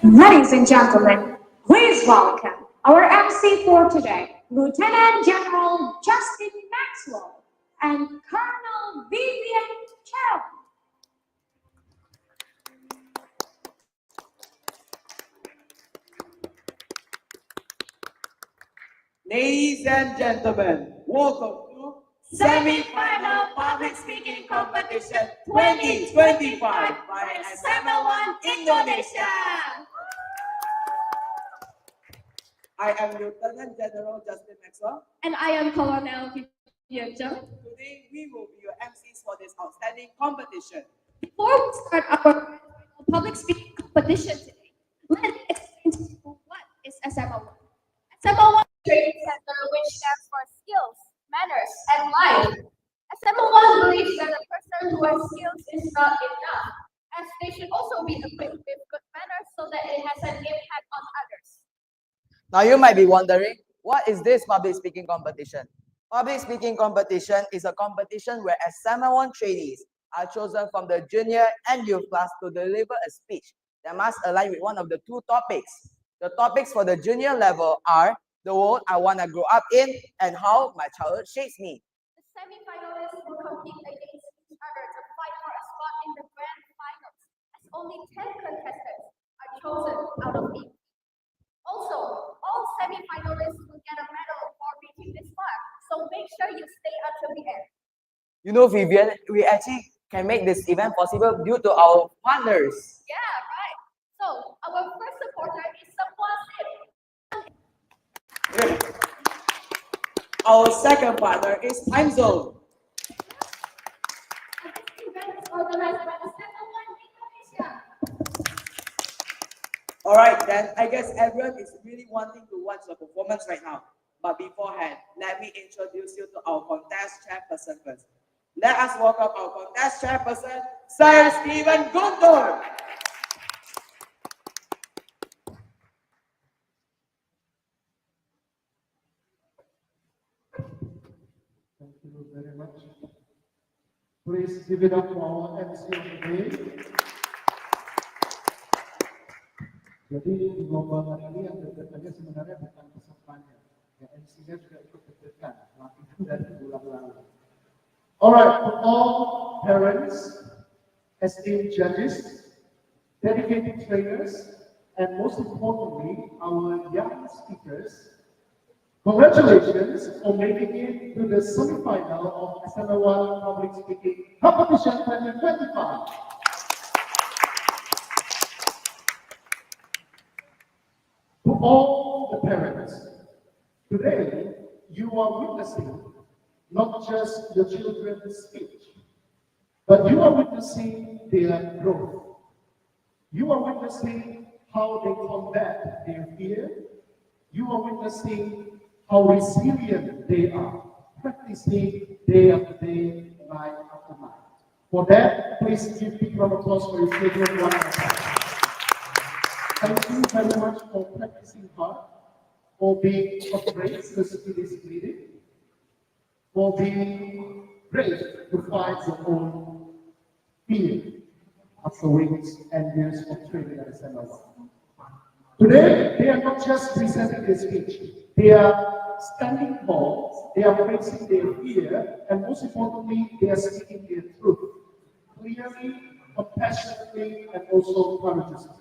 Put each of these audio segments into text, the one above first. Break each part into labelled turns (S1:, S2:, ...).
S1: Ladies and gentlemen, please welcome our MC for today, Lieutenant General Justin Maxwell and Colonel Vivian Chow.
S2: Ladies and gentlemen, welcome to Semi-Final Public Speaking Competition 2025 by SMA1 Indonesia. I am Lieutenant General Justin Maxwell.
S3: And I am Colonel Vivian Chow.
S2: Today we will be your MCs for this outstanding competition.
S3: Before we start our public speaking competition today, let me explain to you what is SMA1. SMA1 Training Center, which stands for Skills, Manners, and Life. SMA1 believes that a person who has skills is not enough, as they should also be equipped with good manners so that it has an impact on others.
S4: Now you might be wondering, what is this public speaking competition? Public speaking competition is a competition where SMA1 trainees are chosen from the junior and youth class to deliver a speech that must align with one of the two topics. The topics for the junior level are the world I want to grow up in and how my childhood shapes me.
S3: The semi-finalists will compete against each other to fight for a spot in the grand finals, as only 10 contestants are chosen out of 8. Also, all semi-finalists will get a medal for reaching this far, so make sure you stay until the end.
S4: You know, Vivian, we actually can make this event possible due to our partners.
S3: Yeah, right. So, our first supporter is Sophia.
S2: Our second partner is Time Zone.
S3: This event is organized by the SMA1 Indonesia.
S2: Alright, then I guess everyone is really wanting to watch the performance right now. But beforehand, let me introduce you to our contest chairperson first. Let us welcome our contest chairperson, Sir Stephen Guntur.
S5: Thank you very much. Please give it up for our MC of the day. Jadi di lomba hari ini yang deg-degannya sebenarnya bukan pesertanya, ya MC-nya juga ikut deg-degan, latihan dari bulan lalu. Alright, for all parents, esteemed judges, dedicated trainers, and most importantly, our young speakers, congratulations for making it to the semi-final of SMA1 Public Speaking Competition 2025. To all the parents, today you are witnessing not just your children's speech, but you are witnessing their growth. You are witnessing how they combat their fear. You are witnessing how resilient they are, practicing day after day, night after night. For that, please give a big round of applause for your children one more time. Thank you very much for practicing hard, for being afraid to speak this meeting, for being brave to fight your own fear after weeks and years of training at SMA1. Today, they are not just presenting their speech, they are standing tall, they are facing their fear, and most importantly, they are speaking their truth, clearly, compassionately, and also courageously.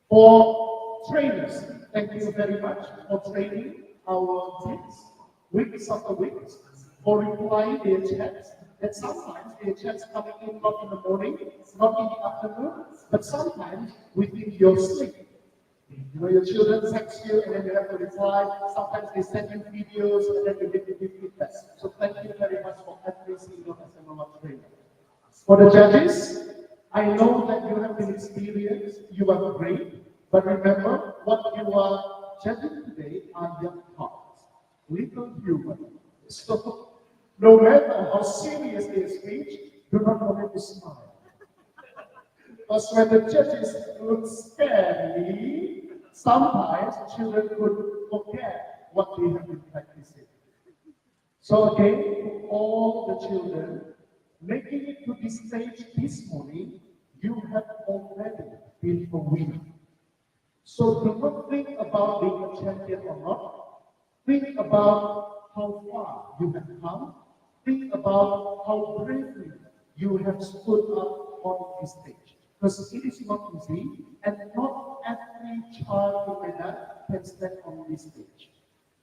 S5: For trainers, thank you very much for training our teams weeks after weeks, for replying their chats. That sometimes their chats coming in not in the morning, not in the afternoon, but sometimes within your sleep. You know, your children text you and then you have to reply. Sometimes they send you videos and then you give feedback. So thank you very much for For the judges, I know that you have been experienced, you are great, but remember what you are judging today are young hearts, little human. So, no matter how serious their speech, do not forget to smile. Because when the judges look scary, sometimes children could forget what they have been practicing. So again, to all the children making it to this stage this morning, you have already been a winner. So do not think about being a champion or not. Think about how far you have come. Think about how bravely you have stood up on this stage. Because it is not easy, and not every child in Medan can stand on this stage.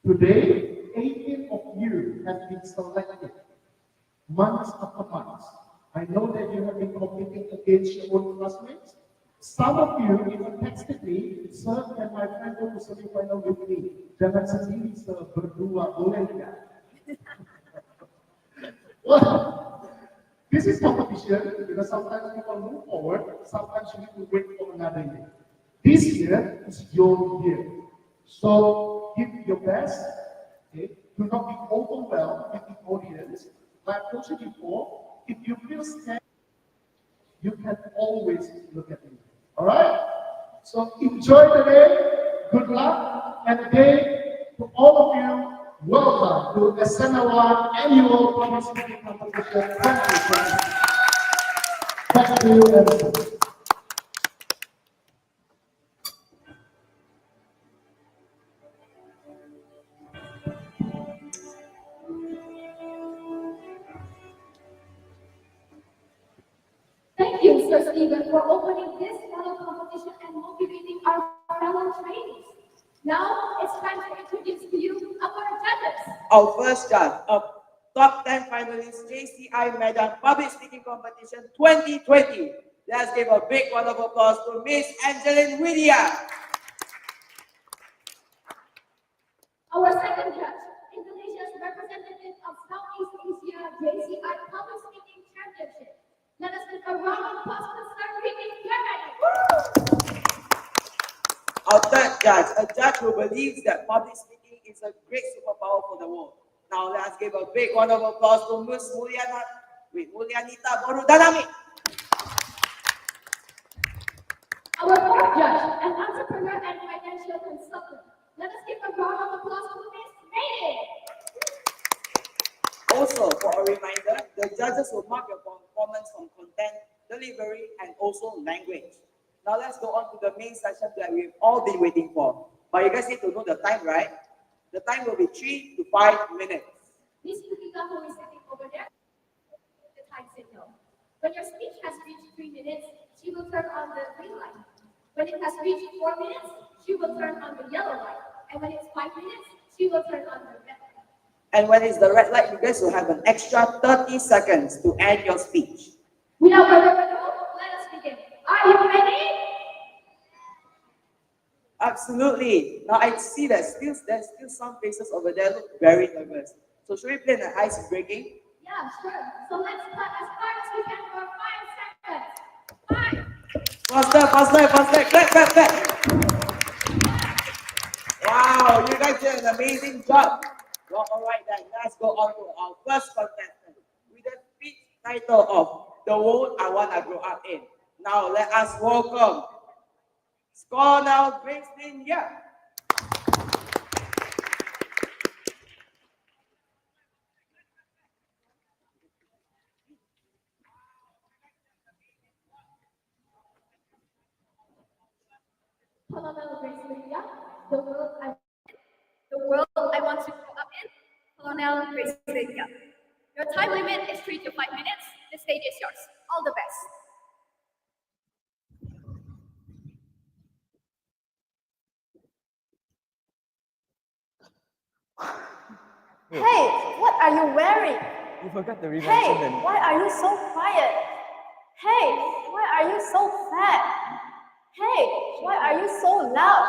S5: Today, 18 of you have been selected, months after months. I know that you have been competing against your own classmates. Some of you even texted me, "Sir, can my friend go to semi-final with me? Jangan sendiri, sir, berdua, boleh nggak?" Well, this is competition because sometimes people move forward, sometimes you need to wait for another year. This year is your year. So give your best. Okay? Do not be overwhelmed with the audience. Like I told you before, if you feel scared, you can always look at me. All right? So enjoy the day. Good luck. And again, to all of you, welcome to the SMA1 Annual Public Speaking Competition 2020. Back to you, Edison.
S3: Thank you, Sir Stephen, for opening this fellow competition and motivating our fellow trainees. Now it's time to introduce to you our judges.
S2: Our first judge of top 10 finalists JCI Medan Public Speaking Competition 2020. Let's give a big round of applause to Miss Angelina.
S3: Our second judge, Indonesia's representative of Southeast Asia JCI Public Speaking Championship. Let us give a round of applause to Sir Delman.
S2: Our third judge, a judge who believes that public speaking is a great superpower for the world. Now let's give a big round of applause to Ms. Mulyanita Borudanami.
S3: Our fourth judge, an entrepreneur and financial consultant. Let us give a round of applause to Ms. Mayday.
S2: Also, for a reminder, the judges will mark your performance from content, delivery, and also language. Now let's go on to the main session that we've all been waiting for. But you guys need to know the time, right? The time will be 3 to 5 minutes.
S3: Miss Yukika, who is sitting over there, the time signal. When your speech has reached 3 minutes, she will turn on the green light. When it has reached 4 minutes, she will turn on the yellow light. And when it's 5 minutes, she will turn on the red light.
S2: And when it's the red light, you guys will have an extra 30 seconds to end your speech.
S3: Without further ado, let us begin. Are you ready?
S2: Absolutely. Now I see that there's still some faces over there look very nervous. So should we play the ice breaking?
S3: Yeah, sure. So let's clap as hard as we can for 5 seconds. 5.
S2: Faster. Clap. Wow, you guys did an amazing job. Well, all right then, let's go on to our first contestant with the speech title of The World I Wanna Grow Up In. Now let us welcome Scholar Grace Yak.
S3: Colonel Grace Yak, the world I want to grow up in. Colonel Grace Yak. Your time limit is 3 to 5 minutes. The stage is yours. All the best.
S6: Hey, what are you wearing?
S4: You forgot the ribbon.
S6: Hey, why are you so quiet? Hey, why are you so fat? Hey, why are you so loud?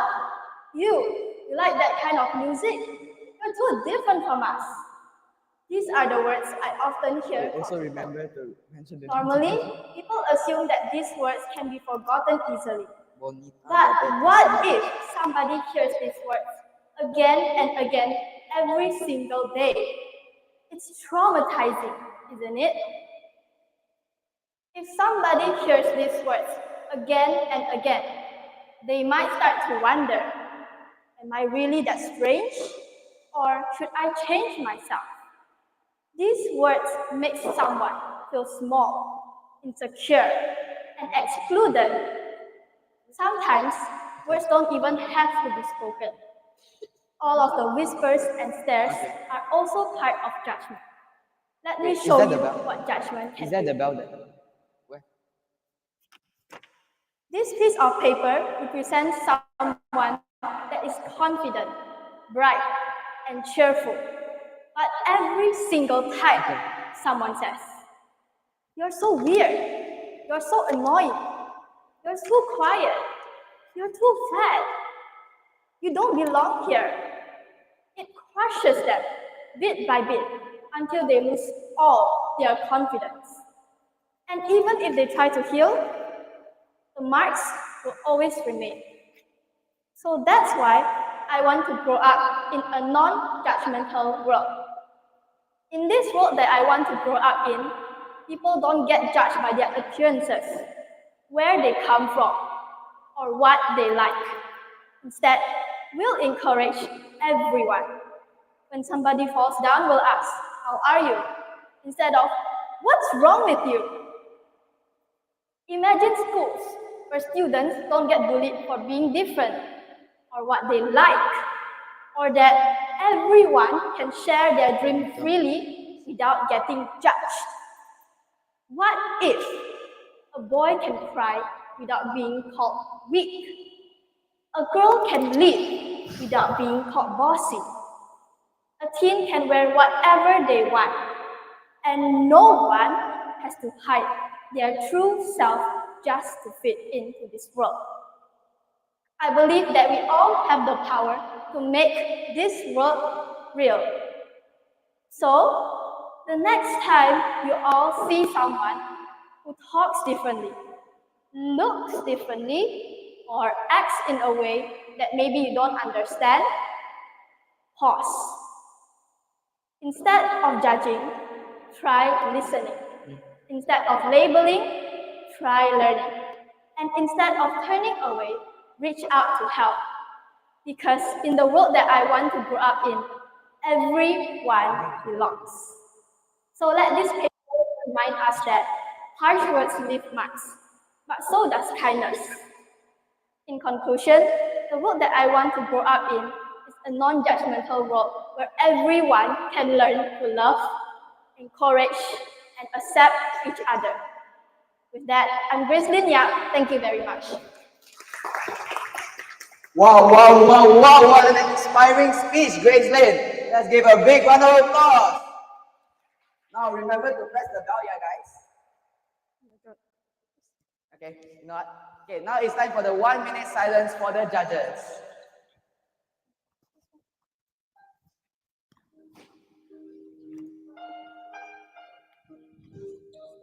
S6: You like that kind of music? You're too different from us. These are the words I often hear.
S4: Also remember to mention the
S6: Normally, people assume that these words can be forgotten easily.
S4: Bonita
S6: But
S4: Saga.
S6: what if somebody hears these words again and again every single day? It's traumatizing, isn't it? If somebody hears these words again and again, they might start to wonder, am I really that strange? Or should I change myself? These words make someone feel small, insecure, and excluded. Sometimes, words don't even have to be spoken. All of the whispers and stares are also part of judgment. Let me show you what judgment can
S4: Is that
S6: do.
S4: the bell there? Where?
S6: This piece of paper represents someone that is confident, bright, and cheerful. But every single time someone says, "You're so weird, you're so annoying, you're too quiet, you're too fat, you don't belong here," it crushes them bit by bit until they lose all their confidence. And even if they try to heal, the marks will always remain. So that's why I want to grow up in a non-judgmental world. In this world that I want to grow up in, people don't get judged by their appearances, where they come from, or what they like. Instead, we'll encourage everyone. When somebody falls down, we'll ask, "How are you?" Instead of, "What's wrong with you?" Imagine schools where students don't get bullied for being different, or what they like, or that everyone can share their dream freely without getting judged. What if a boy can cry without being called weak? A girl can lead without being called bossy. A teen can wear whatever they want, and no one has to hide their true self just to fit into this world. I believe that we all have the power to make this world real. So, the next time you all see someone who talks differently, looks differently, or acts in a way that maybe you don't understand, pause. Instead of judging, try listening. Instead of labeling, try learning. And instead of turning away, reach out to help. Because in the world that I want to grow up in, everyone belongs. So let this paper remind us that harsh words leave marks, but so does kindness. In conclusion, the world that I want to grow up in is a non-judgmental world where everyone can learn to love, encourage, and accept each other. With that, I'm Grace Yak. Thank you very much.
S4: Wow, wow, wow, wow, what an inspiring speech, Grace Lynn. Let's give a big round of applause. Now remember to press the bell, yeah, guys. Okay, you know what? Okay, now it's time for the 1 minute silence for the judges.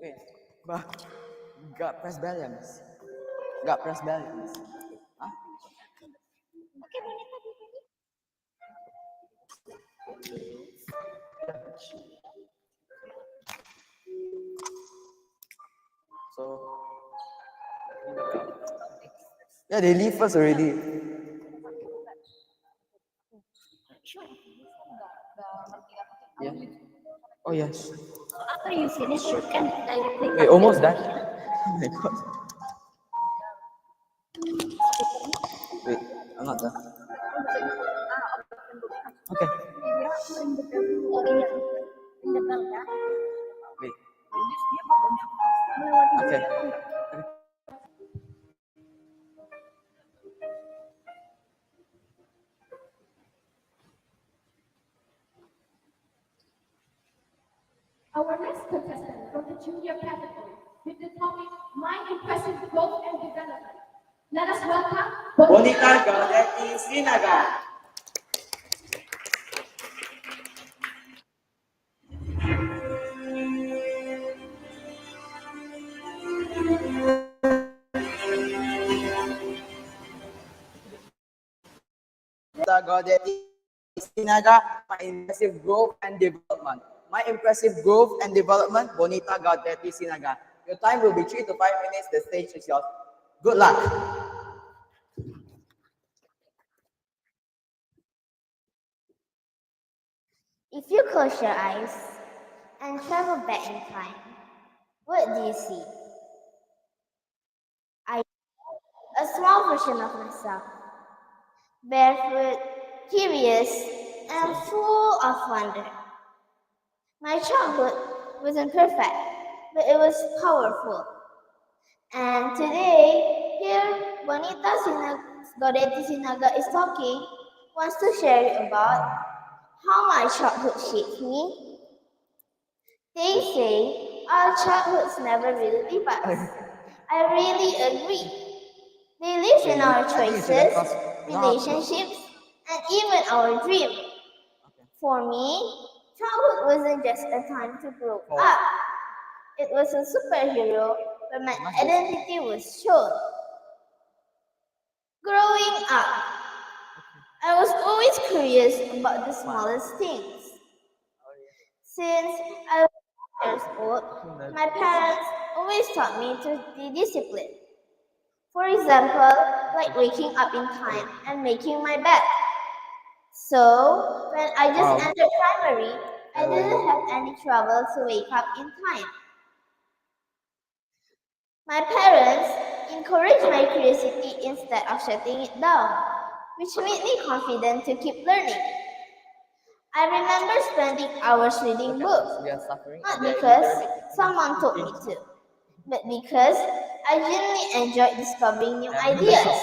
S4: Wait, but got press bell, yeah, miss. Got press bell, yeah, miss. Huh? So, yeah, they leave first already. Yeah. Oh yes.
S7: After you finish, you can directly.
S4: Wait, almost done. Oh my god. Wait, I'm not done. Okay. Wait. Okay.
S1: Our next contestant from the junior category with the topic Mind Impressive Growth and Development. Let us welcome
S2: Bonita Saga.
S4: Gaudete Sinaga, my impressive growth and development. My impressive growth and development, Bonita Gaudete Sinaga. Your time will be 3 to 5 minutes. The stage is yours. Good luck.
S7: If you close your eyes and travel back in time, what do you see? A small version of myself, barefoot, curious, and full of wonder. My childhood wasn't perfect, but it was powerful. And today, here, Gaudete Sinaga is talking, wants to share about how my childhood shaped me. They say our childhoods never really leave us. I really agree. They live in our choices, relationships, and even our dreams. For me, childhood wasn't just a time to grow up. It was a superhero where my identity was shown. Growing up, I was always curious about the smallest things. Since I was 4 years old, my parents always taught me to be disciplined. For example, like waking up in time and making my bed. So, when I just entered primary, I didn't have any trouble to wake up in time. My parents encouraged my curiosity instead of shutting it down, which made me confident to keep learning. I remember spending hours reading books, not because someone told me to, but because I genuinely enjoyed discovering new ideas.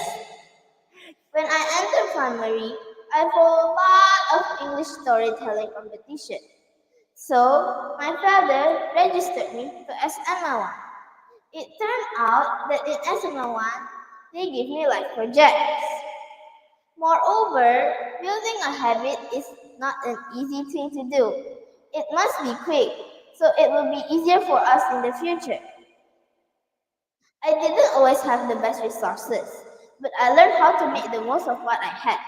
S7: When I entered primary, I followed a lot of English storytelling competition. So, my father registered me to SMA1. It turned out that in SMA1, they give me life projects. Moreover, building a habit is not an easy thing to do. It must be quick, so it will be easier for us in the future. I didn't always have the best resources, but I learned how to make the most of what I had.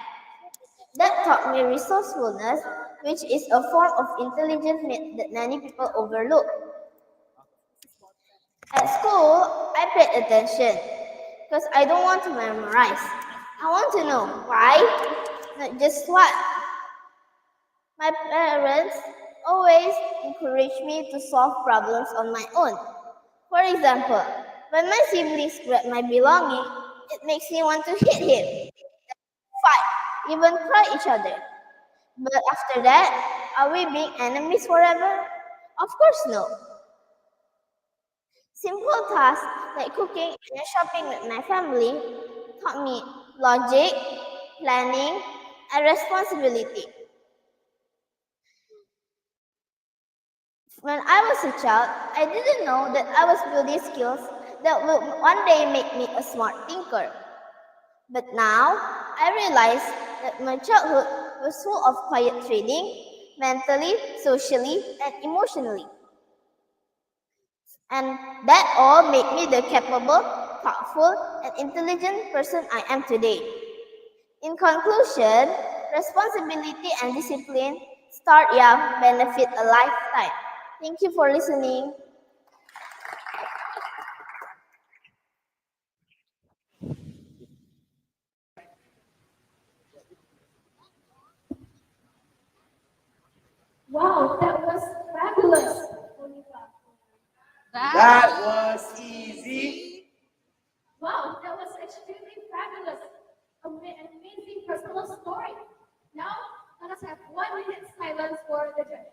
S7: That taught me resourcefulness, which is a form of intelligence that many people overlook. At school, I paid attention because I don't want to memorize. I want to know why, not just what. My parents always encouraged me to solve problems on my own. For example, when my siblings grab my belonging, it makes me want to hit him, fight, even cry each other. But after that, are we being enemies forever? Of course no. Simple tasks like cooking and shopping with my family taught me logic, planning, and responsibility. When I was a child, I didn't know that I was building skills that will one day make me a smart thinker. But now, I realize that my childhood was full of quiet training, mentally, socially, and emotionally. And that all made me the capable, thoughtful, and intelligent person I am today. In conclusion, responsibility and discipline start young, benefit a lifetime. Thank you for listening.
S3: Wow, that was fabulous.
S2: That was easy.
S3: Wow, that was extremely fabulous. An amazing personal story. Now, let us have 1 minute silence for the judges.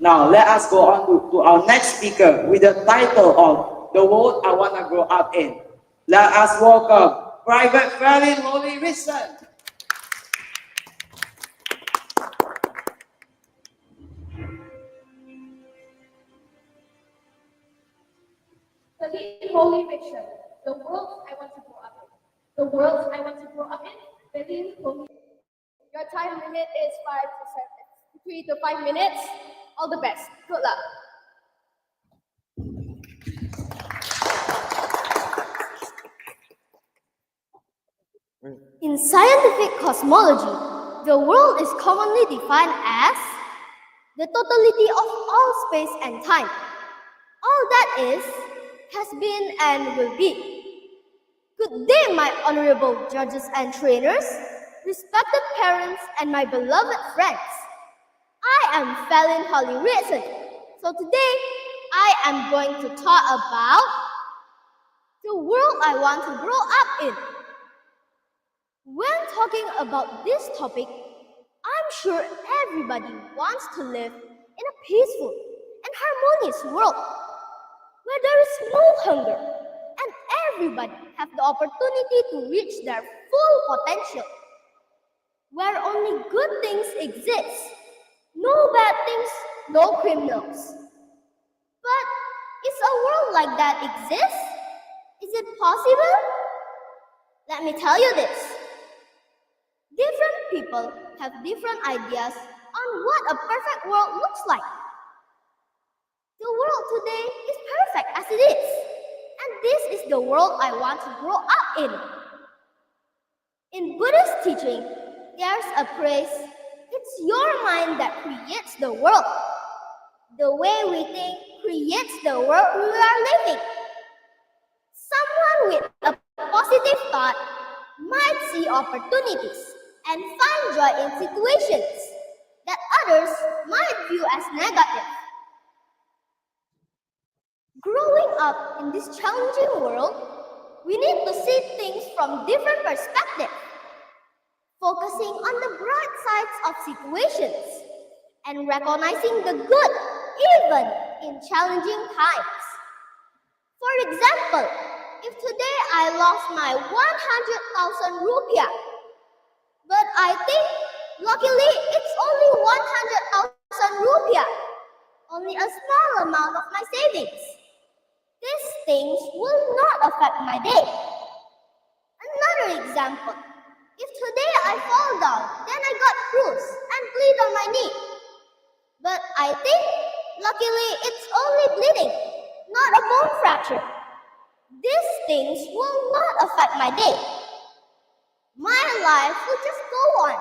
S2: Now, let us go on to our next speaker with the title of The World I Want to Grow Up In. Let us welcome Private Felen Holly Richmond.
S3: Felen Holly Richmond, the world I want to grow up in. The world I want to grow up in, Felen Holly. Your time limit is 3 to 5 minutes. All the best. Good luck.
S7: In scientific cosmology, the world is commonly defined as the totality of all space and time. All that is, has been, and will be. Good day, my honorable judges and trainers, respected parents, and my beloved friends. I am Felen Holly Richmond. So today, I am going to talk about the world I want to grow up in. When talking about this topic, I'm sure everybody wants to live in a peaceful and harmonious world where there is no hunger and everybody have the opportunity to reach their full potential, where only good things exist, no bad things, no criminals. But is a world like that exist? Is it possible? Let me tell you this. Different people have different ideas on what a perfect world looks like. The world today is perfect as it is, and this is the world I want to grow up in. In Buddhist teaching, there's a phrase, it's your mind that creates the world. The way we think creates the world we are living. Someone with a positive thought might see opportunities and find joy in situations that others might view as negative. Growing up in this challenging world, we need to see things from different perspectives, focusing on the bright sides of situations and recognizing the good even in challenging times. For example, if today I lost my 100,000 rupiah, but I think luckily it's only 100,000 rupiah, only a small amount of my savings. These things will not affect my day. Another example, if today I fall down, then I got bruised and bleed on my knee. But I think luckily it's only bleeding, not a bone fracture. These things will not affect my day. My life will just go on,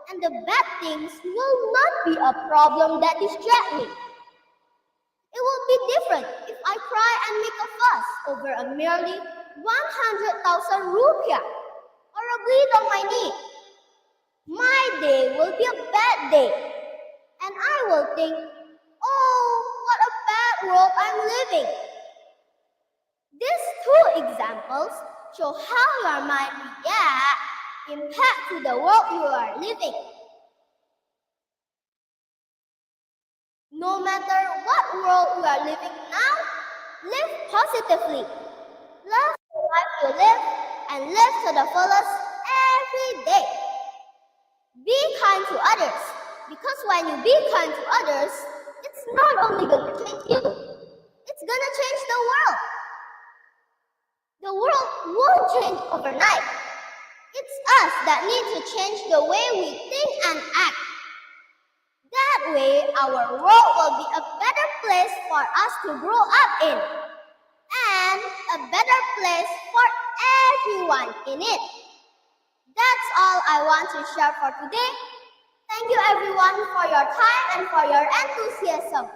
S7: and the bad things will not be a problem that distract me. It will be different if I cry and make a fuss over a merely 100,000 rupiah or a bleed on my knee. My day will be a bad day, and I will think, oh, what a bad world I'm living. These two examples show how your mind reacts impact to the world you are living. No matter what world you are living now, live positively. Love the life you live and live to the fullest every day. Be kind to others, because when you be kind to others, it's not only going to change you, it's going to change the world. The world won't change overnight. It's us that need to change the way we think and act. That way, our world will be a better place for us to grow up in, and a better place for everyone in it. That's all I want to share for today. Thank you everyone for your time and for your enthusiasm.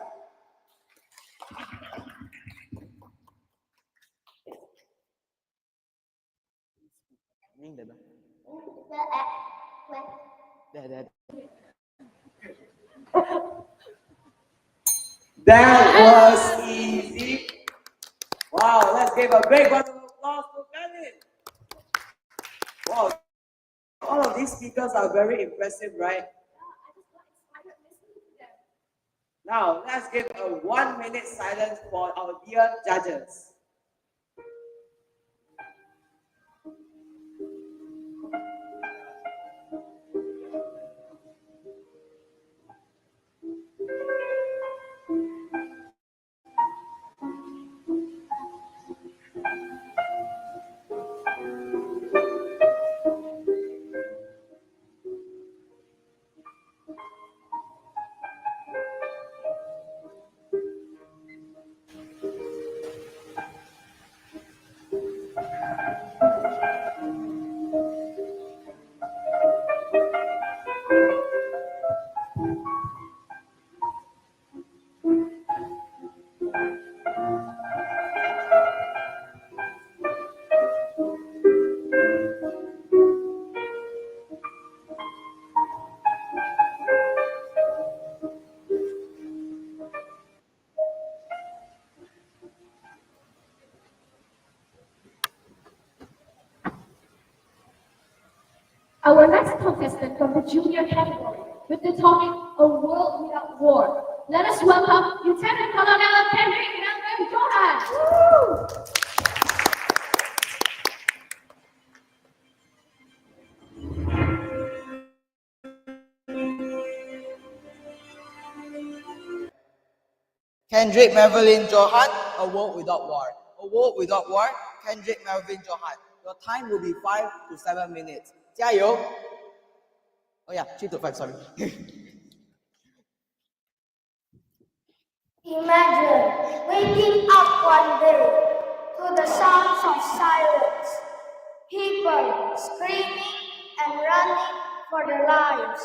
S2: That was easy. Wow, let's give a big round of applause to Felen. Wow, all of these speakers are very impressive, right? Now, let's give a 1 minute silence for our dear judges.
S1: Our next contestant from the junior category with the topic A World Without War. Let us welcome Lieutenant Colonel Kendrick Johan.
S4: Kendrick Johan, A World Without War. A World Without War, Kendrick Johan. Your time will be 5 to 7 minutes. 加油! Oh yeah, 3 to 5, sorry.
S7: Imagine waking up one day to the sounds of silence, people screaming and running for their lives.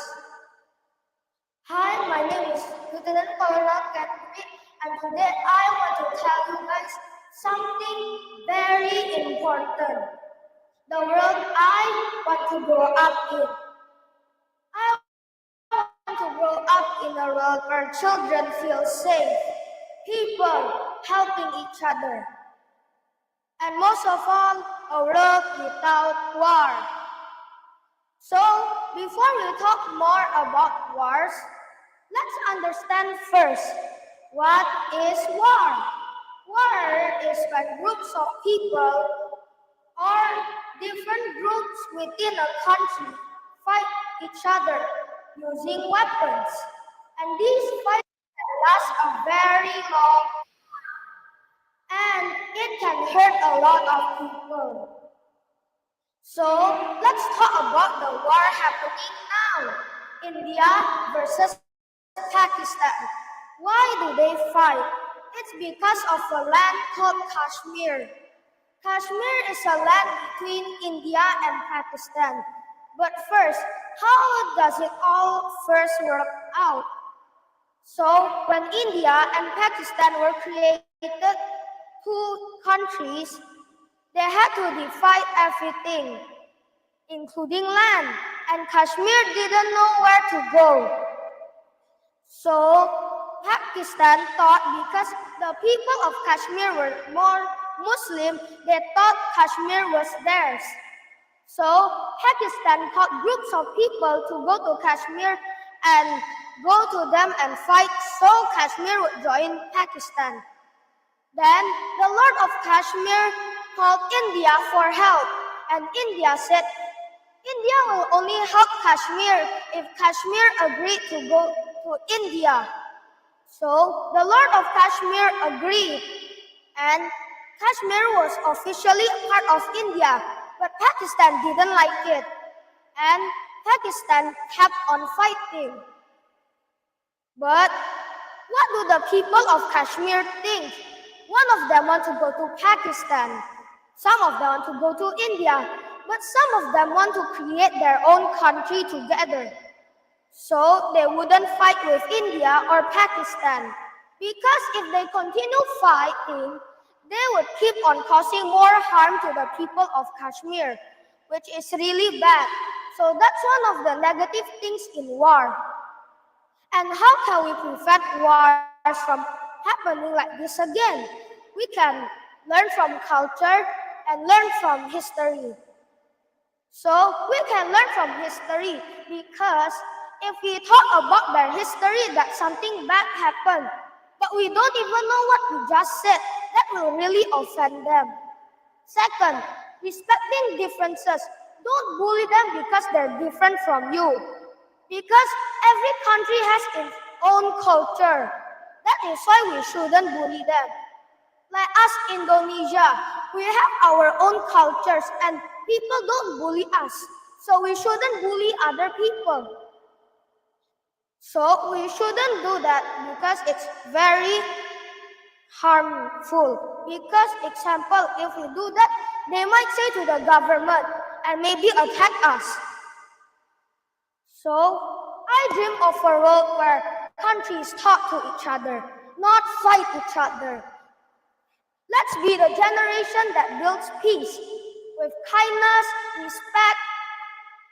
S7: Hi, my name is Lieutenant Colonel Kendrick, and today I want to tell you guys something very important. The world I want to grow up in. I want to grow up in a world where children feel safe, people helping each other, and most of all, a world without war. So, before we talk more about wars, let's understand first, what is war? War is when groups of people or different groups within a country fight each other using weapons. And these fights can last a very long time, and it can hurt a lot of people. So, let's talk about the war happening now. India versus Pakistan. Why do they fight? It's because of a land called Kashmir. Kashmir is a land between India and Pakistan. But first, how does it all first work out? So, when India and Pakistan were created, two countries, they had to divide everything, including land, and Kashmir didn't know where to go. So, Pakistan thought because the people of Kashmir were more Muslim, they thought Kashmir was theirs. So, Pakistan taught groups of people to go to Kashmir and go to them and fight so Kashmir would join Pakistan. Then, the Lord of Kashmir called India for help, and India said, India will only help Kashmir if Kashmir agreed to go to India. So, the Lord of Kashmir agreed, and Kashmir was officially part of India, but Pakistan didn't like it, and Pakistan kept on fighting. But what do the people of Kashmir think? One of them want to go to Pakistan, some of them want to go to India, but some of them want to create their own country together. So they wouldn't fight with India or Pakistan, because if they continue fighting, they would keep on causing more harm to the people of Kashmir, which is really bad. So that's one of the negative things in war. And how can we prevent wars from happening like this again? We can learn from culture and learn from history. So we can learn from history because if we talk about their history that something bad happened, but we don't even know what we just said, that will really offend them. Second, respecting differences. Don't bully them because they're different from you. Because every country has its own culture. That is why we shouldn't bully them. Like us, Indonesia, we have our own cultures and people don't bully us. So we shouldn't bully other people. So we shouldn't do that because it's very harmful. Because, example, if we do that, they might say to the government and maybe attack us. So I dream of a world where countries talk to each other, not fight each other. Let's be the generation that builds peace with kindness, respect,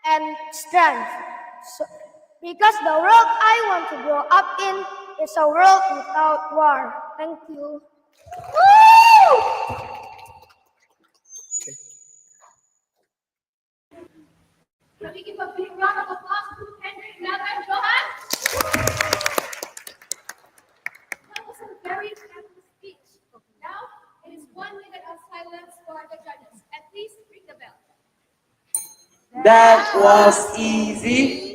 S7: and strength. Because the world I want to grow up in is a world without war. Thank you. Woo!
S1: Can we give a big round of applause to Kendrick Johan? That was a very powerful speech. Now it is 1 minute of silence for the judges. And please ring the bell.
S2: That was easy.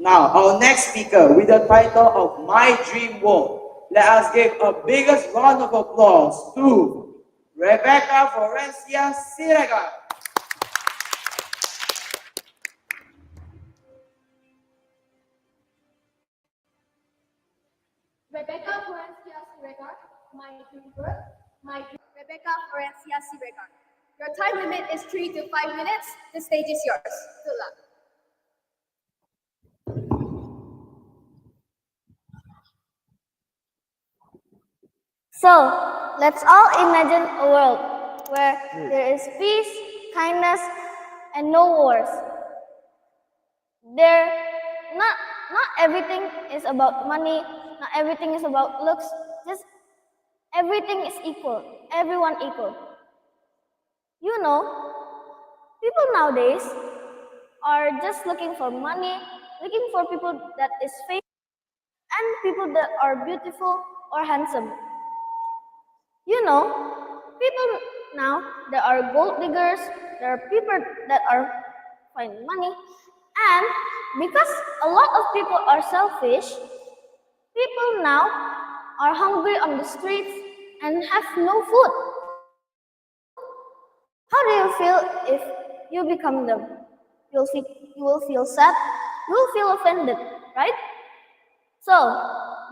S2: Now, our next speaker with the title of My Dream World. Let us give a biggest round of applause to Rebecca Foresia.
S1: Rebecca Foresia, my dream world, my dream.
S3: Rebecca Foresia. Your time limit is 3 to 5 minutes. The stage is yours. Good luck.
S7: So, let's all imagine a world where there is peace, kindness, and no wars. Not everything is about money, not everything is about looks, just everything is equal, everyone equal. You know, people nowadays are just looking for money, looking for people that is famous, and people that are beautiful or handsome. You know, people now, there are gold diggers, there are people that are finding money, and because a lot of people are selfish, people now are hungry on the streets and have no food. How do you feel if you become them? You will feel sad, you will feel offended, right? So,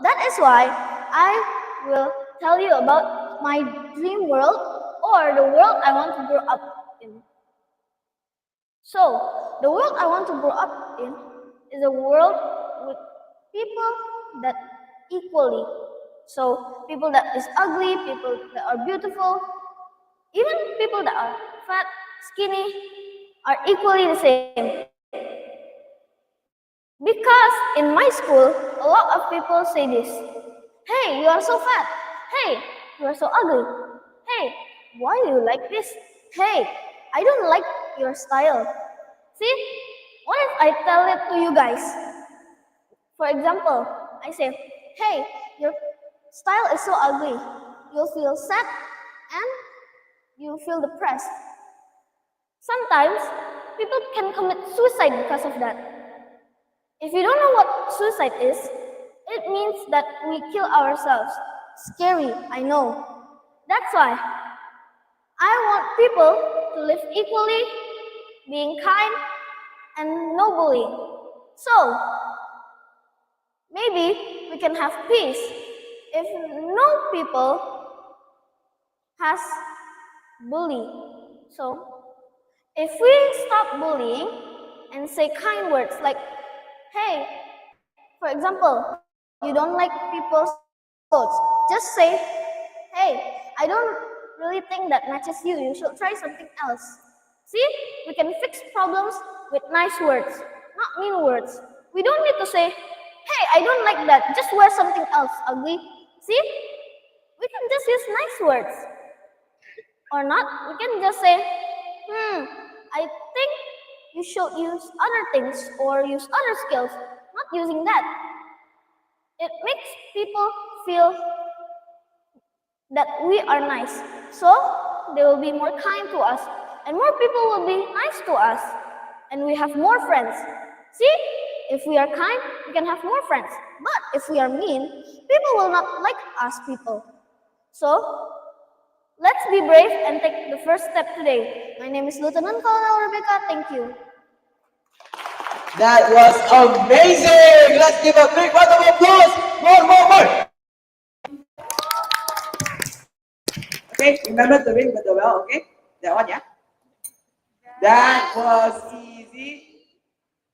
S7: that is why I will tell you about my dream world or the world I want to grow up in. So, the world I want to grow up in is a world with people that equally. So, people that is ugly, people that are beautiful, even people that are fat, skinny, are equally the same. Because in my school, a lot of people say this. Hey, you are so fat. Hey, you are so ugly. Hey, why do you like this? Hey, I don't like your style. See, what if I tell it to you guys? For example, I say, hey, your style is so ugly. You'll feel sad and you feel depressed. Sometimes, people can commit suicide because of that.
S6: If you don't know what suicide is, it means that we kill ourselves. Scary, I know. That's why I want people to live equally, being kind, and no bullying. So, maybe we can have peace if no people has bully. So, if we stop bullying and say kind words like, hey, for example, you don't like people's clothes, just say, hey, I don't really think that matches you. You should try something else. See, we can fix problems with nice words, not mean words. We don't need to say, hey, I don't like that. Just wear something else, ugly. See, we can just use nice words. Or not, we can just say, I think you should use other things or use other skills, not using that. It makes people feel that we are nice, so they will be more kind to us, and more people will be nice to us, and we have more friends. See, if we are kind, we can have more friends, but if we are mean, people will not like us people. So, let's be brave and take the first step today. My name is Lieutenant Colonel Rebecca. Thank you.
S4: That was amazing! Let's give a big round of applause! More!
S2: Okay, remember to ring the bell, okay? That one, yeah? That was easy.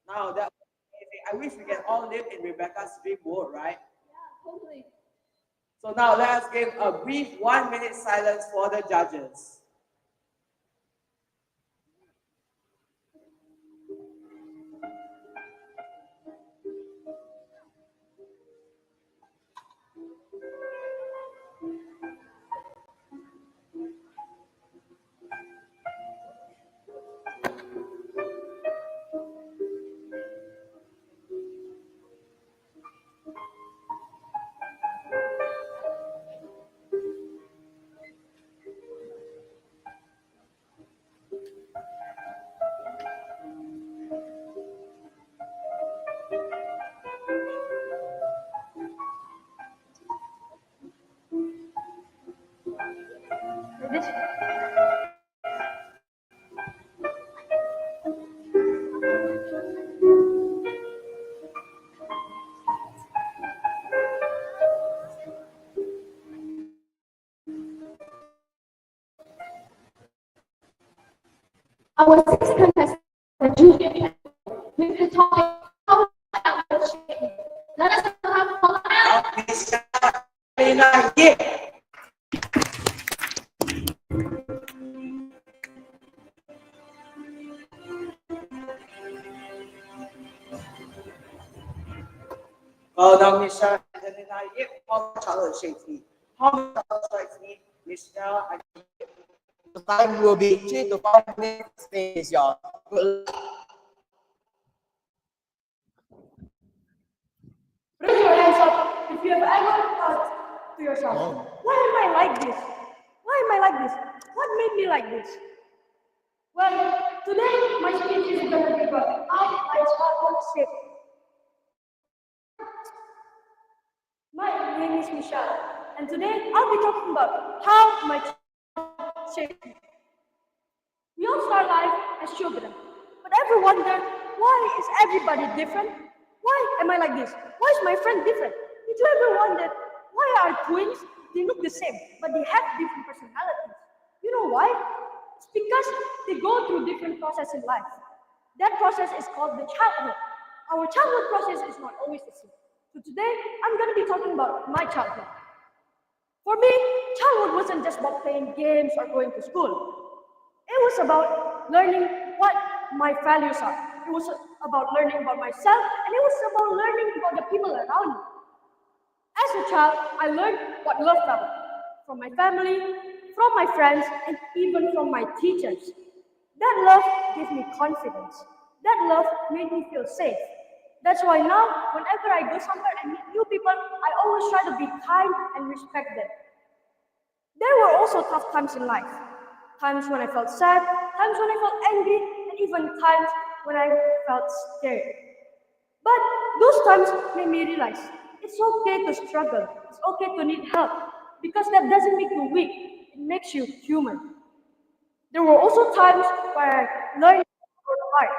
S2: Now, that was easy. I wish we can all live in Rebecca's dream world, right?
S1: Totally.
S2: So now let us give a brief 1 minute silence for the judges.
S1: Our sixth contestant, the junior, with the topic, how will shape me? Let us welcome Bonita Saga.
S2: Michelle Angelina, well, now Michelle Angelina, how childhood shapes me. How my childhood strikes me, Michelle,
S4: The time will be 3 to 5 minutes, please, y'all. Good luck.
S8: Raise your hands up if you have ever thought to yourself, why am I like this? Why am I like this? What made me like this? Well, today my speech is going to be about how my childhood shaped me. My name is Michelle, and today I'll be talking about how my childhood shaped me. We all start life as children, but ever wonder, why is everybody different? Why am I like this? Why is my friend different? Did you ever wonder, why are twins? They look the same, but they have different personalities. You know why? It's because they go through different processes in life. That process is called the childhood. Our childhood process is not always the same. So today, I'm going to be talking about my childhood. For me, childhood wasn't just about playing games or going to school. It was about learning what my values are. It was about learning about myself, and it was about learning about the people around me. As a child, I learned what love felt from my family, from my friends, and even from my teachers. That love gave me confidence. That love made me feel safe. That's why now, whenever I go somewhere and meet new people, I always try to be kind and respect them. There were also tough times in life. Times when I felt sad, times when I felt angry, and even times when I felt scared. But those times made me realize it's okay to struggle, it's okay to need help, because that doesn't make you weak, it makes you human. There were also times where I learned to work hard.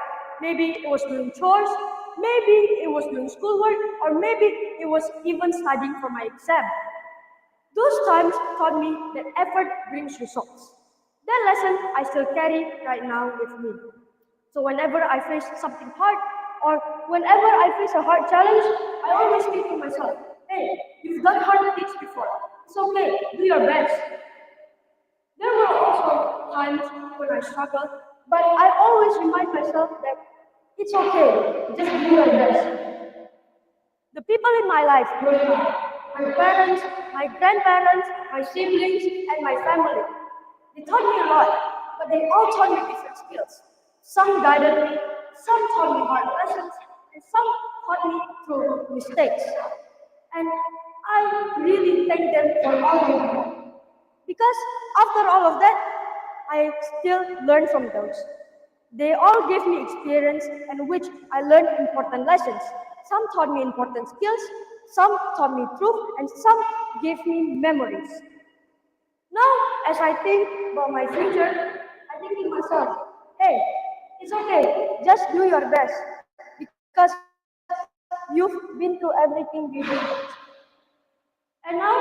S8: Maybe it was doing chores, maybe it was doing schoolwork, or maybe it was even studying for my exam. Those times taught me that effort brings results. That lesson I still carry right now with me. So whenever I face something hard, or whenever I face a hard challenge, I always think to myself, hey, you've done hard things before. It's okay, do your best. There were also times when I struggled, but I always remind myself that it's okay, just do your best. The people in my life growing up, my parents, my grandparents, my siblings, and my family, they taught me a lot, but they all taught me different skills. Some guided me, some taught me hard lessons, and some taught me through mistakes. And I really thank them for all of them. Because after all of that, I still learn from those. They all gave me experience in which I learned important lessons. Some taught me important skills, some taught me truth, and some gave me memories. Now, as I think about my future, I think to myself, hey, it's okay, just do your best because you've been through everything we did. And now,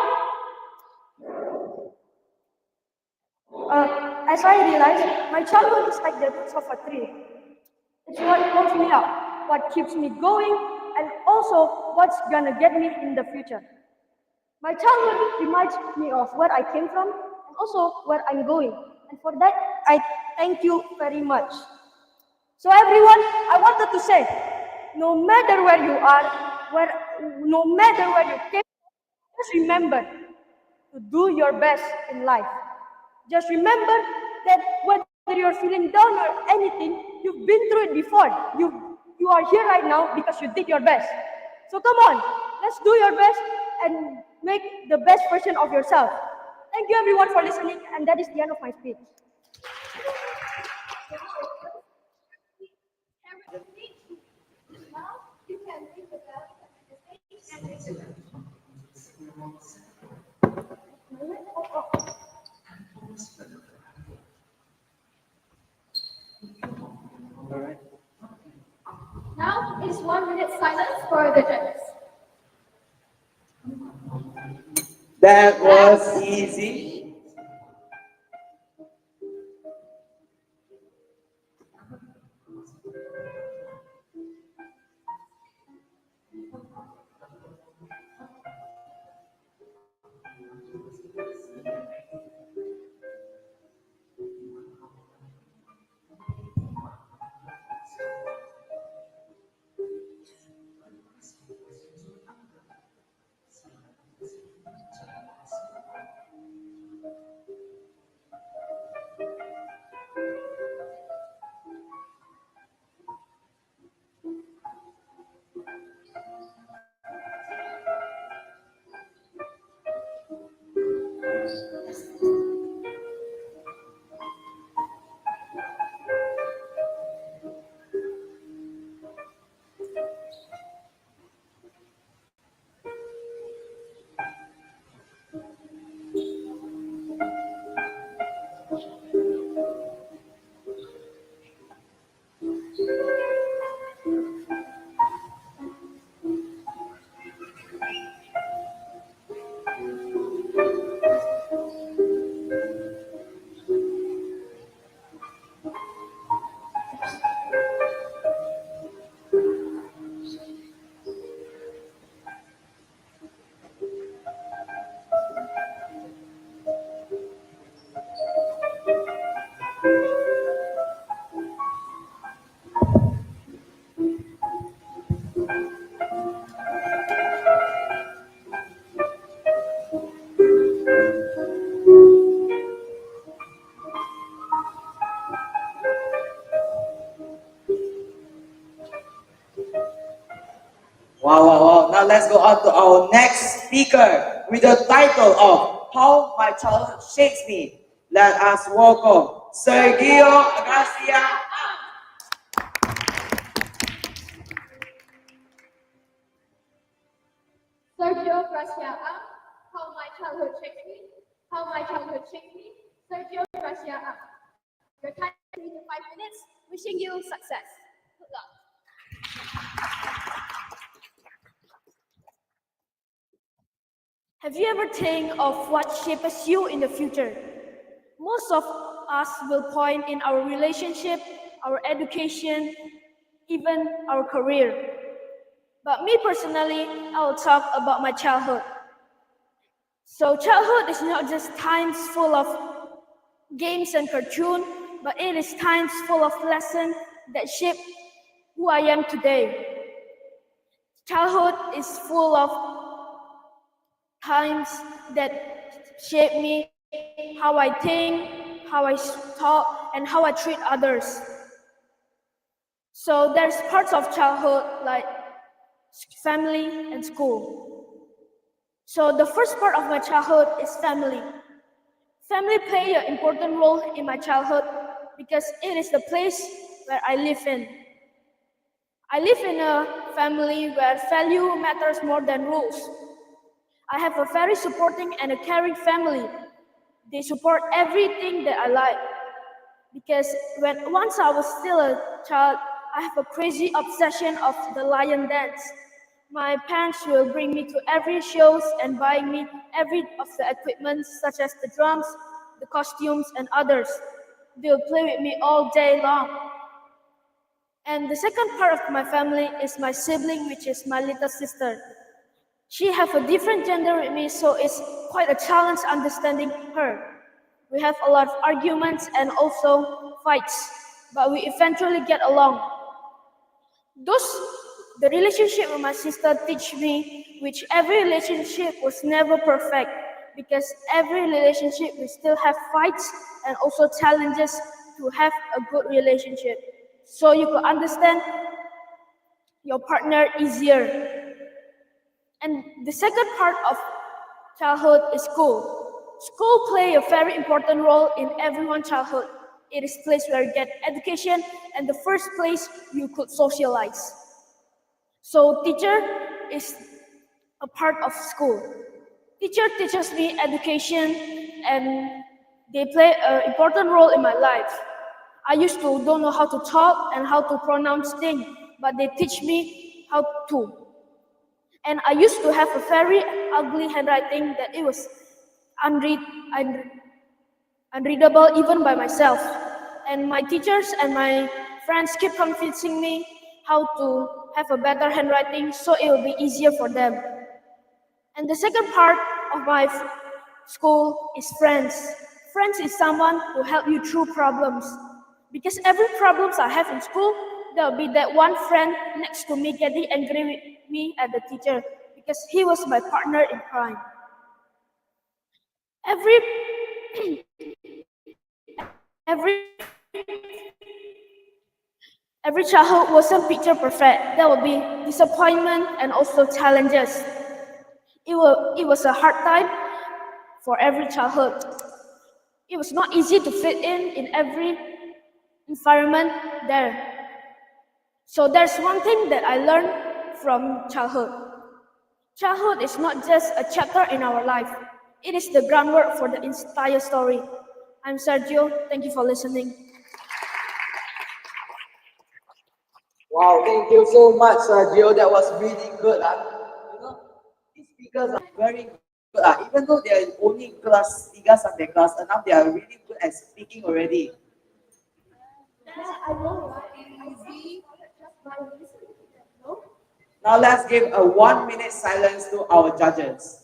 S8: as I realize, my childhood is like the roots of a tree. It's what holds me up, what keeps me going, and also what's gonna get me in the future. My childhood reminds me of where I came from and also where I'm going. And for that, I thank you very much. So everyone, I wanted to say, no matter where you are, no matter where you came from, just remember to do your best in life. Just remember that whether you're feeling down or anything, you've been through it before. You are here right now because you did your best. So come on, let's do your best and make the best version of yourself. Thank you everyone for listening, and that is the end of my speech.
S1: Now you can ring the bell at the stage and exit. Now it's 1 minute silence for the judges.
S2: That was easy. Wow, wow, wow. Now let's go on to our next speaker with the title of How My Childhood Shapes Me. Let us welcome Sergio Garcia.
S1: Grace Yak, How My Childhood Shaped Me, How My Childhood Shaped Me, Sergio Grace Yak.
S3: Your time is 3 to 5 minutes. Wishing you success. Good luck.
S8: Have you ever think of what shapes you in the future? Most of us will point in our relationship, our education, even our career. But me personally, I will talk about my childhood. So childhood is not just times full of games and cartoon, but it is times full of lessons that shape who I am today. Childhood is full of times that shape me, how I think, how I talk, and how I treat others. So there's parts of childhood like family and school. So the first part of my childhood is family. Family play an important role in my childhood because it is the place where I live in. I live in a family where value matters more than rules. I have a very supporting and a caring family. They support everything that I like. Because once I was still a child, I have a crazy obsession of the lion dance. My parents will bring me to every shows and buy me every of the equipment such as the drums, the costumes, and others. They'll play with me all day long. And the second part of my family is my sibling, which is my little sister. She have a different gender with me, so it's quite a challenge understanding her. We have a lot of arguments and also fights, but we eventually get along. The relationship with my sister teach me, which every relationship was never perfect, because every relationship we still have fights and also challenges to have a good relationship. So you can understand your partner easier. And the second part of childhood is school. School play a very important role in everyone's childhood. It is a place where you get education and the first place you could socialize. So teacher is a part of school. Teacher teaches me education and they play an important role in my life. I used to don't know how to talk and how to pronounce things, but they teach me how to. And I used to have a very ugly handwriting that it was unreadable even by myself. And my teachers and my friends keep convincing me how to have a better handwriting so it will be easier for them. And the second part of my school is friends. Friends is someone who help you through problems. Because every problems I have in school, there will be that one friend next to me getting angry with me at the teacher because he was my partner in crime. Every childhood wasn't picture perfect. There will be disappointment and also challenges. It was a hard time for every childhood. It was not easy to fit in every environment there. So there's one thing that I learned from childhood. Childhood is not just a chapter in our life. It is the groundwork for the entire story. I'm Sergio. Thank you for listening.
S4: Wow, thank you so much, Sergio. That was really good. You know, these speakers are very good. Even though they are only class 3 sampai class 6, they are really good at speaking already.
S1: I know, right? I see just by listening to them, no?
S2: Now let's give a 1-minute silence to our judges.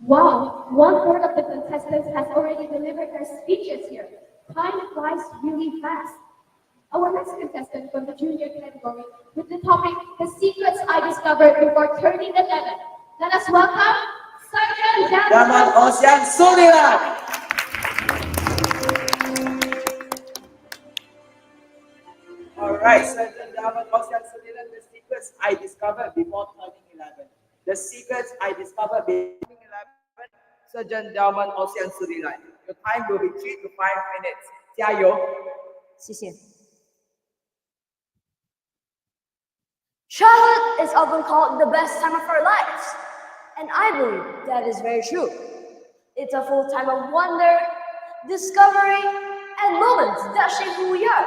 S1: Wow, one third of the contestants has already delivered their speeches here. Time flies really fast. Our next contestant from the junior category with the topic, The Secrets I Discovered Before Turning 11. Let us welcome Sergio
S2: Delman Ocean Sulilan. Alright, Sergeant Delman Ocean Sulilan, the secrets I discovered before turning 11. The secrets I discovered before turning 11.
S4: Sergeant Delman Ocean Sulilan. Your time will be 3 to 5 minutes. 加油！谢谢。
S8: Childhood is often called the best time of our lives, and I believe that is very true. It's a full time of wonder, discovery, and moments that shape who we are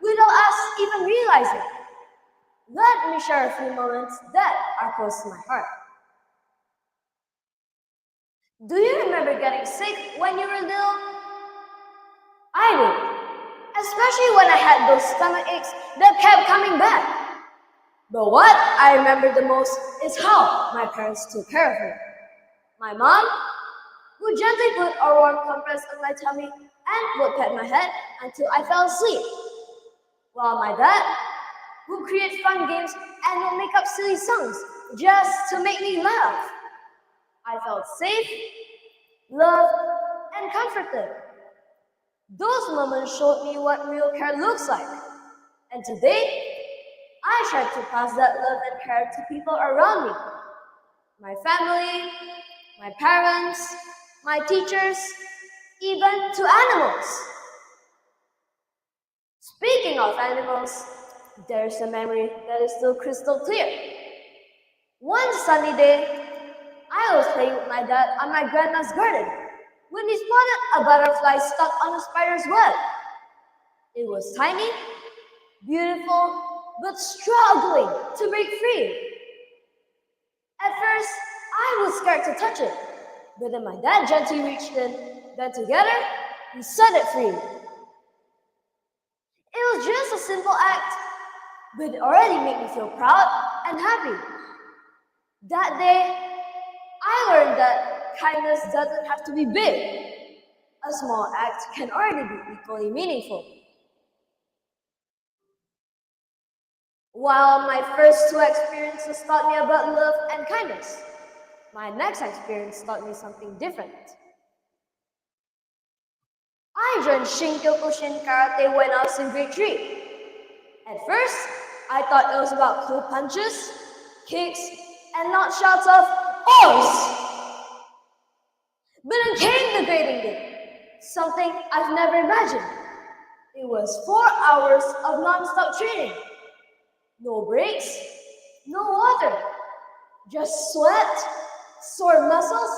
S8: without us even realizing. Let me share a few moments that are close to my heart. Do you remember getting sick when you were little? I do, especially when I had those stomach aches that kept coming back. But what I remember the most is how my parents took care of me. My mom would gently put a warm compress on my tummy and would pet my head until I fell asleep. While my dad would create fun games and would make up silly songs just to make me laugh. I felt safe, loved, and comforted. Those moments showed me what real care looks like. And today, I try to pass that love and care to people around me. My family, my parents, my teachers, even to animals. Speaking of animals, there's a memory that is still crystal clear. One sunny day, I was playing with my dad on my grandma's garden when he spotted a butterfly stuck on a spider's web. It was tiny, beautiful, but struggling to break free. At first, I was scared to touch it, but then my dad gently reached in, then together, we set it free. It was just a simple act, but it already made me feel proud and happy. That day, I learned that kindness doesn't have to be big. A small act can already be equally meaningful. While my first two experiences taught me about love and kindness, my next experience taught me something different. I joined Shin-Kyokushin Karate when I was in grade 3. At first, I thought it was about cool punches, kicks, and not shouts of "Ois!" But then came the grading day, something I've never imagined. It was 4 hours of non-stop training. No breaks, no water, just sweat, sore muscles,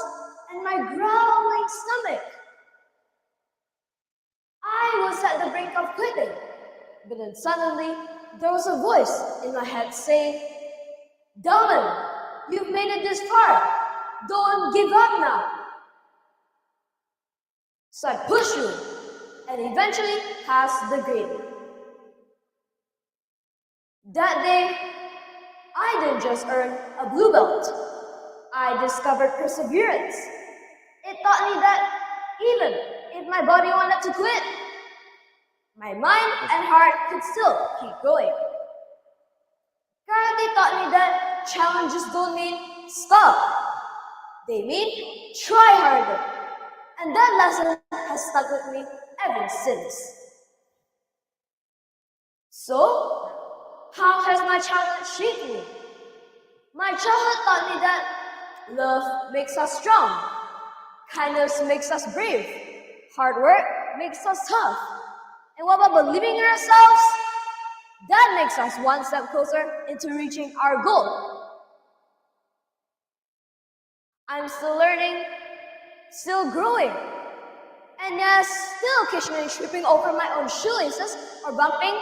S8: and my growling stomach. I was at the brink of quitting, but then suddenly there was a voice in my head saying, "Delman, you've made it this far. Don't give up now." So I pushed through and eventually passed the grading. That day, I didn't just earn a blue belt. I discovered perseverance. It taught me that even if my body wanted to quit, my mind and heart could still keep going. Karate taught me that challenges don't mean stop. They mean try harder. And that lesson has stuck with me ever since. So, how has my childhood shaped me? My childhood taught me that love makes us strong, kindness makes us brave, hard work makes us tough, and what about believing in ourselves? That makes us one step closer into reaching our goal. I'm still learning, still growing, and yes, still occasionally tripping over my own shoelaces or bumping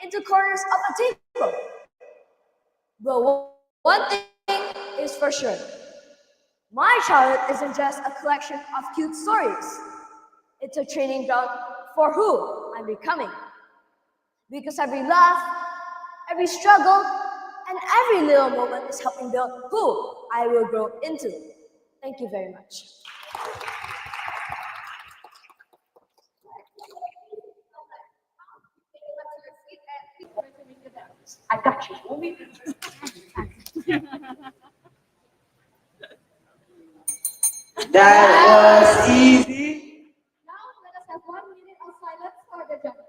S8: into corners of a table. But one thing is for sure. My childhood isn't just a collection of cute stories. It's a training ground for who I'm becoming. Because every laugh, every struggle, and every little moment is helping build who I will grow into. Thank you very much.
S1: I got you.
S2: That was easy.
S1: Now let us have 1 minute of silence for the judges.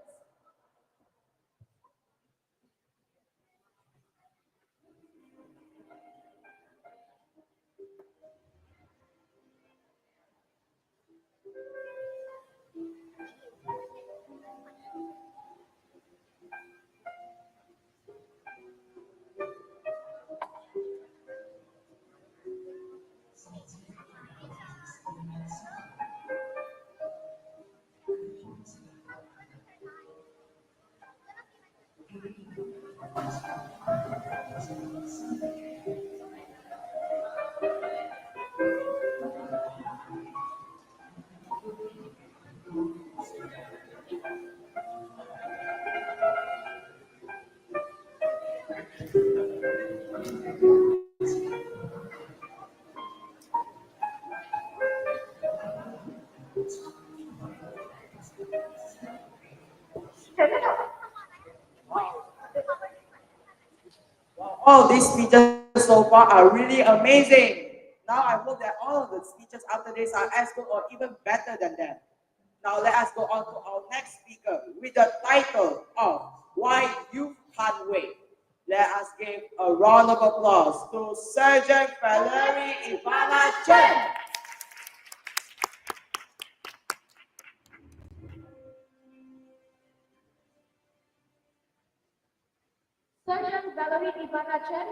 S2: All these speeches so far are really amazing. Now I hope that all of the speeches after this are as good or even better than that. Now let us go on to our next speaker with the title of Why Youth Can't Wait. Let us give a round of applause to Sergio Valerie Iana Chen.
S1: Sergeant Valerie Iana Chen.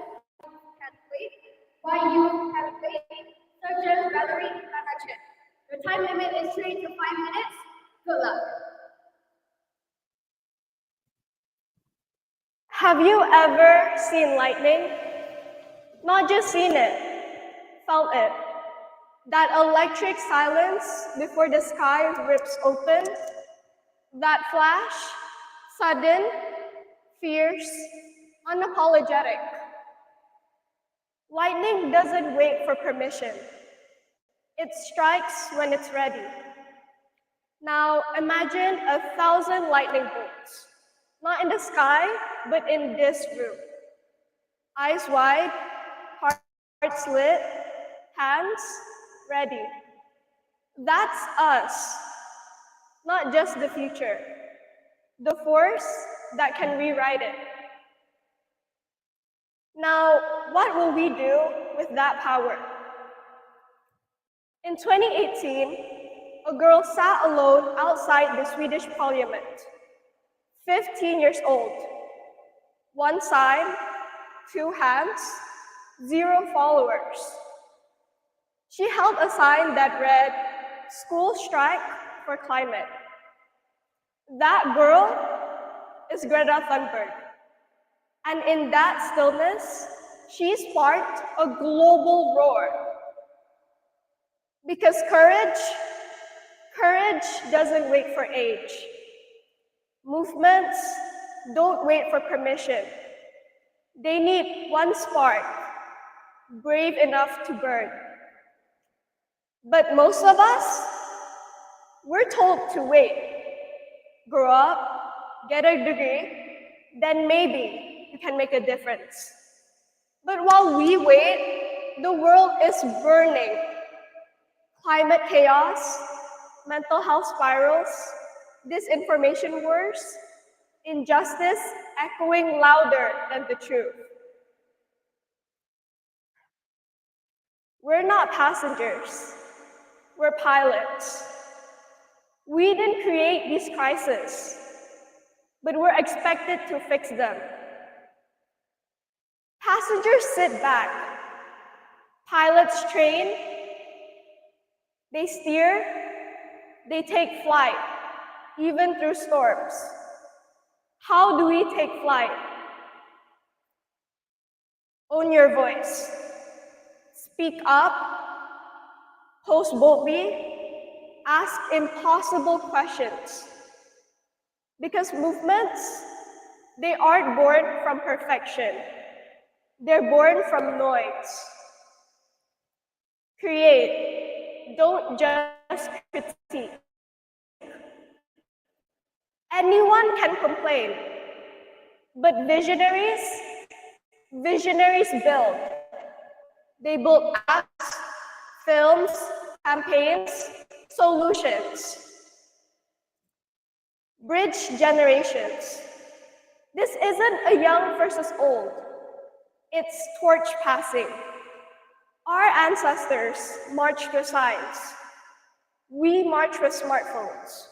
S3: Can't wait. Why you can't wait? Sergeant Valerie Iana. Your time limit is 3 to 5 minutes. Good luck.
S6: Have you ever seen lightning? Not just seen it, felt it. That electric silence before the sky rips open. That flash, sudden, fierce, unapologetic. Lightning doesn't wait for permission. It strikes when it's ready. Now imagine 1,000 lightning bolts. Not in the sky, but in this room. Eyes wide, hearts lit, hands ready. That's us. Not just the future. The force that can rewrite it. Now, what will we do with that power? In 2018, a girl sat alone outside the Swedish parliament. 15 years old. One sign, 2 hands, 0 followers. She held a sign that read, "School strike for climate." That girl is Greta Thunberg. And in that stillness, she sparked a global roar. Because courage doesn't wait for age. Movements don't wait for permission. They need one spark, brave enough to burn. But most of us, we're told to wait. Grow up, get a degree, then maybe you can make a difference. But while we wait, the world is burning. Climate chaos, mental health spirals, disinformation wars, injustice echoing louder than the truth. We're not passengers, we're pilots. We didn't create these crises, but we're expected to fix them. Passengers sit back, pilots train, they steer, they take flight, even through storms. How do we take flight? Own your voice. Speak up, post boldly, ask impossible questions. Because movements, they aren't born from perfection. They're born from noise. Create, don't just critique. Anyone can complain, but visionaries build. They build apps, films, campaigns, solutions. Bridge generations. This isn't a young versus old. It's torch passing. Our ancestors marched with signs. We march with smartphones.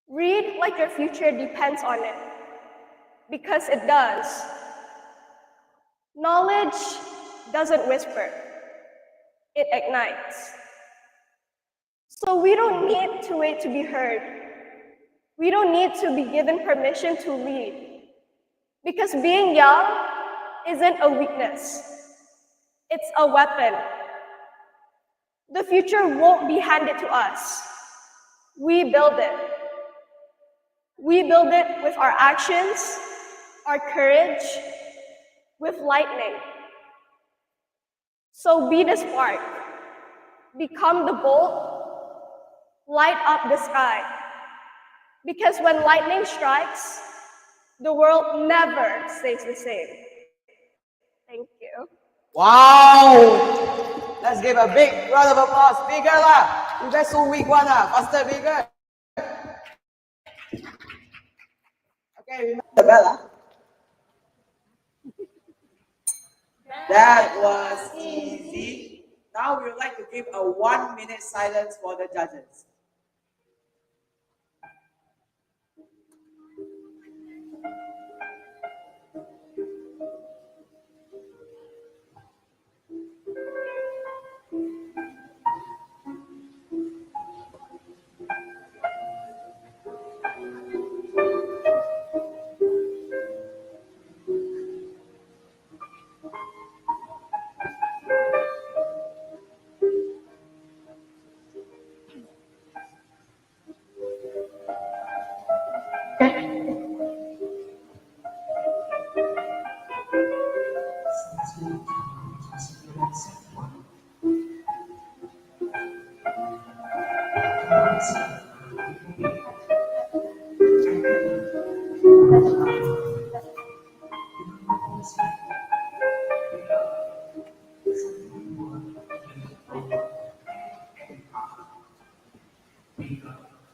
S6: Read like your future depends on it, because it does. Knowledge doesn't whisper, it ignites. So we don't need to wait to be heard. We don't need to be given permission to lead, because being young isn't a weakness, it's a weapon. The future won't be handed to us. We build it. We build it with our actions, our courage, with lightning. So be the spark, become the bolt, light up the sky. Because when lightning strikes, the world never stays the same. Thank you.
S4: Wow! Let's give a big round of applause. Bigger lah! You guys so weak one lah. Faster, bigger. Okay, remember the bell lah.
S2: That was easy. Now we would like to give a 1-minute silence for the judges.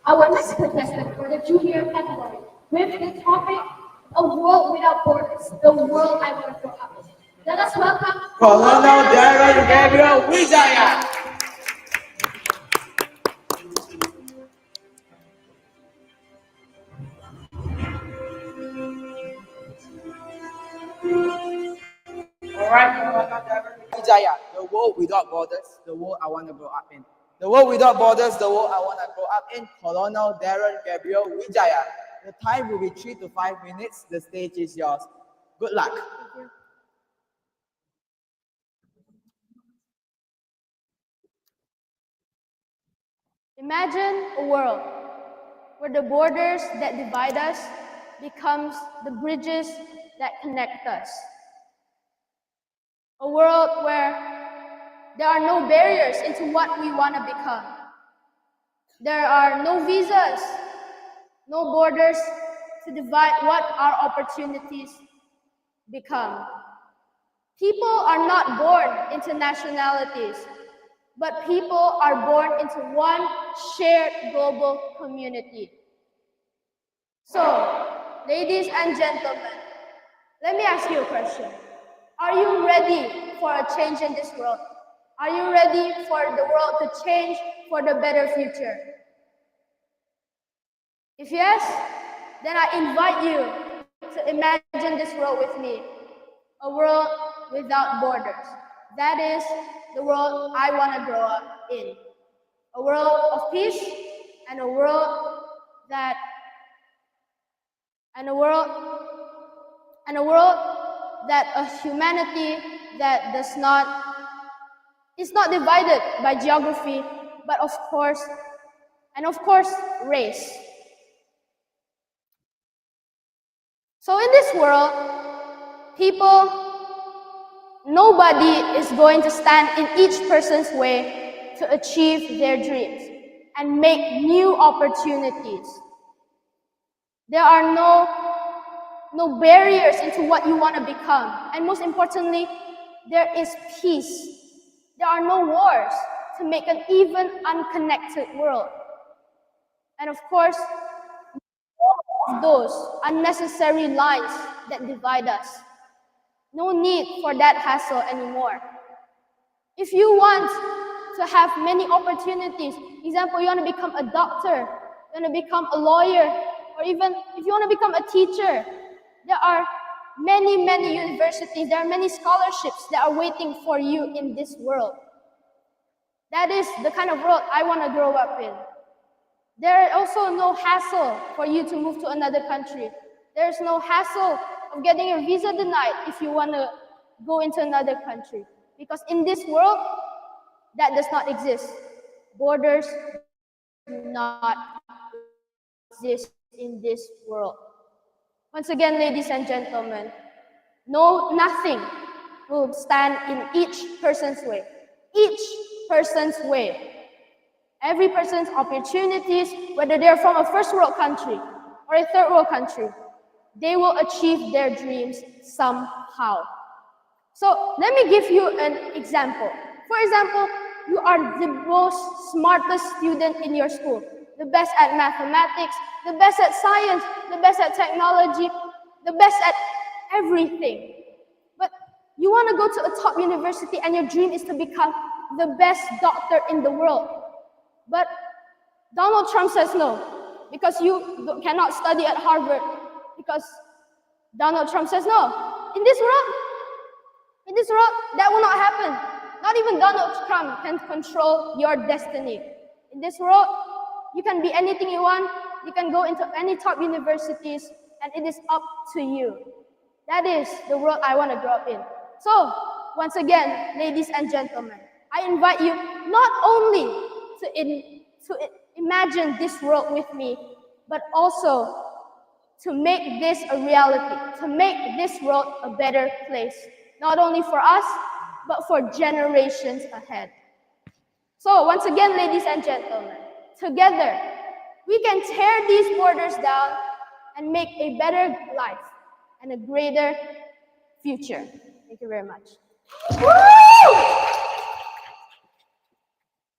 S1: Our next contestant for the junior category with the topic A World Without Borders, the world I want to grow up in. Let us welcome
S2: Colonel Darren Gabriela. Alright, Colonel Darren.
S4: Vijaya, the world without borders, the world I want to grow up in. The world without borders, the world I want to grow up in. Colonel Darren Gabriel Vijaya. The time will be 3 to 5 minutes. The stage is yours. Good luck.
S6: Imagine a world where the borders that divide us becomes the bridges that connect us. A world where there are no barriers into what we want to become. There are no visas, no borders to divide what our opportunities become. People are not born into nationalities, but people are born into one shared global community. So, ladies and gentlemen, let me ask you a question. Are you ready for a change in this world? Are you ready for the world to change for the better future? If yes, then I invite you to imagine this world with me. A world without borders. That is the world I want to grow up in. A world of peace and a world that a humanity that is not divided by geography, but of course, race. So in this world, people Nobody is going to stand in each person's way to achieve their dreams and make new opportunities. There are no barriers into what you want to become. And most importantly, there is peace. There are no wars to make an even unconnected world. And of course, no of those unnecessary lines that divide us. No need for that hassle anymore. If you want to have many opportunities, example, you want to become a doctor, you want to become a lawyer, or even if you want to become a teacher, there are many universities, there are many scholarships that are waiting for you in this world. That is the kind of world I want to grow up in. There is also no hassle for you to move to another country. There's no hassle of getting your visa denied if you want to go into another country. Because in this world, that does not exist. Borders do not exist in this world. Once again, ladies and gentlemen, nothing will stand in each person's way. Each person's way. Every person's opportunities, whether they're from a first world country or a third world country, they will achieve their dreams somehow. So let me give you an example. For example, you are the most smartest student in your school, the best at mathematics, the best at science, the best at technology, the best at everything. But you want to go to a top university and your dream is to become the best doctor in the world. But Donald Trump says no, because you cannot study at Harvard, because Donald Trump says no. In this world, that will not happen. Not even Donald Trump can control your destiny. In this world, you can be anything you want, you can go into any top universities, and it is up to you. That is the world I want to grow up in. So, once again, ladies and gentlemen, I invite you not only to imagine this world with me, but also to make this a reality, to make this world a better place, not only for us, but for generations ahead. So once again, ladies and gentlemen, together, we can tear these borders down and make a better life and a greater future. Thank you very much.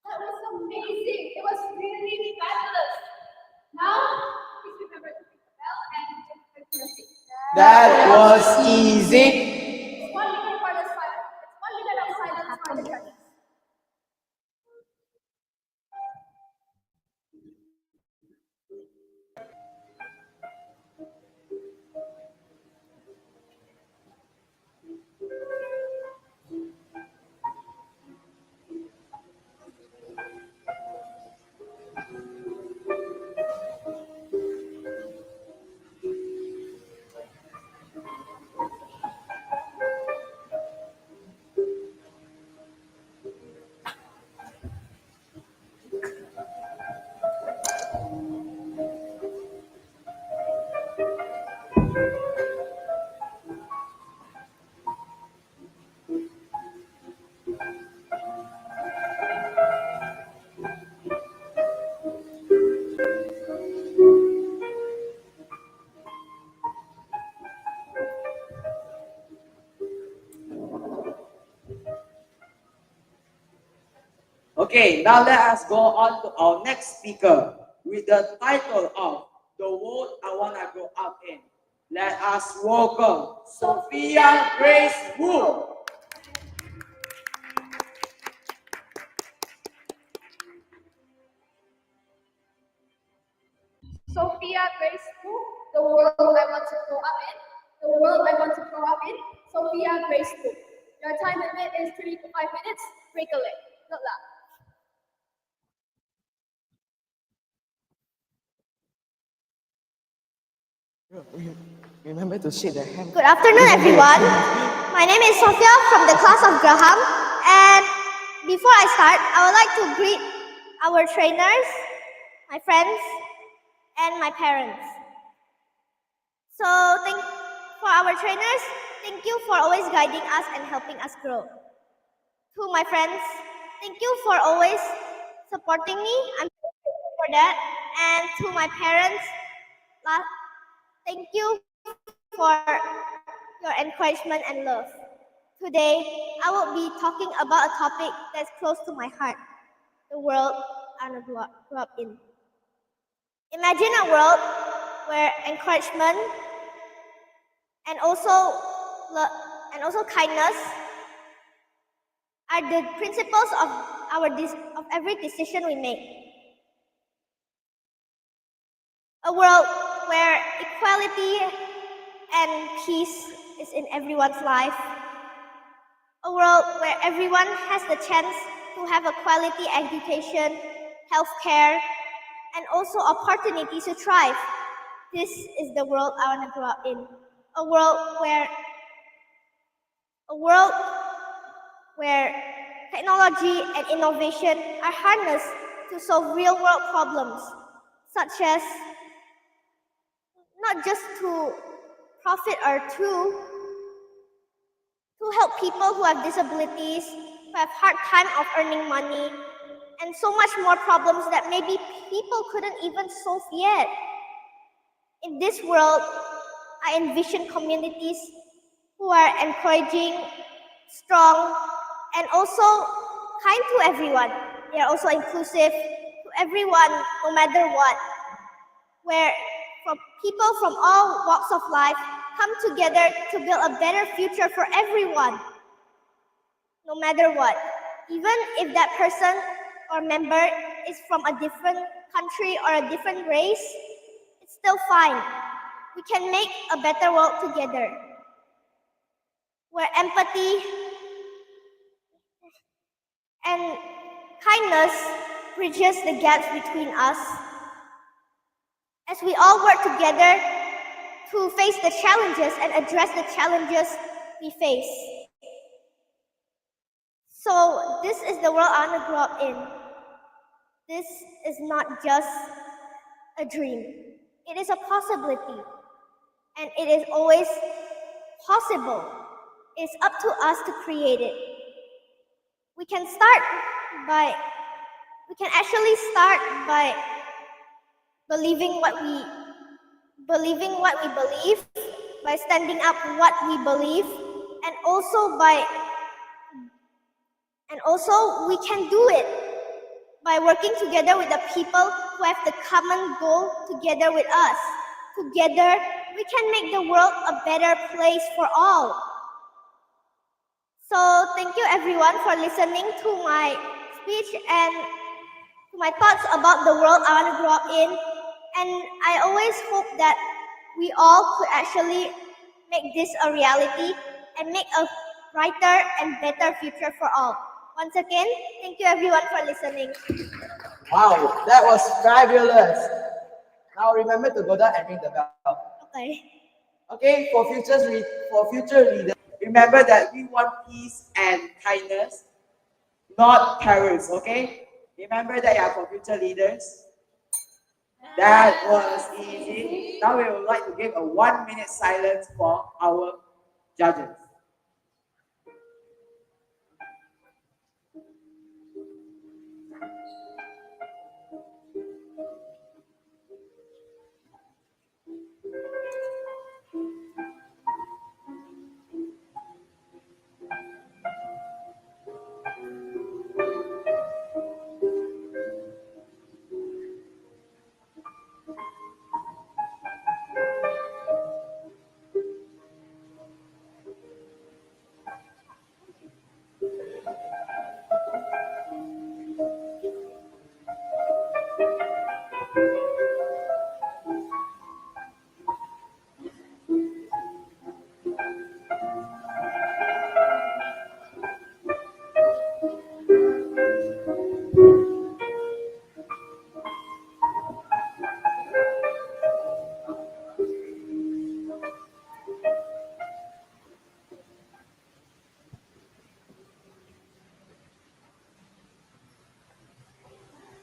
S1: That was amazing. It was really fabulous. Now, please remember to ring the bell and to proceed.
S4: That was easy.
S1: It's 1 minute for the silence. It's 1 minute of silence for the judges.
S2: Okay, now let us go on to our next speaker with the title of The World I Wanna Grow Up In. Let us welcome Sophia Grace Wu.
S1: Sophia Grace Wu, the world I want to grow up in. The world I want to grow up in. Sophia Grace Wu. Your time limit is 3 to 5 minutes. Break a leg. Good luck.
S4: Remember to shake the hand.
S7: Good afternoon, everyone. My name is Sophia from the class of Graham. And before I start, I would like to greet our trainers, my friends, and my parents. So, for our trainers, thank you for always guiding us and helping us grow. To my friends, thank you for always supporting me. I'm grateful for that. And to my parents, thank you for your encouragement and love. Today, I will be talking about a topic that's close to my heart, the world I grew up in. Imagine a world where encouragement and also kindness are the principles of every decision we make. A world where equality and peace is in everyone's life. A world where everyone has the chance to have a quality education, healthcare, and also opportunities to thrive. This is the world I want to grow up in. A world where technology and innovation are harnessed to solve real-world problems, such as not just to profit or to help people who have disabilities, who have hard time of earning money, and so much more problems that maybe people couldn't even solve yet. In this world, I envision communities who are encouraging, strong, and also kind to everyone. They are also inclusive to everyone, no matter what, where people from all walks of life come together to build a better future for everyone, no matter what. Even if that person or member is from a different country or a different race, it's still fine. We can make a better world together, where empathy and kindness bridges the gaps between us, as we all work together to face the challenges and address the challenges we face. So this is the world I want to grow up in. This is not just a dream. It is a possibility. And it is always possible. It's up to us to create it. We can actually start by believing what we believe, by standing up for what we believe, and also we can do it by working together with the people who have the common goal together with us. Together, we can make the world a better place for all. So thank you everyone for listening to my speech and to my thoughts about the world I want to grow up in. And I always hope that we all could actually make this a reality and make a brighter and better future for all. Once again, thank you everyone for listening.
S4: Wow, that was fabulous. Now remember to go down and ring the bell.
S7: Okay.
S4: Okay, for future leaders,
S2: Remember that we want peace and kindness, not terrorists, okay? Remember that, yeah, for future leaders. That was easy. Now we would like to give a 1-minute silence for our judges.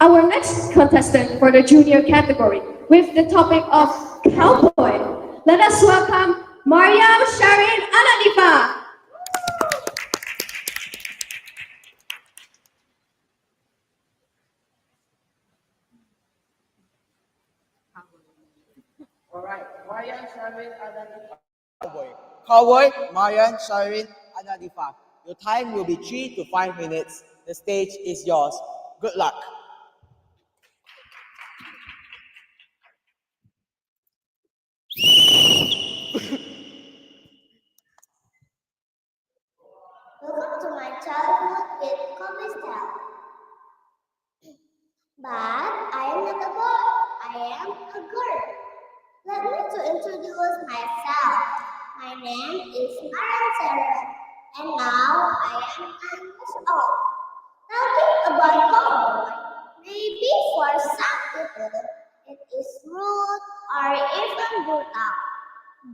S1: Our next contestant for the junior category with the topic of cowboy. Let us welcome
S3: Mariam Analipa.
S2: All right, Mariam Analipa.
S4: Cowboy, Marian, Sharin, Analifa. Your time will be 3 to 5 minutes. The stage is yours. Good luck.
S7: Welcome to my childhood with Contestant. But I am not a boy, I am a girl. Let me to introduce myself. My name is Mariam and now I am 9 years old. Talking about cowboy, maybe for some people it is rude or even brutal,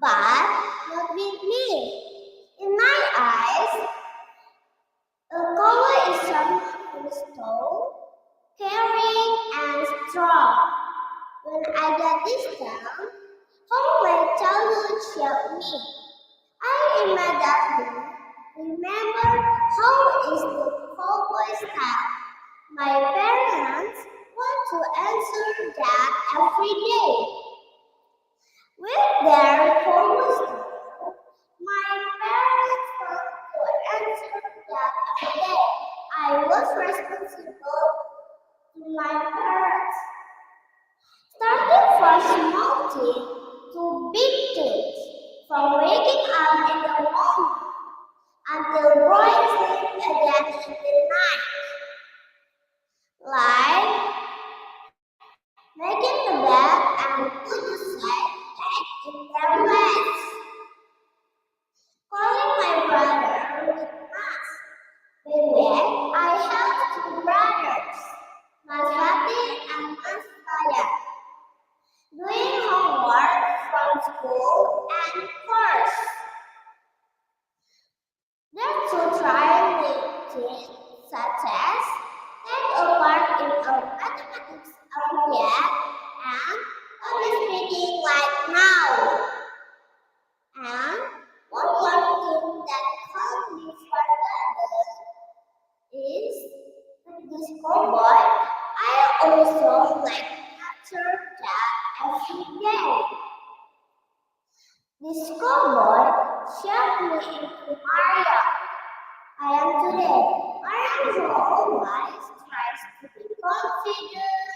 S7: but not with me. In my eyes, a cowboy is someone who is tall, caring, and strong. When I got this down, how my childhood shaped me. I immediately remember how is the cowboy style. My parents want to answer that every day. With their cowboy style, my parents want to answer that every day. I was responsible to my parents. Starting from small things to big things, from waking up in the morning until going to sleep again in the night. Like making the bed and put the side back in their place. Calling my brother with Mas. With I have 2 brothers, Mas Fatih and Mas Faya. Doing homework from school and course. They're to try new things such as take a part in a mathematics Olympiad and public speaking like now. And one more thing that can't be forgotten is with this cowboy, I also like nature that every day. This cowboy shaped me into Maria I am today. Mariam always tries to be confident,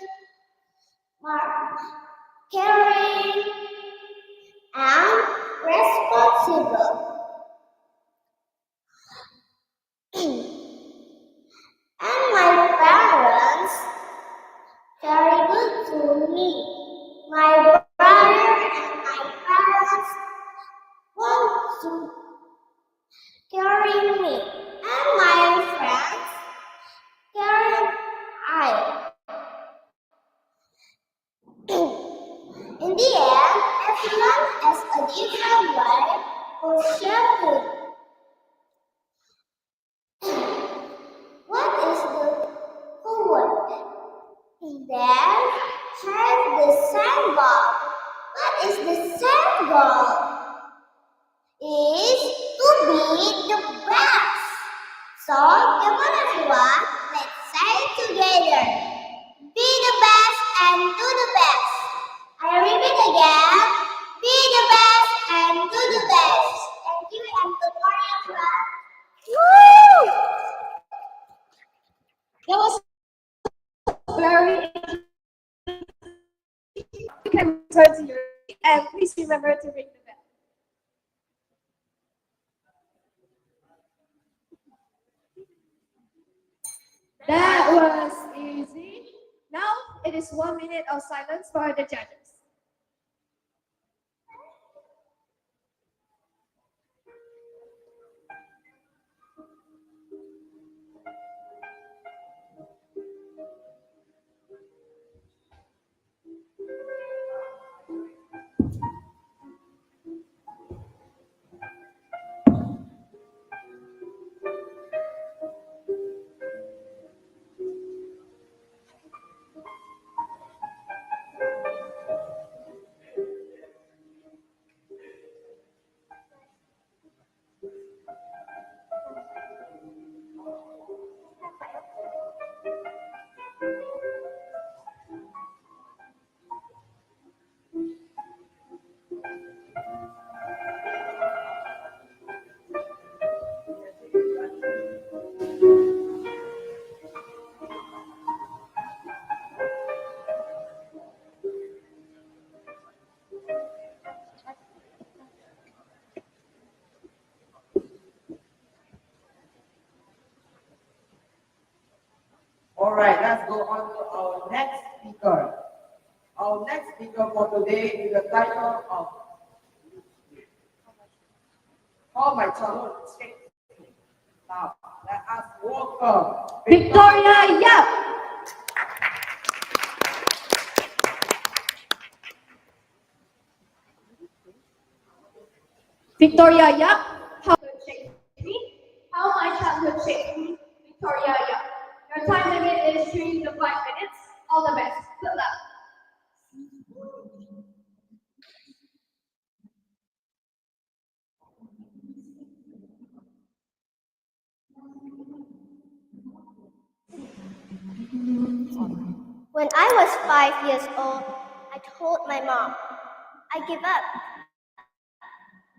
S7: caring, and responsible. And my parents very good to me. My brother and my parents want to carry me, and my friends carry I. In the end, everyone has a different way for sharing. What is the homework? There has the same goal. What is the same goal? Is to be the best. So, come on everyone, let's say together. Be the best and do the best. I repeat again. Be the best and do the best. Thank you and good morning everyone.
S3: Woo! That was very you can return to your seat and please remember to ring the bell. That was easy. Now it is 1 minute of silence for the judges.
S2: for today with the title of How My Childhood Shaped Me. Now, let us welcome
S8: Victoria Yak. Victoria Yak. How shaped me? How my childhood shaped me? Victoria Yak. Your time limit is 3 to 5 minutes. All the best. Good luck.
S7: When I was 5 years old, I told my mom, I give up.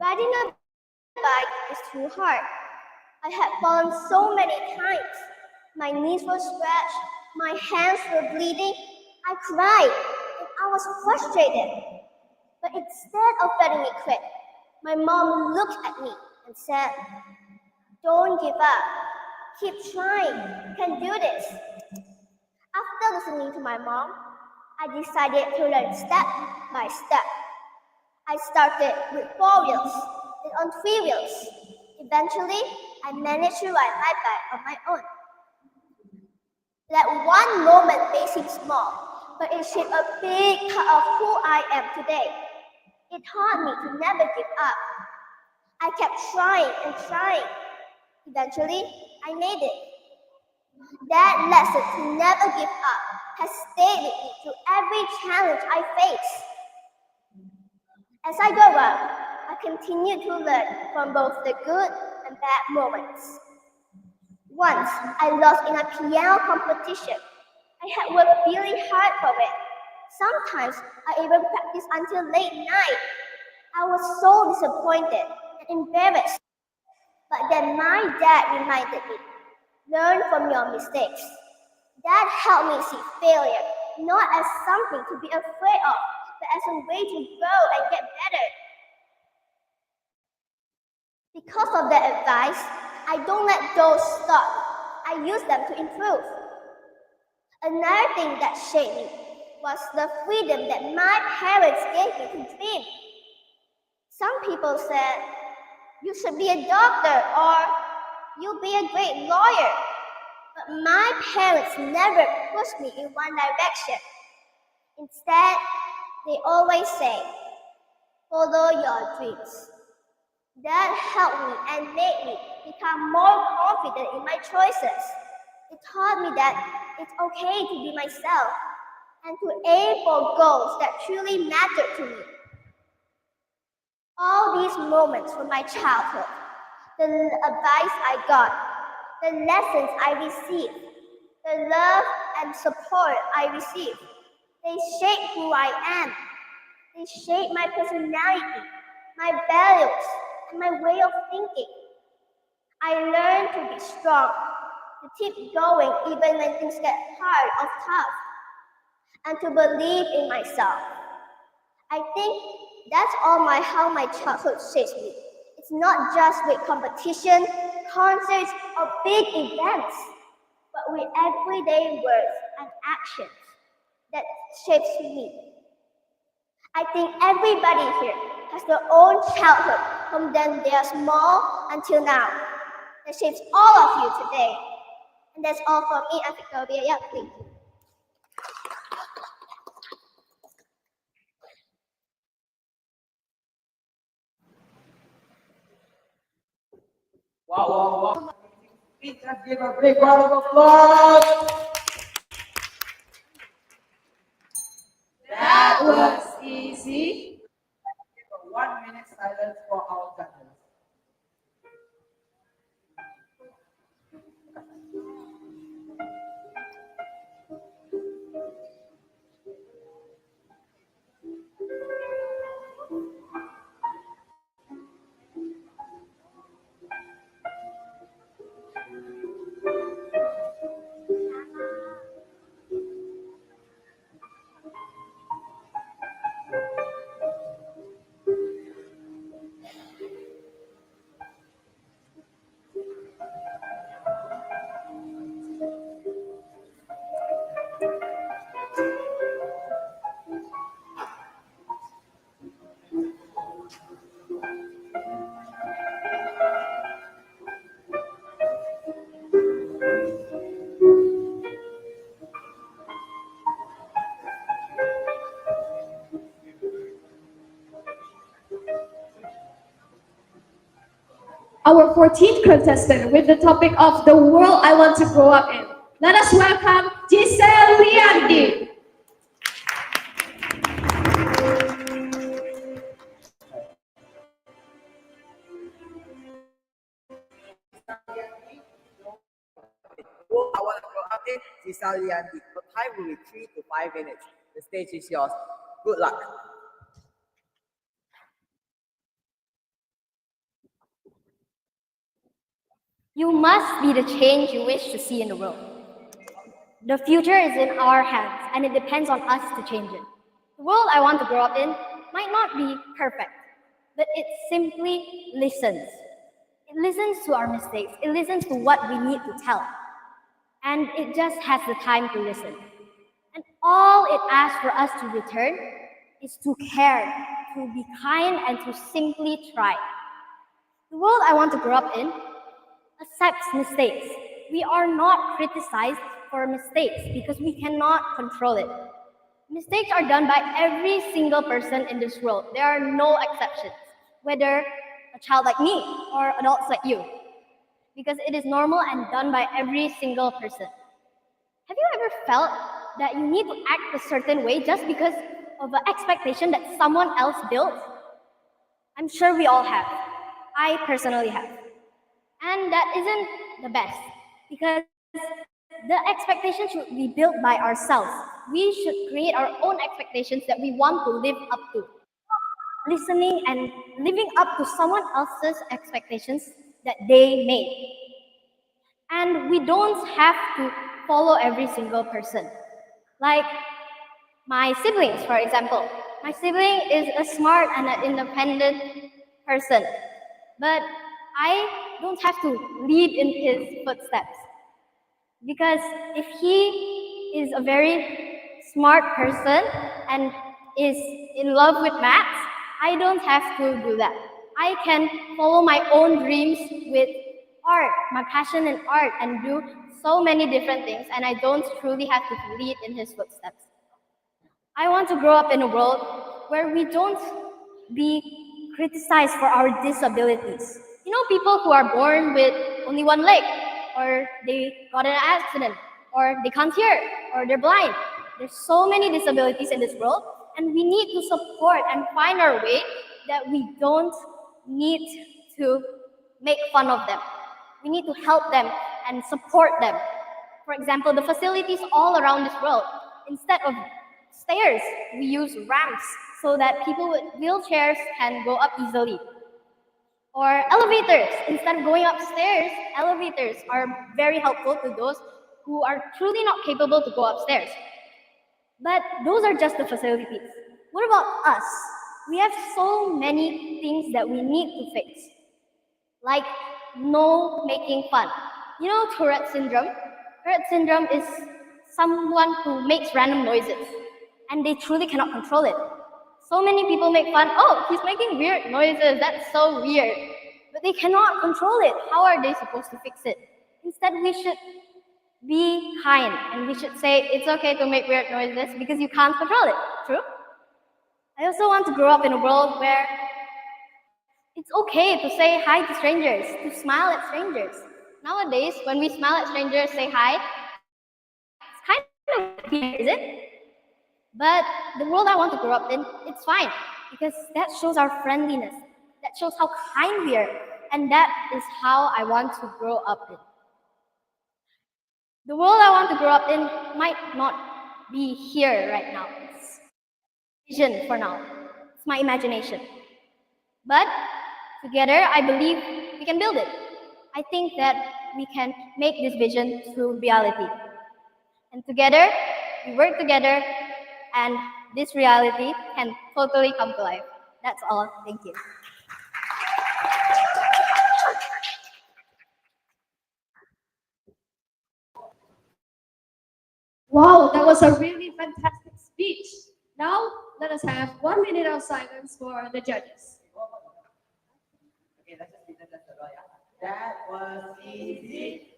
S7: Riding a bike is too hard. I had fallen so many times. My knees were scratched, my hands were bleeding. I cried and I was frustrated. But instead of letting me quit, my mom looked at me and said, don't give up. Keep trying. You can do this. After listening to my mom, I decided to learn step by step. I started with 4 wheels, then on 3 wheels. Eventually, I managed to ride my bike on my own. That one moment may seem small, but it shaped a big part of who I am today. It taught me to never give up. I kept trying and trying. Eventually, I made it. That lesson to never give up has stayed with me through every challenge I face. As I grow up, I continue to learn from both the good and bad moments. Once, I lost in a piano competition. I had worked really hard for it. Sometimes, I even practiced until late night. I was so disappointed and embarrassed. But then my dad reminded me, learn from your mistakes. That helped me see failure not as something to be afraid of, but as a way to grow and get better. Because of that advice, I don't let those stop. I use them to improve. Another thing that shaped me was the freedom that my parents gave me to dream. Some people said, you should be a doctor or you'll be a great lawyer. But my parents never pushed me in one direction. Instead, they always say, follow your dreams. That helped me and made me become more confident in my choices. It taught me that it's okay to be myself and to aim for goals that truly matter to me. All these moments from my childhood, the advice I got, the lessons I received, the love and support I received, they shape who I am. They shape my personality, my values, and my way of thinking. I learned to be strong, to keep going even when things get hard or tough, and to believe in myself. I think that's how my childhood shapes me. It's not just with competition, concerts, or big events, but with everyday words and actions that shapes me. I think everybody here has their own childhood from when they are small until now that shapes all of you today. And that's all from me and Victoria Yak. Thank you.
S2: Wow, wow, wow. Please just give a big round of applause.
S1: That was easy.
S2: Give a 1 minute silence for our judges.
S1: our 14th contestant with the topic of the world I want to grow up in. Let us welcome Jel Leardi.
S4: Who I want to grow up in, Michelle Angelina. The time will be 3 to 5 minutes. The stage is yours. Good luck.
S6: You must be the change you wish to see in the world. The future is in our hands, and it depends on us to change it. The world I want to grow up in might not be perfect, but it simply listens. It listens to our mistakes. It listens to what we need to tell. And it just has the time to listen. And all it asks for us to return is to care, to be kind, and to simply try. The world I want to grow up in accepts mistakes. We are not criticized for mistakes because we cannot control it. Mistakes are done by every single person in this world. There are no exceptions, whether a child like me or adults like you, because it is normal and done by every single person. Have you ever felt that you need to act a certain way just because of an expectation that someone else built? I'm sure we all have. I personally have. And that isn't the best, because the expectation should be built by ourselves. We should create our own expectations that we want to live up to. Listening and living up to someone else's expectations that they made. And we don't have to follow every single person. Like my siblings, for example. My sibling is a smart and an independent person, but I don't have to lead in his footsteps. Because if he is a very smart person and is in love with maths, I don't have to do that. I can follow my own dreams with art, my passion in art, and do so many different things, and I don't truly have to lead in his footsteps. I want to grow up in a world where we don't be criticized for our disabilities. You know, people who are born with only one leg, or they got in an accident, or they can't hear, or they're blind. There's so many disabilities in this world, and we need to support and find our way that we don't need to make fun of them. We need to help them and support them. For example, the facilities all around this world, instead of stairs, we use ramps so that people with wheelchairs can go up easily. Or elevators, instead of going upstairs, elevators are very helpful to those who are truly not capable to go upstairs. But those are just the facilities. What about us? We have so many things that we need to fix. Like no making fun. You know Tourette syndrome? Tourette syndrome is someone who makes random noises and they truly cannot control it. So many people make fun, oh, he's making weird noises, that's so weird. But they cannot control it. How are they supposed to fix it? Instead, we should be kind and we should say it's okay to make weird noises because you can't control it. True? I also want to grow up in a world where it's okay to say hi to strangers, to smile at strangers. Nowadays, when we smile at strangers, say hi, it's kind of weird, is it? But the world I want to grow up in, it's fine, because that shows our friendliness, that shows how kind we are, and that is how I want to grow up in. The world I want to grow up in might not be here right now. It's vision for now. It's my imagination. But together, I believe we can build it. I think that we can make this vision to reality. And together, we work together, and this reality can totally come to life. That's all. Thank you.
S1: Wow, that was a really fantastic speech. Now, let us have 1 minute of silence for the judges.
S4: Okay, let's just pretend that's the law, yeah? That was easy.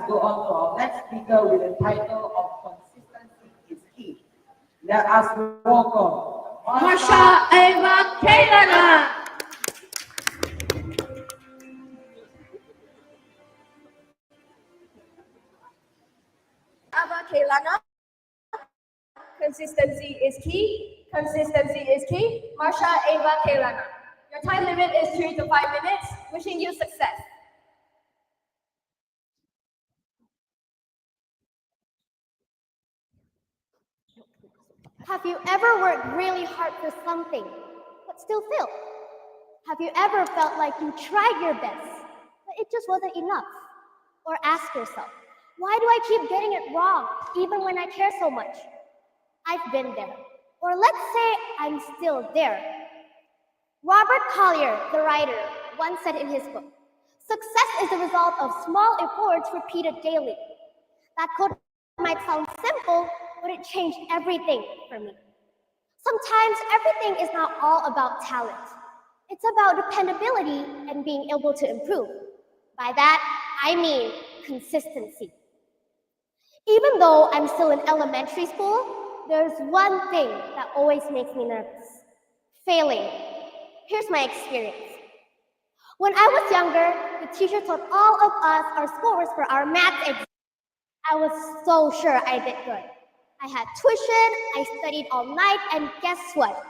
S2: go on to our next speaker with the title of Consistency is Key. Let us welcome
S1: Marsha Kana.
S3: Kelana. Consistency is key. Consistency is key. Marsha Kelana. Your time limit is 3 to 5 minutes. Wishing you success.
S7: Have you ever worked really hard for something, but still failed? Have you ever felt like you tried your best, but it just wasn't enough? Or ask yourself, why do I keep getting it wrong, even when I care so much? I've been there. Or let's say I'm still there. Robert Collier, the writer, once said in his book, success is the result of small efforts repeated daily. That quote might sound simple, but it changed everything for me. Sometimes everything is not all about talent. It's about dependability and being able to improve. By that, I mean consistency. Even though I'm still in elementary school, there's one thing that always makes me nervous: failing. Here's my experience. When I was younger, the teacher told all of us our scores for our math exam. I was so sure I did good. I had tuition, I studied all night, and guess what?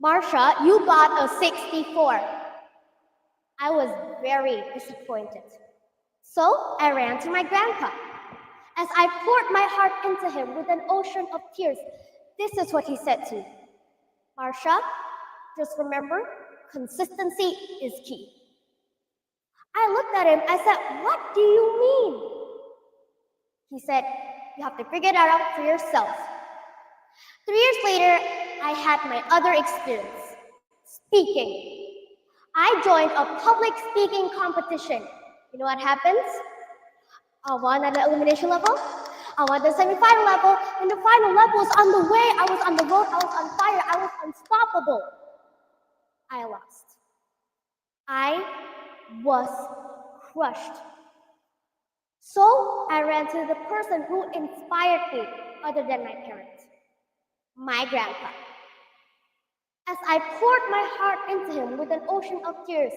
S7: Marsha, you got a 64. I was very disappointed. So I ran to my grandpa. As I poured my heart into him with an ocean of tears, this is what he said to me: Marsha, just remember, consistency is key. I looked at him, I said, what do you mean? He said, you have to figure that out for yourself. 3 years later, I had my other experience, speaking. I joined a public speaking competition. You know what happens? I won at the elimination level. I won the semi-final level, and the final level was on the way. I was on the road, I was on fire, I was unstoppable. I lost. I was crushed. So I ran to the person who inspired me other than my parents, my grandpa. As I poured my heart into him with an ocean of tears,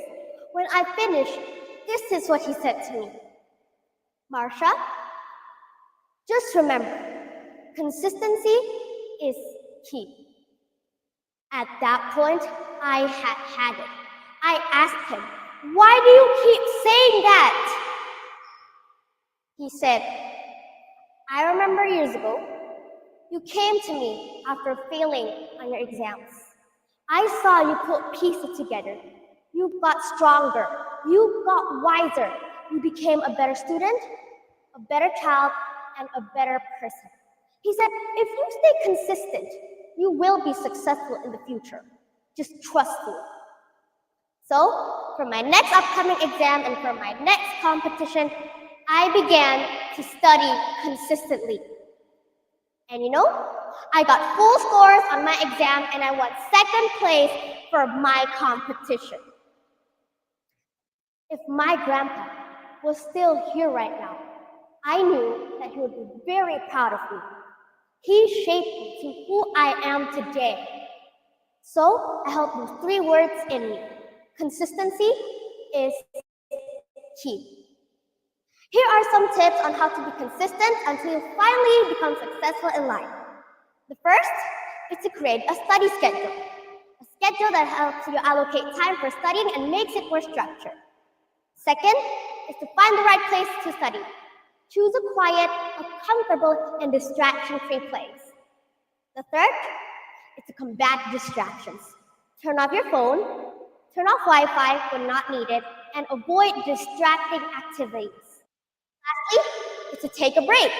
S7: when I finished, this is what he said to me: Marsha, just remember, consistency is key. At that point, I had it. I asked him, why do you keep saying that? He said, I remember years ago, you came to me after failing on your exams. I saw you put pieces together. You got stronger. You got wiser. You became a better student, a better child, and a better person. He said, if you stay consistent, you will be successful in the future. Just trust me. So, for my next upcoming exam and for my next competition, I began to study consistently. And you know, I got full scores on my exam and I won second place for my competition. If my grandpa was still here right now, I knew that he would be very proud of me. He shaped me to who I am today. So I held those 3 words in me: consistency is key. Here are some tips on how to be consistent until you finally become successful in life. The first is to create a study schedule. A schedule that helps you allocate time for studying and makes it more structured. Second is to find the right place to study. Choose a quiet, a comfortable, and distraction-free place. The third is to combat distractions. Turn off your phone, turn off Wi-Fi when not needed, and avoid distracting activities. Lastly, is to take a break.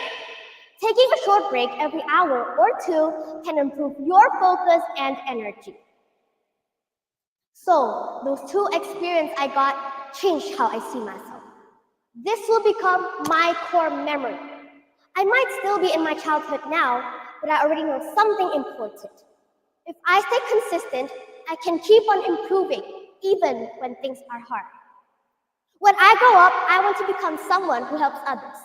S7: Taking a short break every hour or 2 can improve your focus and energy. So, those 2 experiences I got changed how I see myself. This will become my core memory. I might still be in my childhood now, but I already know something important. If I stay consistent, I can keep on improving, even when things are hard. When I grow up, I want to become someone who helps others.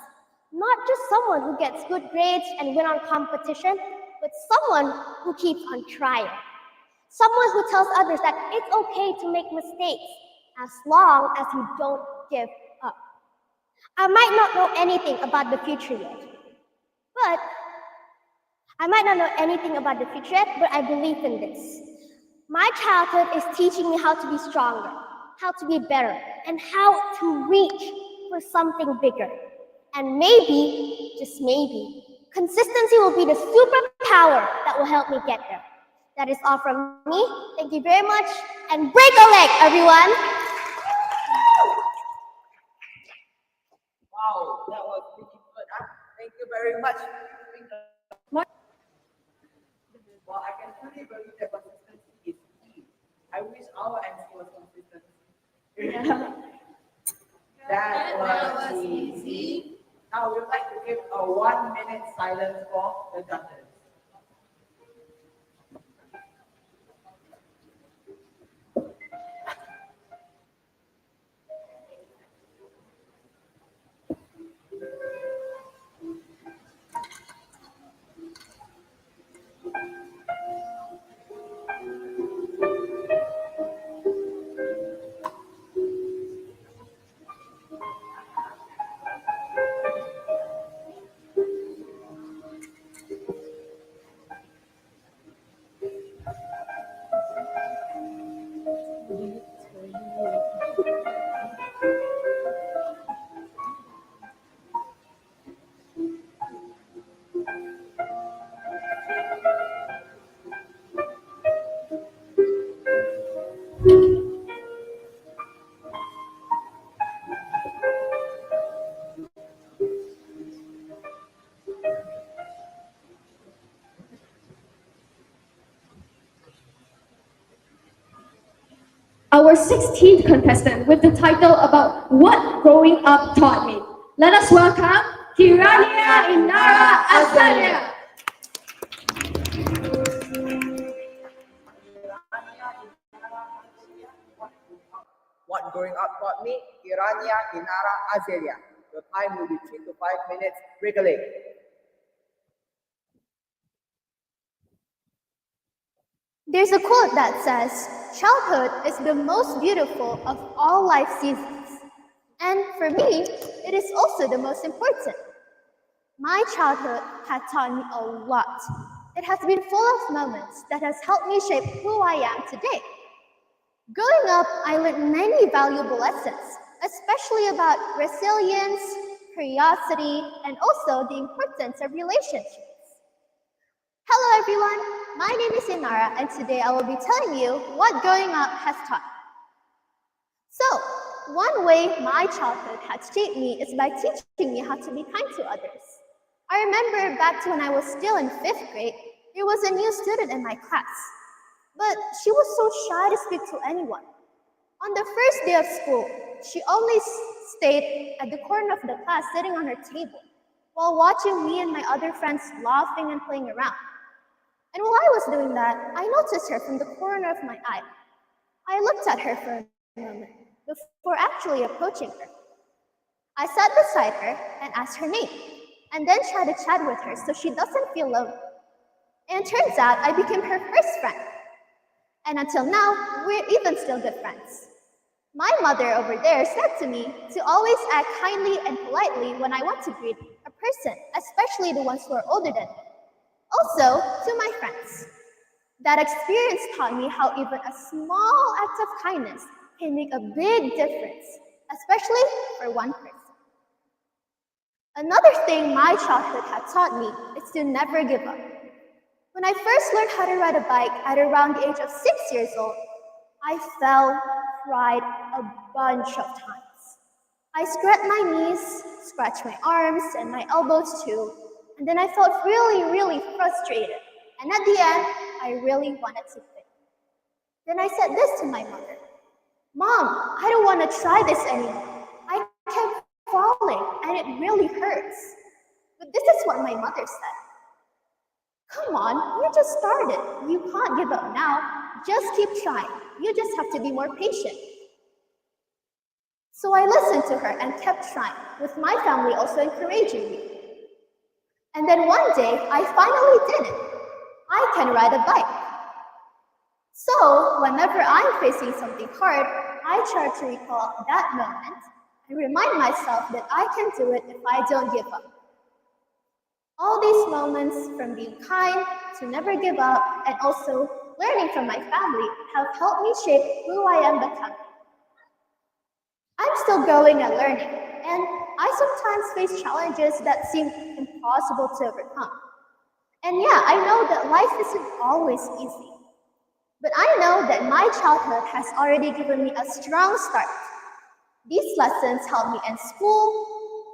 S7: Not just someone who gets good grades and win on competition, but someone who keeps on trying. Someone who tells others that it's okay to make mistakes as long as you don't give up. I might not know anything about the future yet, but I believe in this. My childhood is teaching me how to be stronger, how to be better, and how to reach for something bigger. And maybe, just maybe, consistency will be the superpower that will help me get there. That is all from me. Thank you very much, and break a leg, everyone!
S4: Wow, that was pretty good. Huh? Thank you very much. Well, I can truly believe that consistency is key. I wish our MC was consistent. That was easy. Now we'd like to give a 1-minute silence for the judges.
S1: Our 16th contestant with the title about what growing up taught me. Let us welcome Kirania Inara Azalia.
S4: What growing up taught me, Irania Inara Azelia. Your time will be 3 to 5 minutes. Break a leg.
S3: There's a quote that says, childhood is the most beautiful of all life seasons. And for me, it is also the most important. My childhood had taught me a lot. It has been full of moments that has helped me shape who I am today. Growing up, I learned many valuable lessons, especially about resilience, curiosity, and also the importance of relationships. Hello everyone, my name is Inara, and today I will be telling you what growing up has taught me. So, one way my childhood had shaped me is by teaching me how to be kind to others. I remember back to when I was still in 5th grade, there was a new student in my class, but she was so shy to speak to anyone. On the first day of school, she only stayed at the corner of the class sitting on her table, while watching me and my other friends laughing and playing around. And while I was doing that, I noticed her from the corner of my eye. I looked at her for a moment before actually approaching her. I sat beside her and asked her name, and then tried to chat with her so she doesn't feel lonely. And it turns out I became her first friend. And until now, we're even still good friends. My mother over there said to me to always act kindly and politely when I want to greet a person, especially the ones who are older than me. Also, to my friends. That experience taught me how even a small act of kindness can make a big difference, especially for one person. Another thing my childhood had taught me is to never give up. When I first learned how to ride a bike at around the age of 6 years old, I fell, cried a bunch of times. I scraped my knees, scratched my arms, and my elbows too. And then I felt really frustrated. And at the end, I really wanted to quit. Then I said this to my mother. Mom, I don't want to try this anymore. I kept falling and it really hurts. But this is what my mother said. Come on, you just started. You can't give up now. Just keep trying. You just have to be more patient. So I listened to her and kept trying, with my family also encouraging me. And then one day, I finally did it. I can ride a bike. So whenever I'm facing something hard, I try to recall that moment and remind myself that I can do it if I don't give up. All these moments, from being kind to never give up and also learning from my family, have helped me shape who I am becoming. I'm still growing and learning, and I sometimes face challenges that seem impossible to overcome. And yeah, I know that life isn't always easy. But I know that my childhood has already given me a strong start. These lessons help me in school,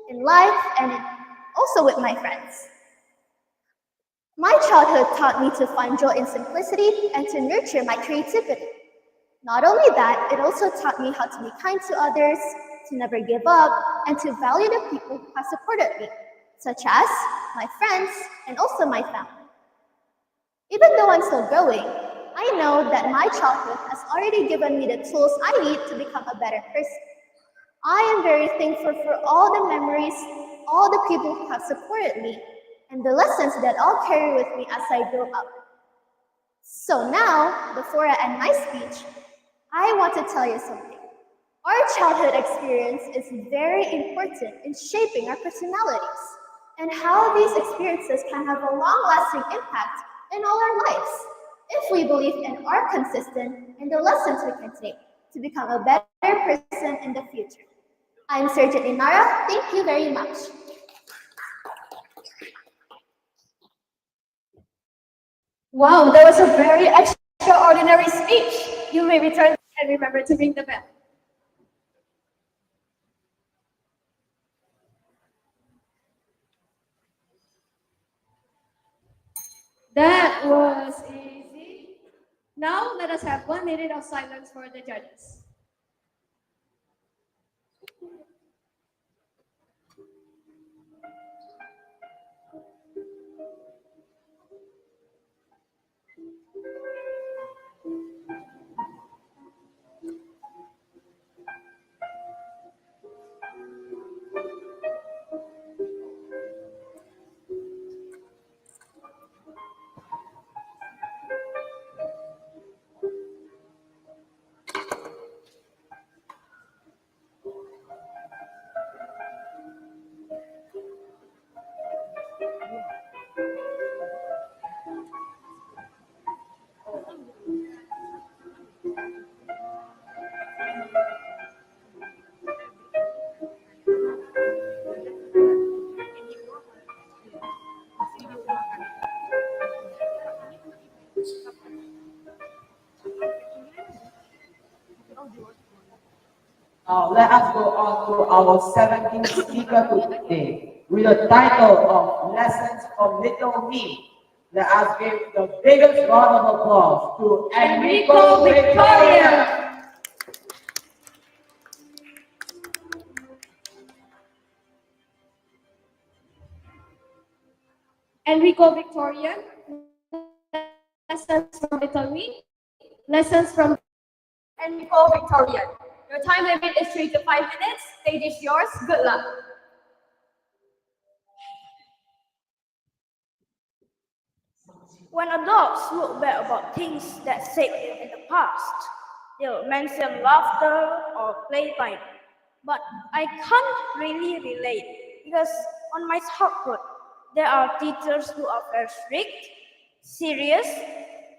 S3: in life, and also with my friends. My childhood taught me to find joy in simplicity and to nurture my creativity. Not only that, it also taught me how to be kind to others, to never give up, and to value the people who have supported me, such as my friends and also my family. Even though I'm still growing, I know that my childhood has already given me the tools I need to become a better person. I am very thankful for all the memories, all the people who have supported me, and the lessons that I'll carry with me as I grow up. So now, before I end my speech, I want to tell you something. Our childhood experience is very important in shaping our personalities and how these experiences can have a long-lasting impact in all our lives if we believe and are consistent in the lessons we can take to become a better person in the future. I'm Sergio Inara. Thank you very much.
S1: Wow, that was a very extraordinary speech. You may return and remember to ring the bell. That was easy. Now let us have 1 minute of silence for the judges.
S2: Now let us go on to our 17th speaker today with the title of Lessons from Little Me. Let us give the biggest round of applause to Enrio Victoria.
S1: Enrio Victoria, lessons from Little Me, lessons from Enrio Victoria. Your time limit is 3 to 5 minutes. Stage is yours. Good luck.
S8: When adults look back about things that shaped them in the past, they'll mention laughter or playtime. But I can't really relate because on my childhood, there are teachers who are very strict, serious,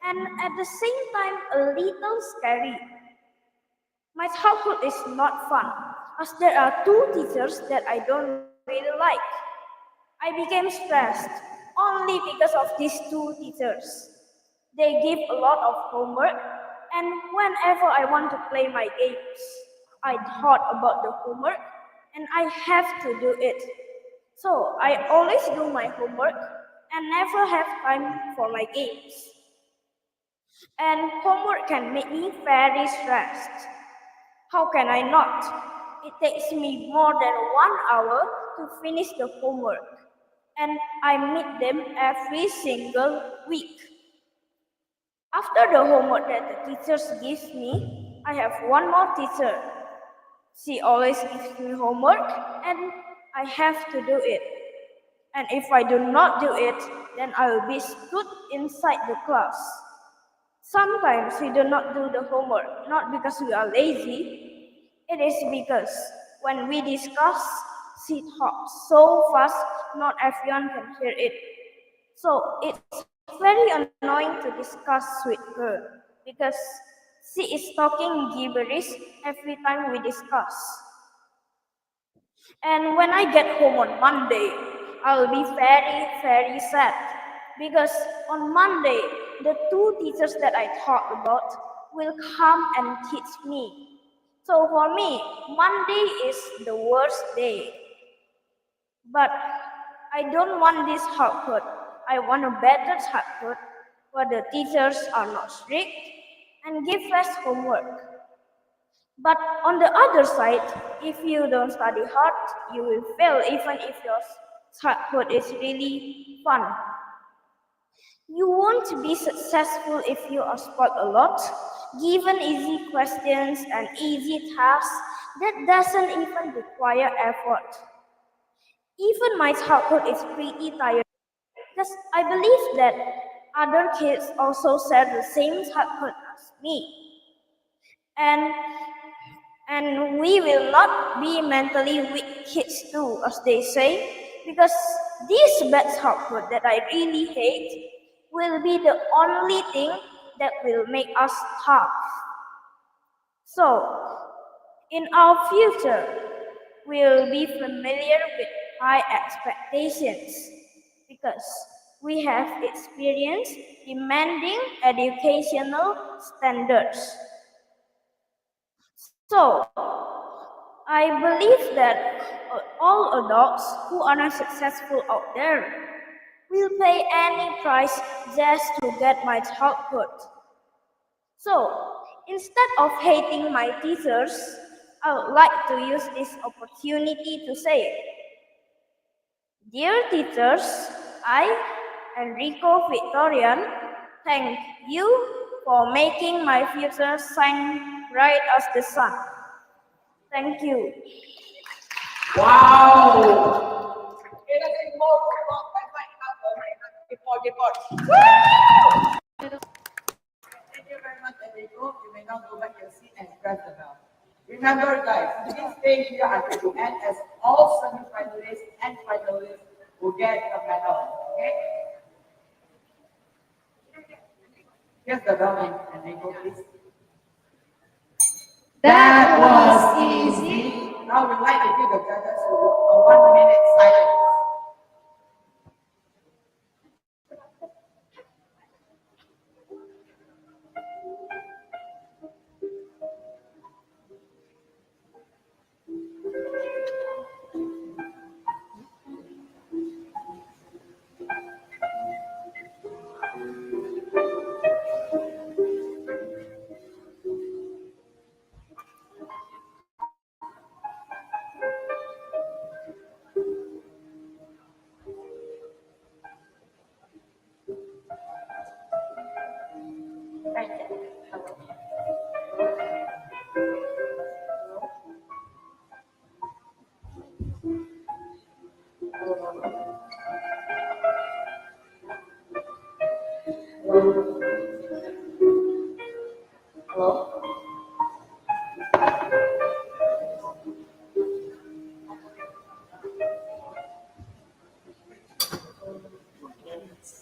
S8: and at the same time a little scary. My childhood is not fun as there are two teachers that I don't really like. I became stressed only because of these two teachers. They give a lot of homework, and whenever I want to play my games, I thought about the homework and I have to do it. So I always do my homework and never have time for my games. And homework can make me very stressed. How can I not? It takes me more than 1 hour to finish the homework, and I meet them every single week. After the homework that the teachers give me, I have one more teacher.
S6: She always gives me homework and I have to do it. And if I do not do it, then I will be stood inside the class. Sometimes we do not do the homework, not because we are lazy. It is because when we discuss, she talks so fast, not everyone can hear it. So it's very annoying to discuss with her because she is talking gibberish every time we discuss. And when I get home on Monday, I will be very, very sad because on Monday, the two teachers that I talked about will come and teach me. So for me, Monday is the worst day. But I don't want this childhood. I want a better childhood where the teachers are not strict and give less homework. But on the other side, if you don't study hard, you will fail even if your childhood is really fun. You won't be successful if you are spoiled a lot, given easy questions and easy tasks that doesn't even require effort. Even my childhood is pretty tired because I believe that other kids also share the same childhood as me. And we will not be mentally weak kids too, as they say, because this bad childhood that I really hate will be the only thing that will make us tough. So, in our future, we'll be familiar with high expectations because we have experienced demanding educational standards. So, I believe that all adults who are not successful out there will pay any price just to get my childhood. So, instead of hating my teachers, I would like to use this opportunity to say, dear teachers, I, Enrio Victoria, thank you for making my future shine bright as the sun. Thank you.
S2: Wow! Okay, let's sing more for rock by fight up. Give more. Thank you very much, Enrico. You may now go back to your seat and press the bell. Remember, guys, please stay here until the end as all semi-finalists and finalists will get a medal. Okay? Here's the bell, Enrico, please.
S1: That was easy.
S2: Now we'd like to give the judges a 1 minute silence.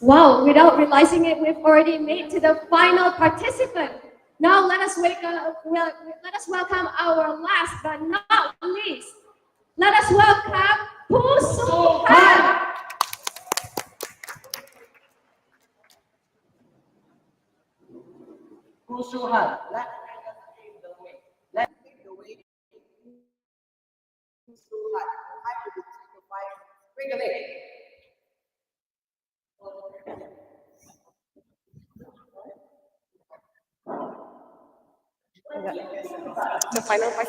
S1: Wow, without realizing it, we've already made to the final participant. Now let us welcome our last but not least. Let us welcome Pusuhan.
S2: Pusuhan, let's pave the way. Let's pave the way. Pusuhan, I will be 3 to 5. Bring a leg.
S8: The final part.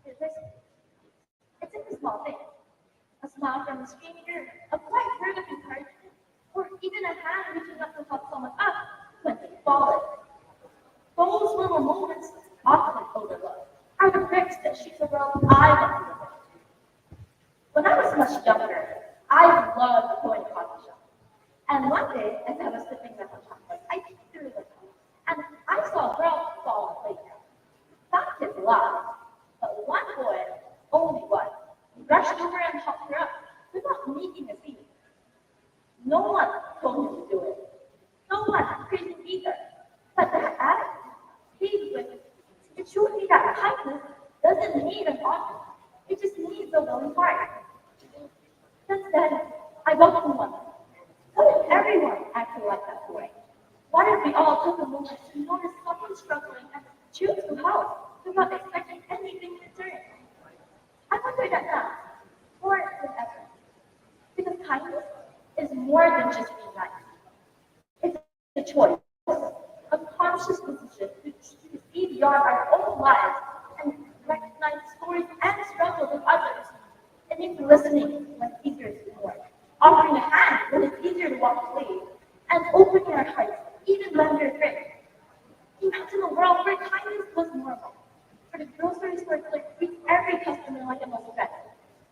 S1: It's in the small things. A smile from a stranger, a quiet word of encouragement, or even a hand reaching up to help someone up when they've fallen. Those little moments, often overlooked, are the bricks that shape the world I want to live in. When I was much younger, I loved going to coffee shops. And one day, as I was sipping my hot chocolate, I peeked through the window, and I saw a girl fall on the playground. Not kids laughed, but one boy, only one, rushed over and helped her up without making a scene. No one told him to do it. No one praised him either. But that attitude, paved with, it showed me that kindness doesn't need an audience. It just needs a willing heart. Since then, I welcome one. What if everyone acted like that boy? What if we all took a moment to notice someone struggling and choose to help without expecting anything in return? I wonder that now, more than ever. Because kindness is more than just being nice. It's a choice, a conscious decision to see beyond our own lives and recognize the stories and struggles of others. It means listening when it's easier to ignore, offering a hand when it's easier to walk away, and opening our hearts even when we're afraid. Imagine a world where kindness was normal, where the grocery store clerk treats every customer like a most friend,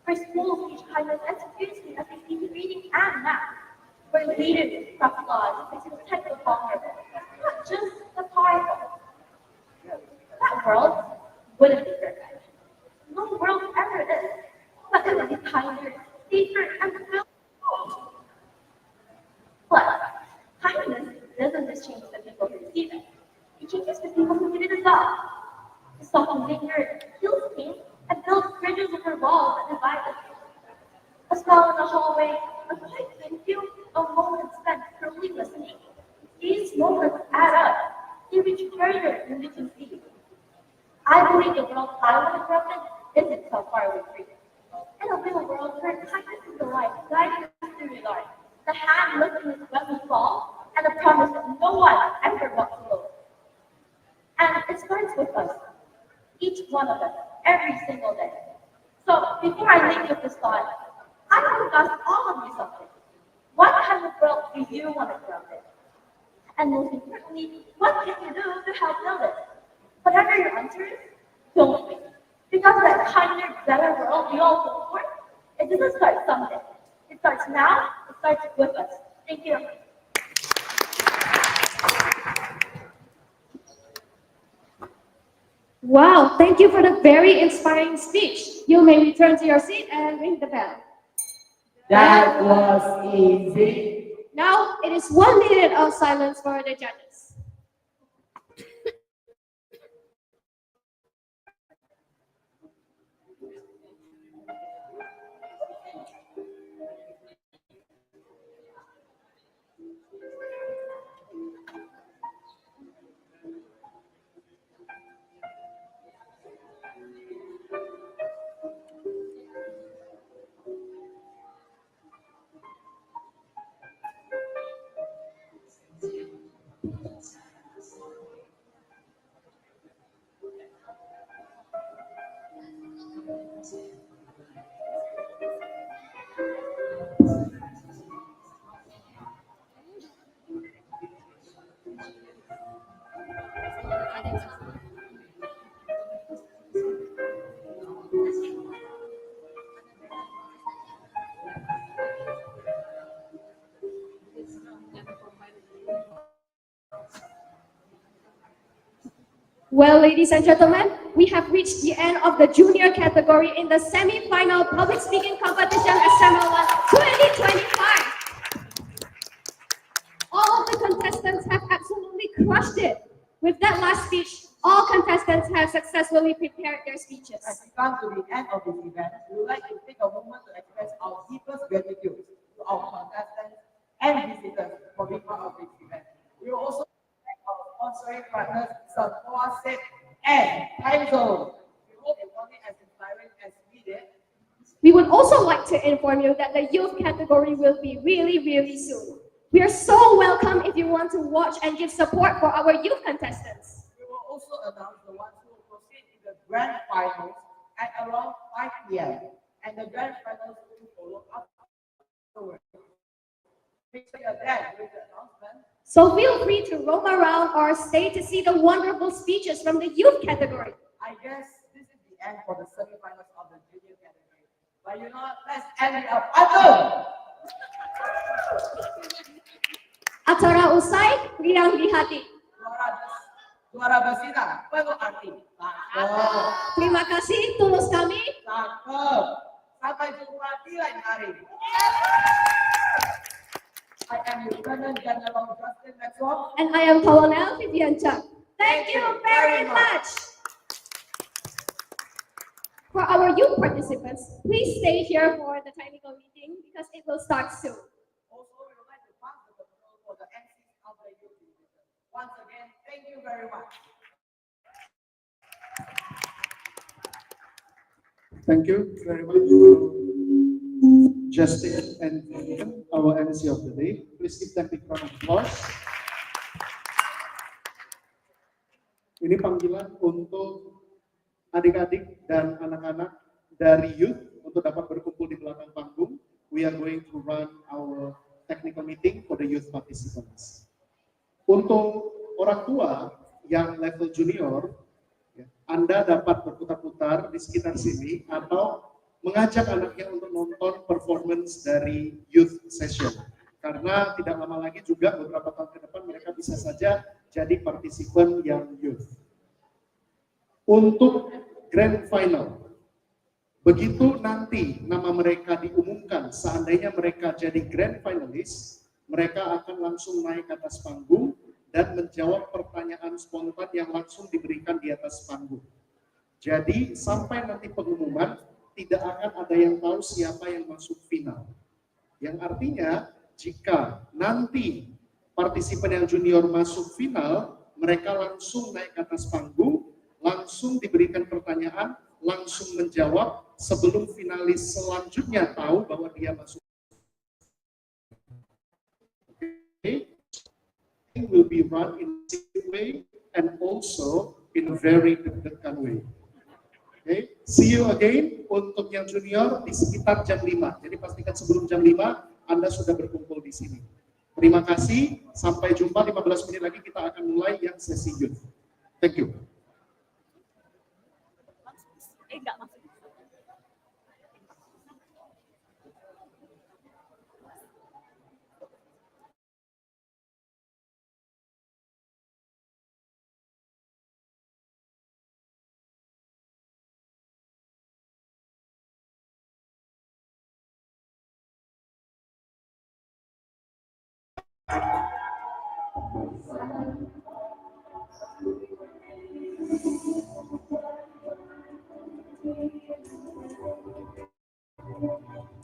S1: where schools teach kindness as seriously as they teach reading and math, where leaders cross laws to protect the vulnerable, not just the powerful. That world wouldn't be perfect. No world ever is, but it would be kinder, safer, and filled with hope. Plus, kindness doesn't just change the people who receive it. It changes the people who give it as well. The softens anger, heals pain, and builds bridges over walls that divide us. A smile in the hallway, a quiet thank you, a moment spent truly listening. These moments add up. They reach further than we can see. I believe the world I want to grow in isn't so far away from you. In a real world where kindness is the light guiding us through the dark, the hand lifting us when we fall, and the promise that no one ever walks alone. And it starts with us, each one of us, every single day. So before I leave you with this thought, I want to ask all of you something. What kind of world do you want to grow in? And most importantly, what can you do to help build it? Whatever your answer is, don't wait. Because that kinder, better world we all hope for, it doesn't start someday. It starts now, it starts with us. Thank you.
S3: Wow, thank you for the very inspiring speech. You may return to your seat and ring the bell.
S2: That was easy.
S3: Now, it is 1 minute of silence for the judges. Well, ladies and gentlemen, we have reached the end of the junior category in the semi-final public speaking competition SML1 2025. All of the contestants have absolutely crushed it. With that last speech, all contestants have successfully prepared their speeches.
S2: As we come to the end of this event, we would like to take a moment to express our deepest gratitude to our contestants and visitors for being part of this event. We will also thank our sponsoring partners, Sophia and Time Zone. We hope you found it as inspiring as we did.
S3: We would also like to inform you that the youth category will be really soon. We are so welcome if you want to watch and give support for our youth contestants.
S2: We will also announce the ones who will proceed in the grand finals at around 5 p.m. and the grand finals will follow afterwards. Make sure you're there with the announcement.
S1: So feel free to roam around or stay to see the wonderful speeches from the youth category.
S2: I guess this is the end for the semi-finals of the junior category. But you know what? Let's end it up.
S1: Acara usai, riang di hati.
S2: Suara bersinar, penuh arti. Cakep.
S1: Terima kasih, tulus kami.
S2: Cakep. Sampai jumpa di lain hari. I am Lieutenant General Justin Maxwell.
S1: And I am Colonel Vivian Chang. Thank you very much. For our youth participants, please stay here for the technical meeting because it will start soon.
S2: Also, we would like to pass the baton for the MCs of the youth division. Once again, thank you very much.
S5: Thank you very much, Justin and our MC of the day. Please give them a big round of applause. Ini panggilan untuk adik-adik dan anak-anak dari youth untuk dapat berkumpul di belakang panggung. We are going to run our technical meeting for the youth participants. Untuk orang tua yang level junior, Anda dapat berputar-putar di sekitar sini atau mengajak anaknya untuk nonton performance dari youth session. Karena tidak lama lagi juga beberapa tahun ke depan mereka bisa saja jadi partisipan yang youth. Untuk grand final, begitu nanti nama mereka diumumkan, seandainya mereka jadi grand finalist, mereka akan langsung naik ke atas panggung dan menjawab pertanyaan spontan yang langsung diberikan di atas panggung. Jadi sampai nanti pengumuman, tidak akan ada yang tahu siapa yang masuk final. Yang artinya, jika nanti partisipan yang junior masuk final, mereka langsung naik ke atas panggung, langsung diberikan pertanyaan, langsung menjawab sebelum finalis selanjutnya tahu bahwa dia masuk. Okay. It will be run in a secret way and also in a very deg-degan way. Okay. See you again untuk yang junior di sekitar jam 5. Jadi pastikan sebelum jam 5 Anda sudah berkumpul di sini. Terima kasih. Sampai jumpa 15 menit lagi kita akan mulai yang sesi youth. Thank you.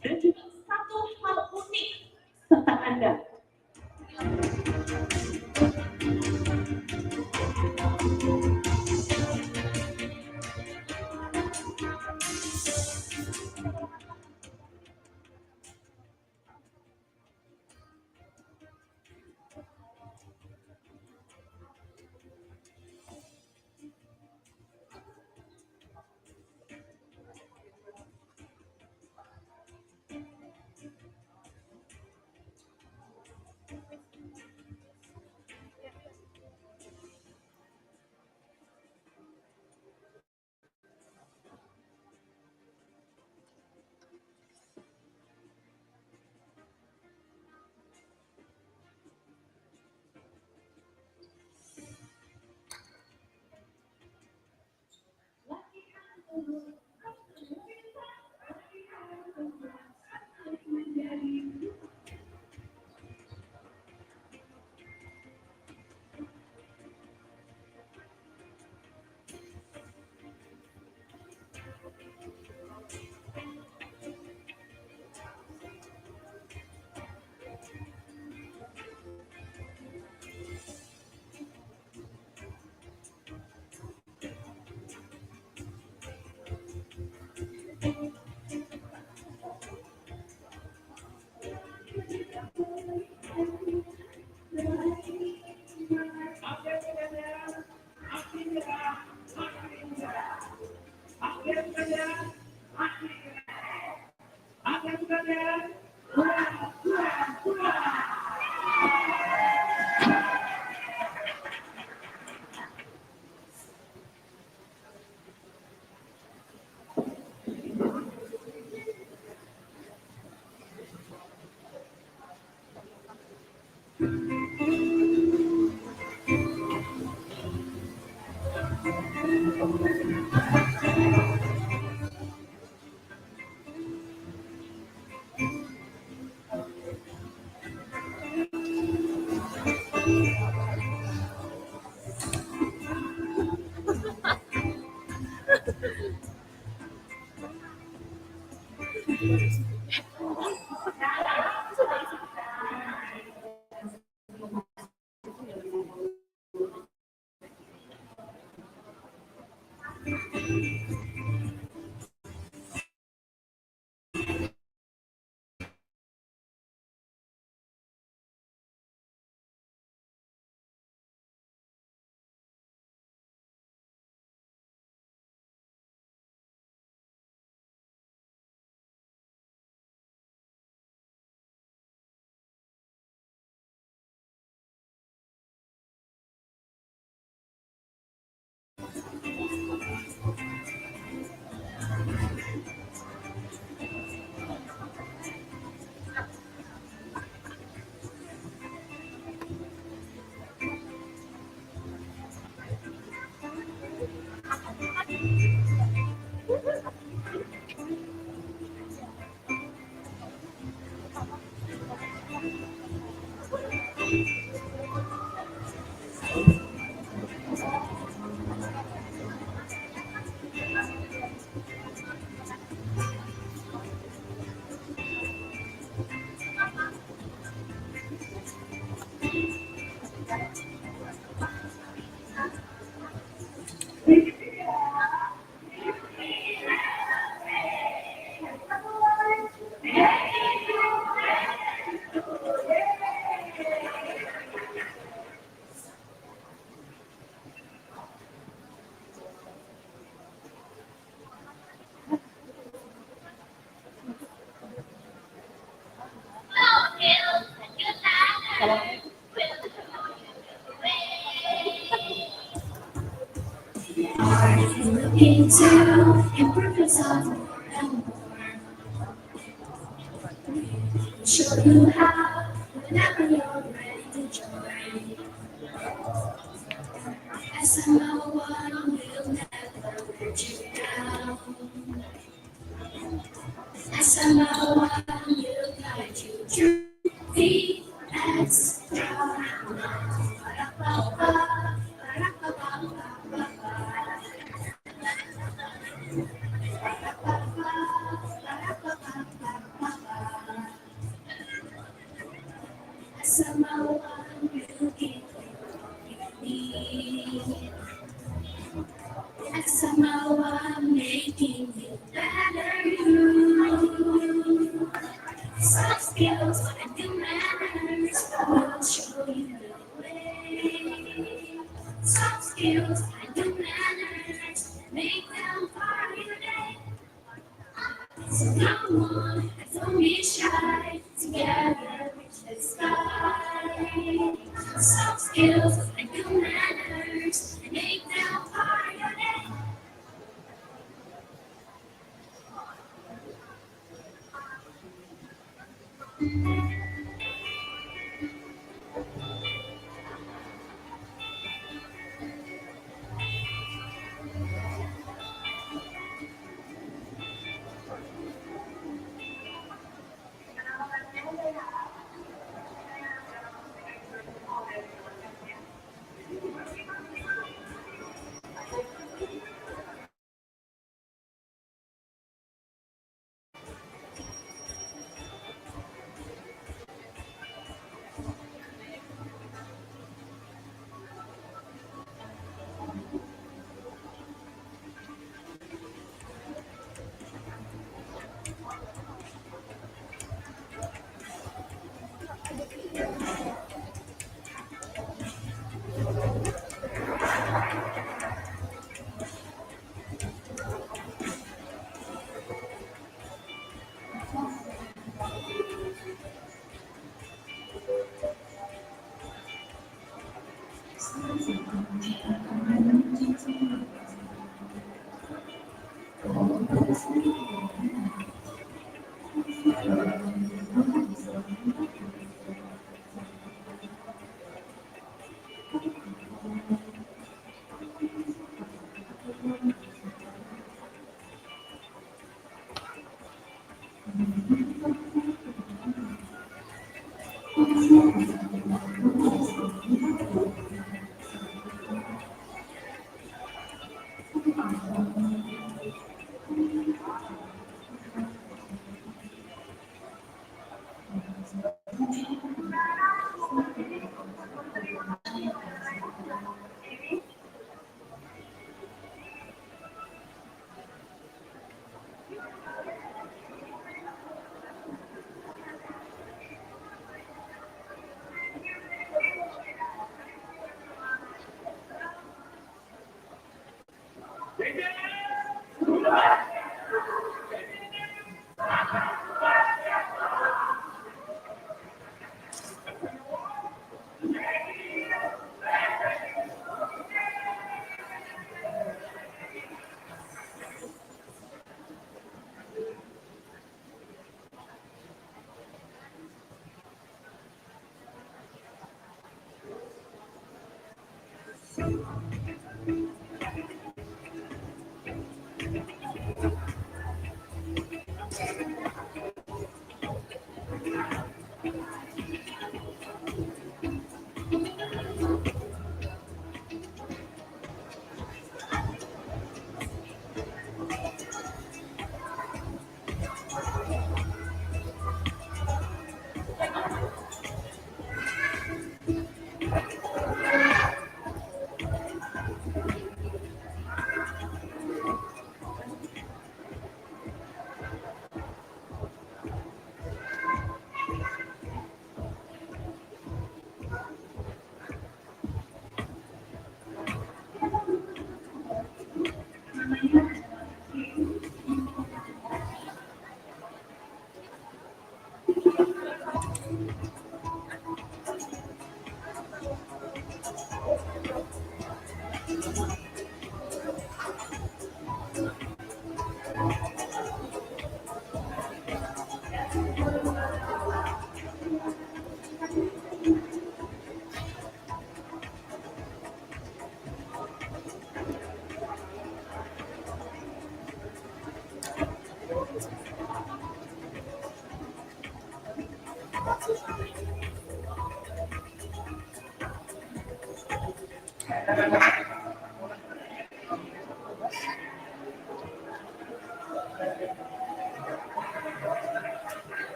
S9: Dan juga satu hal unik tentang Anda.
S1: looking to improve yourself more and more. Show you how whenever you're ready to join. SMO1 will never let you down. SMO1 will guide you through the extra. SMO1 will give you what you need. SMO1 making you better you. Soft skills and good manners will show you the way. Soft skills and good manners make them part of your day. So come on, don't be shy. Together reach the sky. Soft skills and good manners make them part of your day.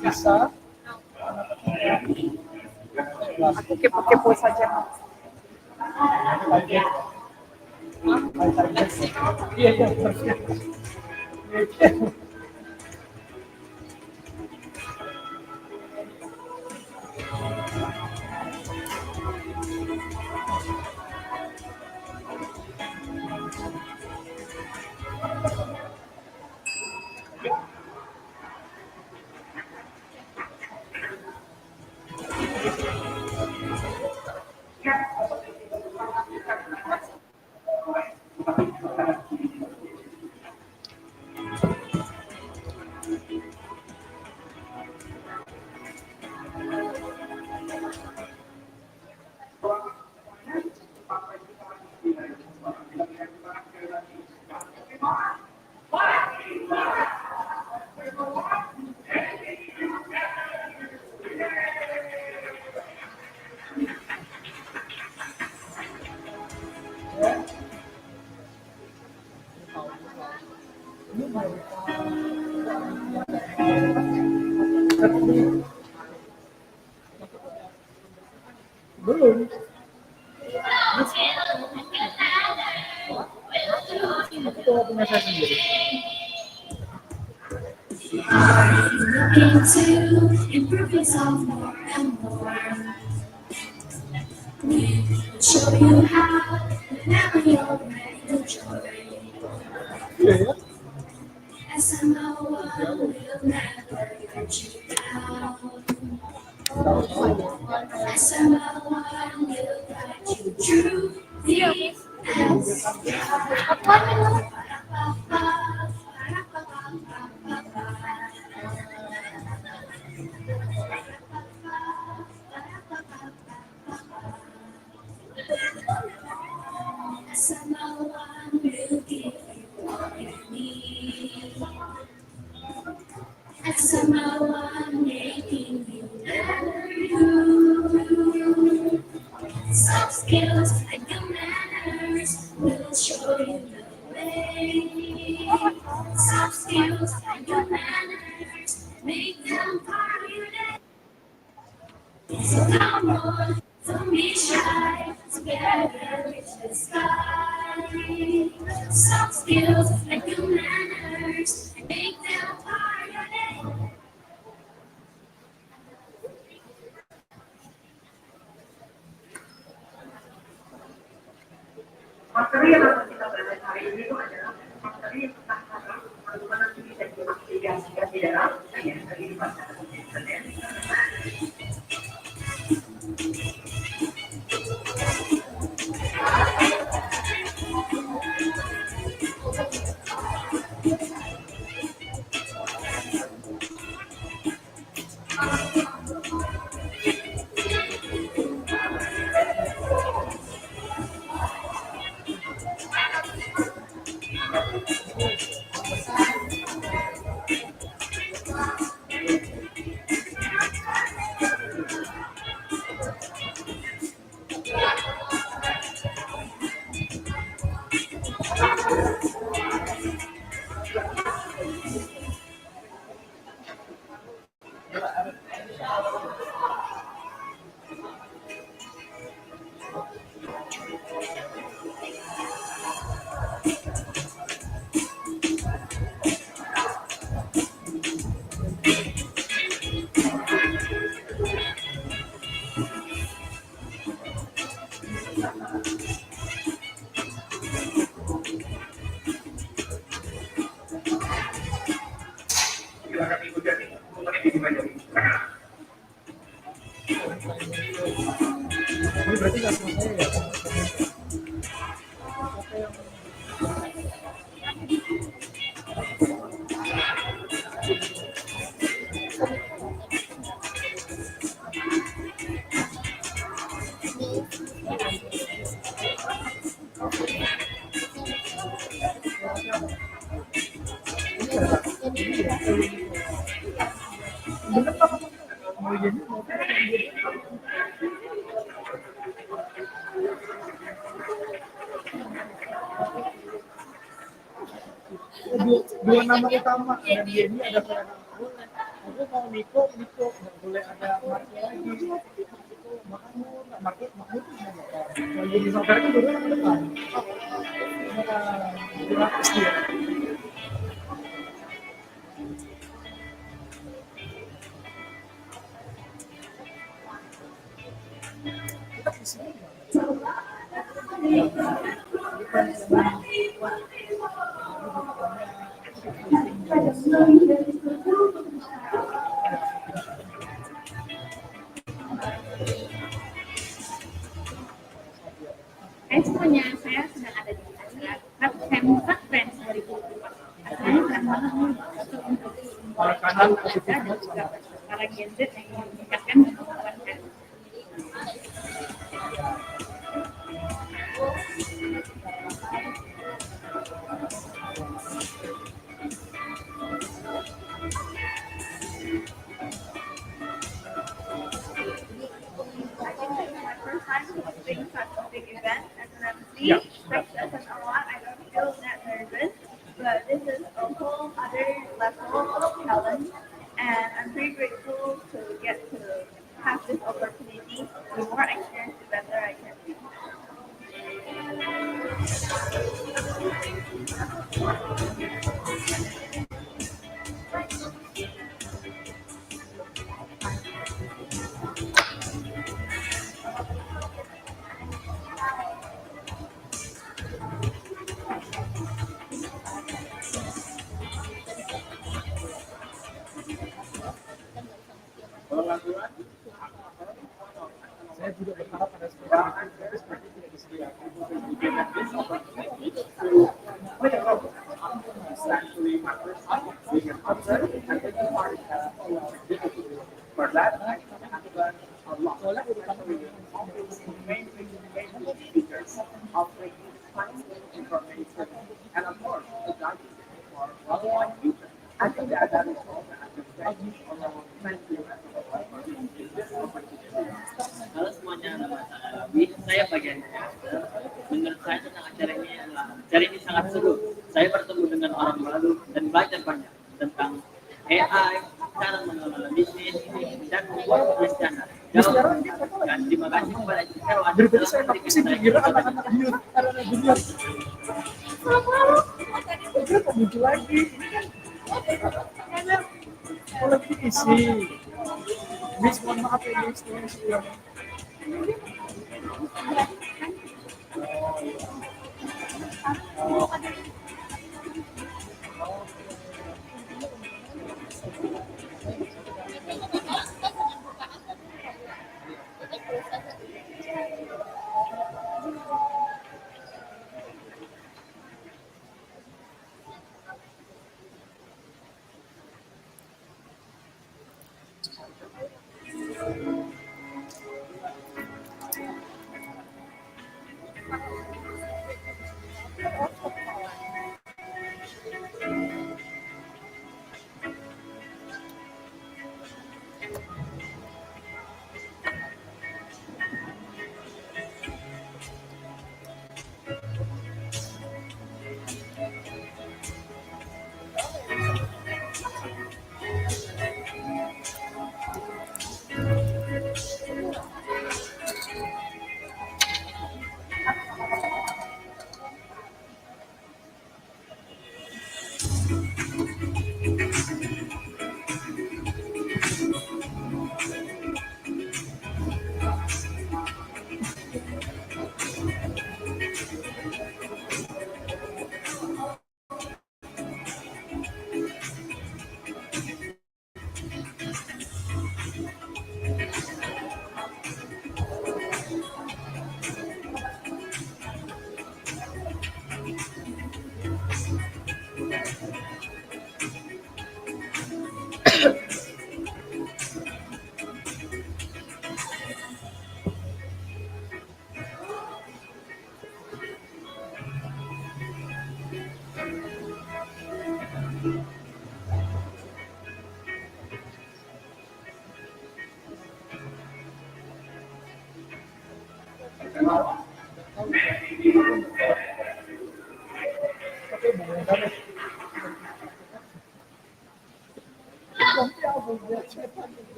S4: Bisa. Aku kepo-kepo saja. Iya, belum. Aku tuh punya saya sendiri.
S10: Looking to improve yourself more and more. We will show you how whenever you're ready to join. SMO1 will never let you down. SMO1 will guide you through the SMO1 will give you all you need. SMO1 making you better you. Soft skills and good manners will show you the way. Soft skills and good manners make them part of your day. So come on, don't be shy. Together reach the sky. Soft skills and good manners make them part of your day.
S9: Materi yang akan kita bahas hari ini itu adalah materi tentang bagaimana bisa diaplikasikan di dalam kehidupan sehari-hari.
S5: Ini berarti nggak sama saya ya? Dua nama utama dan dia ini ada aku mau Niko nggak boleh ada Marco lagi. Makanya nggak Marco tuh mau jadi saudara kan dulu orang depan. Gratis dia. Kita di sini.
S1: Semuanya, saya sedang ada di acara saya buka Friends 2004. Asalnya keren banget nih untuk
S5: Kanan
S1: dan juga para Gen Z yang ingin meningkatkan kemampuan kan.
S6: First time hosting such a big event as an MC,
S5: Yeah.
S6: that's a lot. I don't feel that nervous, but this is a whole other level of challenge, and I'm very grateful to get to have this opportunity. The more I experience, the better I can be.
S5: Saya juga berharap ada seperti itu, tapi seperti itu tidak disediakan.
S9: For that, I have learned a lot. Speakers offering insightful information, and of course, the judges for worldwide future. I think that is all that I can say. Thank you.
S11: Halo semuanya, nama saya Abi. Saya bagian caster. Menurut saya tentang acara ini adalah acara ini sangat seru. Saya bertemu dengan orang baru dan belajar banyak tentang AI, cara mengelola bisnis, dan membuat bisnis channel. Dan terima kasih kepada Inara
S5: Dari tadi saya takut sih kira anak-anak junior, anak-anak junior. Kok muncul lagi? Ini kan politisi. Miss, mohon maaf ya, Miss.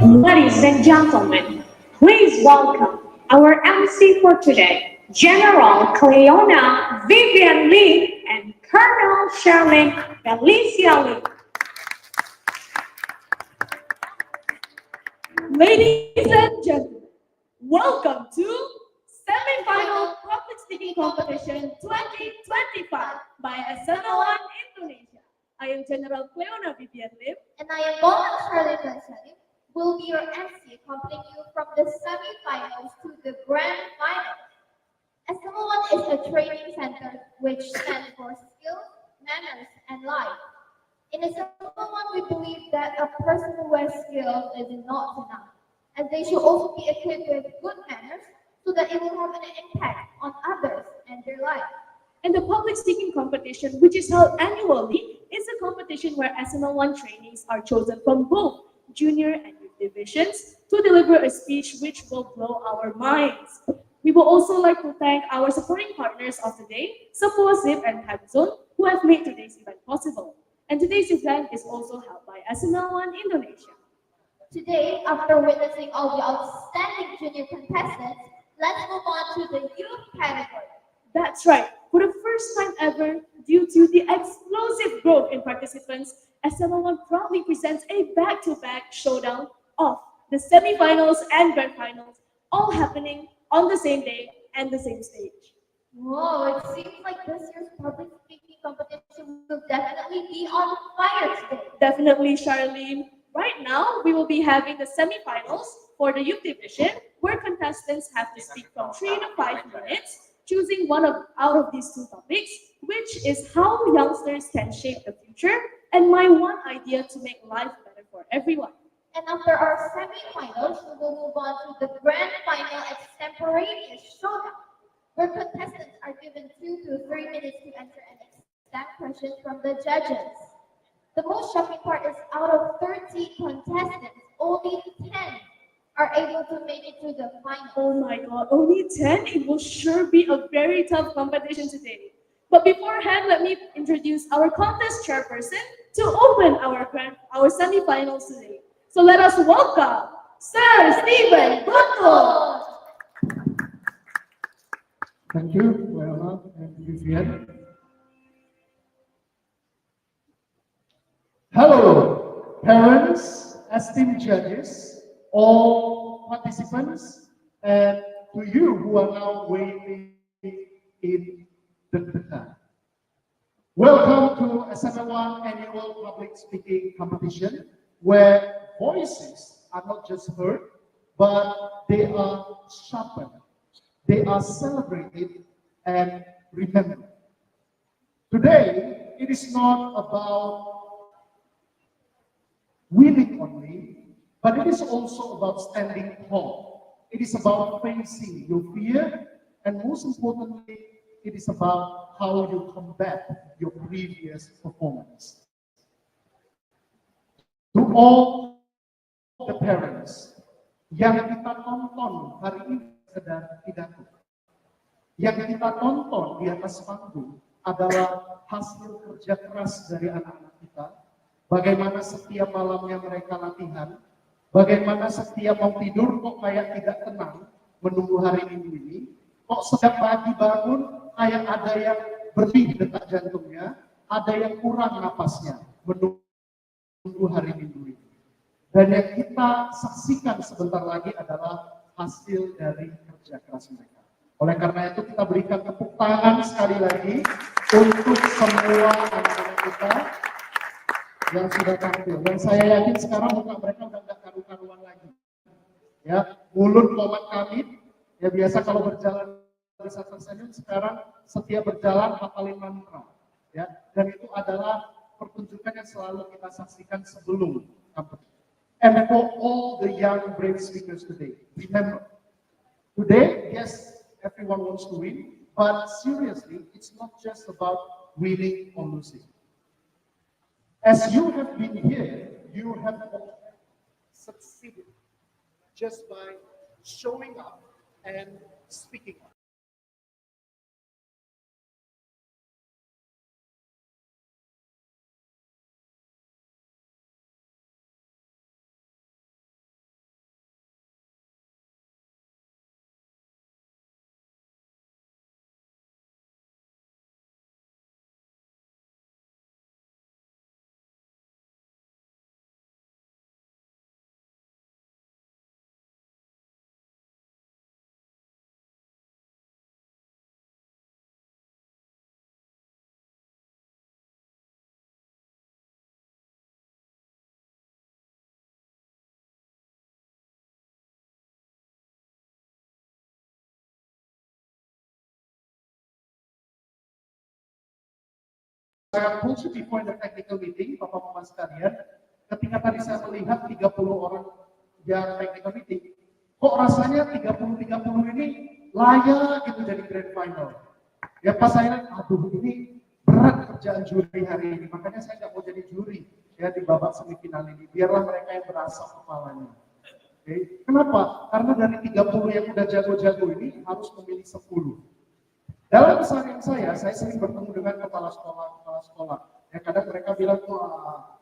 S12: Ladies and gentlemen, please welcome our MC for today, General Cleona Vivian Lee and Colonel Sherlyn Felicia Lee.
S8: Ladies and gentlemen, welcome to semi-final public speaking competition 2025 by SMA1 Indonesia. I am General Cleona Vivian Lim,
S1: And I am Bonita Saga, will be your MC, accompanying you from the semi-finals to the grand final. SMA1 is a training center which stands for skills, manners, and life. In SMA1, we believe that a person who has skills is not enough, as they should also be equipped with good manners so that it will have an impact on others and their life.
S8: and the public speaking competition, which is held annually, is a competition where SMA1 trainees are chosen from both junior and youth divisions to deliver a speech which will blow our minds. We would also like to thank our supporting partners of the day, Sapua Zip and Timezone, who have made today's event possible. And today's event is also held by SMA1 Indonesia.
S1: Today, after witnessing all the outstanding junior contestants, let's move on to the youth category.
S8: That's right. For the first time ever, due to the explosive growth in participants, SMA1 proudly presents a back-to-back showdown of the semi-finals and grand finals, all happening on the same day and the same stage.
S1: Whoa, it seems like this year's public speaking competition will definitely be on fire today.
S8: Definitely, Charlene. Right now, we will be having the semi-finals for the youth division, where contestants have to speak from 3 to 5 minutes, choosing out of these two topics, which is how youngsters can shape the future, and my one idea to make life better for everyone.
S1: And after our semi-finals, we will move on to the grand final extemporaneous showdown, where contestants are given 2 to 3 minutes to answer and exact questions from the judges. The most shocking part is out of 30 contestants, only 10 are able to make it to the final.
S8: Oh my god, only 10? It will sure be a very tough competition today. But beforehand, let me introduce our contest chairperson to open our semi-finals today. So let us welcome Sir Stephen Butler.
S5: Thank you, Cleona and Vivian. Hello, parents, esteemed judges, all participants, and to you who are now waiting in the welcome to SMA1 Annual Public Speaking Competition, where voices are not just heard, but they are sharpened, they are celebrated and remembered. Today, it is not about winning only, but it is also about standing tall. It is about facing your fear, and most importantly, it is about how you combat your previous performance. To all the parents, yang kita tonton hari ini sekedar pidato. Yang kita tonton di atas panggung adalah hasil kerja keras dari anak-anak kita. Bagaimana setiap malamnya mereka latihan, bagaimana setiap mau tidur kok kayak tidak tenang menunggu hari Minggu ini, kok setiap pagi bangun kayak ada yang berlebih detak jantungnya, ada yang kurang napasnya menunggu hari Minggu ini. Dan yang kita saksikan sebentar lagi adalah hasil dari kerja keras mereka. Oleh karena itu kita berikan tepuk tangan sekali lagi untuk semua anak-anak kita yang sudah tampil. Dan saya yakin sekarang muka mereka udah nggak karu-karuan lagi. Ya, mulut komat kami. Ya biasa kalau berjalan bisa tersenyum, sekarang setiap berjalan hafalin mantra. Ya, dan itu adalah pertunjukan yang selalu kita saksikan sebelum competition. And for all the young, brave speakers today, remember, today, yes, everyone wants to win, but seriously, it's not just about winning or losing. As you have been here, you have succeeded just by showing up and speaking up. Saya khusus before the technical meeting, Bapak-Bapak sekalian, ketika tadi saya melihat 30 orang yang technical meeting, kok rasanya 30-30 ini layak gitu jadi grand final. Ya pas saya lihat, aduh ini berat kerjaan juri hari ini, makanya saya nggak mau jadi juri ya di babak semifinal ini, biarlah mereka yang berasap kepalanya. Oke. Kenapa? Karena dari 30 yang udah jago-jago ini harus memilih 10. Dalam keseharian saya sering bertemu dengan kepala sekolah. Ya kadang mereka bilang tuh,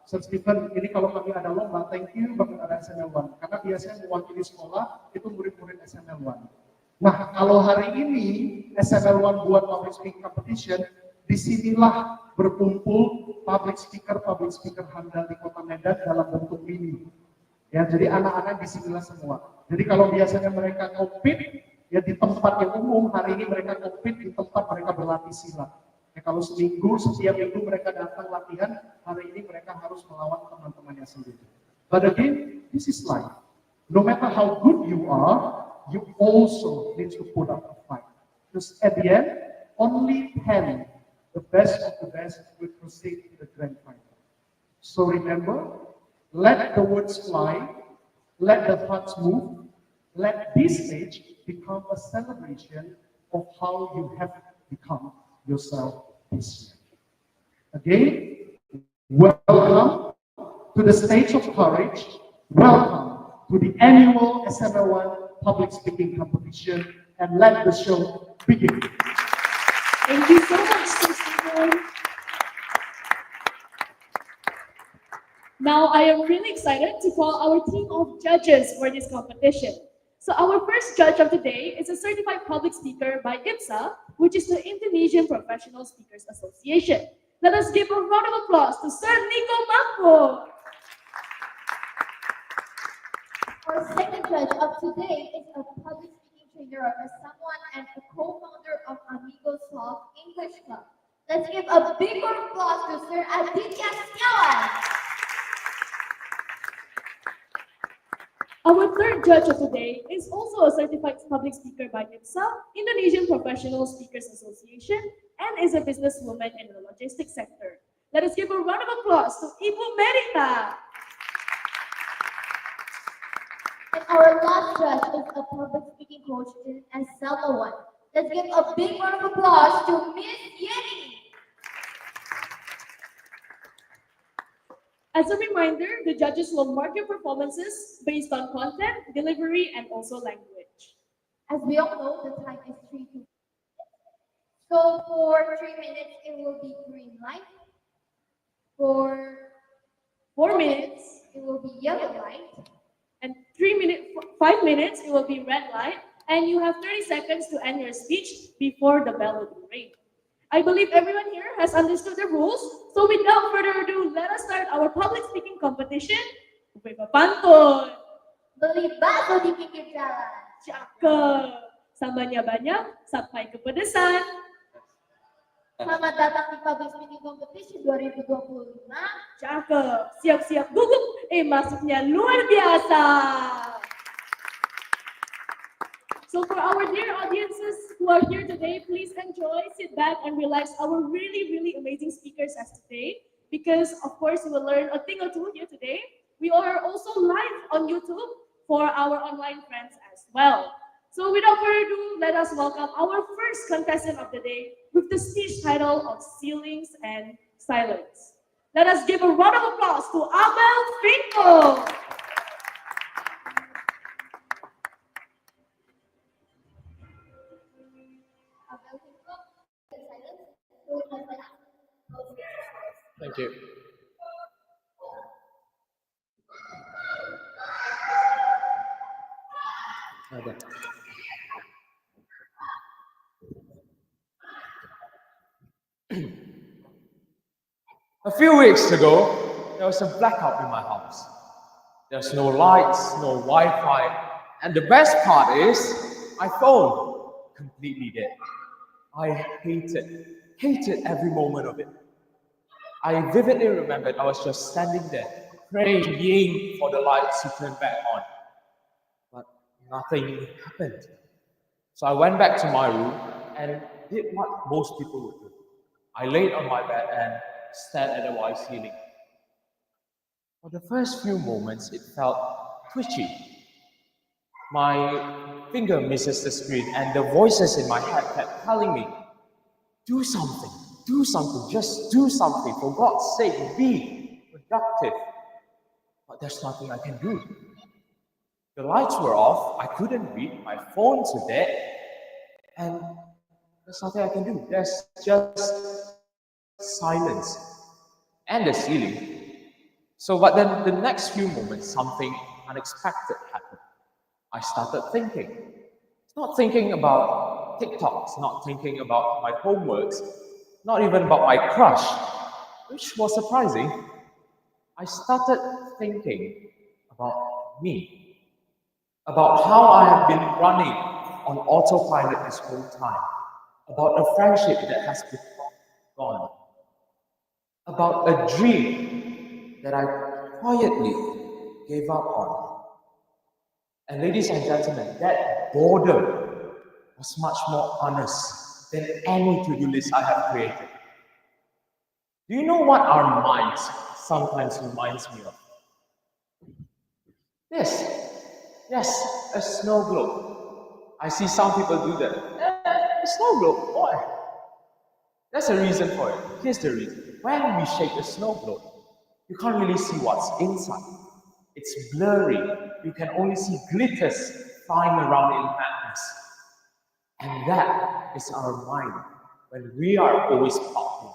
S5: Sir Stephen, ini kalau kami ada lomba, thank you banget ada SML1. Karena biasanya mewakili sekolah itu murid-murid SML1. Nah, kalau hari ini SML1 buat public speaking competition, disinilah berkumpul public speaker handal di Kota Medan dalam bentuk mini. Ya, jadi anak-anak disinilah semua. Jadi kalau biasanya mereka compete ya di tempat yang umum, hari ini mereka compete di tempat mereka berlatih silat. Ya, kalau setiap minggu mereka datang latihan, hari ini mereka harus melawan teman-temannya sendiri. But again, this is life. No matter how good you are, you also need to put up a fight. Because at the end, only 10, the best of the best, will proceed to the grand final. So remember, let the words fly, let the hearts move, let this stage become a celebration of how you have become yourself this year. Again, welcome to the stage of courage. Welcome to the annual SML1 Public Speaking Competition, and let the show begin.
S8: Thank you so much, Sir Stephen. Now, I am really excited to call our team of judges for this competition. So our first judge of the day is a certified public speaker by IPSA, which is the Indonesian Professional Speakers Association. Let us give a round of applause to Sir Nico Mambo.
S1: Our second judge of today is a public speaking trainer, a someone and a co-founder of Amigos Talk English Club. Let's give a big round of applause to Sir Aditya Setiawan.
S8: Our third judge of today is also a certified public speaker by IPSA, Indonesian Professional Speakers Association, and is a businesswoman in the logistics sector. Let us give a round of applause to Ibu Merita.
S1: And our last judge is a public speaking coach and Selma One. Let's give a big round of applause to Miss Yeni.
S8: As a reminder, the judges will mark your performances based on content, delivery, and also language.
S1: As we all know, the time is 3 to 4. So for 3 minutes, it will be green light. For
S8: 4 minutes,
S1: it will be yellow light.
S8: and 5 minutes, it will be red light. And you have 30 seconds to end your speech before the bell will ring. I believe everyone here has understood the rules. So without further ado, let us start our public speaking competition with a pantun.
S1: Beli bakso di pinggir jalan.
S8: Cakep. Sambanya banyak sampai kepedesan.
S1: Selamat datang di Public Speaking Competition 2025.
S8: Cakep. Siap-siap gugup. Masuknya luar biasa. So for our dear audiences who are here today, please enjoy, sit back and relax our really, really amazing speakers as today. Because of course, you will learn a thing or two here today. We are also live on YouTube for our online friends as well. So without further ado, let us welcome our first contestant of the day with the stage title of Ceilings and Silence. Let us give a round of applause to Abel Pinkle.
S13: Thank you. Okay. A few weeks ago, there was a blackout in my house. There's no lights, no Wi-Fi, and the best part is my phone completely dead. I hated every moment of it. I vividly remembered I was just standing there, praying for the lights to turn back on. But nothing happened. So I went back to my room and did what most people would do. I laid on my bed and stared at the white ceiling. For the first few moments, it felt twitchy. My finger misses the screen and the voices in my head kept telling me, do something, just do something. For God's sake, be productive. But there's nothing I can do. The lights were off, I couldn't read, my phone's dead, and there's nothing I can do. There's just silence and the ceiling. So, but then the next few moments, something unexpected happened. I started thinking. Not thinking about TikToks, not thinking about my homeworks, not even about my crush, which was surprising. I started thinking about me, about how I have been running on autopilot this whole time, about a friendship that has been gone, about a dream that I quietly gave up on. And ladies and gentlemen, that boredom was much more honest than any to-do list I have created. Do you know what our minds sometimes reminds me of? Yes, a snow globe. I see some people do that. A snow globe, why? There's a reason for it. Here's the reason. When we shake the snow globe, you can't really see what's inside. It's blurry. You can only see glitters flying around in madness. And that is our mind when we are always plugged in.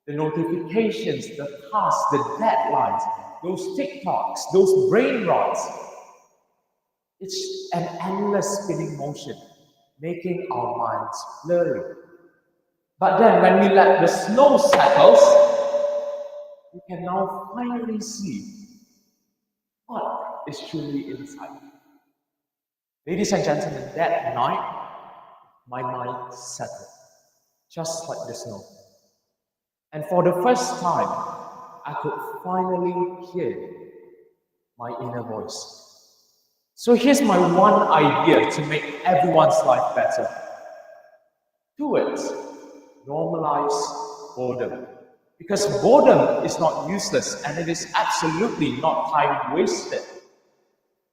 S13: The notifications, the tasks, the deadlines, those TikToks, those brain rots. It's an endless spinning motion, making our minds blurry. But then when we let the snow settles, we can now finally see what is truly inside. Ladies and gentlemen, that night, my mind settled, just like the snow. And for the first time, I could finally hear my inner voice. So here's my one idea to make everyone's life better. Do it. Normalize boredom. Because boredom is not useless and it is absolutely not time wasted.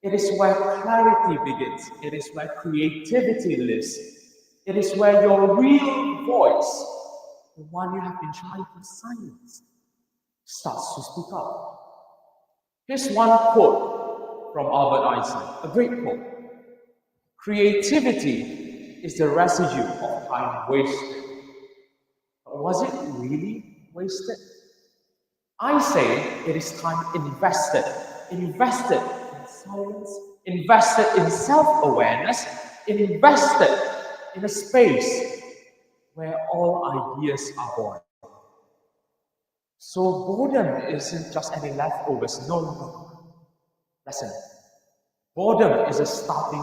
S13: It is where clarity begins. It is where creativity lives. It is where your real voice, the one you have been trying to silence, starts to speak up. Here's one quote from Albert Einstein, a great quote. Creativity is the residue of time wasted. But was it really wasted? I say it is time invested in silence, invested in self-awareness, invested in a space where all ideas are born. So boredom isn't just any leftovers, no. Listen, boredom is a starting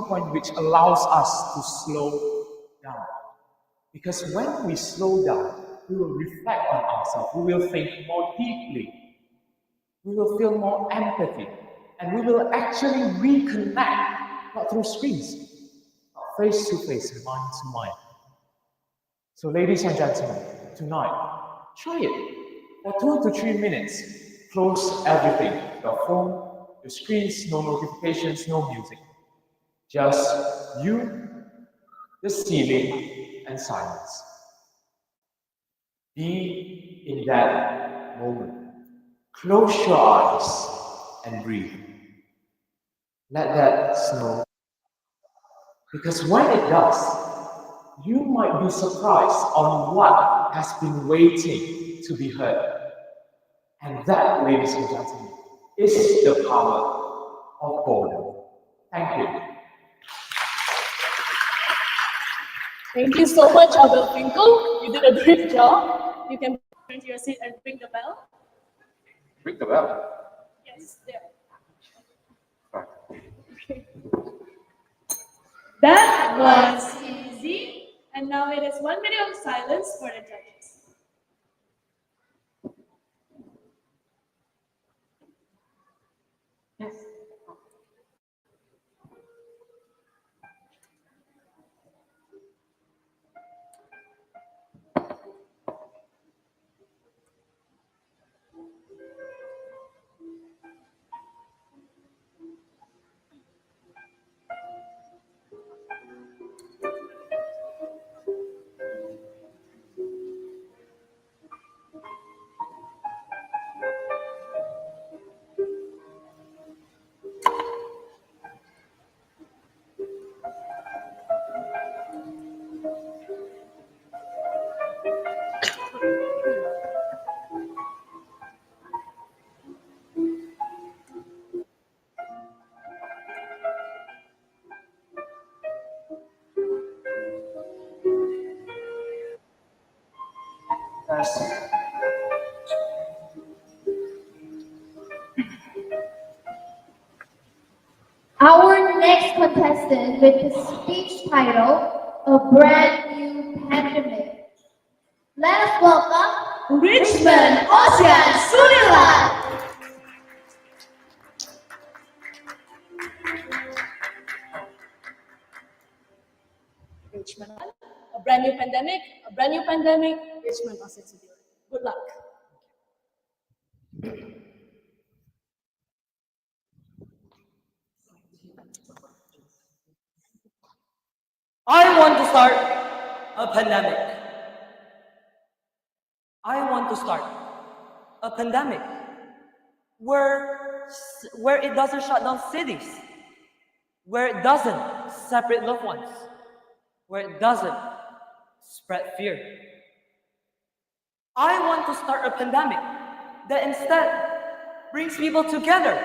S13: point which allows us to slow down. Because when we slow down, we will reflect on ourselves, we will think more deeply, we will feel more empathy, and we will actually reconnect, not through screens, but face to face, mind to mind. So ladies and gentlemen, tonight, try it for 2 to 3 minutes. Close everything. Your phone, your screens, no notifications, no music. Just you, the ceiling, and silence. Be in that moment. Close your eyes and breathe. Let that snow. Because when it does, you might be surprised on what has been waiting to be heard. And that, ladies and gentlemen, is the power of boredom. Thank you.
S8: Thank you so much, Abel Pinkle. You did a great job. You can turn to your seat and ring the bell.
S13: Ring the bell.
S8: Yes, there.
S13: Right.
S8: Okay. That was easy. And now it is 1 minute of silence for the judges.
S2: Yes.
S1: Our next contestant with the speech title, A Brand New Pandemic. Let us welcome
S8: Richmond,
S1: Ocean Sunilan.
S8: Richmond. A brand new pandemic, Richmond also to deal with. Good luck.
S4: I want to start a pandemic. I want to start a pandemic where it doesn't shut down cities, where it doesn't separate loved ones, where it doesn't spread fear. I want to start a pandemic that instead brings people together,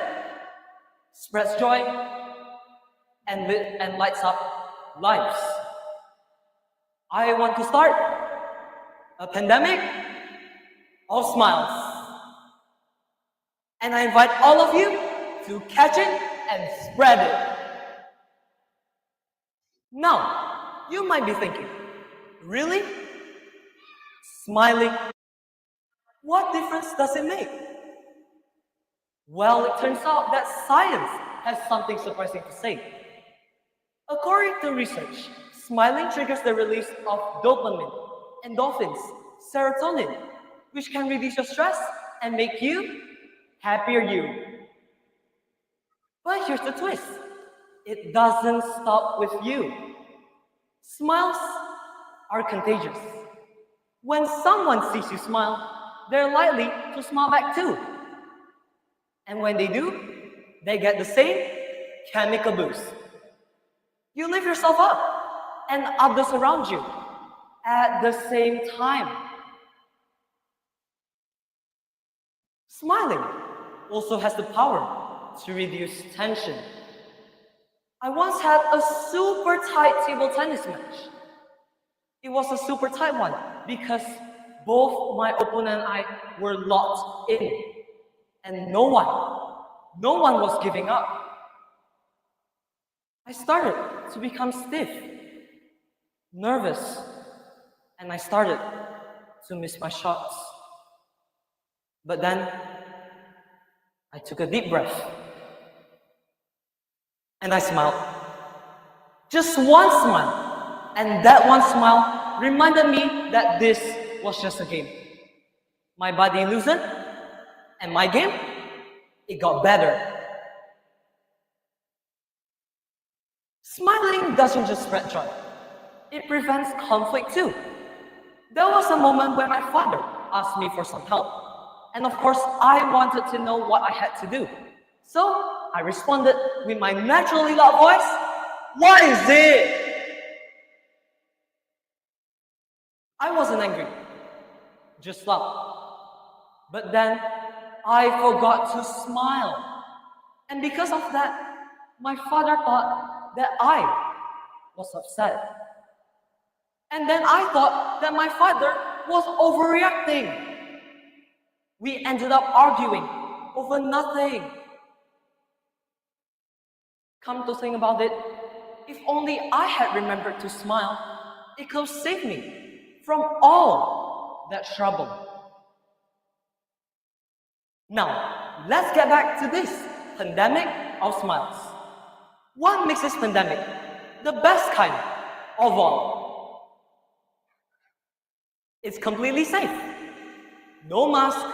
S4: spreads joy, and lights up lives. I want to start a pandemic of smiles. And I invite all of you to catch it and spread it. Now, you might be thinking, really? Smiling? What difference does it make? Well, it turns out that science has something surprising to say. According to research, smiling triggers the release of dopamine, endorphins, serotonin, which can reduce your stress and make you happier you. But here's the twist. It doesn't stop with you. Smiles are contagious. When someone sees you smile, they're likely to smile back too. And when they do, they get the same chemical boost. You lift yourself up and others around you at the same time. Smiling also has the power to reduce tension. I once had a super tight table tennis match. It was a super tight one because both my opponent and I were locked in, and no one was giving up. I started to become stiff, nervous, and I started to miss my shots. But then I took a deep breath and I smiled. Just one smile, and that one smile reminded me that this was just a game. My body loosened,
S14: And my game, it got better. Smiling doesn't just spread joy. It prevents conflict too. There was a moment when my father asked me for some help. And of course, I wanted to know what I had to do. So I responded with my naturally loud voice, "What is it?" I wasn't angry, just loud. But then I forgot to smile. And because of that, my father thought that I was upset. And then I thought that my father was overreacting. We ended up arguing over nothing. Come to think about it, if only I had remembered to smile, it could save me from all that trouble. Now, let's get back to this pandemic of smiles. What makes this pandemic the best kind of all? It's completely safe. No mask,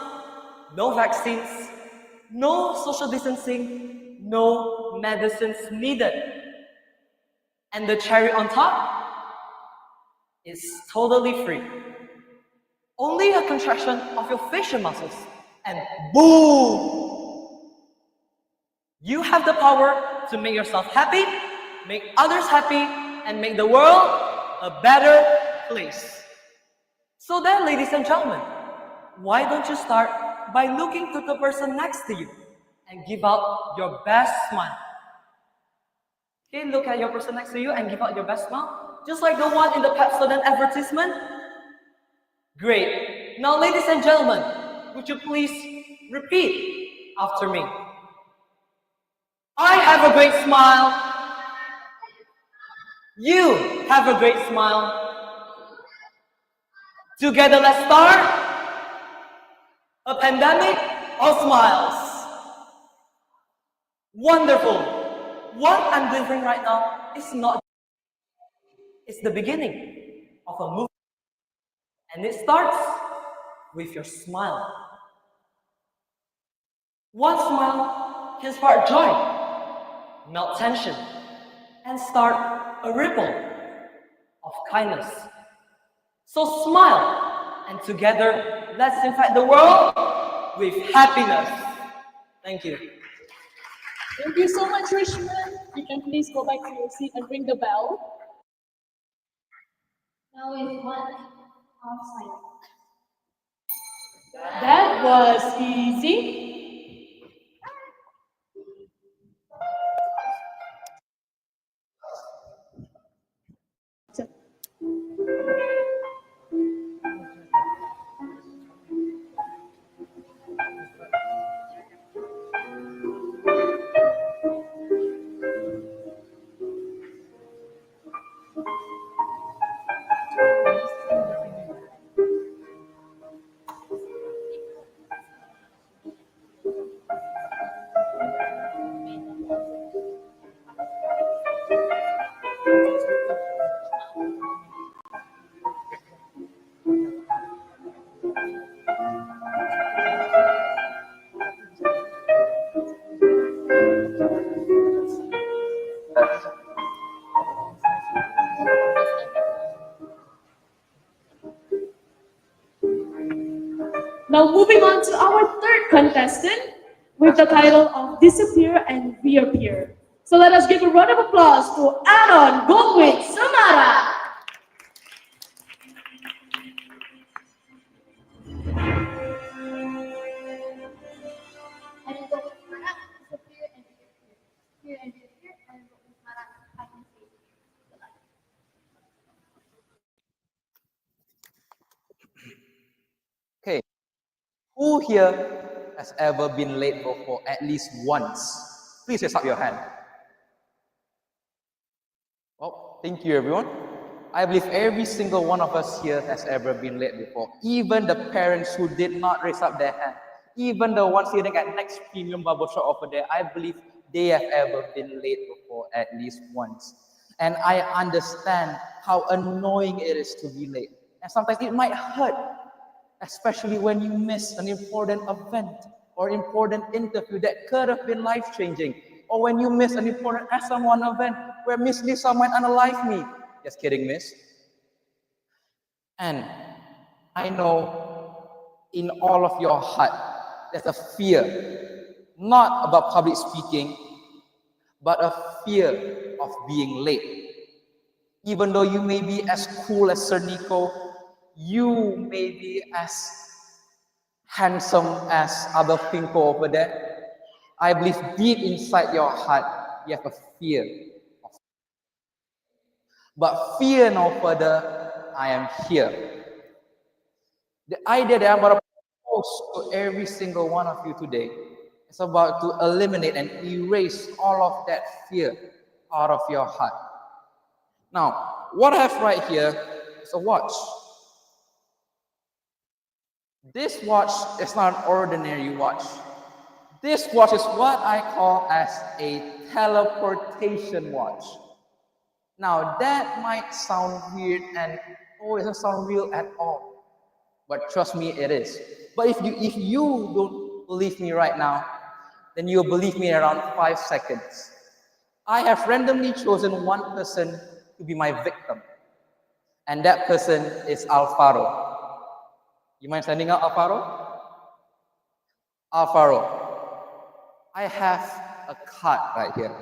S14: no vaccines, no social distancing, no medicines needed. And the cherry on top is totally free. Only a contraction of your facial muscles and boom! You have the power to make yourself happy, make others happy, and make the world a better place. So then, ladies and gentlemen, why don't you start by looking to the person next to you and give out your best smile? Okay, look at your person next to you and give out your best smile. Just like the one in the Pepsodent advertisement. Great. Now, ladies and gentlemen, would you please repeat after me? I have a great smile. You have a great smile. Together, let's start a pandemic of smiles. Wonderful. What I'm delivering right now is not, it's the beginning of a movement. And it starts with your smile. One smile can spark joy, melt tension, and start a ripple of kindness. So smile, and together, let's infect the world with happiness. Thank you.
S8: Thank you so much, Richmond. You can please go back to your seat and ring the bell.
S1: Now with one of silence.
S8: That was easy. Now moving on to our third contestant with the title of Disappear and Reappear. So let us give a round of applause to Aaron Gwit Samara.
S1: And go with Mara, disappear and reappear. Disappear and reappear, and go with Mara, I can see.
S4: Okay. Who here has ever been late for at least once? Please raise up your hand. Well, thank you everyone. I believe every single one of us here has ever been late before. Even the parents who did not raise up their hand. Even the ones sitting at next premium barbershop over there, I believe they have ever been late before at least once. And I understand how annoying it is to be late. And sometimes it might hurt, especially when you miss an important event.
S15: or important interview that could have been life-changing, or when you miss an important SM1 event where Miss Lisa might unalive me. Just kidding, Miss. And I know in all of your heart, there's a fear, not about public speaking, but a fear of being late. Even though you may be as cool as Sir Nico, you may be as handsome as Abel Pinkle over there, I believe deep inside your heart, you have a fear. But fear no further, I am here. The idea that I'm about to propose to every single one of you today is about to eliminate and erase all of that fear out of your heart. Now, what I have right here is a watch. This watch is not an ordinary watch. This watch is what I call as a teleportation watch. Now, that might sound weird and it doesn't sound real at all. But trust me, it is. But if you don't believe me right now, then you'll believe me in around 5 seconds. I have randomly chosen one person to be my victim. And that person is Alvaro. You mind standing up, Alvaro? Alvaro, I have a card right here.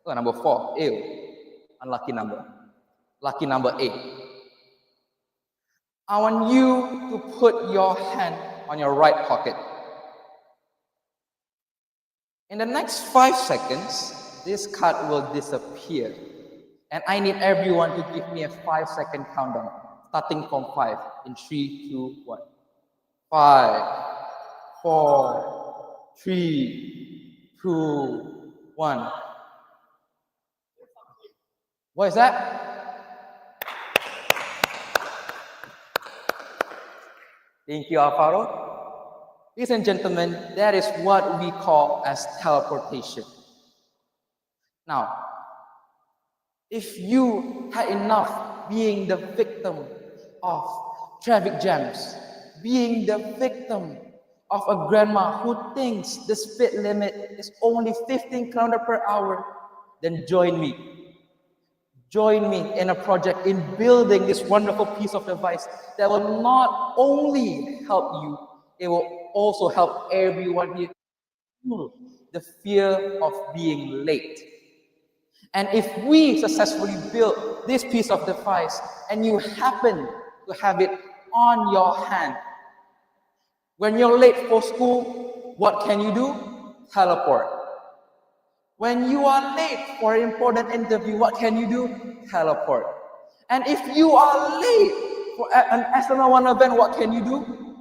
S15: Oh, number 4, ew. Unlucky number. Lucky number 8. I want you to put your hand on your right pocket. In the next 5 seconds, this card will disappear. And I need everyone to give me a 5-second countdown, starting from 5, in 3, 2, 1. 5, 4, 3, 2, 1. What is that? Thank you, Alvaro. Ladies and gentlemen, that is what we call as teleportation. Now, if you had enough being the victim of traffic jams, being the victim of a grandma who thinks the speed limit is only 15 km per hour, then join me. Join me in a project in building this wonderful piece of device that will not only help you, it will also help everyone here feel the fear of being late. And if we successfully build this piece of device and you happen to have it on your hand, when you're late for school, what can you do? Teleport. When you are late for an important interview, what can you do? Teleport. And if you are late for an SM1 event, what can you do?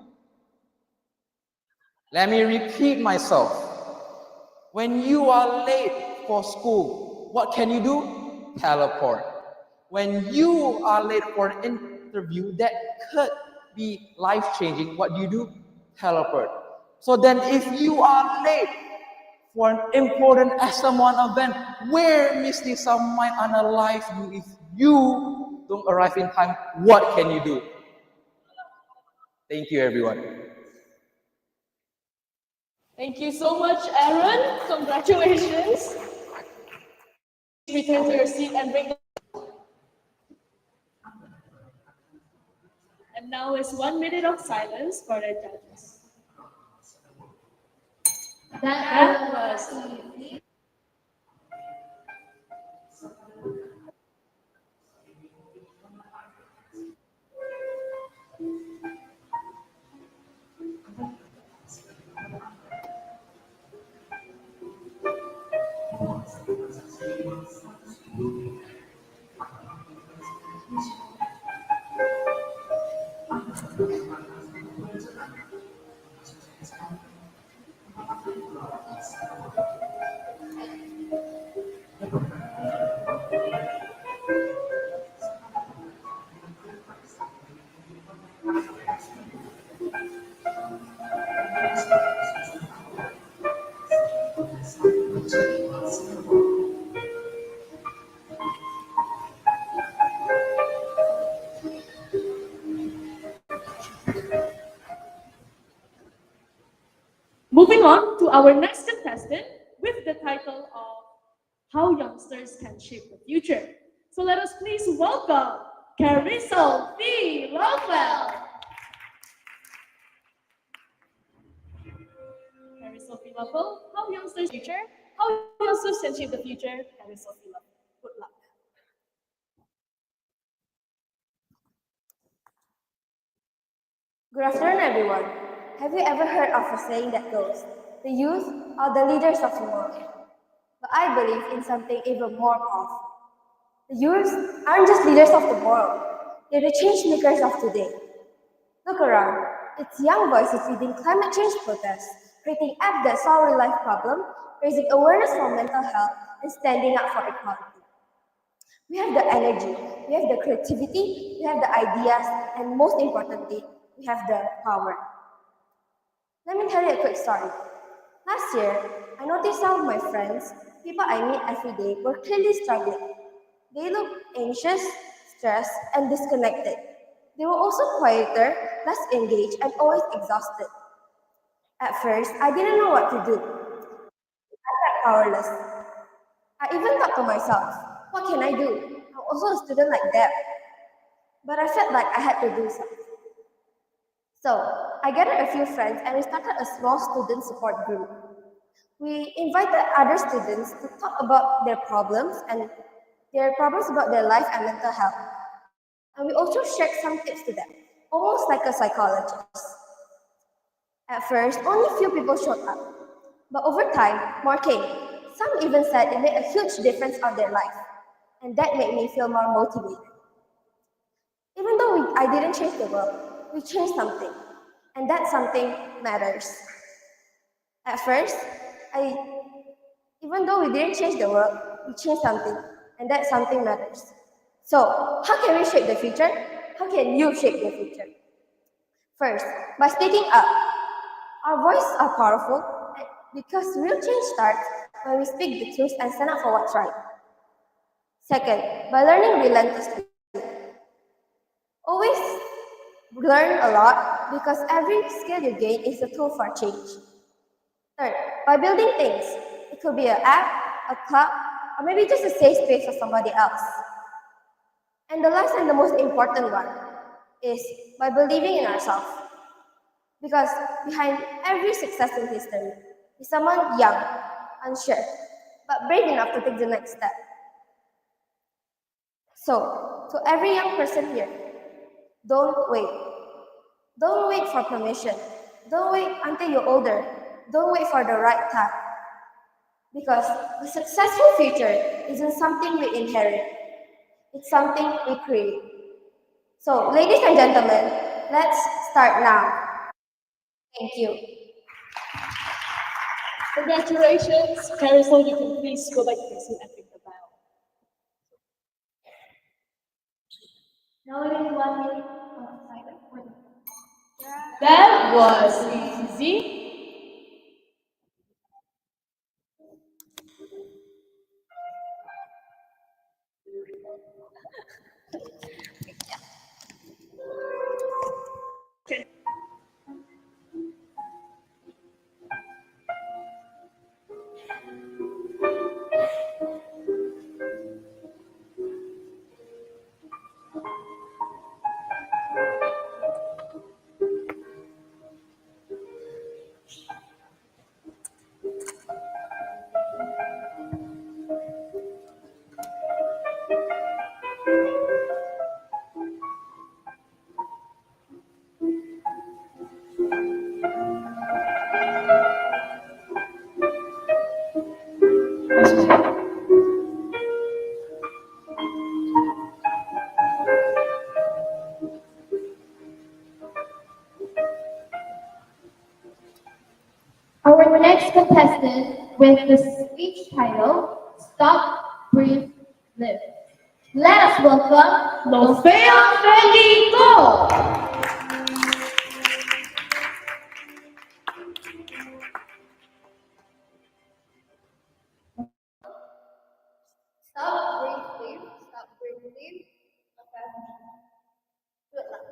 S15: Let me repeat myself. When you are late for school, what can you do? Teleport. When you are late for an interview that could be life-changing, what do? Teleport. So then if you are late for an important SM1 event where Miss Lisa might unalive you if you don't arrive in time, what can you do? Thank you, everyone.
S8: Thank you so much, Aaron. Congratulations. Return to your seat and bring the... And now is 1 minute of silence for the judges. That was... Moving
S16: Moving on to our next contestant with the title of How Youngsters Can Shape the Future. So let us please welcome Karis Sophie Lovell. Karis Sophie Lovell, How Youngsters Future? How Youngsters Can Shape the Future? Karis Sophie Lovell. Good luck.
S17: Good afternoon, everyone. Have you ever heard of a saying that goes, the youth are the leaders of tomorrow? But I believe in something even more powerful. The youth aren't just leaders of tomorrow, they're the change makers of today. Look around, it's young voices leading climate change protests, creating apps that solve real life problems, raising awareness for mental health, and standing up for equality. We have the energy, we have the creativity, we have the ideas, and most importantly, we have the power. Let me tell you a quick story. Last year, I noticed some of my friends, people I meet every day, were clearly struggling. They looked anxious, stressed, and disconnected. They were also quieter, less engaged, and always exhausted. At first, I didn't know what to do. I felt powerless. I even thought to myself, what can I do? I'm also a student like them. But I felt like I had to do something. So, I gathered a few friends and we started a small student support group. We invited other students to talk about their problems about their life and mental health. And we also shared some tips to them, almost like a psychologist. At first, only few people showed up. But over time, more came. Some even said it made a huge difference on their life. And that made me feel more motivated. Even though I didn't change the world, we changed something. And that something matters. At first, even though we didn't change the world, we changed something. And that something matters. So, how can we shape the future? How can you shape the future? First, by speaking up. Our voices are powerful because real change starts when we speak the truth and stand up for what's right. Second, by learning relentlessly. Always learn a lot because every skill you gain is a tool for change. Third, by building things. It could be an app, a club, or maybe just a safe space for somebody else. And the last and the most important one is by believing in ourselves. Because behind every success in history is someone young, unsure, but brave enough to take the next step. So, to every young person here, don't wait. Don't wait for permission. Don't wait until you're older. Don't wait for the right time. Because a successful future isn't something we inherit. It's something we create. So, ladies and gentlemen, let's start now. Thank you.
S16: Congratulations, Carousel. You can please go back to your seat and ring the bell.
S1: Now it is 1 minute of silence for the
S16: That was easy.
S1: Our next contestant with the speech title, Stop, Breathe, Live. Let us welcome Sophia Grace.
S3: Stop, breathe, live. Stop, breathe, live. Okay. Good luck.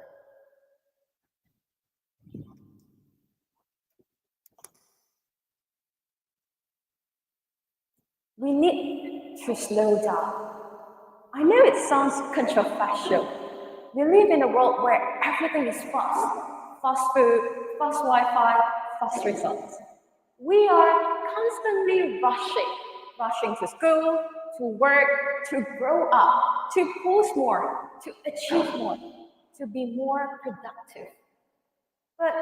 S6: We need to slow down. I know it sounds controversial. We live in a world where everything is fast. Fast food, fast Wi-Fi, fast results. We are constantly rushing to school, to work, to grow up, to post more, to achieve more, to be more productive. But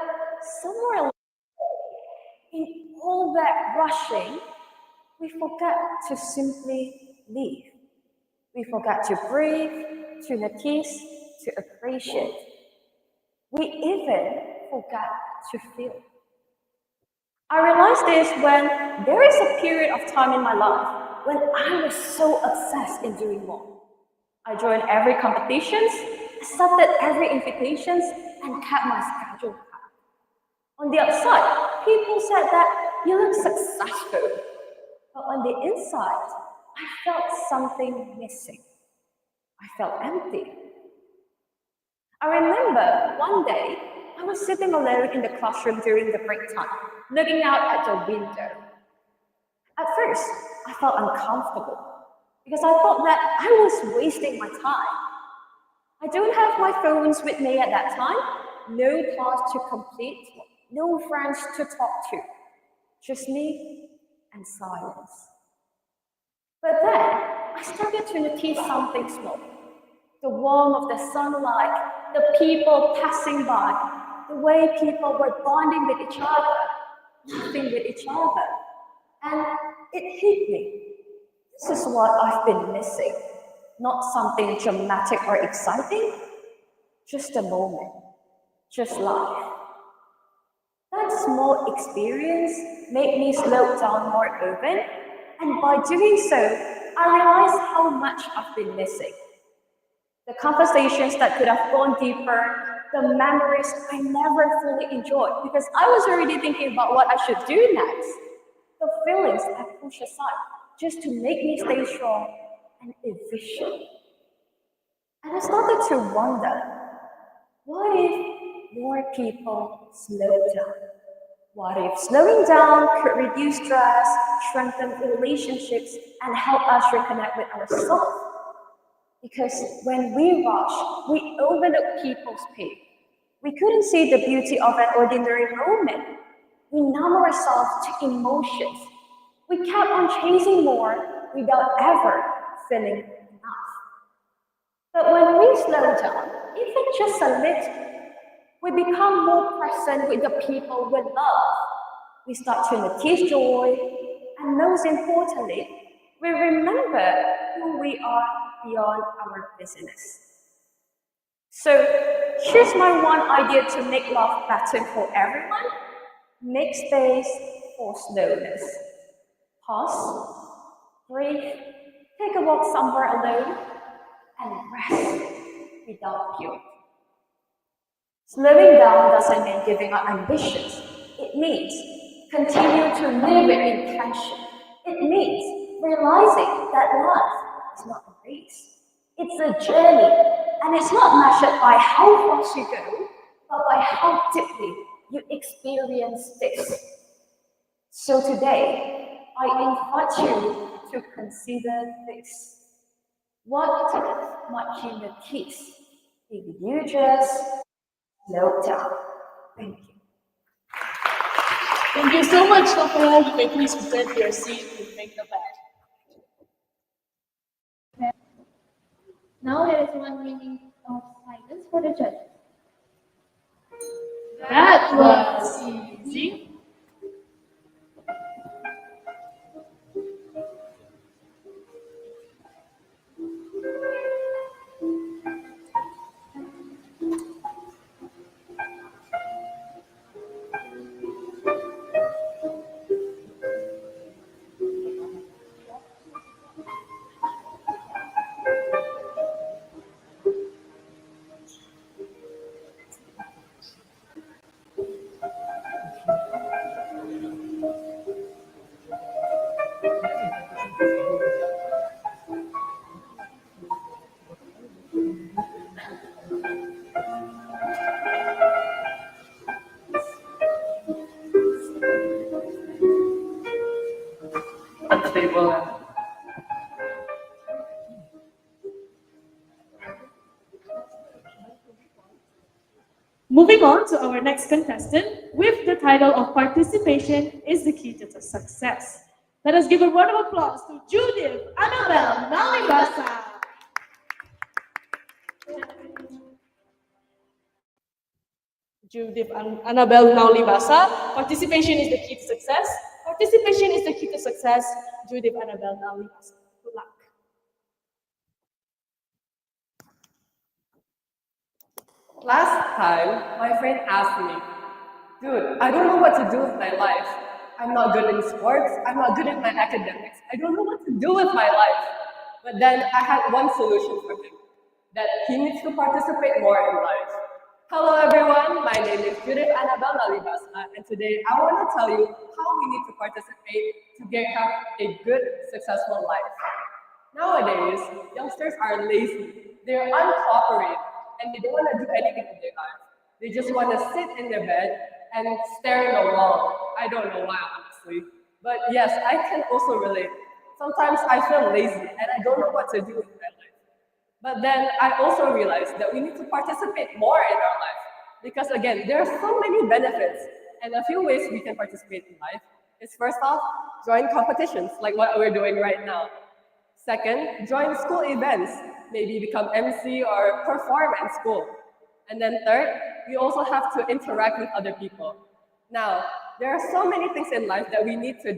S6: somewhere along the way, in all that rushing, we forget to simply live. We forget to breathe, to notice, to appreciate. We even forget to feel. I realized this when there is a period of time in my life when I was so obsessed in doing more. I joined every competitions, accepted every invitations, and kept my schedule packed. On the outside, people said that you look successful, but on the inside, I felt something missing. I felt empty. I remember one day, I was sitting alone in the classroom during the break time, looking out at the window. At first, I felt uncomfortable because I thought that I was wasting my time. I don't have my phones with me at that time, no task to complete, no friends to talk to, just me and silence. But then, I started to notice something small. The warmth of the sunlight, the people passing by, the way people were bonding with each other, laughing with each other. And it hit me. This is what I've been missing. Not something dramatic or exciting, just a moment, just life. That small experience made me slow down more often, and by doing so, I realized how much I've been missing. The conversations that could have gone deeper, the memories I never fully enjoyed because I was already thinking about what I should do next. The feelings I pushed aside just to make me stay strong and efficient. And I started to wonder, what if more people slow down? What if slowing down could reduce stress, strengthen relationships, and help us reconnect with ourselves? Because when we rush, we overlook people's pain. We couldn't see the beauty of an ordinary moment. We numb ourselves to emotions. We kept on chasing more without ever feeling enough. But when we slow down, even just a little, we become more present with the people we love. We start to notice joy, and most importantly, we remember who we are beyond our business. So here's my one idea to make love better for everyone. Make space for slowness. Pause, breathe, take a walk somewhere alone, and rest without guilt. Slowing down doesn't mean giving up ambitions. It means continue to live with intention. It means realizing that life is not a race. It's a journey, and it's not measured by how fast you go, but by how deeply you experience this. So today, I invite you to consider this. What might you notice if you just slow down? Thank you.
S16: Thank you so much, Sophia. You may please return to your seat to make the bed.
S1: Now there is 1 minute of silence for the judges.
S16: That was easy.
S11: At the table,
S16: Moving on to our next contestant with the title of Participation is the Key to Success. Let us give a round of applause to Judith Annabelle Nalibasa. Judith Annabelle Nalibasa. Participation is the key to success. Participation is the key to success. Judith Annabelle Nalibasa. Good luck.
S18: Last time, my friend asked me, dude, I don't know what to do with my life. I'm not good in sports. I'm not good at my academics. I don't know what to do with my life. But then I had one solution for him, that he needs to participate more in life. Hello everyone, my name is Judith Annabelle Nalibasa, and today I want to tell you how we need to participate to have a good, successful life. Nowadays, youngsters are lazy, they're uncooperative, and they don't want to do anything with their life. They just want to sit in their bed and stare at the wall. I don't know why, honestly. But yes, I can also relate. Sometimes I feel lazy and I don't know what to do with my life. But then I also realized that we need to participate more in our life. Because again, there are so many benefits. And a few ways we can participate in life is first off, join competitions like what we're doing right now. Second, join school events, maybe become MC or perform in school. And then third, we also have to interact with other people. Now, there are so many things in life that we need to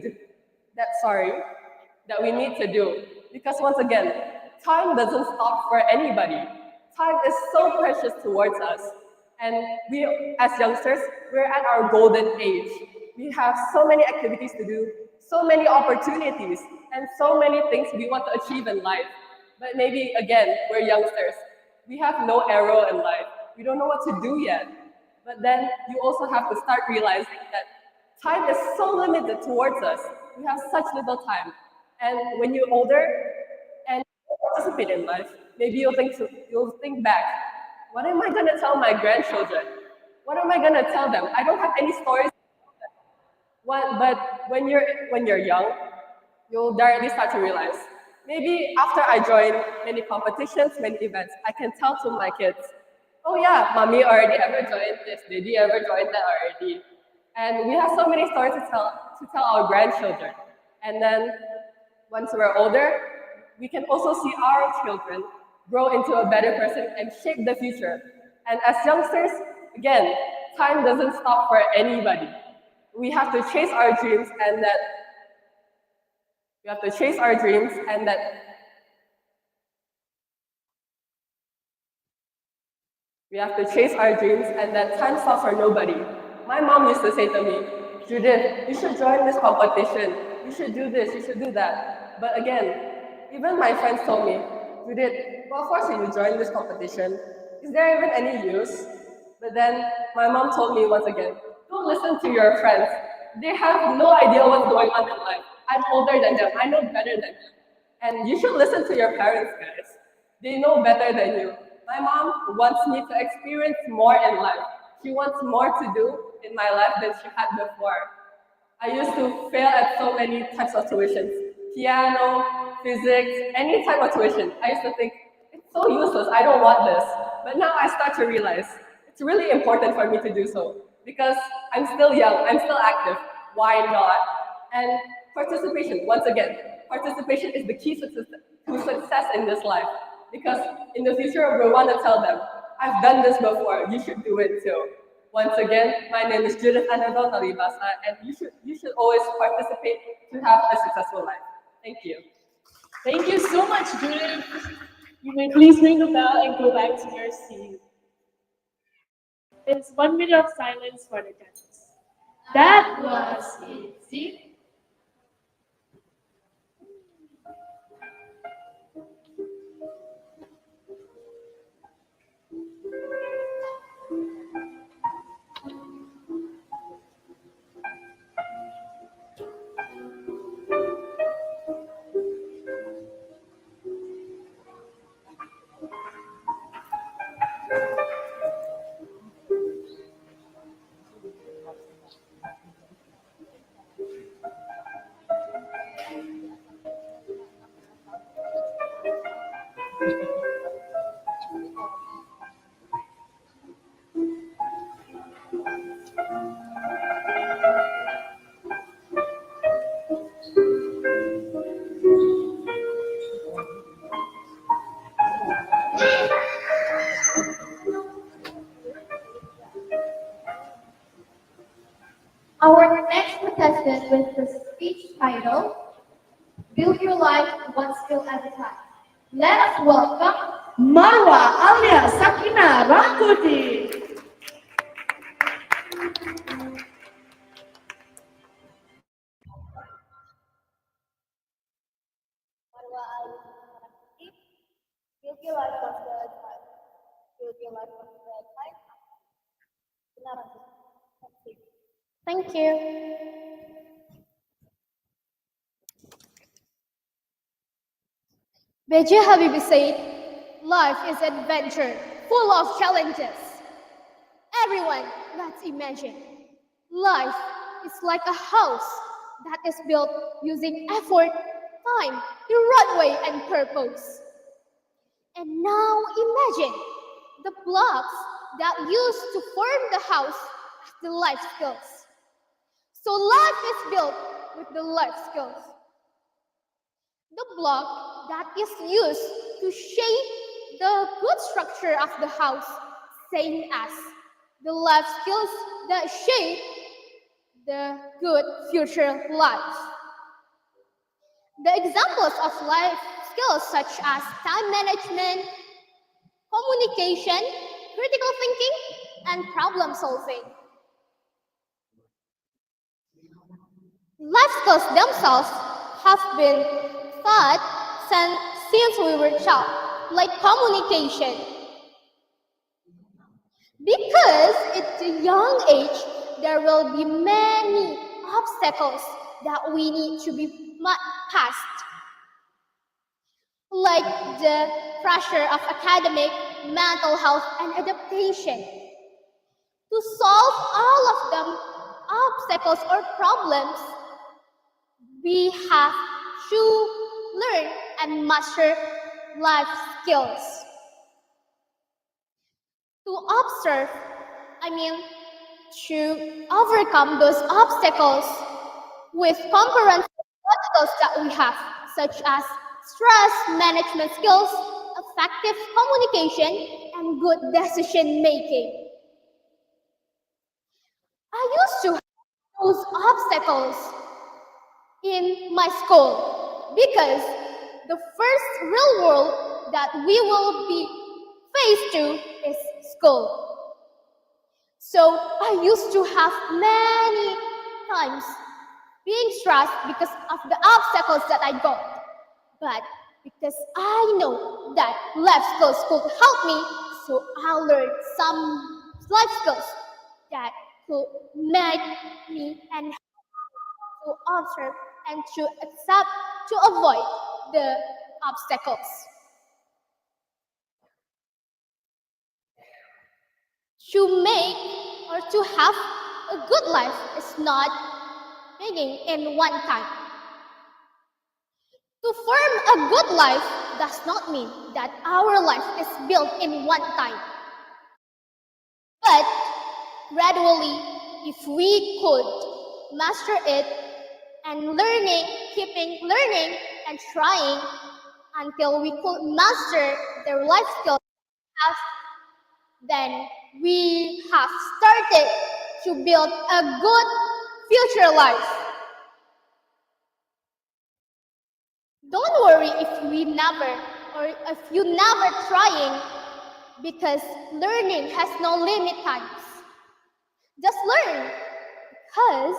S18: do, because once again, time doesn't stop for anybody. Time is so precious towards us. And we, as youngsters, we're at our golden age. We have so many activities to do, so many opportunities, and so many things we want to achieve in life. But maybe, again, we're youngsters. We have no arrow in life. We don't know what to do yet. But then you also have to start realizing that time is so limited towards us. We have such little time. And when you're older and participate in life, maybe you'll think back, what am I going to tell my grandchildren? What am I going to tell them? I don't have any stories to tell them. But when you're young, you'll directly start to realize, maybe after I join many competitions, many events, I can tell to my kids, oh yeah, mommy already ever joined this, daddy ever joined that already. And we have so many stories to tell our grandchildren. And then once we're older, we can also see our children grow into a better person and shape the future. And as youngsters, again, time doesn't stop for anybody. We have to chase our dreams and that time stops for nobody. My mom used to say to me, Judith, you should join this competition. You should do this, you should do that. But again, even my friends told me, Judith, what force you to join this competition? Is there even any use? But then my mom told me once again, don't listen to your friends. They have no idea what's going on in life. I'm older than them, I know better than them. And you should listen to your parents, guys. They know better than you. My mom wants me to experience more in life. She wants more to do in my life than she had before. I used to fail at so many types of tuitions. Piano, physics, any type of tuition. I used to think, it's so useless, I don't want this. But now I start to realize, it's really important for me to do so. Because I'm still young, I'm still active. Why not? And participation, once again, participation is the key to success in this life. Because in the future, we want to tell them, I've done this before, you should do it too. Once again, my name is Judith Annabelle Nalibasa, and you should always participate to have a successful life. Thank you.
S16: Thank you so much, Judith. You may please ring the bell and go back to your seat. It's 1 minute of silence for the judges. That was easy.
S1: Our next contestant with the speech title, Build Your Life One Skill at a Time. Let us welcome
S16: Marwa alias Sakina Rangkuti.
S3: Build your life one step at a time. Build your life one step at a time. Inara. Thank you. B.J. Habibie said, life is adventure, full of challenges. Everyone, let's imagine. Life is like a house that is built using effort, time, runway, and purpose. And now imagine the blocks that used to form the house as the life skills. So life is built with the life skills. The block that is used to shape the good structure of the house, same as the life skills that shape the good future life. The examples of life skills such as time management, communication, critical thinking, and problem solving. Life skills themselves have been taught since we were child, like communication. Because at a young age, there will be many obstacles that we need to be passed, like the pressure of academic, mental health, and adaptation. To solve all of them obstacles or problems, we have to learn and master life skills. To observe, to overcome those obstacles with comprehensive skills that we have, such as stress management skills, effective communication, and good decision making. I used to have those obstacles in my school because the first real world that we will be faced to is school. So I used to have many times being stressed because of the obstacles that I got. But because I know that life skills could help me, so I learned some life skills that could make me and to observe and to accept, to avoid the obstacles. To make or to have a good life is not making in one time. To form a good life does not mean that our life is built in one time. But gradually, if we could master it and keeping learning and trying until we could master the life skills, then we have started to build a good future life. Don't worry if you never trying, because learning has no limit times. Just learn, because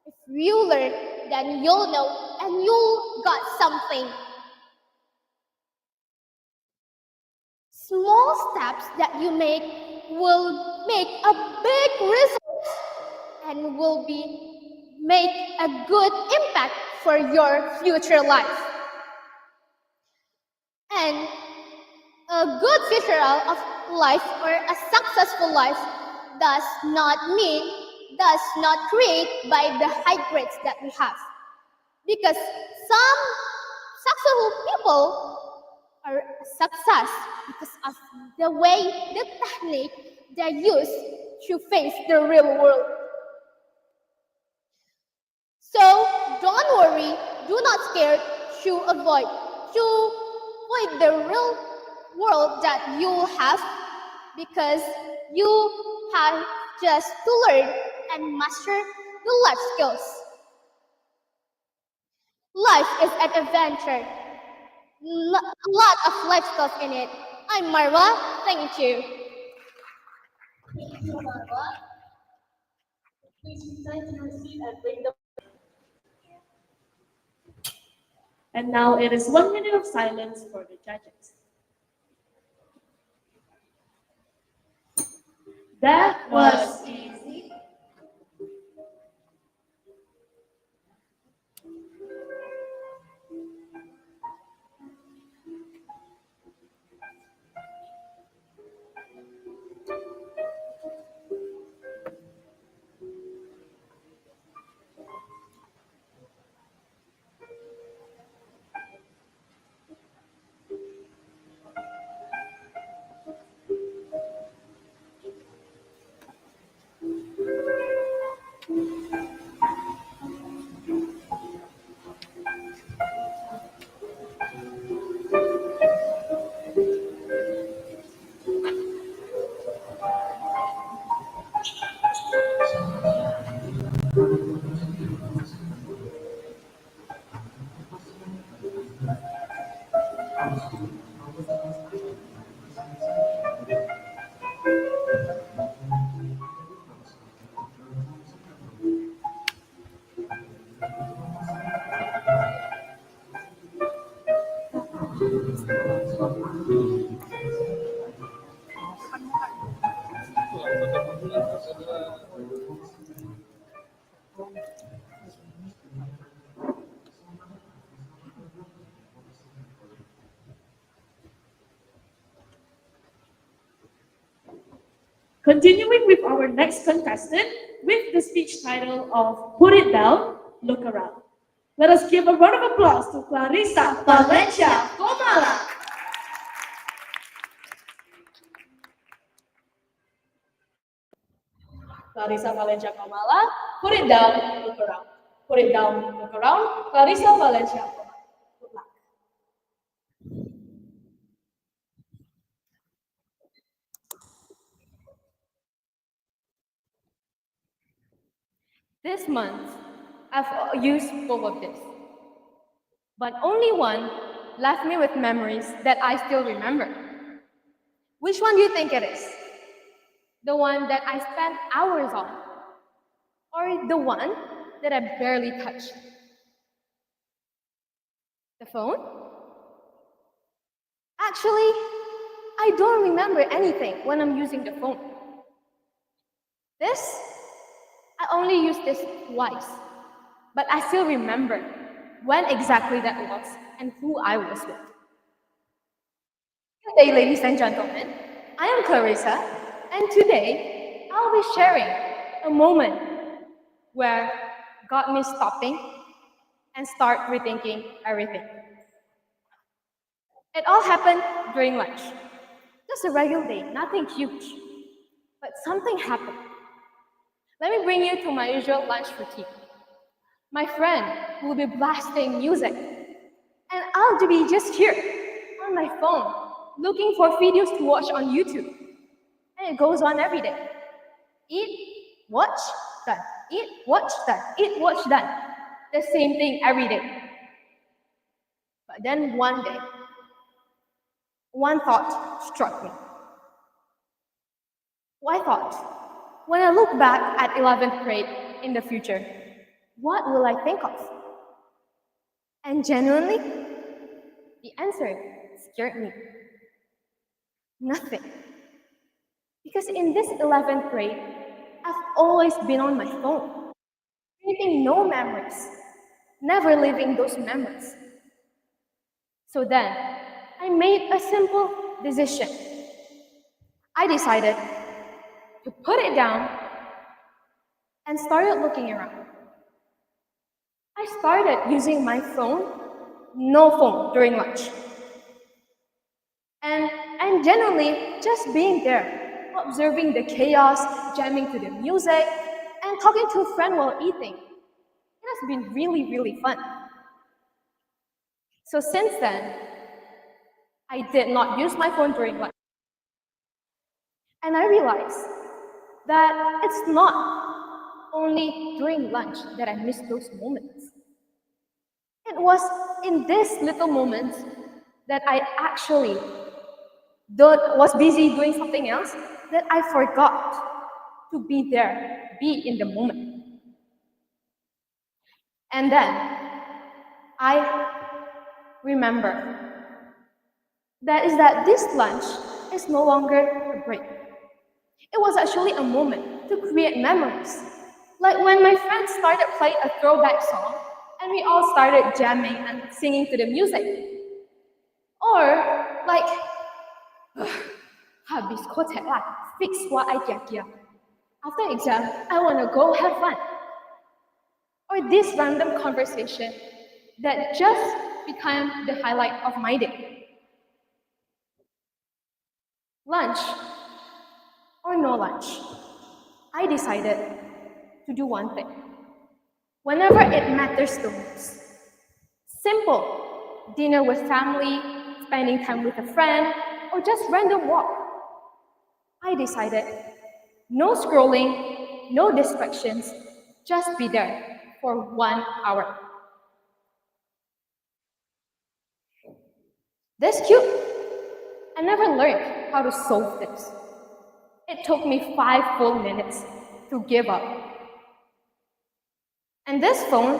S3: if you learn, then you'll know and you'll got something. Small steps that you make will make a big result and will make a good impact for your future life. And a good future of life or a successful life does not create by the high grades that we have. Because some successful people are a success because of the way, the technique they use to face the real world. So don't worry, do not scare to avoid the real world that you have, because you have just to learn and master the life skills. Life is an adventure. A lot of life skills in it. I'm Marwa. Thank you.
S16: And now it is 1 minute of silence for the judges. That was easy. Continuing with our next contestant with the speech title of Put It Down, Look Around. Let us give a round of applause to Clarissa Valencia Komala. Clarissa Valencia Komala, put it down, look around. Put it down, look around. Clarissa Valencia Komala. Good luck.
S19: This month, I've used both of this, but only one left me with memories that I still remember. Which one do you think it is? The one that I spent hours on, or the one that I barely touched? The phone? Actually, I don't remember anything when I'm using the phone. This? I only used this twice, but I still remember when exactly that was and who I was with. Good day, ladies and gentlemen. I am Clarissa, and today I'll be sharing a moment where got me stopping and start rethinking everything. It all happened during lunch. Just a regular day, nothing huge, but something happened. Let me bring you to my usual lunch routine. My friend will be blasting music, and I'll be just here on my phone looking for videos to watch on YouTube. And it goes on every day. Eat, watch, done. Eat, watch, done. Eat, watch, done. The same thing every day. But then one day, one thought struck me. Why thought? When I look back at 11th grade in the future, what will I think of? And genuinely, the answer scared me. Nothing. Because in this 11th grade, I've always been on my phone, creating no memories, never living those memories. So then, I made a simple decision. I decided to put it down and started looking around. I started using my phone, no phone during lunch. And generally just being there, observing the chaos, jamming to the music, and talking to a friend while eating. It has been really, really fun. So since then, I did not use my phone during lunch. And I realized that it's not only during lunch that I missed those moments. It was in these little moments that I actually was busy doing something else that I forgot to be there, be in the moment. And then I remember that this lunch is no longer a break. It was actually a moment to create memories. Like when my friends started playing a throwback song and we all started jamming and singing to the music. Or like, habis kotek lah, fix what I kia. After exam, I want to go have fun. Or this random conversation that just became the highlight of my day. Lunch or no lunch, I decided to do one thing. Whenever it matters the most. Simple, dinner with family, spending time with a friend, or just random walk. I decided no scrolling, no distractions, just be there for 1 hour. This cute. I never learned how to solve this. It took me 5 full minutes to give up. And this phone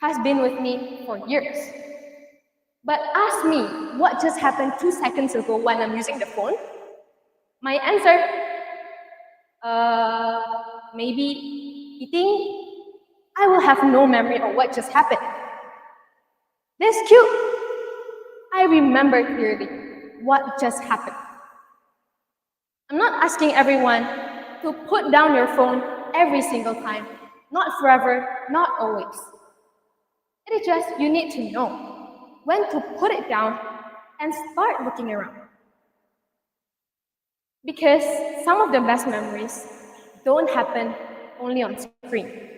S19: has been with me for years. But ask me what just happened 2 seconds ago when I'm using the phone. My answer, maybe eating. I will have no memory of what just happened. This cute. I remember clearly what just happened. I'm not asking everyone to put down your phone every single time. Not forever, not always. It is just you need to know when to put it down and start looking around. Because some of the best memories don't happen only on screen.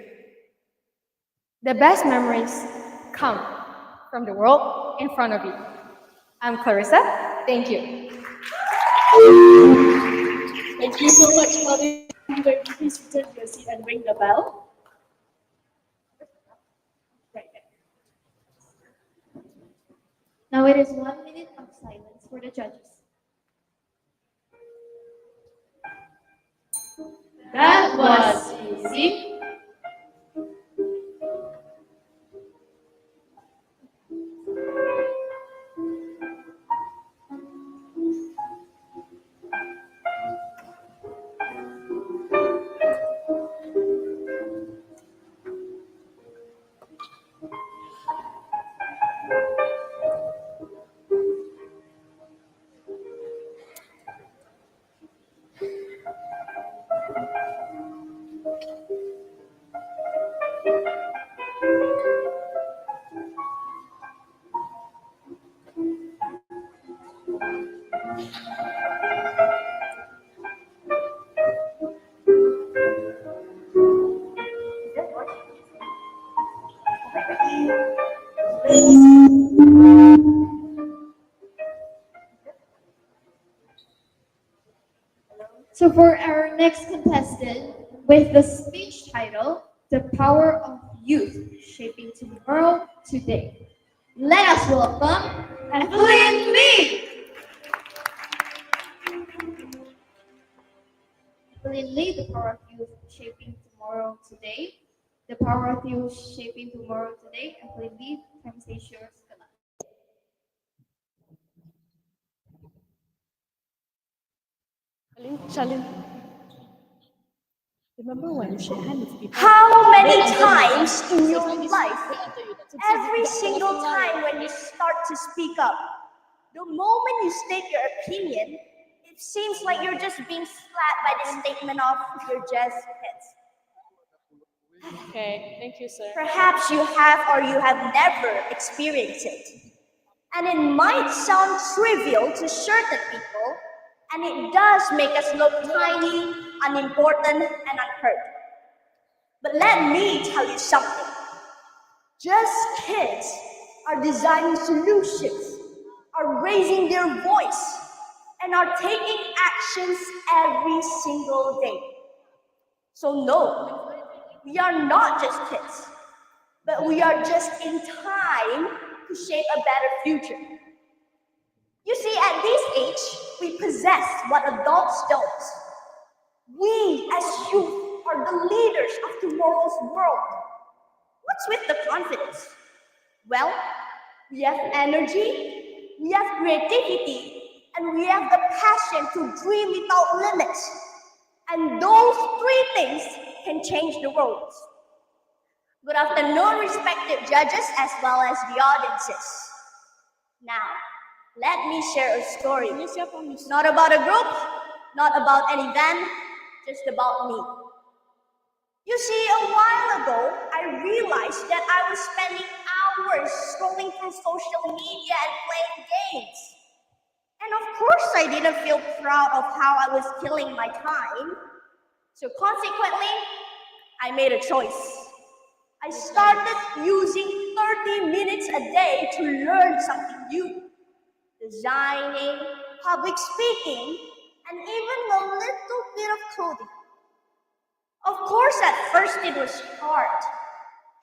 S19: The best memories come from the world in front of you. I'm Clarissa. Thank you.
S16: Thank you so much, Molly. Please return to your seat and ring the bell. Right there.
S1: Now it is 1 minute of silence for the judges.
S16: That was easy.
S1: So for our next contestant, with the speech title, The Power of Youth Shaping Tomorrow Today, let us welcome Felen Lee. Felen Lee, The Power of Youth Shaping Tomorrow Today. The Power of Youth Shaping Tomorrow Today. Felen Lee, time is yours.
S16: Shalin, remember when you shake hands with people?
S3: How many times in your life, every single time when you start to speak up, the moment you state your opinion, it seems like you're just being slapped by the statement of you're just kids.
S16: Okay, thank you, sir.
S3: Perhaps you have or you have never experienced it. And it might sound trivial to certain people, and it does make us look tiny, unimportant, and unheard. But let me tell you something. Just kids are designing solutions, are raising their voice, and are taking actions every single day.
S8: So no, we are not just kids, but we are just in time to shape a better future. You see, at this age, we possess what adults don't. We, as youth, are the leaders of tomorrow's world. What's with the confidence? Well, we have energy, we have creativity, and we have the passion to dream without limits. And those three things can change the world. Good afternoon, respected judges, as well as the audiences. Now, let me share a story. Not about a group, not about an event, just about me. You see, a while ago, I realized that I was spending hours scrolling through social media and playing games. And of course, I didn't feel proud of how I was killing my time. So consequently, I made a choice. I started using 30 minutes a day to learn something new. Designing, public speaking, and even a little bit of coding. Of course, at first it was hard.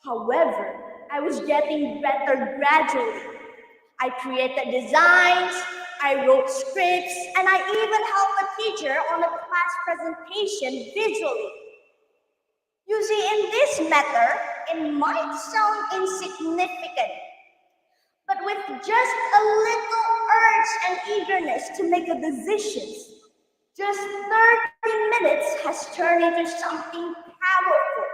S8: However, I was getting better gradually. I created designs, I wrote scripts, and I even helped a teacher on a class presentation visually. You see, in this matter, it might sound insignificant, but with just a little urge and eagerness to make a decision, just 30 minutes has turned into something powerful.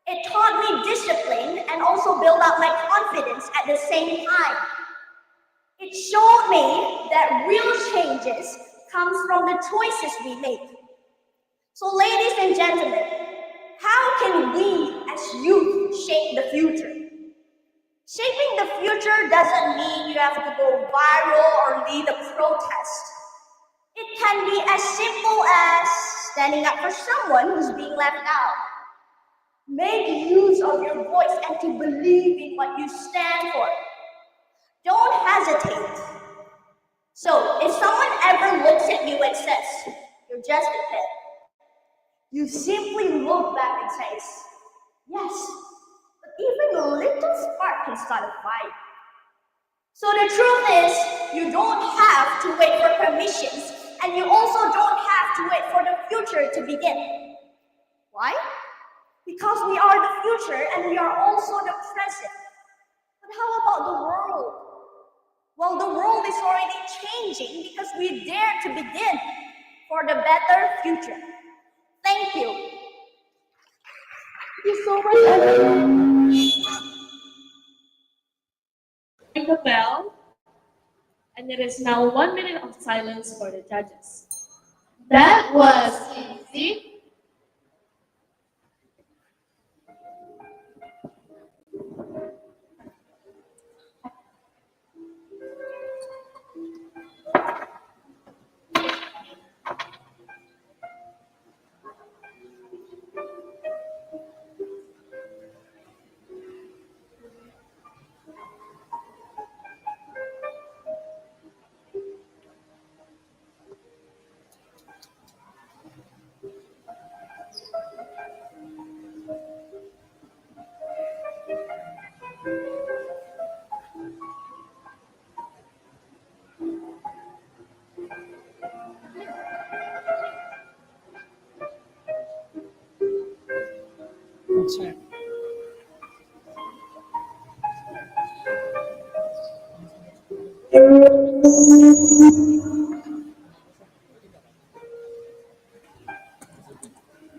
S8: It taught me discipline and also built up my confidence at the same time. It showed me that real changes comes from the choices we make. So ladies and gentlemen, how can we as youth shape the future? Shaping the future doesn't mean you have to go viral or lead a protest. It can be as simple as standing up for someone who's being left out. Make use of your voice and to believe in what you stand for. Don't hesitate. So, if someone ever looks at you and says, "You're just a kid," you simply look back and say, "Yes, but even a little spark can start a fire." So the truth is, you don't have to wait for permissions, and you also don't have to wait for the future to begin. Why? Because we are the future and we are also the present. But how about the world? Well, the world is already changing because we dare to begin for the better future. Thank you.
S16: Thank you so much, everyone. Ring the bell, and it is now 1 minute of silence for the judges. That was easy.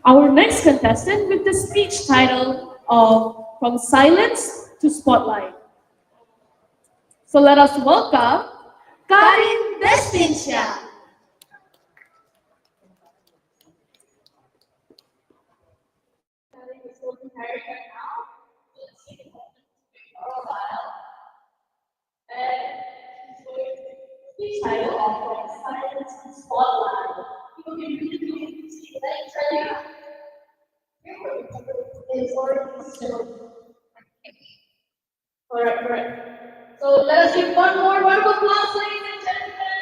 S16: Our next contestant with the speech title of From Silence to Spotlight. So let us welcome Karis. Speech title of From Silence to Spotlight. You can really see that is already still. Correct. So let us give one more round of applause, ladies and gentlemen.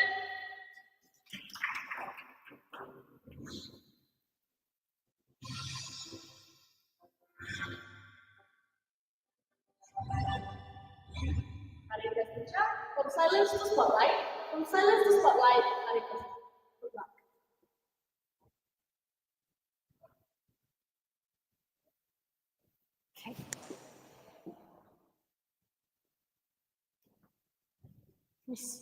S8: silence to spotlight. From silence to spotlight, Analipa. Good luck. Okay. Miss,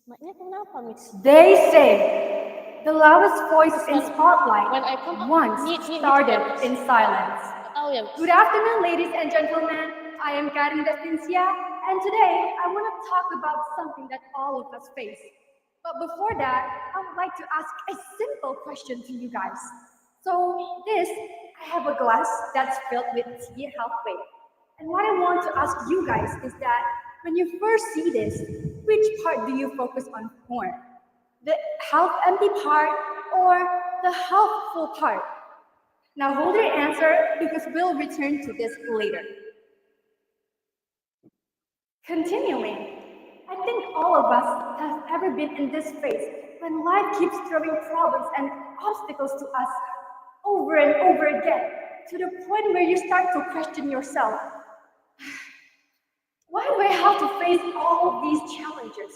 S8: maknya kenapa, Miss?
S17: They say the loudest voice in spotlight
S8: When I come up,
S17: once started in silence.
S8: Oh, yeah.
S17: Good afternoon, ladies and gentlemen. I am Grace Yak, and today I want to talk about something that all of us face. But before that, I would like to ask a simple question to you guys. So I have a glass that's filled with tea halfway. And what I want to ask you guys is that when you first see this, which part do you focus on more? The half empty part or the half full part? Now hold your answer because we'll return to this later. Continuing, I think all of us have ever been in this phase when life keeps throwing problems and obstacles to us over and over again, to the point where you start to question yourself. Why do I have to face all of these challenges?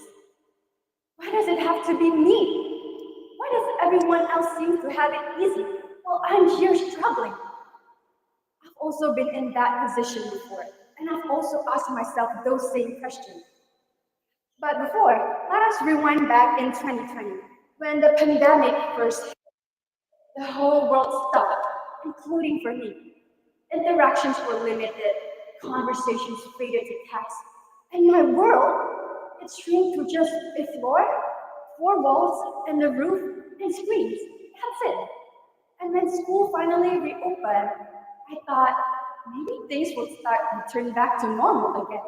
S17: Why does it have to be me? Why does everyone else seem to have it easy while I'm here struggling? I've also been in that position before, and I've also asked myself those same questions. But before, let us rewind back in 2020, when the pandemic first hit. The whole world stopped, including for me. Interactions were limited, conversations faded to text, and my world, it shrank to just a floor, 4 walls, and a roof, and screens. That's it. And when school finally reopened, I thought maybe things would start to turn back to normal again.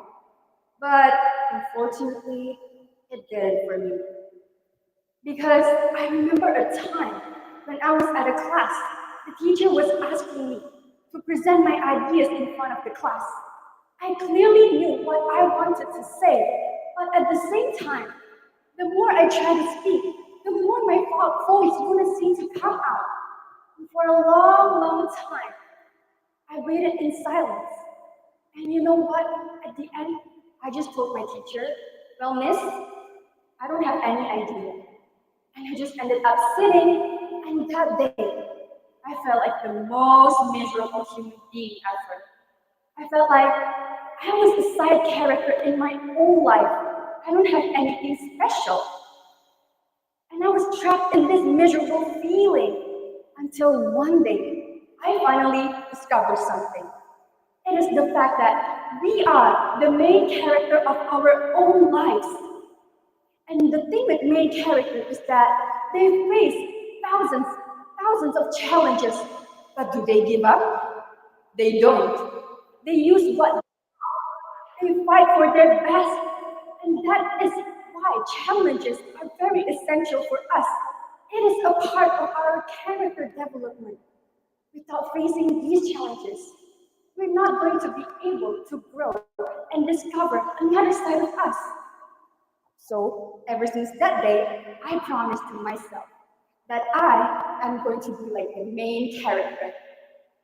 S17: But unfortunately, it didn't for me. Because I remember a time when I was at a class, the teacher was asking me to present my ideas in front of the class. I clearly knew what I wanted to say, but at the same time, the more I tried to speak, the more my voice wouldn't seem to come out. And for a long, long time, I waited in silence. And you know what? At the end, I just told my teacher, well, miss, I don't have any idea. And I just ended up sitting, and that day, I felt like the most miserable human being ever. I felt like I was a side character in my own life. I don't have anything special. And I was trapped in this miserable feeling until one day, I finally discovered something. It is the fact that we are the main character of our own lives. And the thing with main character is that they face thousands of challenges. But do they give up? They don't. They use what they fight for their best. And that is why challenges are very essential for us. It is a part of our character development. Without facing these challenges, we're not going to be able to grow and discover another side of us. So, ever since that day, I promised to myself that I am going to be like the main character.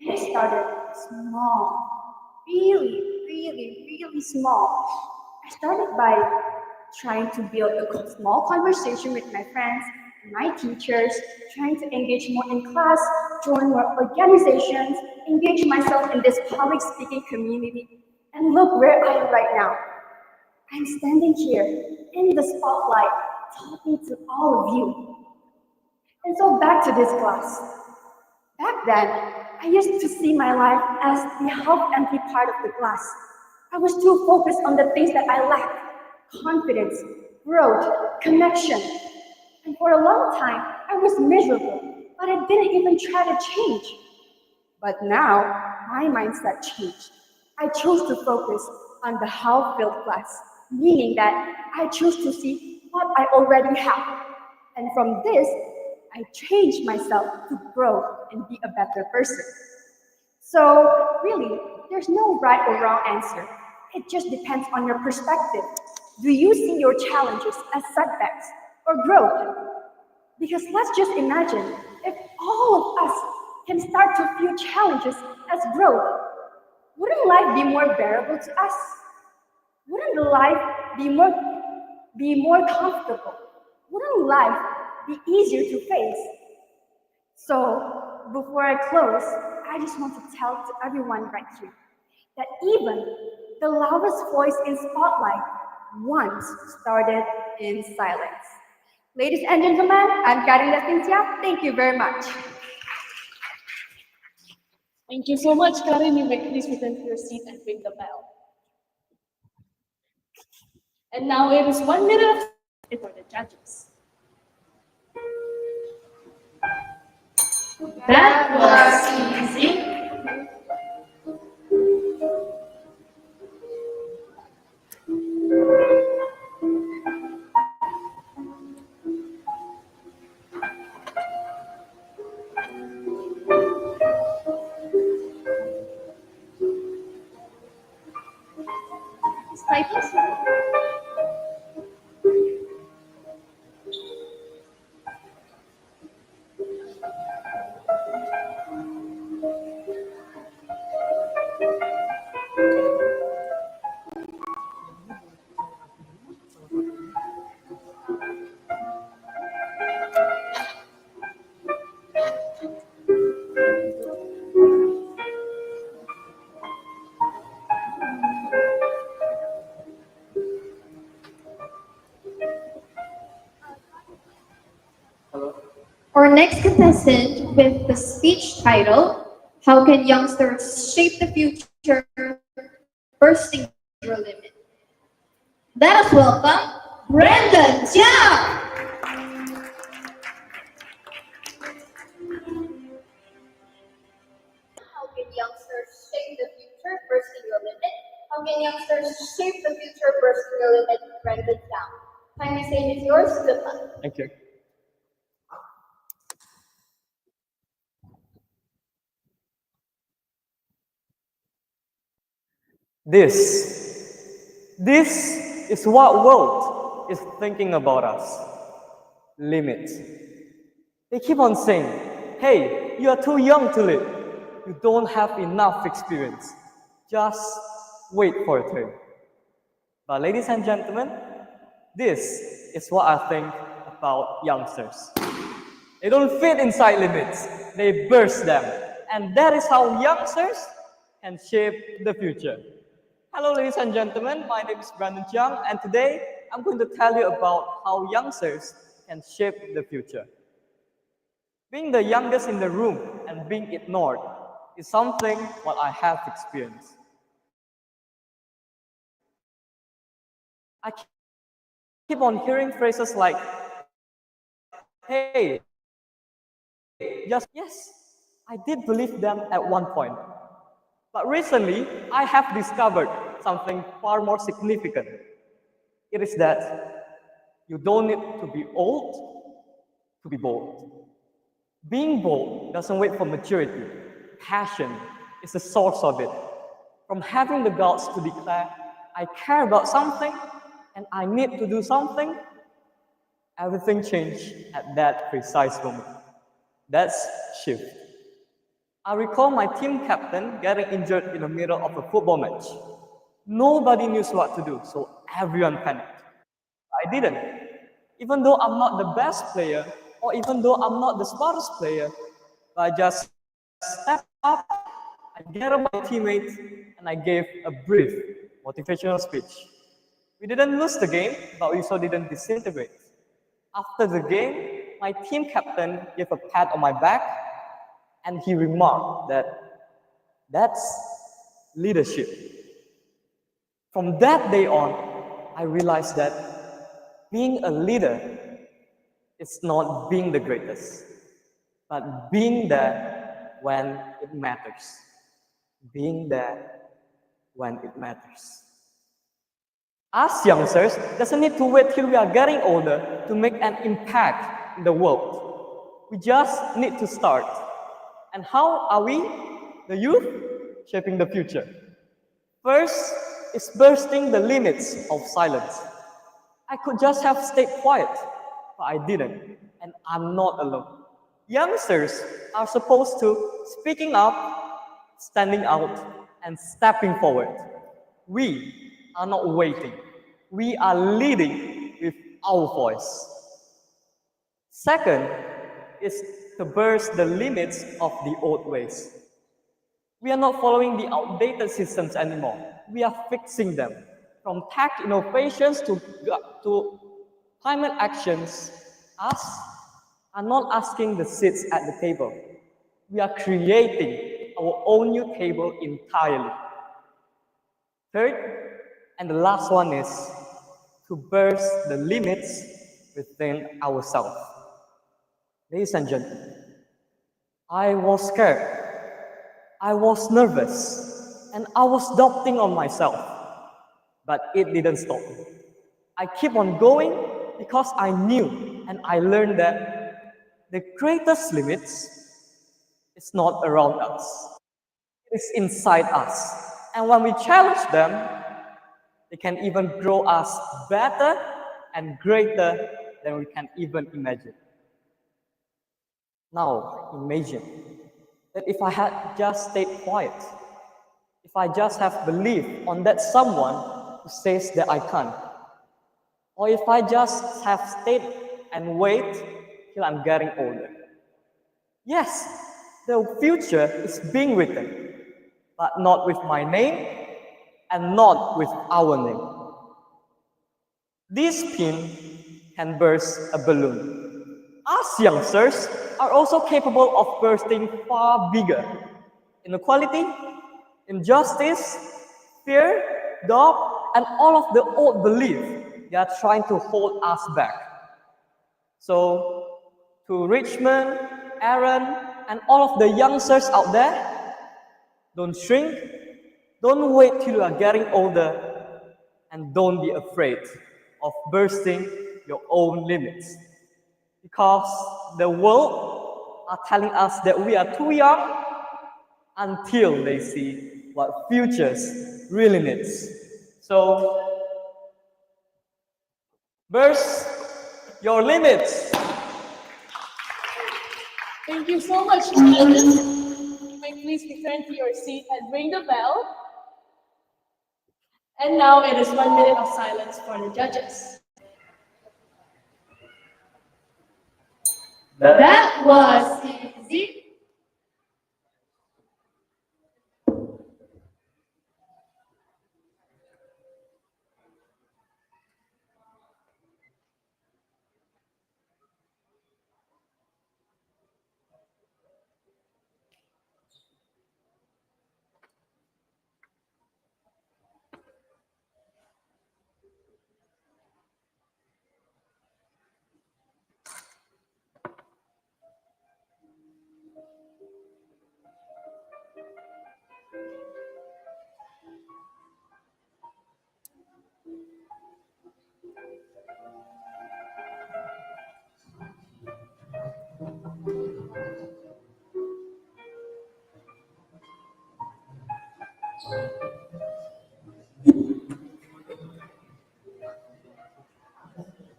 S17: And I started small, really small. I started by trying to build a small conversation with my friends, my teachers, trying to engage more in class, join more organizations, engage myself in this public speaking community. And look where I am right now. I'm standing here in the spotlight, talking to all of you. And so back to this class. Back then, I used to see my life as the half-empty part of the glass. I was too focused on the things that I lacked: confidence, growth, connection. And for a long time, I was miserable, but I didn't even try to change. But now, my mindset changed. I chose to focus on the half-filled glass, meaning that I chose to see what I already have. And from this, I changed myself to grow and be a better person. So really, there's no right or wrong answer. It just depends on your perspective. Do you see your challenges as setbacks or growth? Because let's just imagine, if all of us can start to view challenges as growth, wouldn't life be more bearable to us? Wouldn't life be more
S8: be more comfortable? Wouldn't life be easier to face? So, before I close, I just want to tell to everyone right here that even the loudest voice in spotlight once started in silence. Ladies and gentlemen, I'm Karin Destinsia. Thank you very much.
S16: Thank you so much, Karin. You may please return to your seat and ring the bell. And now it is 1 minute for the judges.
S10: That was easy.
S16: Titles?
S3: Our next contestant with the speech title, How Can Youngsters Shape the Future? Bursting Your Limit. Let us welcome Brendan Jiang.
S20: How can youngsters shape the future? Bursting your limit. How can youngsters shape the future? Bursting your limit. Brendan Jiang. Time to stage is yours. Good luck.
S13: Thank you. This is what world is thinking about us. Limits. They keep on saying, hey, you are too young to live. You don't have enough experience. Just wait for your turn. But ladies and gentlemen, this is what I think about youngsters. They don't fit inside limits. They burst them. And that is how youngsters can shape the future. Hello, ladies and gentlemen. My name is Brandon Chiang, and today I'm going to tell you about how youngsters can shape the future. Being the youngest in the room and being ignored is something what I have experienced. I keep on hearing phrases like, hey, just yes, I did believe them at one point. But recently, I have discovered something far more significant. It is that you don't need to be old to be bold. Being bold doesn't wait for maturity. Passion is the source of it. From having the guts to declare, I care about something and I need to do something, everything changed at that precise moment. That's shift. I recall my team captain getting injured in the middle of a football match. Nobody knew what to do, so everyone panicked. I didn't. Even though I'm not the best player, or even though I'm not the smartest player, I just stepped up, I gathered my teammates, and I gave a brief motivational speech. We didn't lose the game, but we also didn't disintegrate. After the game, my team captain gave a pat on my back, and he remarked that that's leadership. From that day on, I realized that being a leader is not being the greatest, but being there when it matters. Being there when it matters. Us youngsters doesn't need to wait till we are getting older to make an impact in the world. We just need to start. And how are we, the youth, shaping the future? First is bursting the limits of silence. I could just have stayed quiet, but I didn't, and I'm not alone. Youngsters are supposed to speaking up, standing out, and stepping forward. We are not waiting. We are leading with
S14: our voice. Second is to burst the limits of the old ways. We are not following the outdated systems anymore. We are fixing them. From tech innovations to climate actions, us are not asking the seats at the table. We are creating our own new table entirely. Third, and the last one is to burst the limits within ourselves. Ladies and gentlemen, I was scared, I was nervous, and I was doubting on myself, but it didn't stop me. I keep on going because I knew and I learned that the greatest limits is not around us, it is inside us. And when we challenge them, they can even grow us better and greater than we can even imagine. Now, imagine that if I had just stayed quiet, if I just have believed on that someone who says that I can't, or if I just have stayed and wait till I'm getting older. Yes, the future is being written, but not with my name and not with our name. This pin can burst a balloon. Us youngsters are also capable of bursting far bigger. Inequality, injustice, fear, doubt, and all of the old beliefs they are trying to hold us back. So, to Richmond, Aaron, and all of the youngsters out there, don't shrink, don't wait till you are getting older, and don't be afraid of bursting your own limits. Because the world are telling us that we are too young until they see what futures really needs. So, burst your limits.
S16: Thank you so much, judges. You may please return to your seat and ring the bell. And now it is 1 minute of silence for the judges. That was easy.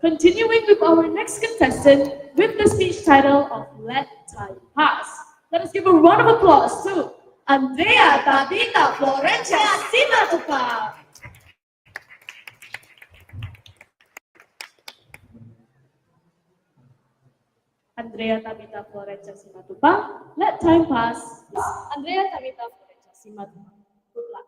S16: Continuing with our next contestant with the speech title of Let Time Pass. Let us give a round of applause to Andrea Tabita Florencia Simatupang. Andrea Tabita Florencia Simatupang, Let Time Pass. Andrea Tabita Florencia Simatupang. Good luck.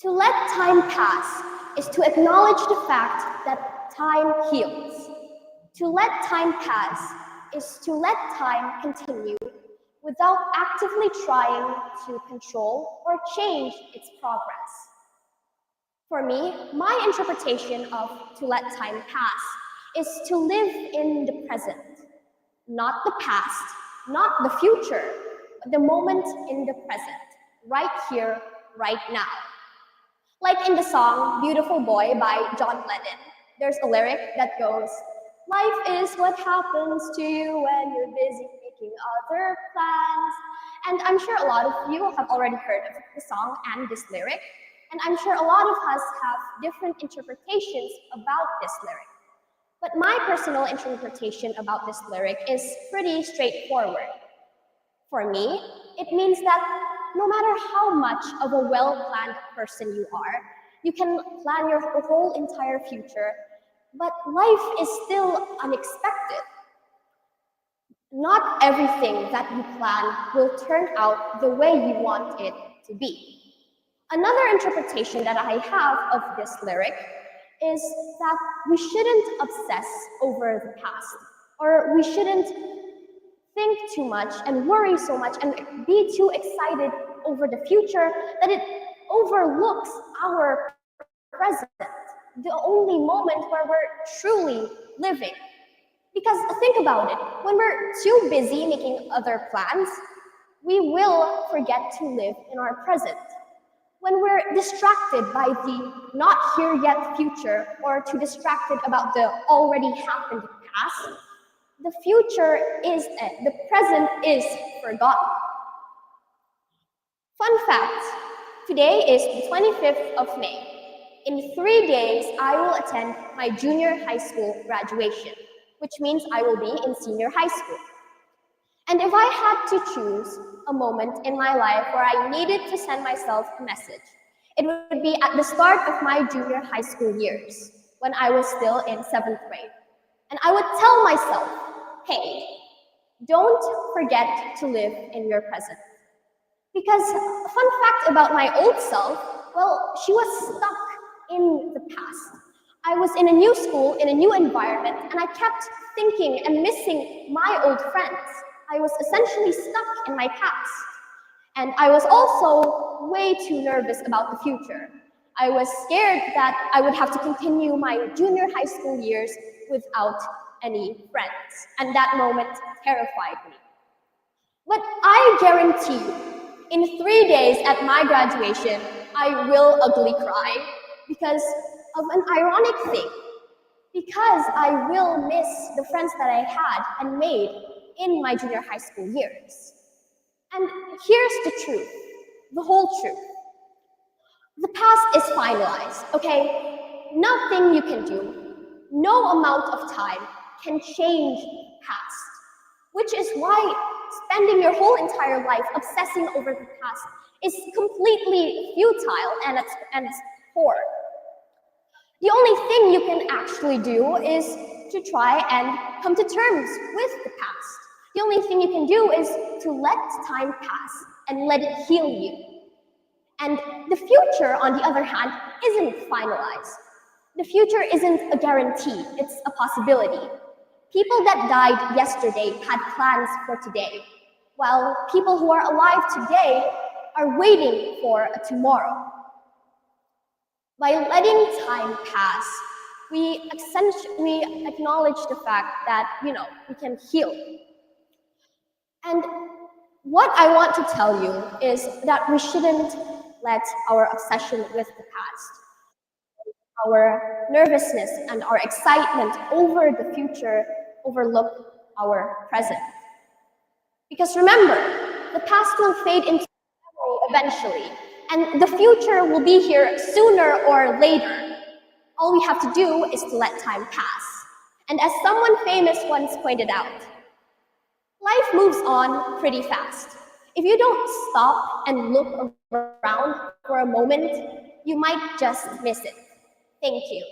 S3: To let time pass is to acknowledge the fact that time heals. To let time pass is to let time continue without actively trying to control or change its progress. For me, my interpretation of to let time pass is to live in the present, not the past, not the future, but the moment in the present, right here, right now. Like in the song Beautiful Boy by John Lennon, there's a lyric that goes, "Life is what happens to you when you're busy making other plans." And I'm sure a lot of you have already heard of the song and this lyric, and I'm sure a lot of us have different interpretations about this lyric. But my personal interpretation about this lyric is pretty straightforward. For me, it means that no matter how much of a well-planned person you are, you can plan your whole entire future, but life is still unexpected. Not everything that you plan will turn out the way you want it to be. Another interpretation that I have of this lyric is that we shouldn't obsess over the past, or we shouldn't think too much and worry so much and be too excited over the future that it overlooks our present, the only moment where we're truly living. Because think about it, when we're too busy making other plans, we will forget to live in our present. When we're distracted by the not here yet future, or too distracted about the already happened past, the present is forgotten. Fun fact, today is the 25th of May. In 3 days, I will attend my junior high school graduation, which means I will be in senior high school. And if I had to choose a moment in my life where I needed to send myself a message, it would be at the start of my junior high school years, when I was still in 7th grade. And I would tell myself, hey, don't forget to live in your present. Because a fun fact about my old self, well, she was stuck in the past. I was in a new school, in a new environment, and I kept thinking and missing my old friends. I was essentially stuck in my past. And I was also way too nervous about the future. I was scared that I would have to continue my junior high school years without any friends. And that moment terrified me. But I guarantee you, in 3 days at my graduation, I will ugly cry because of an ironic thing. Because I will miss the friends that I had and made in my junior high school years. And here's the truth, the whole truth. The past is finalized, okay? Nothing you can do, no amount of time can change the past. Which is why spending your whole entire life obsessing over the past is completely futile and it's poor. The only thing you can actually do is to try and come to terms with the past. The only thing you can do is to let time pass and let it heal you. And the future, on the other hand, isn't finalized. The future isn't a guarantee, it's a possibility. People that died yesterday had plans for today, while people who are alive today are waiting for a tomorrow. By letting time pass, we acknowledge the fact that, we can heal. And what I want to tell you is that we shouldn't let our obsession with the past, our nervousness and our excitement over the future overlook our present. Because remember, the past will fade into memory eventually, and the future will be here sooner or later. All we have to do is to let time pass. And as someone famous once pointed out, life moves on pretty fast. If you don't stop and look around for a moment, you might just miss it. Thank you.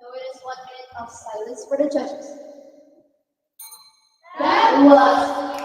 S20: So it is 1 minute of silence for the judges. That was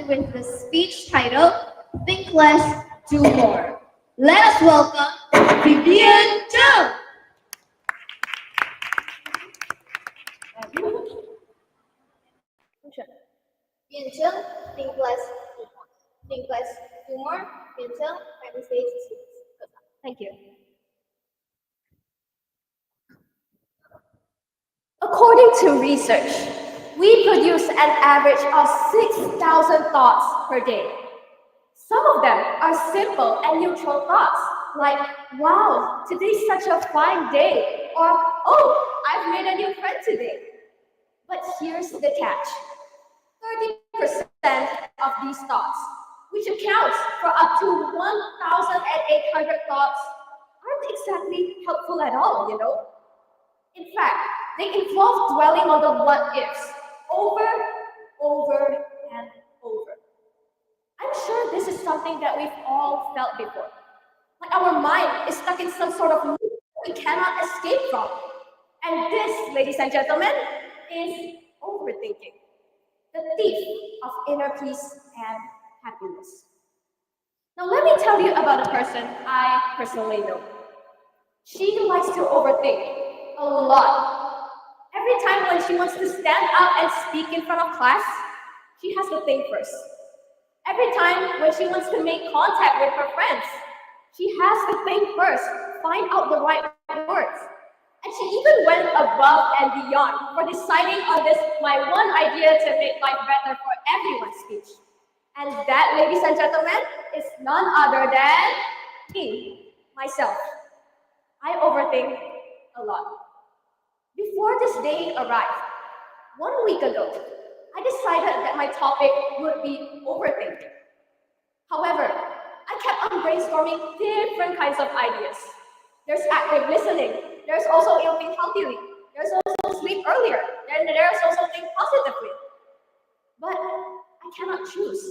S16: contestant with the speech title, Think Less, Do More. Let us welcome Vivian Zhang.
S20: Pinkle, think less, do more. Think less, do more. Pinkle, family stage, students.
S19: Thank you. According to research, we produce an average of 6,000 thoughts per day. Some of them are simple and neutral thoughts, like, wow, today's such a fine day, or, oh, I've made a new friend today. But here's the catch. 30% of these thoughts, which accounts for up to 1,800 thoughts, aren't exactly helpful at all, you know? In fact, they involve dwelling on the what-ifs over, and over. I'm sure this is something that we've all felt before. Like our mind is stuck in some sort of loop we cannot escape from. And this, ladies and gentlemen, is overthinking, the thief of inner peace and happiness. Now let me tell you about a person I personally know. She likes to overthink a lot. Every time when she wants to stand up and speak in front of class, she has to think first. Every time when she wants to make contact with her friends, she has to think first, find out the right words. And she even went above and beyond for deciding on this my one idea to make life better for everyone speech. And that, ladies and gentlemen, is none other than me, myself. I overthink a lot. Before this day arrived, 1 week ago, I decided that my topic would be overthinking. However, I kept on brainstorming different kinds of ideas. There's active listening. There's also eating healthily. There's also sleep earlier. And there's also think positively. But I cannot choose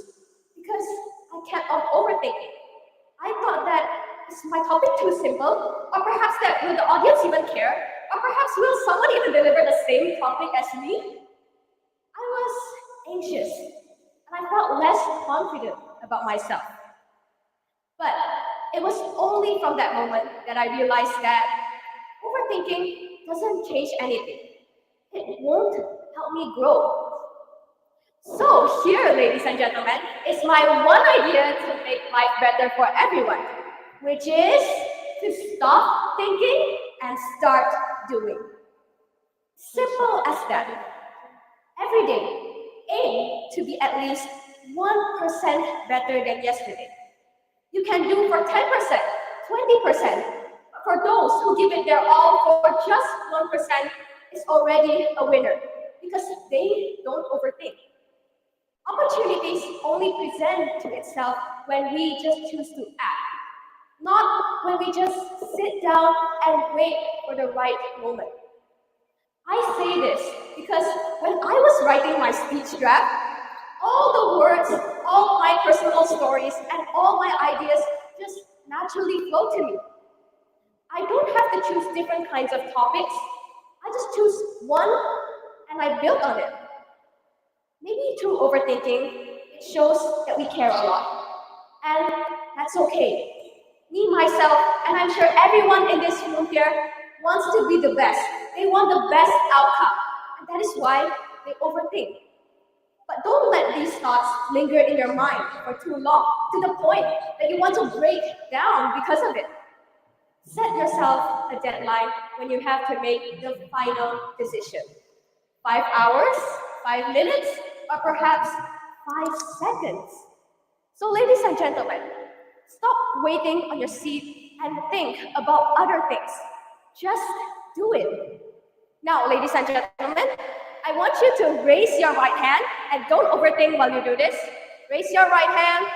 S19: because I kept on overthinking. I thought that is my topic too simple? Or perhaps that will the audience even care? Or perhaps will someone even deliver the same topic as me? I was anxious and I felt less confident about myself. But it was only from that moment that I realized that overthinking doesn't change anything. It won't help me grow. So here, ladies and gentlemen, is my one idea to make life better for everyone, which is to stop thinking and start doing. Simple as that. Every day, aim to be at least 1% better than yesterday. You can do for 10%, 20%, but for those who give it their all for just 1% is already a winner because they don't overthink. Opportunities only present to itself when we just choose to act, not when we just sit down and wait for the right moment. I say this because when I was writing my speech draft, all the words, all my personal stories, and all my ideas just naturally flow to me. I don't have to choose different kinds of topics. I just choose one and I build on it. Maybe through overthinking, it shows that we care a lot. And that's okay. Me, myself, and I'm sure everyone in this room here wants to be the best. They want the best outcome. And that is why they overthink. But don't let these thoughts linger in your mind for too long, to the point that you want to break down because of it. Set yourself a deadline when you have to make the final decision. 5 hours, 5 minutes, or perhaps 5 seconds. So ladies and gentlemen, stop waiting on your seat and think about other things. Just do it. Now, ladies and gentlemen, I want you to raise your right hand and don't overthink while you do this. Raise your right hand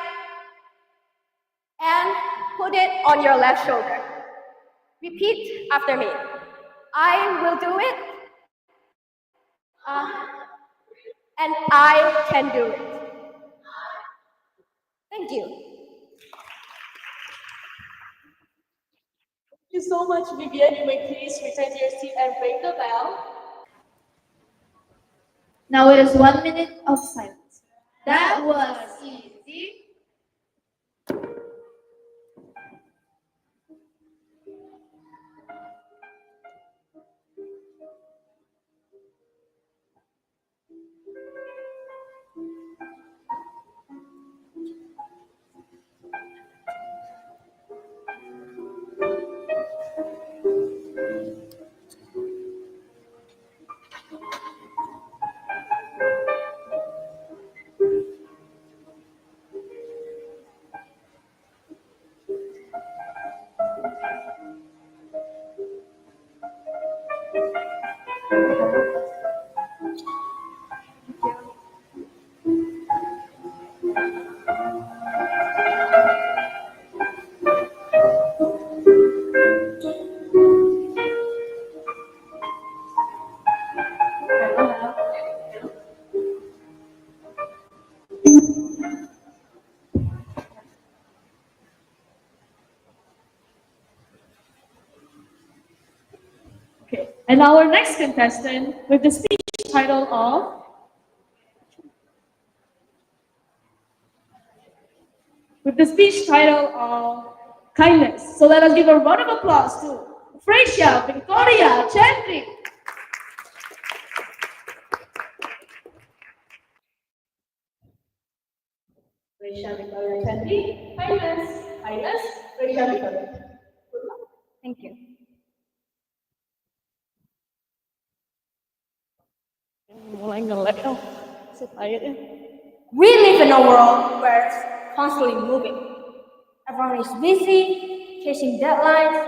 S19: and put it on your left shoulder. Repeat after me. I will do it. And I can do it. Thank you.
S16: Thank you so much, Vivian. You may please return to your seat and ring the bell. Now it is 1 minute of silence. That was easy. Okay, and our next contestant with the speech title of Kindness. So let us give a round of applause to Fia Victoria Chandry. Fia Victoria Chandry, Kindness, Fia Victoria.
S6: Thank you.
S16: Mulai nge-lag dong. Saya tired ya.
S6: We live in a world where it's constantly moving. Everyone is busy, chasing deadlines,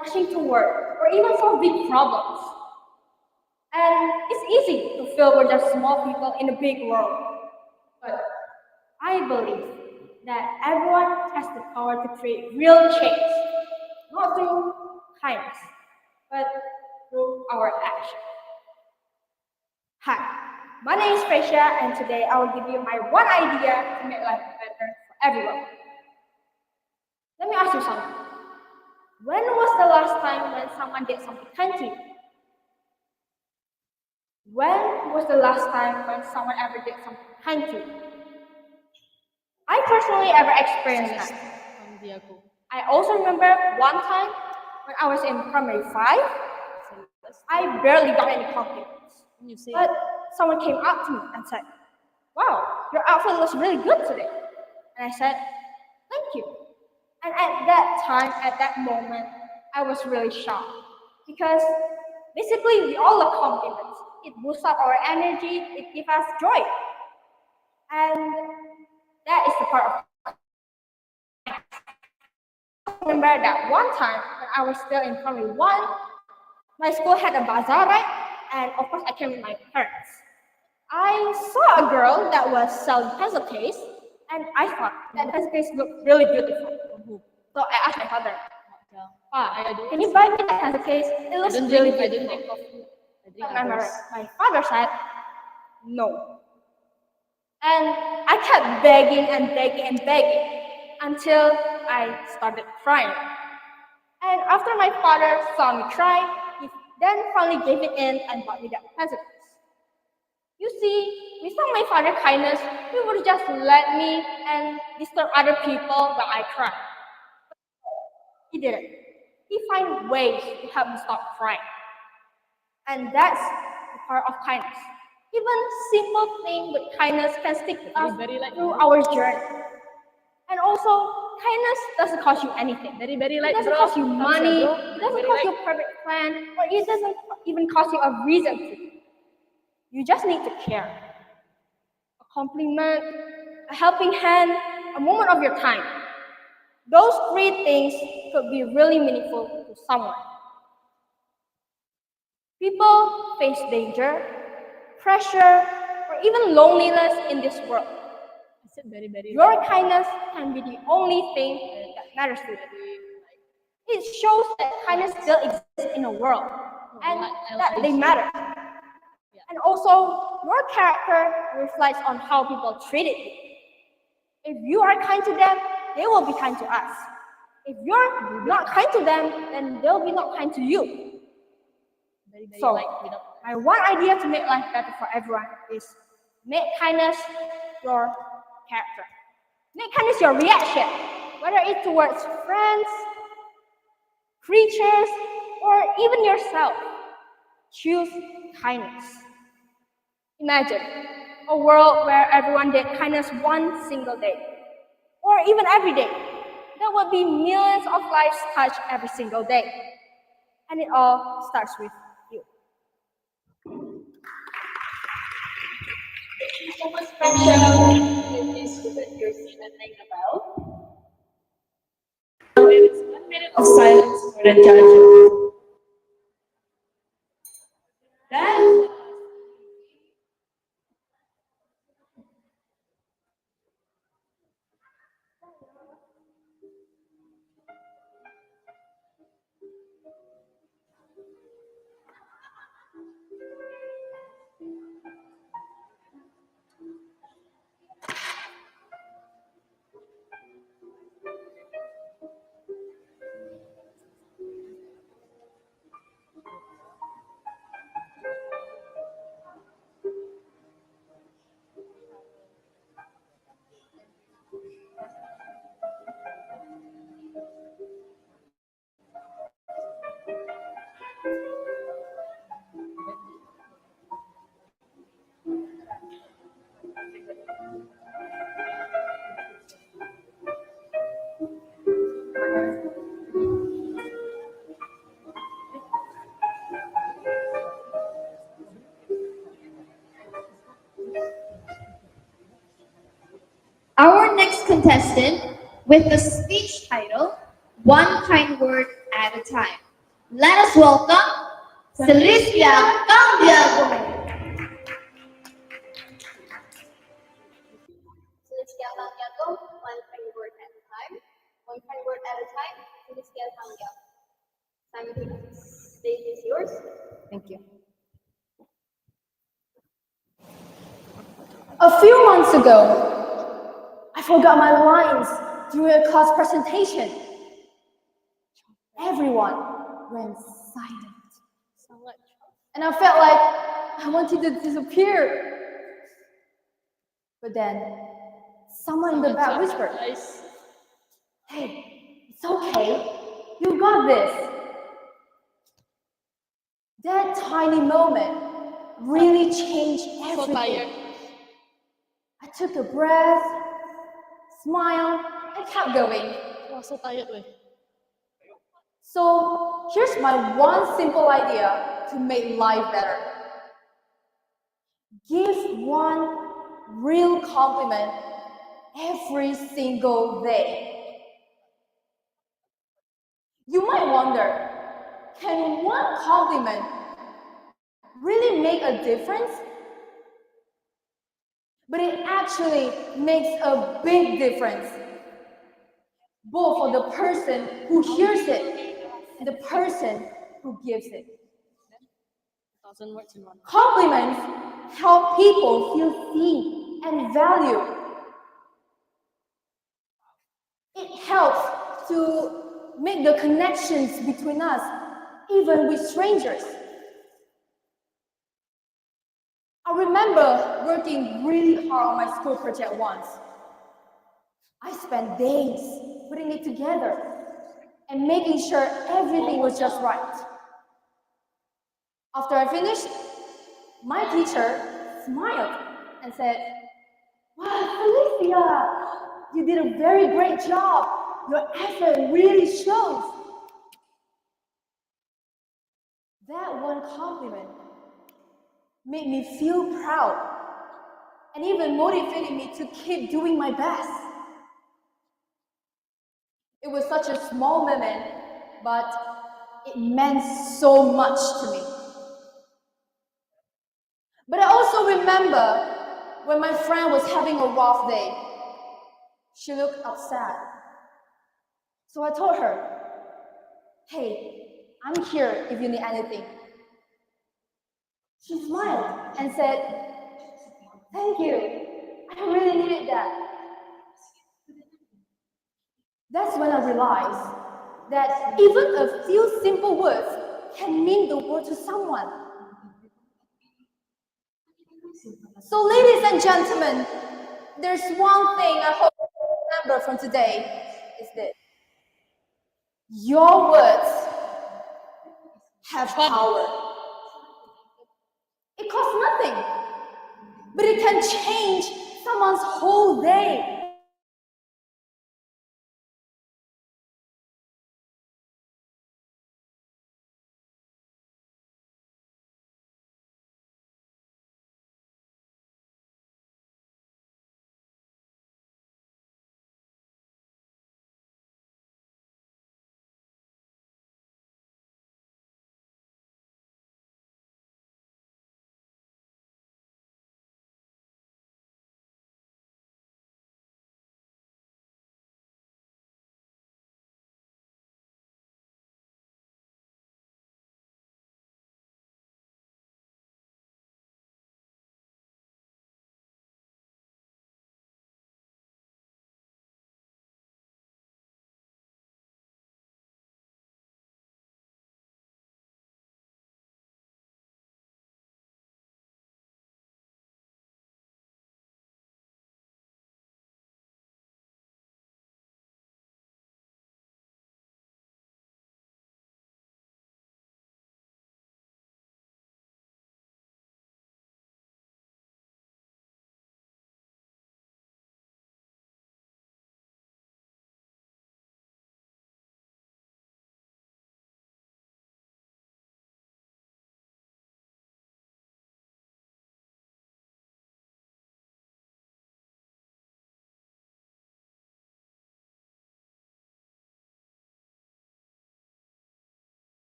S6: rushing to work, or even solve big problems. And it's easy to feel we're just small people in a big world. But I believe that everyone has the power to create real change, not through kindness, but through our actions. Hi, my name is Fia, and today I will give you my one idea to make life better for everyone. Let me ask you something. When was the last time when someone did something kind to you? When was the last time when someone ever did something kind to you? I personally ever experienced that. I also remember one time when I was in primary 5, I barely got any compliments. But someone came up to me and said, "Wow, your outfit looks really good today." And I said, "Thank you." And at that time, at that moment, I was really shocked. Because basically, we all love compliments. It boosts up our energy, it gives us joy. And that is the part of I remember that one time when I was still in primary 1, my school had a bazaar, right? And of course, I came with my parents. I saw a girl that was selling pencil case, and I thought that pencil case looked really beautiful. So I asked my father, "Can you buy me that pencil case? It looks really beautiful." But my father said, "No." And I kept begging and begging and begging until I started crying. And after my father saw me cry, he then finally gave it in and bought me that pencil case. You see, without my father's kindness, he would just let me and disturb other people when I cry. He didn't. He found ways to help me stop crying. And that's the power of kindness. Even simple things with kindness can stick with us through our journey. And also, kindness doesn't cost you anything. It doesn't cost you money, it doesn't cost you a perfect plan, or it doesn't even cost you a reason to. You just need to care. A compliment, a helping hand, a moment of your time. Those 3 things could be really meaningful to someone. People face danger, pressure, or even loneliness in this world. Your kindness can be the only thing that matters to you. It shows that kindness still exists in the world and that they matter. And also, your character reflects on how people treated you. If you are kind to them, they will be kind to us. If you're not kind to them, then they'll be not kind to you. So, my one idea to make life better for everyone is make kindness your
S3: character. Make kindness your reaction, whether it's towards friends, creatures, or even yourself. Choose kindness. Imagine a world where everyone did kindness one single day, or even every day. There would be millions of lives touched every single day. And it all starts with you.
S10: Thank you so much, Michelle. Please present your scene and ring the bell.
S16: It is 1 minute of silence for the judges. Then,
S21: Our next contestant with the speech title, One Kind Word at a Time. Let us welcome Celestia Cambiago.
S20: Celestia Cambiago, one kind word at a time. One kind word at a time. Celestia Cambiago. Simon, the stage is yours.
S3: Thank you. A few months ago, I forgot my lines during a class presentation. Everyone went silent. And I felt like I wanted to disappear. But then, someone in the back whispered, "Hey, it's okay. You got this." That tiny moment really changed everything. I took a breath, smiled, and kept going. So here's my one simple idea to make life better. Give one real compliment every single day. You might wonder, can one compliment really make a difference? But it actually makes a big difference, both for the person who hears it and the person who gives it. Compliments help people feel seen and valued. It helps to make the connections between us, even with strangers. I remember working really hard on my school project once. I spent days putting it together and making sure everything was just right. After I finished, my teacher smiled and said, "Wow, Felicia, you did a very great job. Your effort really shows." That one compliment made me feel proud and even motivated me to keep doing my best. It was such a small moment, but it meant so much to me. But I also remember when my friend was having a rough day. She looked upset. So I told her, "Hey, I'm here if you need anything." She smiled and said, "Thank you. I really needed that." That's when I realized that even a few simple words can mean the world to someone. So ladies and gentlemen,
S20: there's one thing I hope you remember from today is this. Your words have power. It costs nothing, but it can change someone's whole day.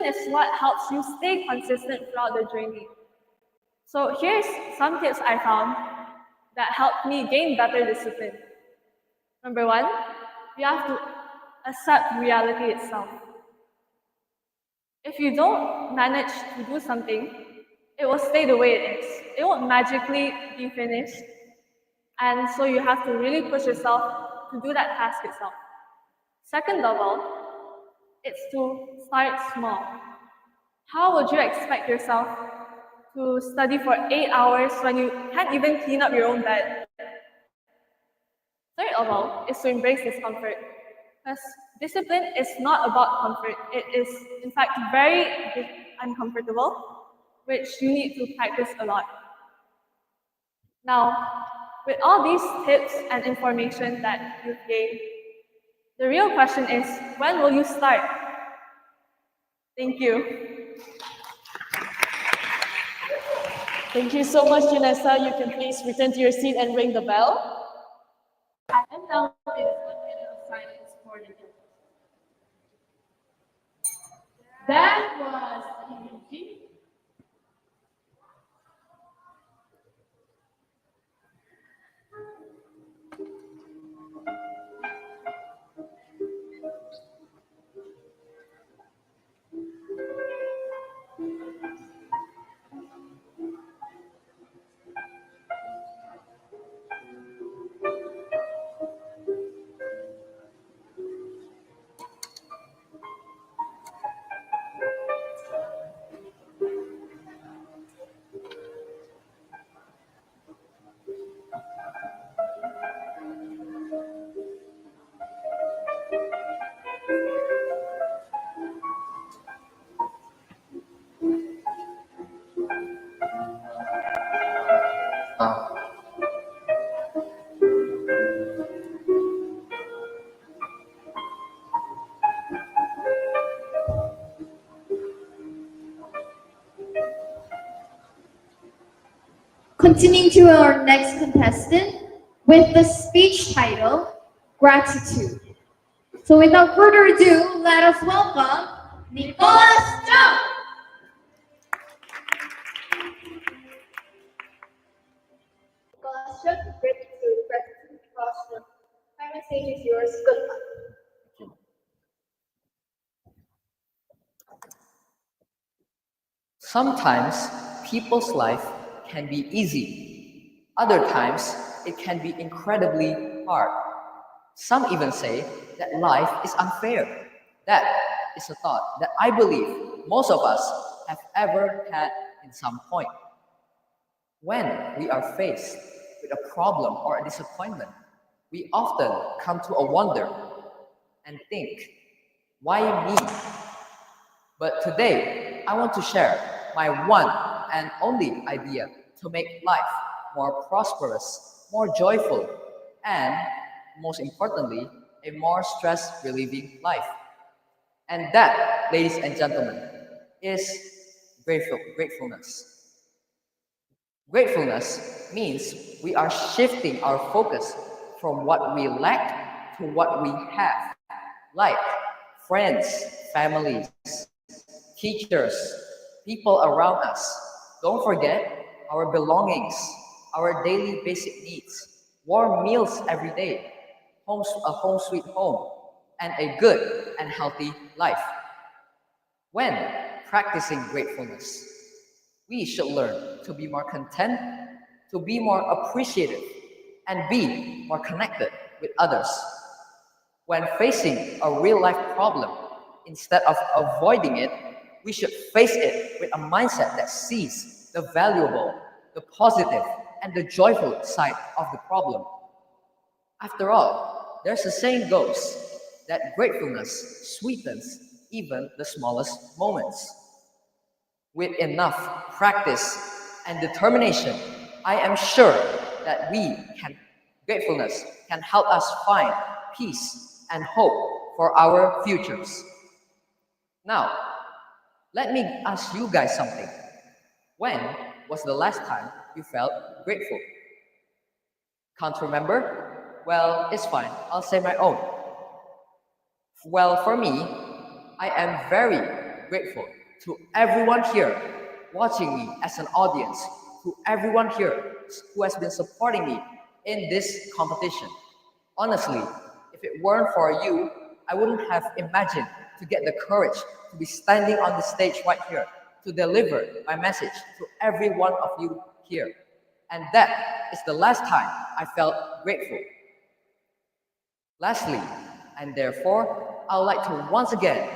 S6: is what helps you stay consistent throughout the journey. So here's some tips I found that helped me gain better discipline. Number one, you have to accept reality itself. If you don't manage to do something, it will stay the way it is. It won't magically be finished. And so you have to really push yourself to do that task itself. Second of all, it's to start small. How would you expect yourself to study for 8 hours when you can't even clean up your own bed? Third of all is to embrace discomfort. Because discipline is not about comfort. It is, in fact, very uncomfortable, which you need to practice a lot. Now, with all these tips and information that you've gained, the real question is, when will you start? Thank you.
S16: Thank you so much, Janessa. You can please return to your seat and ring the bell.
S1: And now it is 1 minute of silence for the judges. That was easy.
S21: Continuing to our next contestant with the speech title, Gratitude. So without further ado, let us welcome Nicholas Jones.
S20: Scholarship, gratitude, gratitude, scholarship. My message is yours. Good luck.
S15: Sometimes people's life can be easy. Other times it can be incredibly hard. Some even say that life is unfair. That is a thought that I believe most of us have ever had in some point. When we are faced with a problem or a disappointment, we often come to a wonder and think, why me? But today, I want to share my one and only idea to make life more prosperous, more joyful, and most importantly, a more stress-relieving life. And that, ladies and gentlemen, is gratefulness. Gratefulness means we are shifting our focus from what we lack to what we have, like friends, families, teachers, people around us. Don't forget our belongings, our daily basic needs, warm meals every day, a home sweet home, and a good and healthy life. When practicing gratefulness, we should learn to be more content, to be more appreciative, and be more connected with others. When facing a real-life problem, instead of avoiding it, we should face it with a mindset that sees the valuable, the positive, and the joyful side of the problem. After all, there's a saying goes that gratefulness sweetens even the smallest moments. With enough practice and determination, I am sure that gratefulness can help us find peace and hope for our futures. Now, let me ask you guys something. When was the last time you felt grateful? Can't remember? Well, it's fine. I'll say my own. Well, for me, I am very grateful to everyone here watching me as an audience, to everyone here who has been supporting me in this competition. Honestly, if it weren't for you, I wouldn't have imagined to get the courage to be standing on the stage right here to deliver my message to every one of you here. And that is the last time I felt grateful. Lastly, and therefore, I would like to once again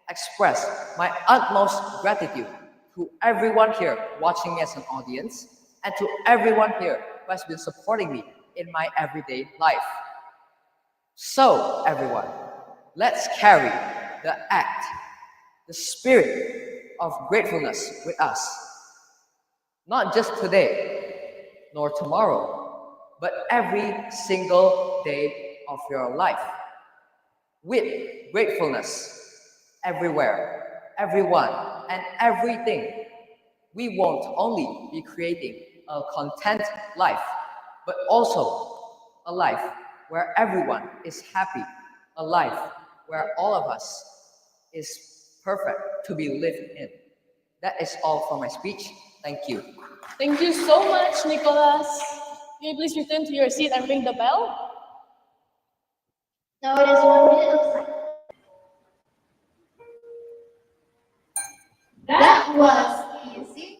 S15: express my utmost gratitude to everyone here watching me as an audience and to everyone here who has been supporting me in my everyday life. So, everyone, let's carry the act, the spirit of gratefulness with us. Not just today, nor tomorrow, but every single day of your life. With gratefulness everywhere, everyone, and everything, we won't only be creating a content life, but also a life where everyone is happy, a life where all of us is perfect to be lived in. That is all for my speech. Thank you.
S16: Thank you so much, Nicholas. Can you please return to your seat and ring the bell?
S21: Now it is 1 minute of silence. That was easy.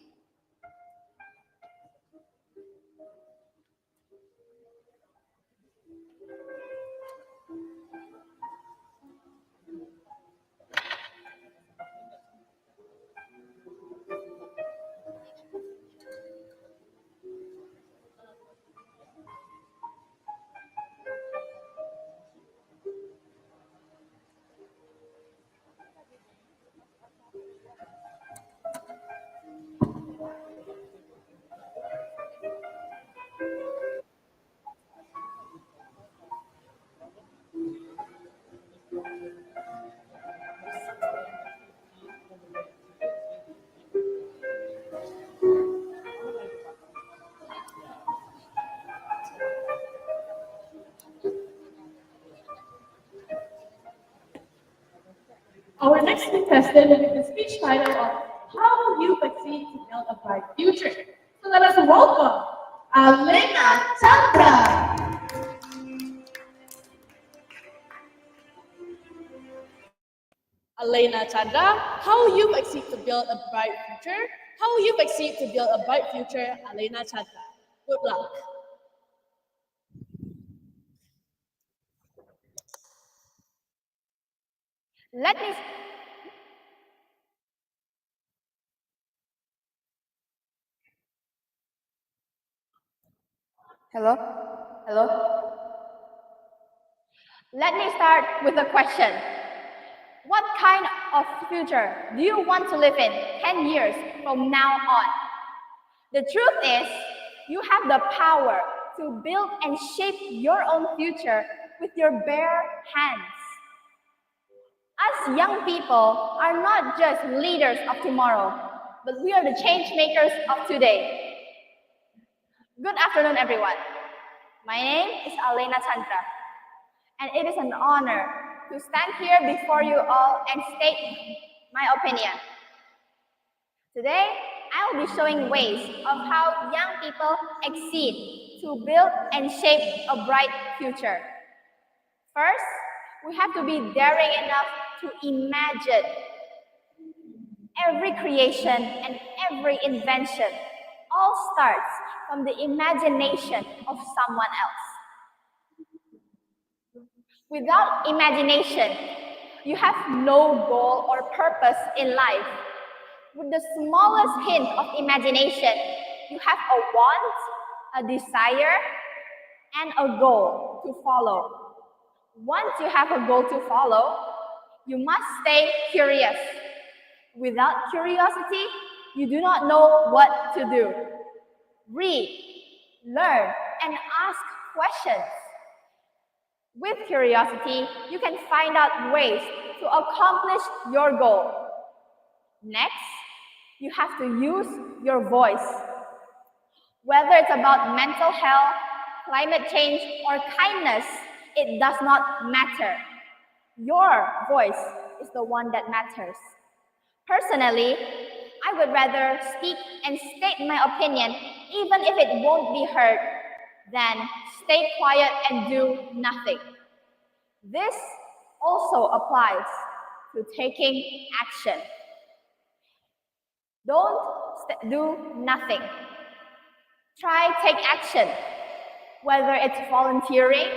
S16: Our next contestant with the speech title of How You Succeed to Build a Bright Future. So let us welcome Elena Chandra. Elena Chandra, how you succeed to build a bright future? How you succeed to build a bright future, Elena Chandra. Good luck.
S20: Let me Hello? Hello? Let me start with a question. What kind of future do you want to live in 10 years from now on? The truth is, you have the power to build and shape your own future with your bare hands. Us young people are not just leaders of tomorrow, but we are the change makers of today. Good afternoon, everyone. My name is Elena Chandra, and it is an honor to stand here before you all and state my opinion. Today, I will be showing ways of how young people exceed to build and shape a bright future. First, we have to be daring enough to imagine. Every creation and every invention all starts from the imagination of someone else. Without imagination, you have no goal or purpose in life. With the smallest hint of imagination, you have a want, a desire, and a goal to follow. Once you have a goal to follow, you must stay curious. Without curiosity, you do not know what to do. Read, learn, and ask questions. With curiosity, you can find out ways to accomplish your goal. Next, you have to use your voice. Whether it's about mental health, climate change, or kindness, it does not matter. Your voice is the one that matters. Personally, I would rather speak and state my opinion, even if it won't be heard, than stay quiet and do nothing. This also applies to taking action. Don't do nothing. Try take action, whether it's volunteering,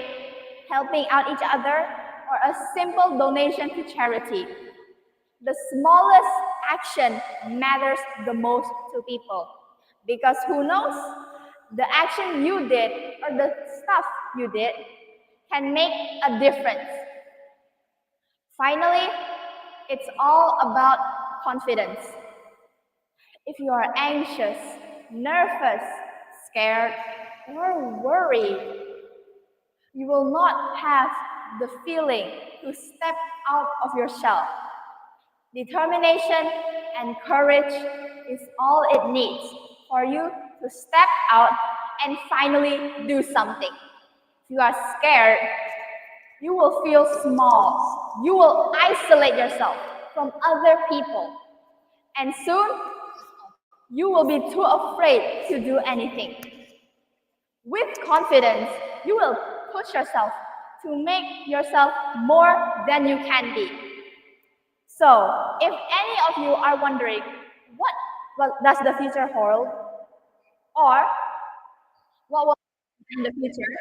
S20: helping out each other, or a simple donation to charity. The smallest action matters the most to people, because who knows, the action you did or the stuff you did can make a difference. Finally, it's all about confidence. If you are anxious, nervous, scared, or worried, you will not have the feeling to step out of your shell. Determination and courage is all it needs for you to step out and finally do something. If you are scared, you will feel small. You will isolate yourself from other people. And soon, you will be too afraid to do anything. With confidence, you will push yourself to make yourself more than you can be. So, if any of you are wondering, what does the future hold? Or, what will happen in the future?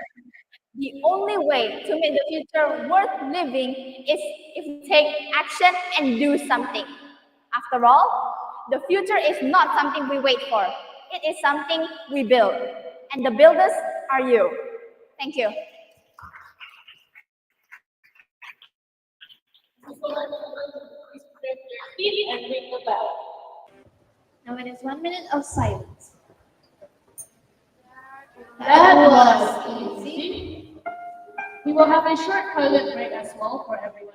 S20: The only way to make the future worth living is if we take action and do something. After all, the future is not something we wait for. It is something we build. And the builders are you. Thank you.
S16: And ring the bell.
S21: Now it is 1 minute of silence.
S16: That was easy. We will have a short toilet break as well for everyone.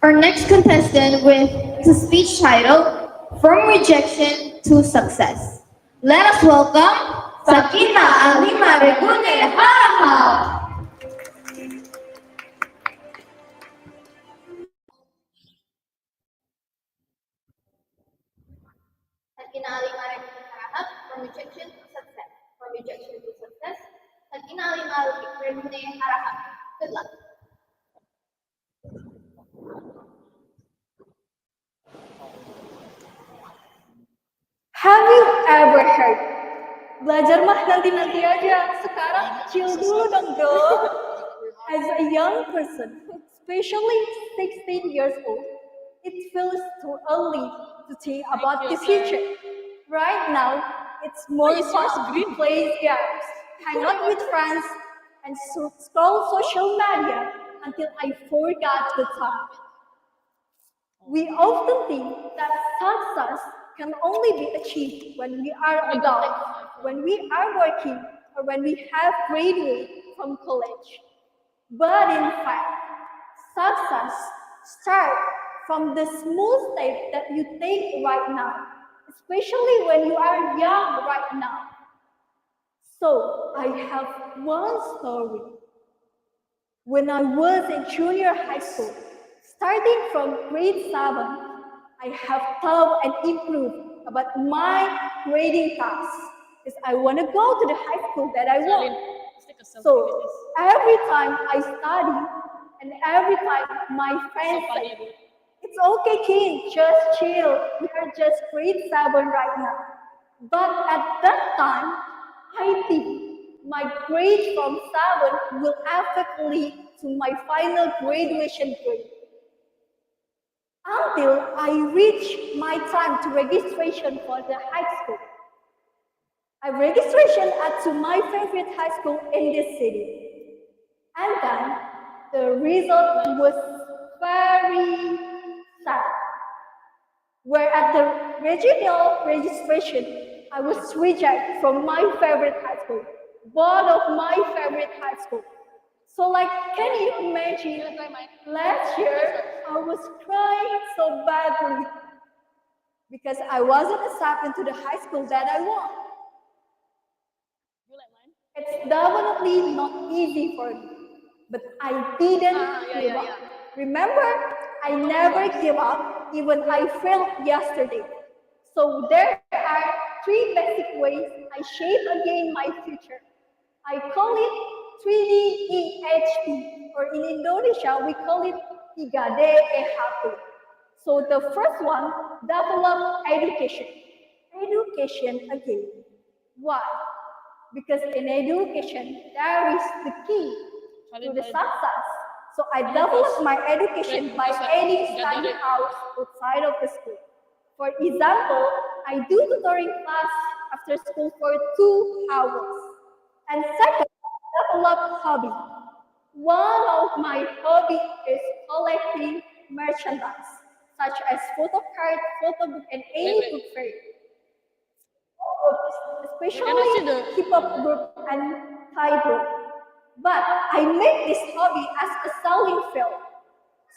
S21: Our next contestant with the speech title, From Rejection to Success. Let us welcome Sakina Alima Regune Harahap. Sakina Alima Regune Harahap, From Rejection to Success. From Rejection to Success. Sakina Alima Regune Harahap. Good luck.
S8: Have you ever heard? Belajar mah nanti-nanti aja. Sekarang chill dulu dong, bro. As a young person, especially 16 years old, it feels too early to think about the future. Right now, it's more fun to play games, hang out with friends, and scroll social media until I forgot the time. We often think that success can only be achieved when we are adults, when we are working, or when we have graduated from college. But in fact, success starts from the small step that you take right now, especially when you are young right now. So I have one story. When I was in junior high school, starting from grade 7, I have thought and improved about my grading tasks because I want to go to the high school that I want. So every time I study and every time my friends say, it's okay, kid, just chill. We are just grade 7 right now. But at that time, I think my grade from 7 will affect lead to my final graduation grade. Until I reach my time to registration for the high school. I registration to my favorite high school in this city. And then the result was very sad. Where at the regional registration, I was rejected from my favorite high school. Both of my favorite high school. So can you imagine, last year, I was crying so badly because I wasn't accepted to the high school that I want. It's definitely not easy for me, but I didn't give up. Remember, I never give up, even I failed yesterday. So there are 3 basic ways I shape again my future. I call it 3D-EHP, or in Indonesia, we call it 3D-EHP. So the first one, develop education. Education again. Why? Because in education, there is the key to the success. So I develop my education by adding study hours outside of the school. For example, I do tutoring class after school for 2 hours. And second, develop hobby. One of my hobbies is collecting merchandise, such as photo cards, photo book, and any book fair. Especially hip-hop group and Thai group. But I make this hobby as a selling field.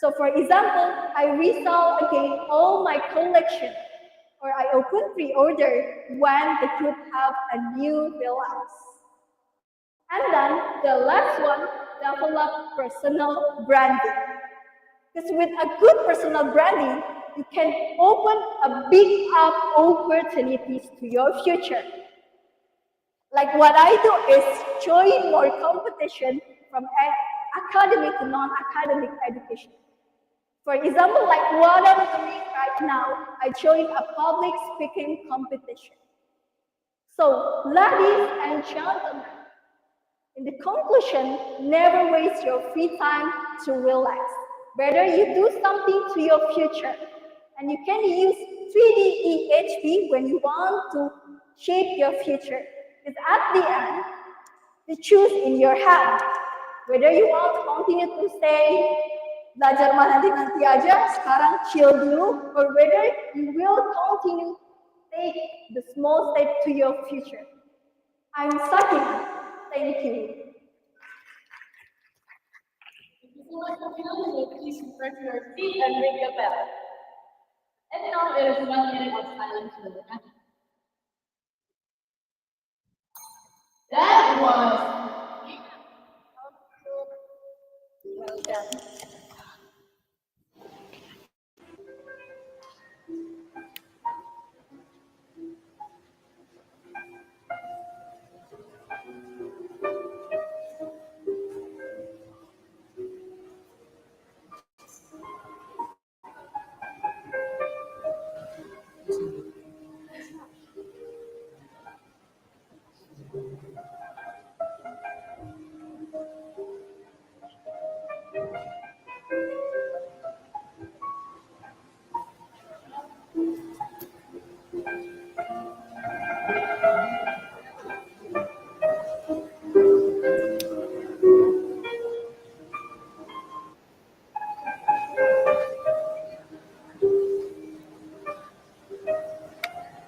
S8: So for example, I resell again all my collection, or I open pre-order when the group have a new release. And then the last one, develop personal branding. Because with a good personal branding, you can open a big up opportunities to your future. Like what I do is join more competition from academic to non-academic education. For example, like what I'm doing right now, I joined a public speaking competition. So, ladies and gentlemen, in the conclusion, never waste your free time to relax. Better you do something to your future. And you can use 3D-EHP when you want to shape your future. Because at the end, the choose in your hand. Whether you want to continue to stay, belajar mah nanti aja, sekarang chill dulu, or whether you will continue take the small step to your future. I'm Sakina. Thank you.
S16: So let the family please return to your feet and ring the bell. And now it is 1 minute of silence for the family. That was well done.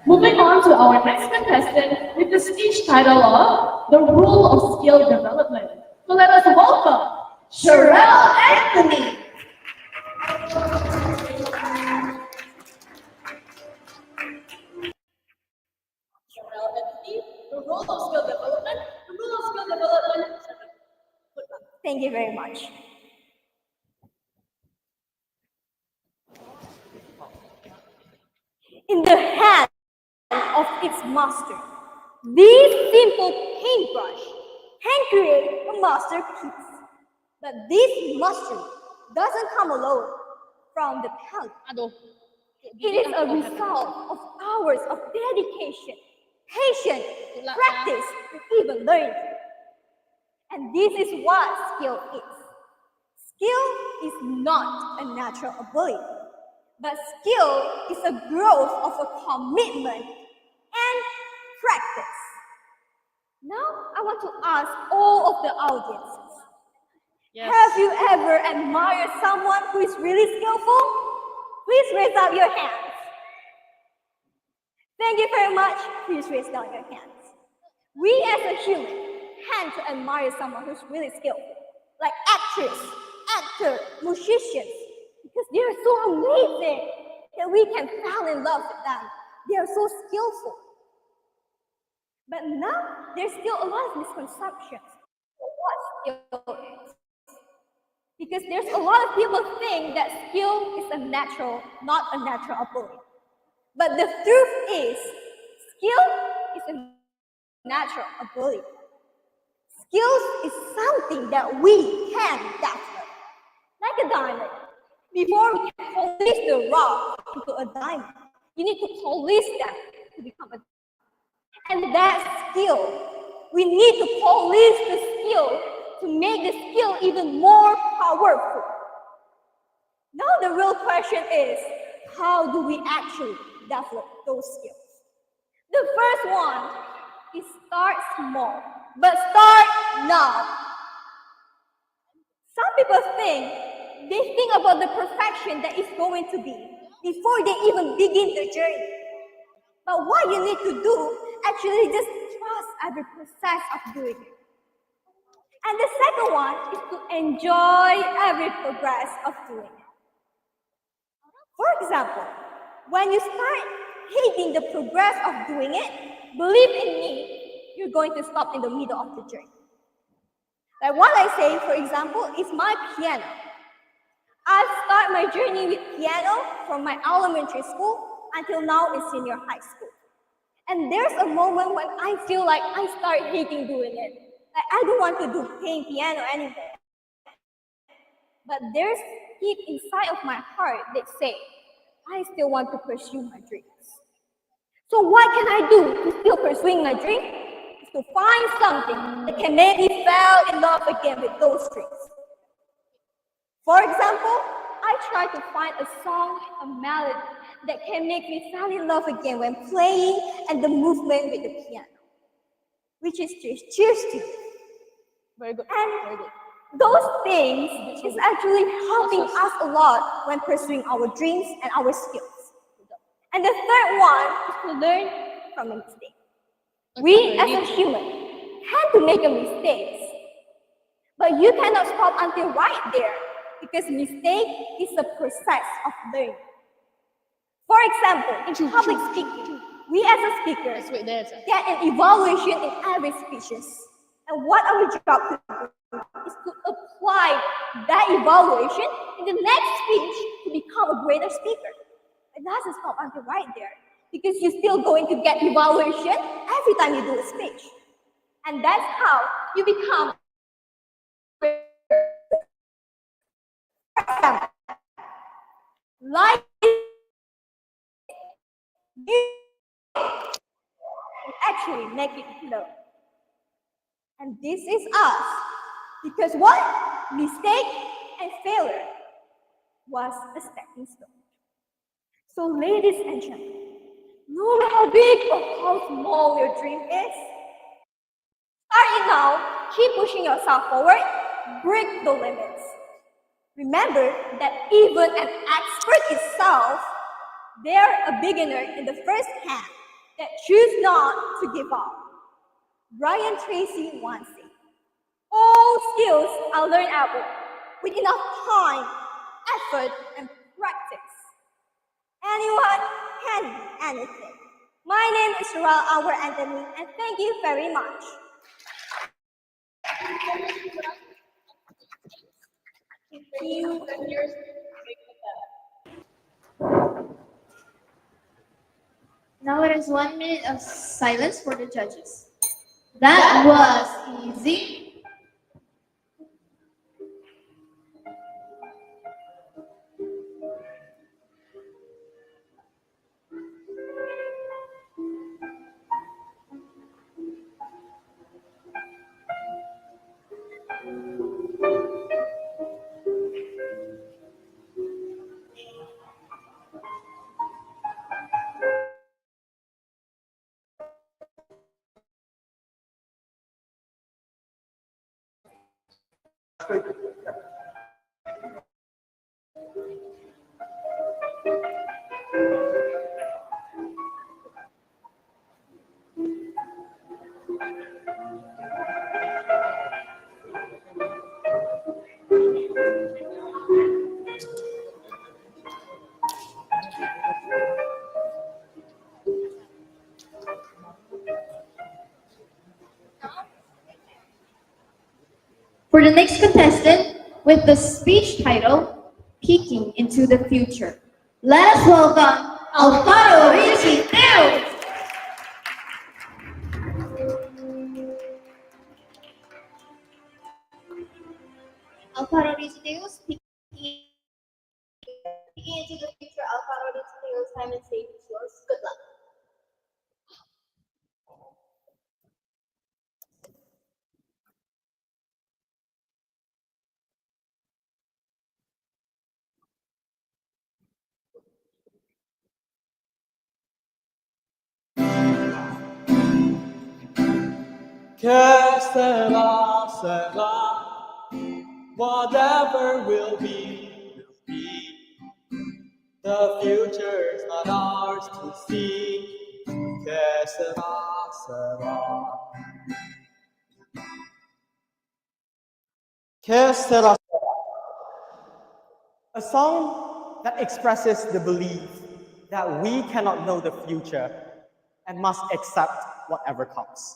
S16: Moving on to our next contestant with the speech title of The Rule of Skill Development. So let us welcome Sherelle Anthony. Sherelle Anthony, The Rule of Skill Development. The Rule of Skill Development.
S6: Thank you very much. In the hand of its master, this simple paintbrush can create a masterpiece. But this mastery doesn't come alone from the palette. It is a result of hours of dedication, patience, practice, and even learning. And this is what skill is. Skill is not a natural ability, but skill is a growth of a commitment and practice. Now, I want to ask all of the audiences, have you ever admired someone who is really skillful? Please raise up your hands. Thank you very much. Please raise down your hands. We as a human tend to admire someone who's really skillful, like actress, actor, musicians, because they are so amazing that we can fall in love with them. They are so skillful. But now, there's still a lot of misconceptions of what skill is. Because there's a lot of people think that skill is not a natural ability. But the truth is, skill is a natural ability. Skills is something that we can develop, like a diamond. Before we can polish the rock into a diamond, you need to polish them to become a diamond. And that skill, we need to polish the skill to make the skill even more powerful. Now the real question is, how do we actually develop those skills? The first one is start small, but start now. Some people think about the perfection that is going to be before they even begin their journey. But what you need to do, actually just trust every process of doing it. And the second one is to enjoy every progress of doing it. For example, when you start hating the progress of doing it, believe in me, you're going to stop in the middle of the journey. Like what I say, for example, is my piano. I've started my journey with piano from my elementary school until now in senior high school. And there's a moment when I feel like I start hating doing it. Like I don't want to do playing piano anymore. But there's deep inside of my heart that say, I still want to pursue my dreams. So what can I do to still pursuing my dream? Is to find something that can make me fall in love again with those dreams. For example, I try to find a song, a melody that can make me fall in love again when playing and the movement with the piano, which is Cheers to You.
S19: Very good.
S6: And those things is actually helping us a lot when pursuing our dreams and our skills. And the third one is to learn from a mistake. We as a human tend to make mistakes, but you cannot stop until right there. because mistake is a process of learning. For example, in public speaking, we as a speaker get an evaluation in every speeches. And what our job to do is to apply that evaluation in the next speech to become a greater speaker. It doesn't stop until right there, because you're still going to get evaluation every time you do a speech. And that's how you become. Like you actually make it flow. And this is us. Because what? Mistake and failure was a stepping stone. So ladies and gentlemen, no matter how big or how small your dream is, start it now, keep pushing yourself forward, break the limits. Remember that even an expert itself, they're a beginner in the first hand that choose not to give up. Brian Tracy once said, all skills are learnable with enough time, effort, and practice. Anyone can do anything. My name is Cheryl Albert Anthony, and thank you very much. Thank you.
S21: Now it is 1 minute of silence for the judges. That was easy. For the next contestant, with the speech title, Peeking into the Future, let us welcome Alvaro Richmond. Alvaro Richmond, peeking into the future. Alvaro Richmond, time and stage is yours. Good luck.
S14: Que sera, sera, whatever will be, will be. The future is not ours to see. Que sera, sera. Que sera, sera. A song that expresses the belief that we cannot know the future and must accept whatever comes.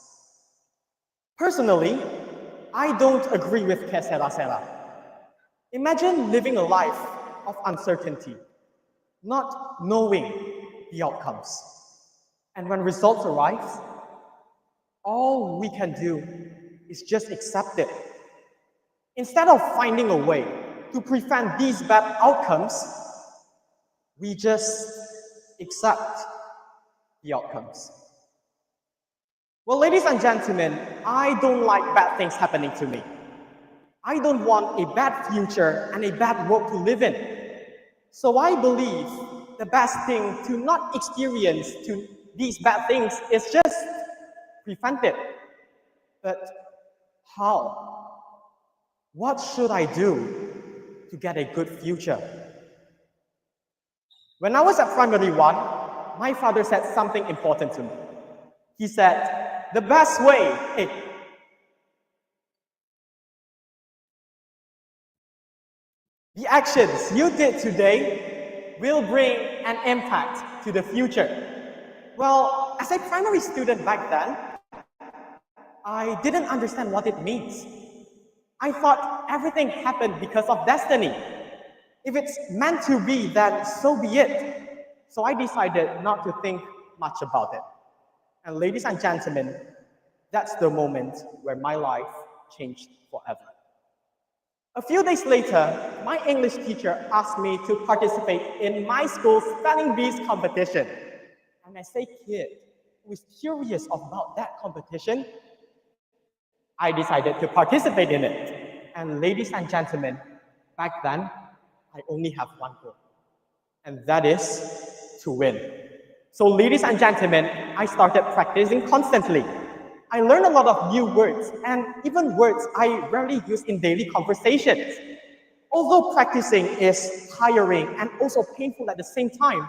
S14: Personally, I don't agree with Que sera, sera. Imagine living a life of uncertainty, not knowing the outcomes. And when results arrive, all we can do is just accept it. Instead of finding a way to prevent these bad outcomes, we just accept the outcomes. Well, ladies and gentlemen, I don't like bad things happening to me. I don't want a bad future and a bad world to live in. So I believe the best thing to not experience these bad things is just prevent it. But how? What should I do to get a good future? When I was at primary 1, my father said something important to me. He said, the best way, The actions you did today will bring an impact to the future. Well, as a primary student back then, I didn't understand what it means. I thought everything happened because of destiny. If it's meant to be, then so be it. So I decided not to think much about it. And ladies and gentlemen, that's the moment where my life changed forever. A few days later, my English teacher asked me to participate in my school's spelling bees competition. And as a kid who was curious about that competition, I decided to participate in it. And ladies and gentlemen, back then, I only have one goal, and that is to win. So ladies and gentlemen, I started practicing constantly. I learned a lot of new words, and even words I rarely use in daily conversations. Although practicing is tiring and also painful at the same time,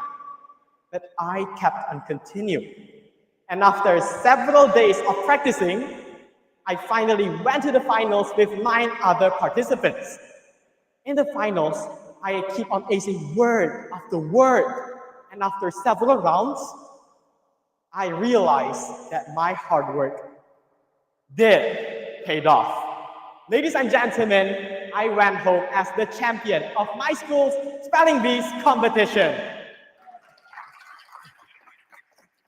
S14: but I kept on continuing. And after several days of practicing, I finally went to the finals with 9 other participants. In the finals, I keep on acing word after word, and after several rounds, I realized that my hard work did pay off. Ladies and gentlemen, I went home as the champion of my school's spelling bees competition.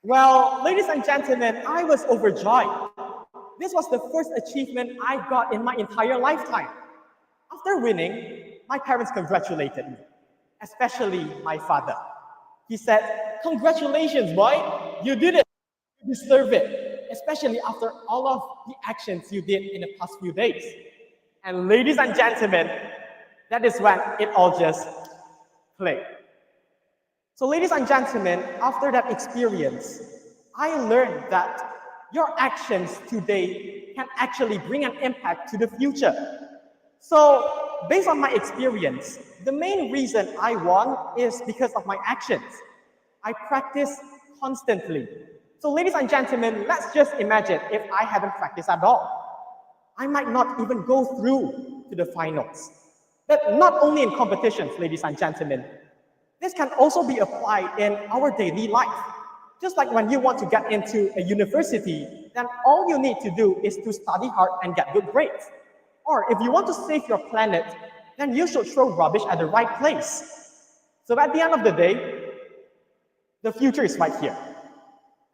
S14: Well, ladies and gentlemen, I was overjoyed. This was the first achievement I got in my entire lifetime. After winning, my parents congratulated me, especially my father. He said, "Congratulations, boy, you did it. You deserve it, especially after all of the actions you did in the past few days." And ladies and gentlemen, that is when it all just clicked. So ladies and gentlemen, after that experience, I learned that your actions today can actually bring an impact to the future. So, based on my experience, the main reason I won is because of my actions. I practice constantly. So, ladies and gentlemen, let's just imagine if I hadn't practiced at all. I might not even go through to the finals. But not only in competitions, ladies and gentlemen, this can also be applied in our daily life. Just like when you want to get into a university, then all you need to do is to study hard and get good grades. Or if you want to save your planet, then you should throw rubbish at the right place. So at the end of the day, the future is right here,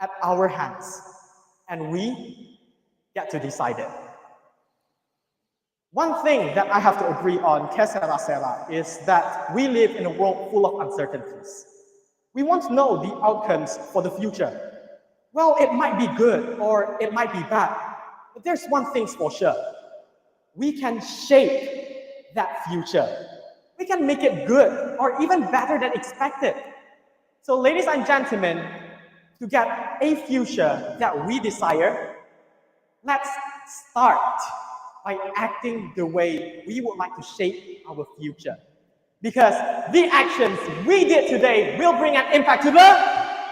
S14: at our hands, and we get to decide it. One thing that I have to agree on, is that we live in a world full of uncertainties. We want to know the outcomes for the future. Well, it might be good or it might be bad, but there's one thing for sure. We can shape that future. We can make it good or even better than expected. So ladies and gentlemen, to get a future that we desire, let's start by acting the way we would like to shape our future. Because the actions we did today will bring an impact to the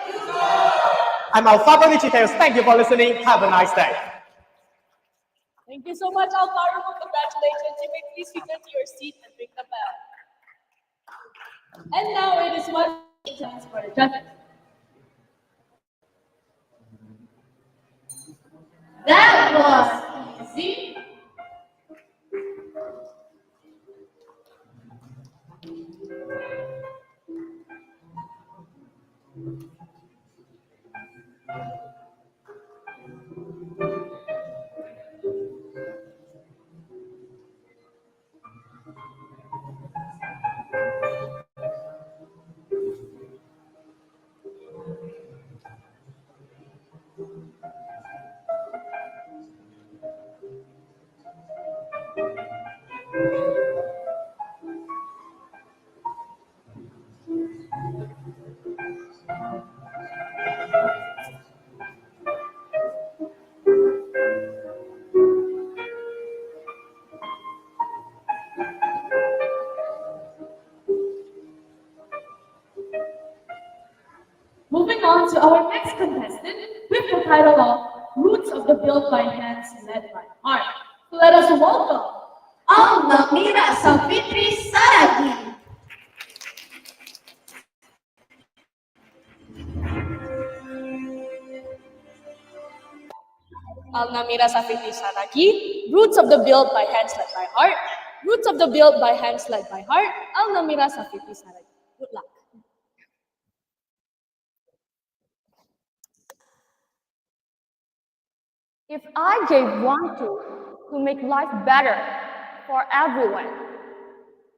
S14: future. I'm Alfaro Lichiteos. Thank you for listening. Have a nice day.
S16: Thank you so much, Alvaro. Congratulations. You may please return to your seat and ring the bell. And now it is one chance for the judges.
S21: That was easy.
S1: Moving on to our next contestant with the title of Roots of the Built by Hands Led by Heart. So let us welcome
S21: Alma Mira Safitri Saragi.
S8: Alnamira Safiti Saragi, Roots of the Build by Hands Led by Heart. Roots of the Build by Hands Led by Heart. Alnamira Safiti Saragi. Good luck. If I gave one tool to make life better for everyone,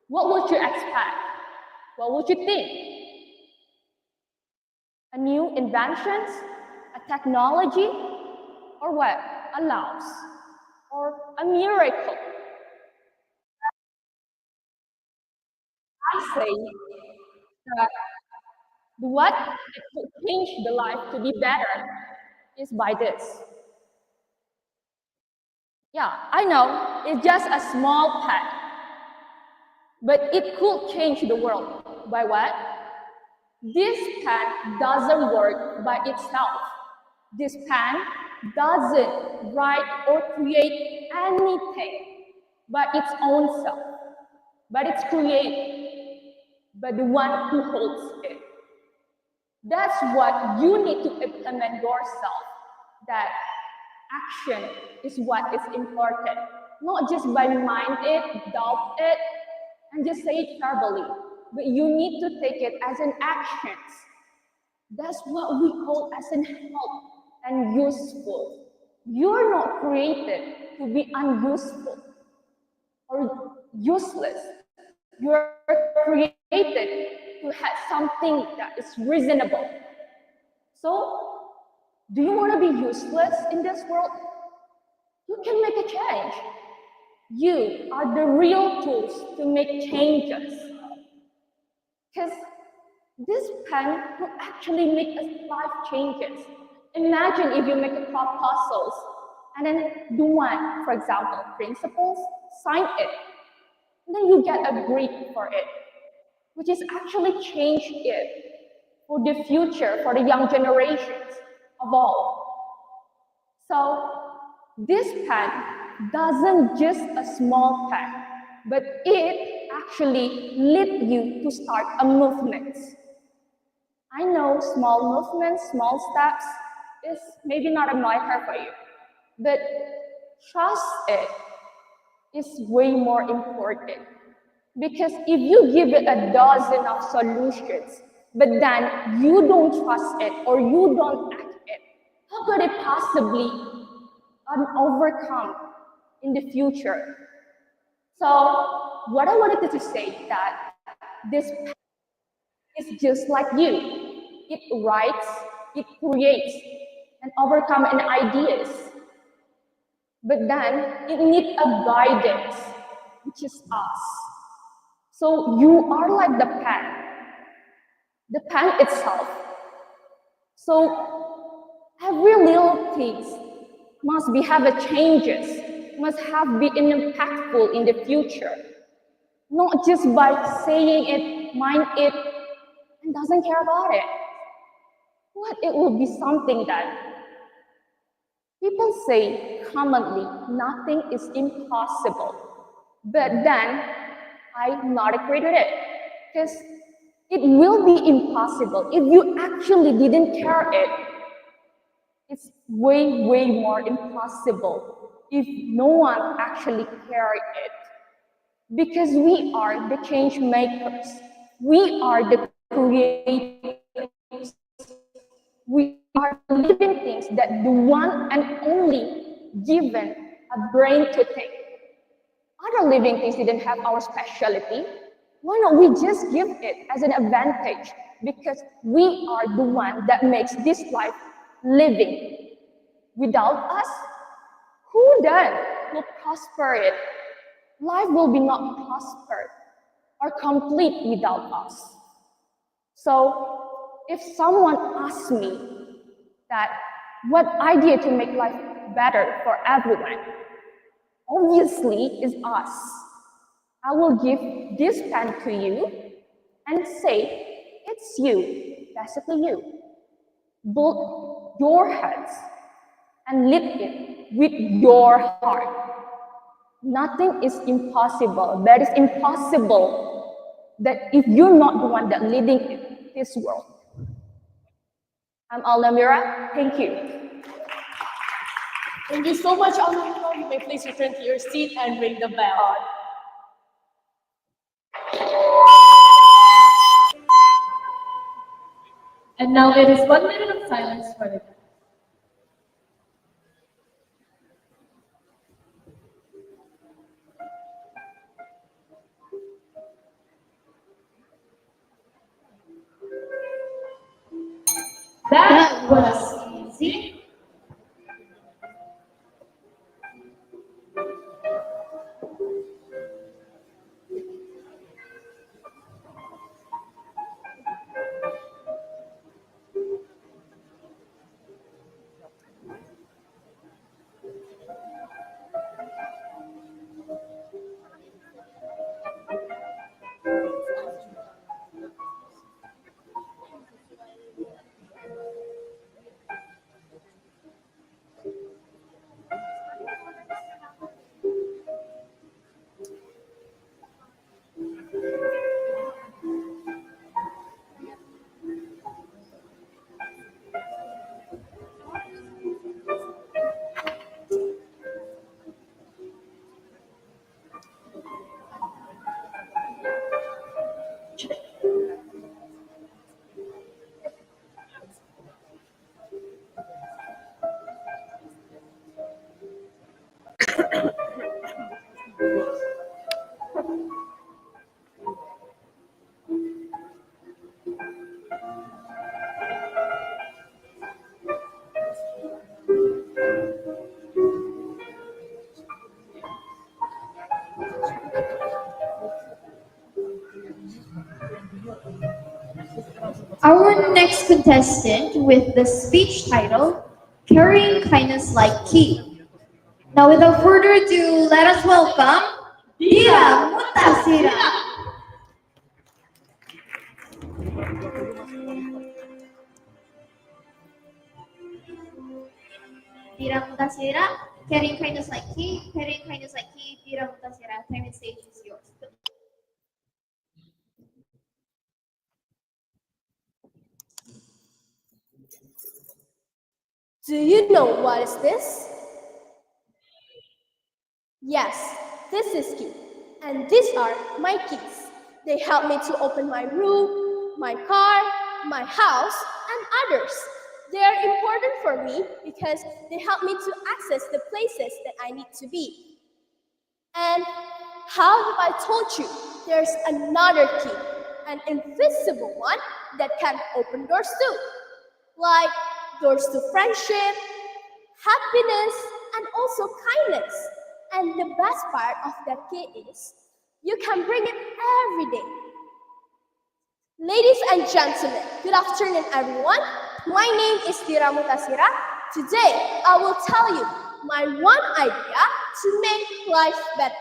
S8: what would you expect? What would you think? A new inventions? A technology? Or what? A loss? Or a miracle? I say that what it could change the life to be better is by this. Yeah, I know, it's just a small pet, but it could change the world. By what? This pen doesn't work by itself. This pen doesn't write or create anything by its own self, but it's created by the one who holds it. That's what you need to implement yourself, that action is what is important. Not just by mind it, doubt it, and just say it verbally, but you need to take it as an action. That's what we call as an help and useful. You're not created to be unuseful or useless. You're created to have something that is reasonable. So, do you want to be useless in this world? You can make a change. You are the real tools to make changes. Because this pen will actually make us life changes. Imagine if you make a proposals and then do one, for example, principles, sign it, and then you get a grade for it, which is actually change it for the future, for the young generations of all. So this pen doesn't just a small pen, but it actually lead you to start a movement. I know small movements, small steps is maybe not a matter for you, but trust it is way more important. Because if you give it a dozen of solutions, but then you don't trust it or you don't act it, how could it possibly overcome in the future? So what I wanted to say that this is just like you. It writes, it creates, and overcome an ideas. But then it needs a guidance, which is us. So you are like the pen itself. So every little things must have a changes, must be impactful in the future. Not just by saying it, mind it, and doesn't care about it. What it will be something that people say commonly, nothing is impossible. But then I not agree with it, because it will be impossible if you actually didn't care it. It's way, way more impossible if no one actually cared it. Because we are the change makers. We are the creators. We are the living things that the one and only given a brain to think. Other living things didn't have our specialty. Why not we just give it as an advantage? Because we are the one that makes this life living. Without us, who then will prosper it? Life will be not prospered or complete without us. So, if someone asks me that what idea to make life better for everyone, obviously is us. I will give this pen to you and say, it's you, basically you. Build your heads and live it with your heart.
S7: Nothing is impossible. That is impossible. That if you're not the one that leading this world. I'm Alnamira. Thank you.
S16: Thank you so much, Alnamira. You may please return to your seat and ring the bell. And now it is 1 minute of silence for the dead.
S21: That was easy. Our next contestant with the speech title, Carrying Kindness Like Key. Now without further ado, let us welcome Dira Mutasira. Dira Mutasira, Carrying Kindness Like Key, Carrying Kindness Like Key, Dira Mutasira, time and stage is yours.
S8: Do you know what is this? Yes, this is key. And these are my keys. They help me to open my room, my car, my house, and others. They are important for me because they help me to access the places that I need to be. And how have I told you? There's another key, an invisible one that can open doors too. Like doors to friendship, happiness, and also kindness. And the best part of that key is you can bring it every day. Ladies and gentlemen, good afternoon everyone. My name is Dira Mutasira. Today, I will tell you my one idea to make life better.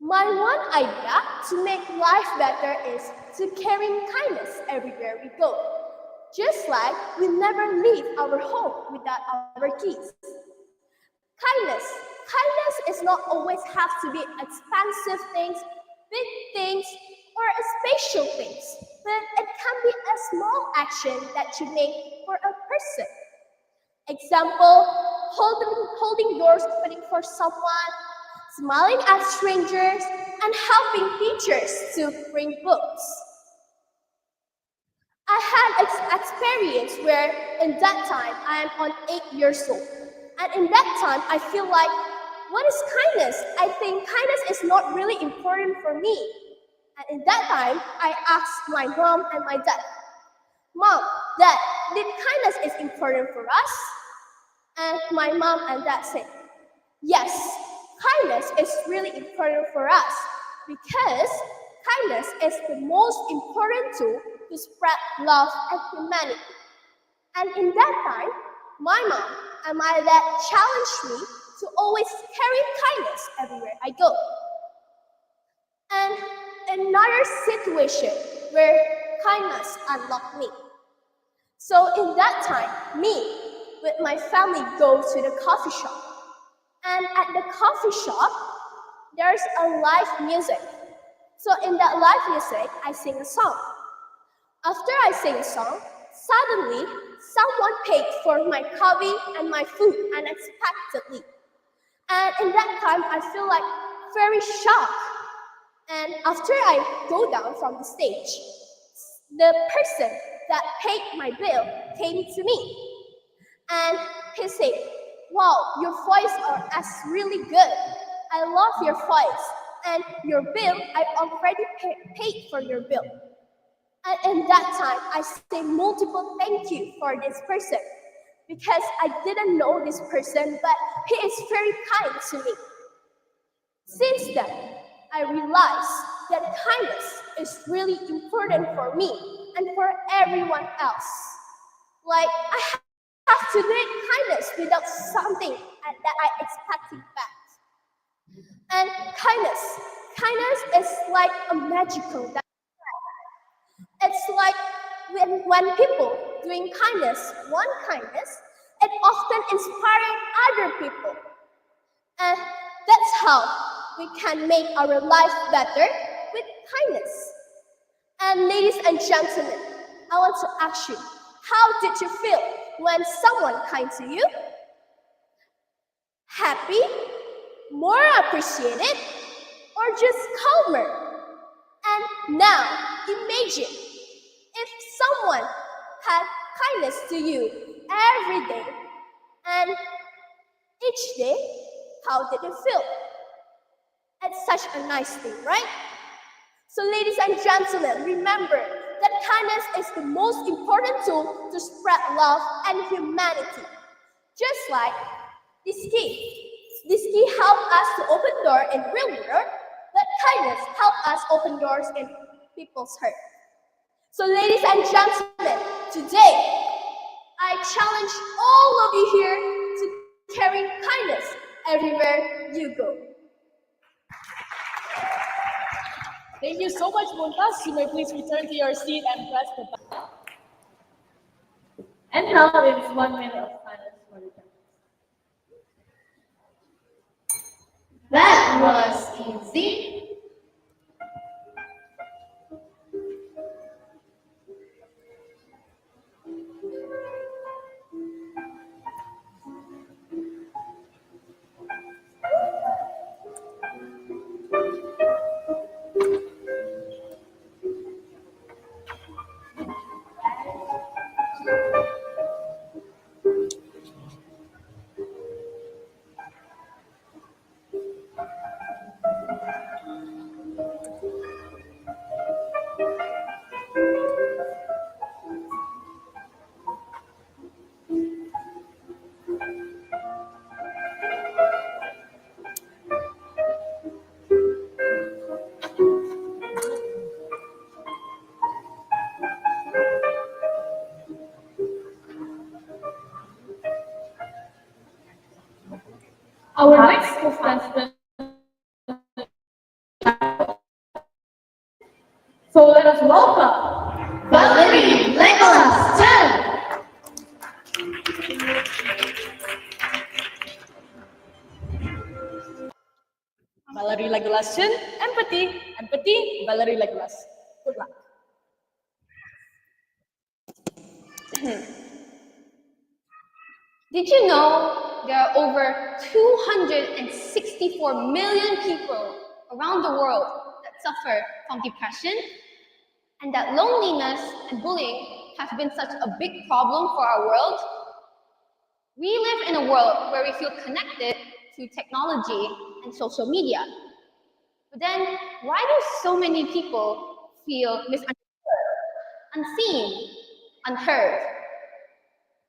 S8: My one idea to make life better is to carry kindness everywhere we go. Just like we never leave our home without our keys. Kindness is not always have to be expensive things, big things, or special things, but it can be a small action that you make for a person. Example, holding doors opening for someone, smiling at strangers, and helping teachers to bring books. I had an experience where in that time I am on 8 years old. And in that time I feel like, what is kindness? I think kindness is not really important for me. And in that time I asked my mom and my dad, Mom, Dad, did kindness is important for us? And my mom and dad said, yes, kindness is really important for us because kindness is the most important tool to spread love and humanity. And in that time, my mom and my dad challenged me to always carry kindness everywhere I go. And another situation where kindness unlocked me. So in that time, me with my family go to the coffee shop.
S3: And at the coffee shop, there's a live music. So in that live music, I sing a song. After I sing a song, suddenly someone paid for my coffee and my food unexpectedly. And in that time, I feel like very shocked. And after I go down from the stage, the person that paid my bill came to me. And he said, "Wow, your voice is really good. I love your voice. And your bill, I already paid for your bill." And in that time, I say multiple thank you for this person because I didn't know this person, but he is very kind to me. Since then, I realized that kindness is really important for me and for everyone else. Like, I have to do kindness without something that I expected back. And kindness is like a magical. It's like when people doing kindness, one kindness, it often inspiring other people. And that's how we can make our life better with kindness. And ladies and gentlemen, I want to ask you, how did you feel when someone kind to you? Happy, more appreciated, or just calmer? And now, imagine if someone had kindness to you every day, and each day, how did it feel? It's such a nice thing, right? So ladies and gentlemen, remember that kindness is the most important tool to spread love and humanity. Just like this key. This key helps us to open doors in real world, but kindness helps us open doors in people's heart. So ladies and gentlemen, today, I challenge all of you here to carry kindness everywhere you go.
S16: Thank you so much, Muntas. You may please return to your seat and press the button. And now it is 1 minute of silence for the judges.
S21: That was easy.
S16: Our next contestant. So let us welcome
S21: Valerie Iana.
S16: Valerie Legolas, empathy, Valerie Legolas. Good luck.
S19: Did you know there are over 264 million people around the world that suffer from depression? And that loneliness and bullying have been such a big problem for our world? We live in a world where we feel connected to technology and social media. But then, why do so many people feel misunderstood, unseen, unheard?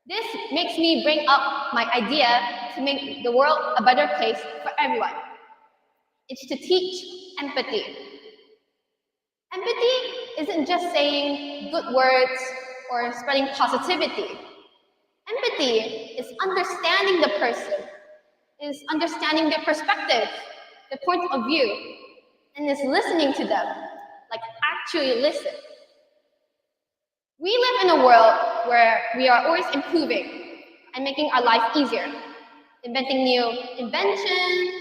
S19: This makes me bring up my idea to make the world a better place for everyone. It's to teach empathy. Empathy isn't just saying good words or spreading positivity. Empathy is understanding the person, is understanding their perspective, their point of view, and is listening to them, like actually listen. We live in a world where we are always improving and making our life easier. inventing new inventions,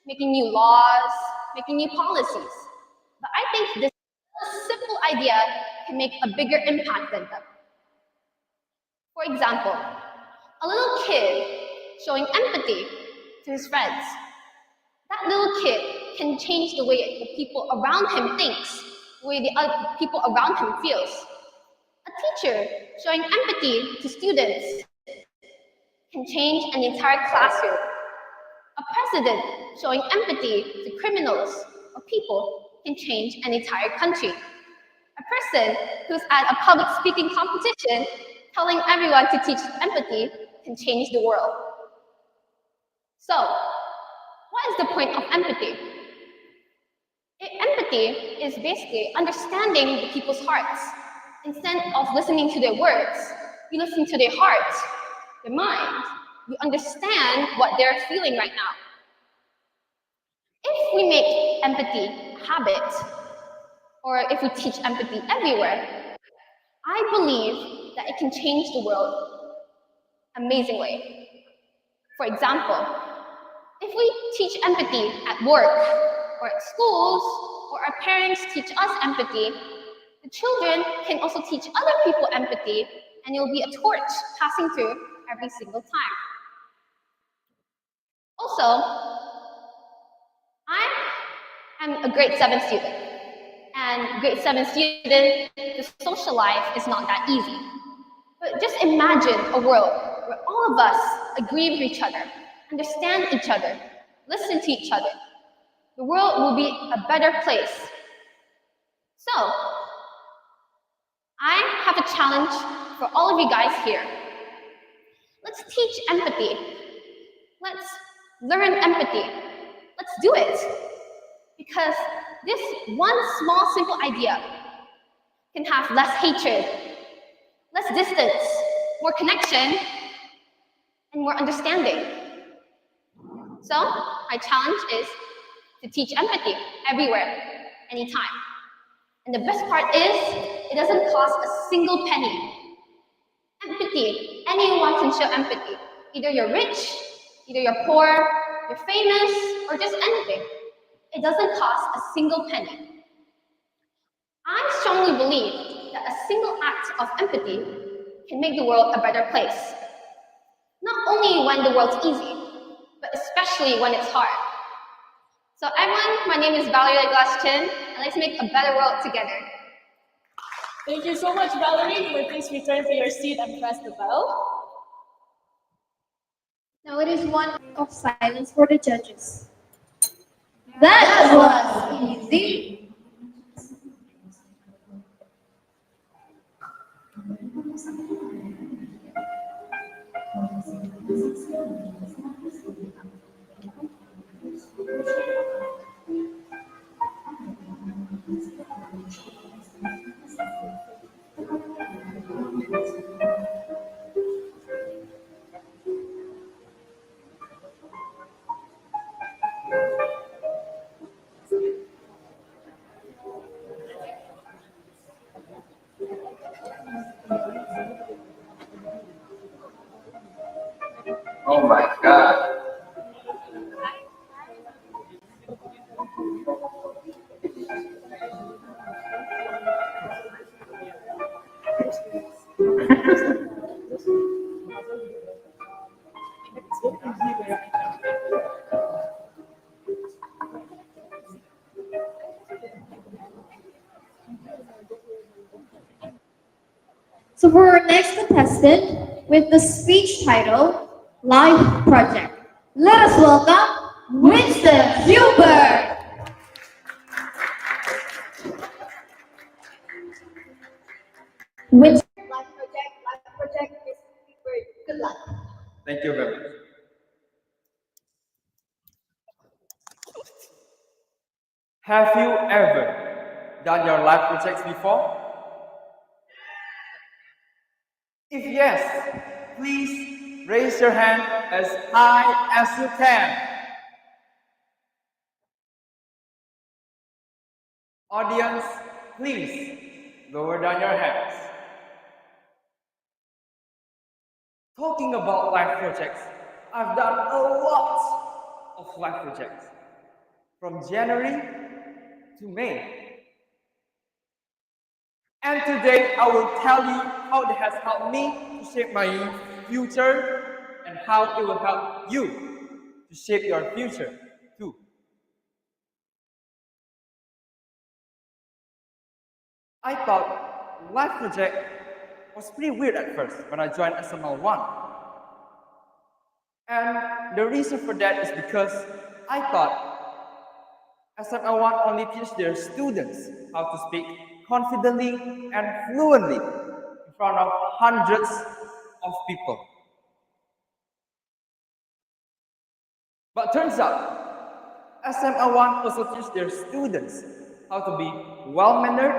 S19: making new laws, making new policies. But I think this simple idea can make a bigger impact than them. For example, a little kid showing empathy to his friends. That little kid can change the way the people around him thinks, the way the other people around him feels. A teacher showing empathy to students can change an entire classroom. A president showing empathy to criminals or people can change an entire country. A person who's at a public speaking competition telling everyone to teach empathy can change the world. So, what is the point of empathy? Empathy is basically understanding the people's hearts. Instead of listening to their words, you listen to their hearts, their mind. You understand what they're feeling right now. If we make empathy a habit, or if we teach empathy everywhere, I believe that it can change the world amazingly. For example, if we teach empathy at work, or at schools, or our parents teach us empathy, the children can also teach other people empathy, and it will be a torch passing through every single time. Also, I am a grade 7 student, and grade 7 student, the social life is not that easy. But just imagine a world where all of us agree with each other, understand each other, listen to each other. The world will be a better place. So, I have a challenge for all of you guys here. Let's teach empathy. Let's learn empathy. Let's do it. Because this one small, simple idea can have less hatred, less distance, more connection, and more understanding. So, my challenge is to teach empathy everywhere, anytime. And the best part is, it doesn't cost a single penny. Empathy, anyone can show empathy. Either you're rich, either you're poor, you're famous, or just anything. It doesn't cost a single penny. I strongly believe that a single act of empathy can make the world a better place. Not only when the world's easy, but especially when it's hard. So everyone, my name is Valerie Iana, and let's make a better world together.
S16: Thank you so much, Valerie. You may please return to your seat and press the bell.
S21: Now it is 1 minute of silence for the judges. That was easy.
S15: Oh my God.
S12: So for our next contestant, with the speech title, Life Project, let us welcome Winston Hubert. Winston.
S21: Life project is good luck.
S15: Thank you very much. Have you ever done your life projects before? If yes, please raise your hand as high as you can. Audience, please lower down your hands. Talking about life projects,
S13: I've done a lot of life projects from January to May. And today I will tell you how it has helped me to shape my future and how it will help you to shape your future too. I thought life project was pretty weird at first when I joined SML1. And the reason for that is because I thought SML1 only teaches their students how to speak confidently and fluently in front of hundreds of people. But turns out, SML1 also teaches their students how to be well-mannered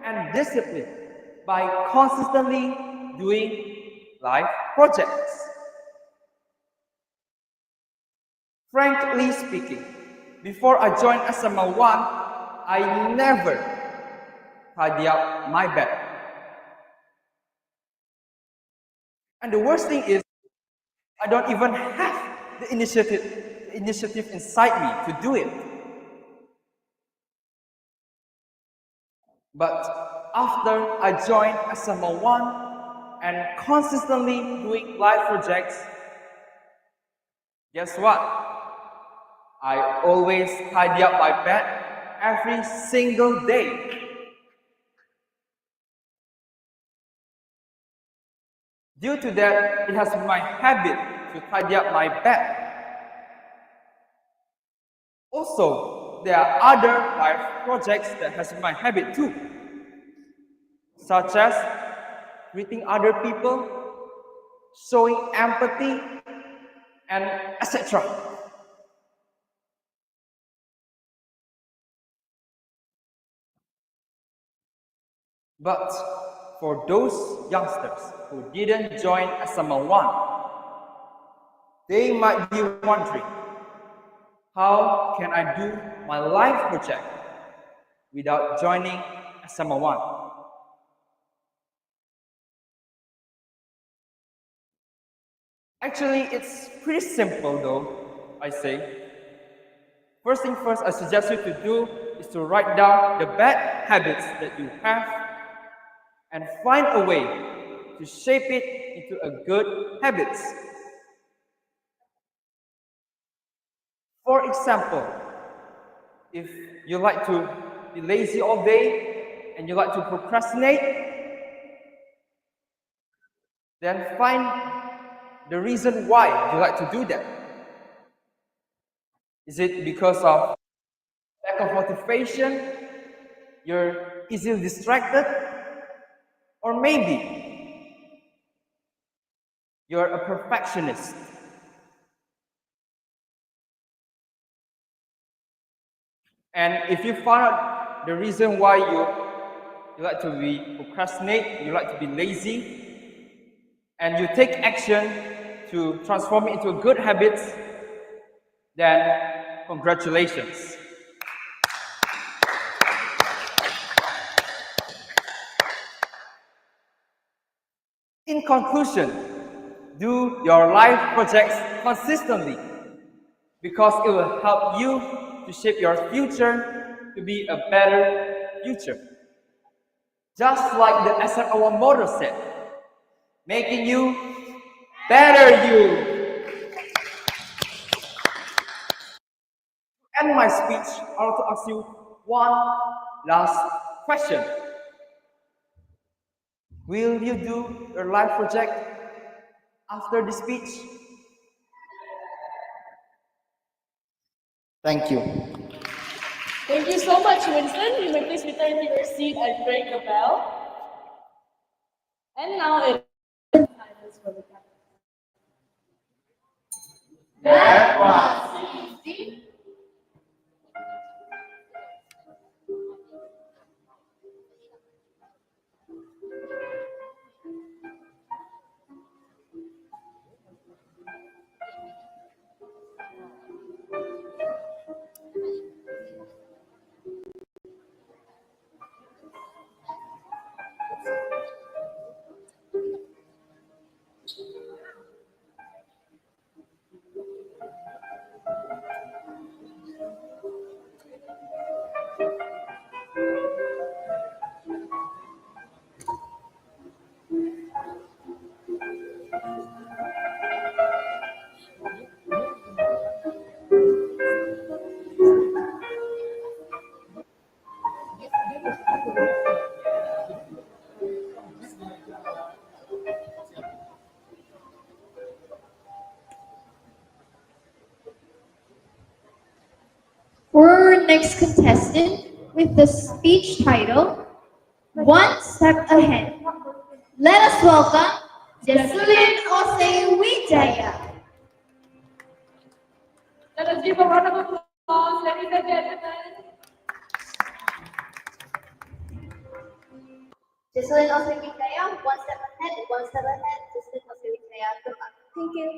S13: and disciplined by consistently doing life projects. Frankly speaking, before I joined SML1, I never tidy up my bed. And the worst thing is, I don't even have the initiative inside me to do it. But after I joined SML1 and consistently doing life projects, guess what? I always tidy up my bed every single day. Due to that, it has been my habit to tidy up my bed. Also, there are other life projects that has been my habit too, such as greeting other people, showing empathy, and etc. But for those youngsters who didn't join SML1, they might be wondering, how can I do my life project without joining SML1? Actually, it's pretty simple though, I say. First thing first, I suggest you to do is to write down the bad habits that you have and find a way to shape it into a good habits. For example, if you like to be lazy all day and you like to procrastinate, then find the reason why you like to do that. Is it because of lack of motivation? You're easily distracted? Or maybe you're a perfectionist? And if you find out the reason why you like to be procrastinate, you like to be lazy, and you take action to transform it into a good habits, then congratulations. In conclusion, do your life projects consistently because it will help you to shape your future to be a better future. Just like the SML1 motto said, making you better you. To end my speech, I want to ask you one last question. Will you do your life project after this speech? Thank you.
S16: Thank you so much, Winston. You may please return to your seat and ring the bell. And now it is silence for the captain. That was easy.
S21: next contestant with the speech title, One Step Ahead. Let us welcome Jesselyn Osei-Wijaya.
S16: Let us give a round of applause, ladies and gentlemen.
S21: Jesselyn Osei-Wijaya, one step ahead, Jesselyn Osei-Wijaya. Good luck. Thank you.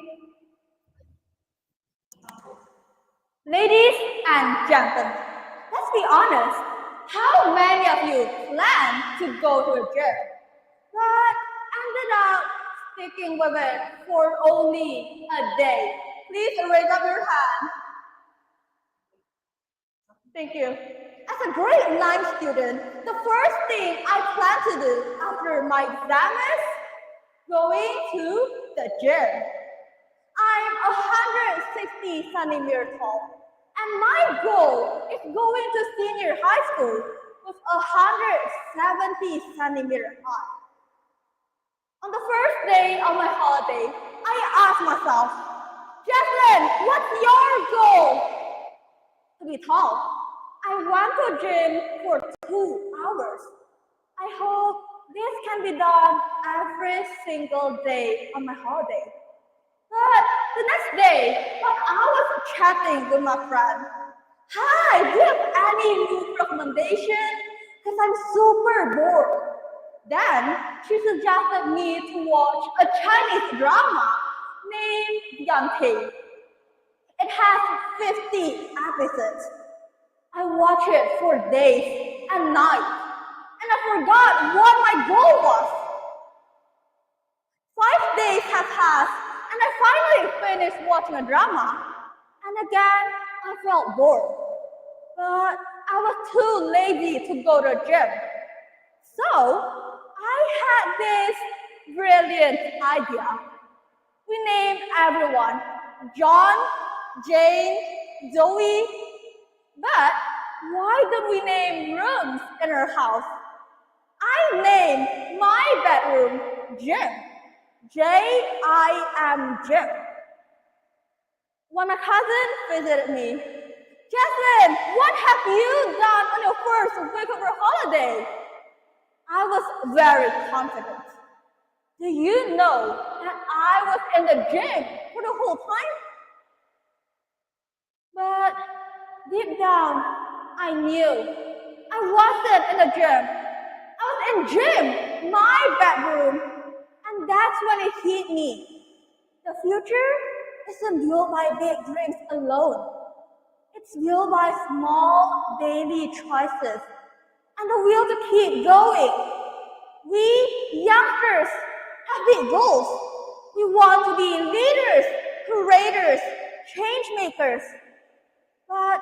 S6: Ladies and gentlemen, let's be honest. How many of you plan to go to a gym, but ended up sticking with it for only a day? Please raise up your hand. Thank you. As a grade 9 student, the first thing I plan to do after my exam is going to the gym. I'm 160 centimeters tall, and my goal is going to senior high school with 170 centimeters high. On the first day of my holiday, I asked myself, Jesselyn, what's your goal? To be tall. I went to the gym for 2 hours. I hope this can be done every single day on my holiday. But the next day, when I was chatting with my friend, hi, do you have any new recommendation? Because I'm super bored. Then she suggested me to watch a Chinese drama named Yangping. It has 50 episodes. I watched it for days and nights, and I forgot what my goal was. 5 days have passed, and I finally finished watching a drama, and again, I felt bored. But I was too lazy to go to the gym. So, I had this brilliant idea. We named everyone John, Jane, Zoe, but why don't we name rooms in our house? I named my bedroom Gym. J-I-M Gym. When my cousin visited me, Jesselyn, what have you done on your first week of your holiday? I was very confident. Do you know that I was in the gym for the whole time? But deep down, I knew I wasn't in the gym. I was in gym, my bedroom, and that's when it hit me. The future isn't built by big dreams alone. It's built by small daily choices and the will to keep going. We youngsters have big goals. We want to be leaders, curators, change makers. But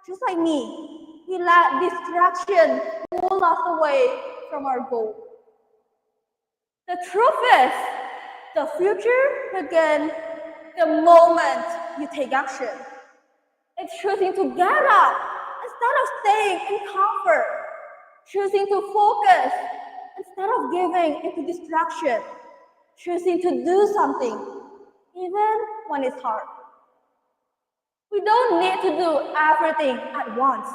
S6: just like me, we let distraction pull us away from our goal. The truth is, the future begins the moment you take action. It's choosing to get up instead of staying in comfort. Choosing to focus instead of giving into distraction. Choosing to do something, even when it's hard. We don't need to do everything at once.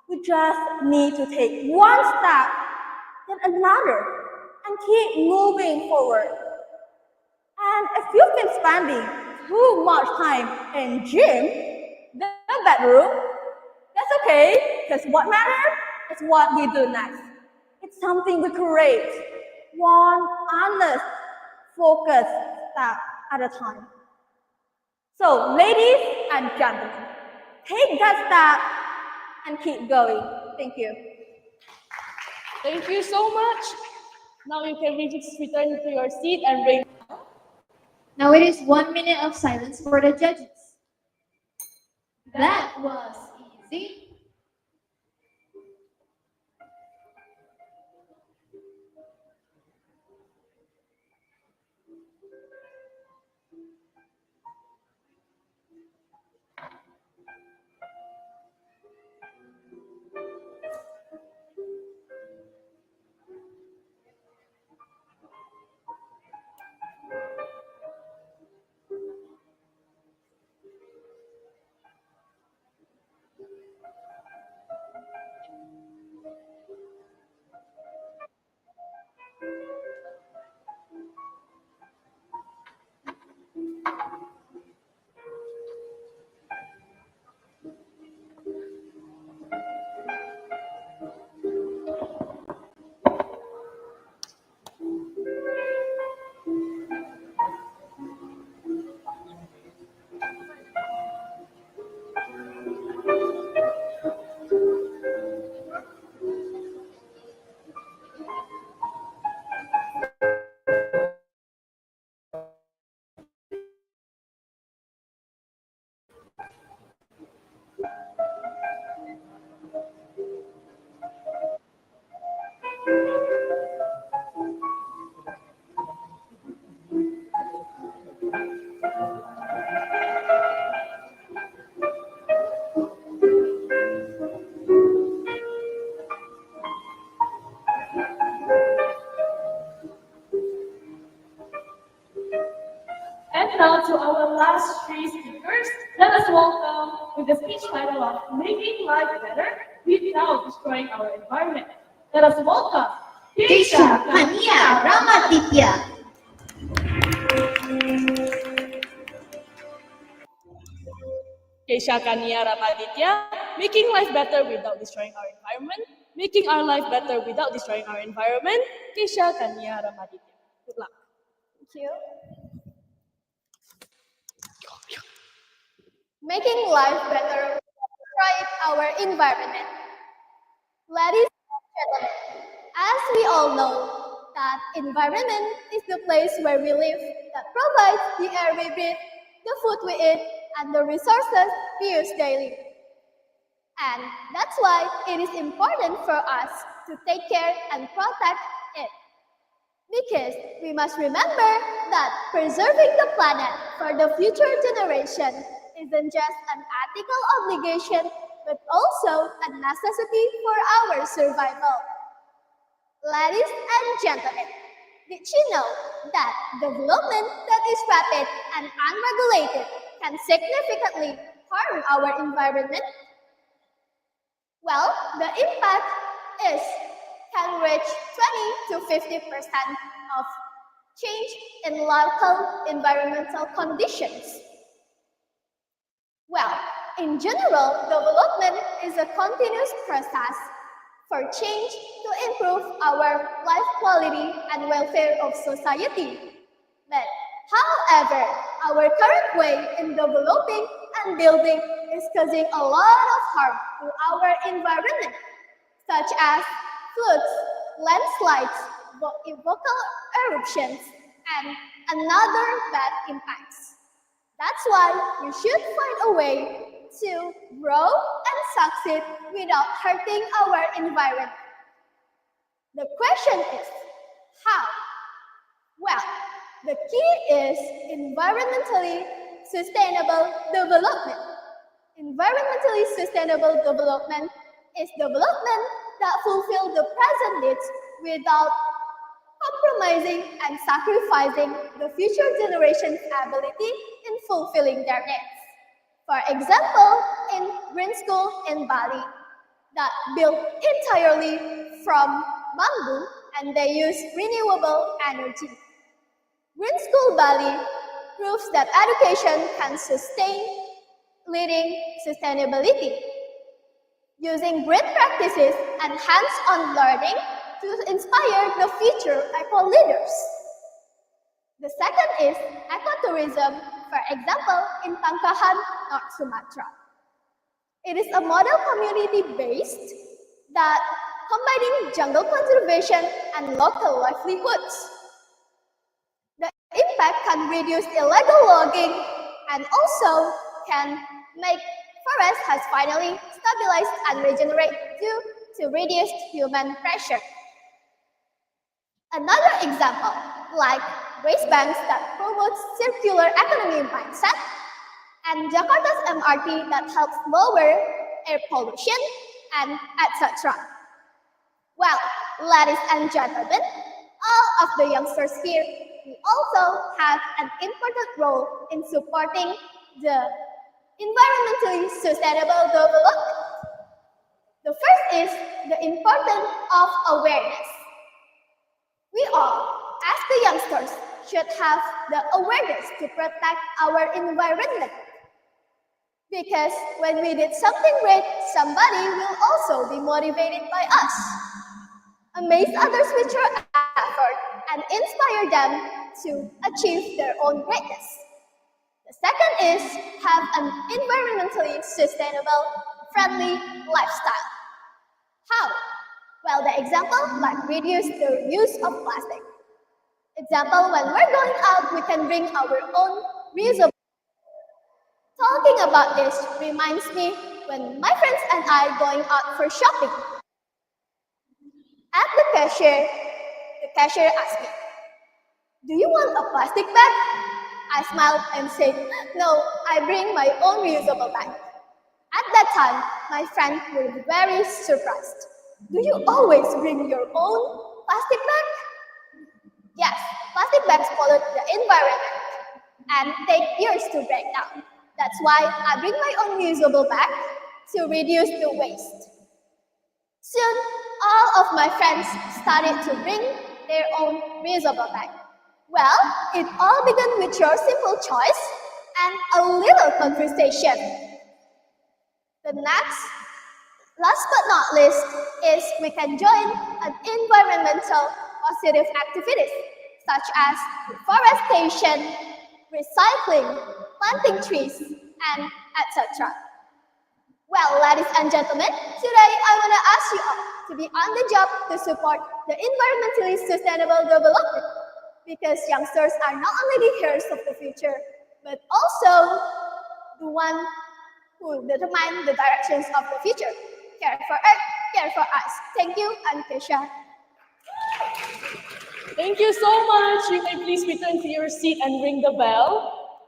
S6: We just need to take one step, then another, and keep moving forward. And if you've been spending too much time in gym, the bedroom, that's okay, because what matters is what we do next. It's something we create, one honest, focused step at a time. So, ladies and gentlemen, take that step and keep going. Thank you.
S16: Thank you so much. Now you can return to your seat and bring.
S21: Now it is 1 minute of silence for the judges. That was easy.
S16: And now to our last three speakers, let us welcome with the speech title of Making Life Better Without Destroying Our Environment. Let us welcome
S21: Tisha Kania Ramaditya.
S8: Keisha Kania Ramaditya, making life better without destroying our environment, making our life better without destroying our environment, Keisha Kania Ramaditya. Good luck.
S6: Thank you. Making life better without destroying our environment. Ladies and gentlemen, as we all know, that environment is the place where we live that provides the air we breathe, the food we eat, and the resources we use daily. And that's why it is important for us to take care and protect it. Because we must remember that preserving the planet for the future generation isn't just an ethical obligation, but also a necessity for our survival. Ladies and gentlemen, did you know that development that is rapid and unregulated can significantly harm our environment? Well, the impact can reach 20 to 50% of change in local environmental conditions. Well, in general, development is a continuous process for change to improve our life quality and welfare of society. But however, our current way in developing and building is causing a lot of harm to our environment, such as floods, landslides, volcanic eruptions, and another bad impacts. That's why we should find a way to grow and succeed without hurting our environment. The question is, how? Well, the key is environmentally sustainable development. Environmentally sustainable development is development that fulfills the present needs without compromising and sacrificing the future generation's ability in fulfilling their needs. For example, in Green School in Bali, that built entirely from bamboo and they use renewable energy. Green School Bali proves that education can sustain leading sustainability, using great practices and hands-on learning to inspire the future eco-leaders. The second is ecotourism, for example, in Pangkahan, North Sumatra. It is a model community-based that combining jungle conservation and local livelihoods. The impact can reduce illegal logging and also can make forests has finally stabilized and regenerate due to reduced human pressure. Another example, like waste banks that promotes circular economy mindset, and Jakarta's MRT that helps lower air pollution, and etc. Well, ladies and gentlemen, all of the youngsters here, we also have an important role in supporting the environmentally sustainable development. The first is the importance of awareness. We all, as the youngsters, should have the awareness to protect our environment. Because when we did something great, somebody will also be motivated by us. Amaze others with your effort and inspire them to achieve their own greatness. The second is have an environmentally sustainable, friendly lifestyle. How? Well, the example, like reduce the use of plastic. Example, when we're going out, we can bring our own reusable. Talking about this reminds me when my friends and I going out for shopping. At the cashier asked me, "Do you want a plastic bag?" I smiled and said, "No, I bring my own reusable bag." At that time, my friend was very surprised. "Do you always bring your own plastic bag?" Yes, plastic bags pollute the environment.
S3: and take years to break down. That's why I bring my own reusable bag to reduce the waste. Soon, all of my friends started to bring their own reusable bag. Well, it all began with your simple choice and a little conversation. The next, last but not least, is we can join an environmental positive activities such as reforestation, recycling, planting trees, and etc. Well, ladies and gentlemen, today I want to ask you all to be on the job to support the environmentally sustainable development, because youngsters are not only the heroes of the future, but also the one who determine the directions of the future. Care for Earth, care for us. Thank you, and Kesha.
S16: Thank you so much. You may please return to your seat and ring the bell.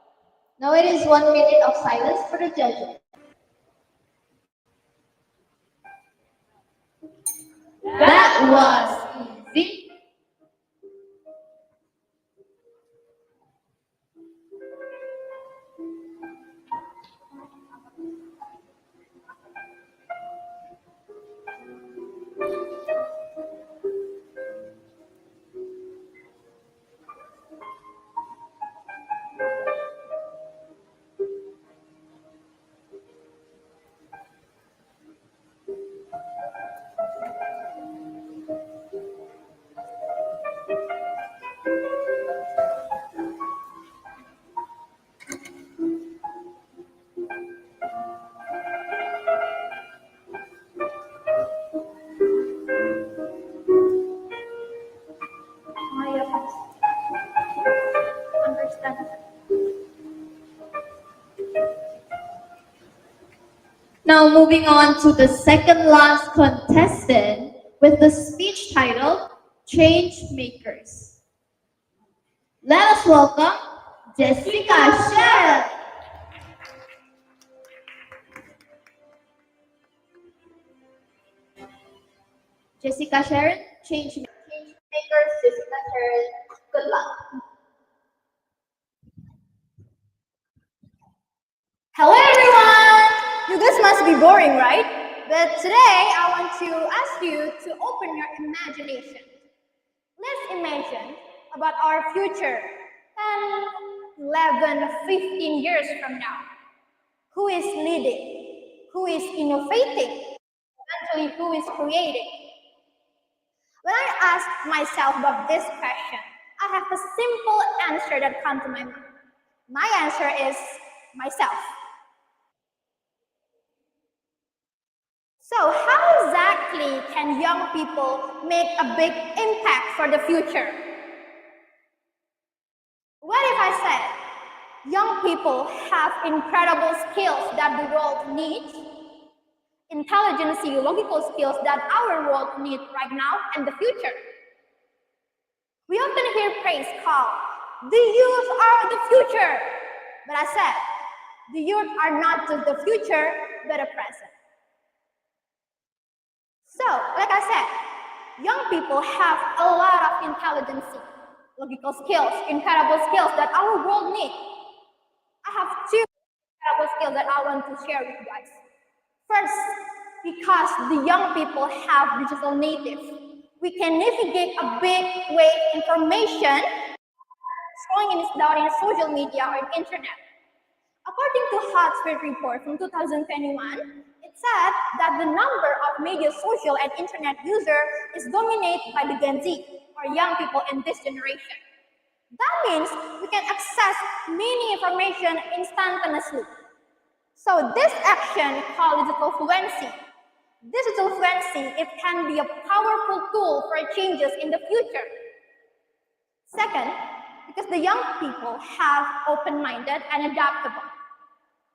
S21: Now it is 1 minute of silence for the judges. That was easy. Now moving on to the second last contestant with the speech title, Change Makers. Let us welcome Jessica Sharon. Jessica Sharon, Change Makers, Jessica Sharon, good luck.
S3: Hello everyone! You guys must be boring, right? But today I want to ask you to open your imagination. Let's imagine about our future 10, 11, 15 years from now. Who is leading? Who is innovating? Eventually, who is creating? When I ask myself about this question, I have a simple answer that comes to my mind. My answer is myself. So how exactly can young people make a big impact for the future? What if I said, young people have incredible skills that the world needs, intelligence, logical skills that our world needs right now and the future? We often hear praise called, the youth are the future. But I said, the youth are not just the future, but the present. So, like I said, young people have a lot of intelligence, logical skills, incredible skills that our world needs. I have two incredible skills that I want to share with you guys. First, because the young people have digital native, we can navigate a big way information scrolling down in social media or internet. According to Hotspot report from 2021, it said that the number of media, social, and internet users is dominated by the Gen Z, or young people in this generation. That means we can access many information instantaneously. So this action called digital fluency. Digital fluency, it can be a powerful tool for changes in the future. Second, because the young people have open-minded and adaptable.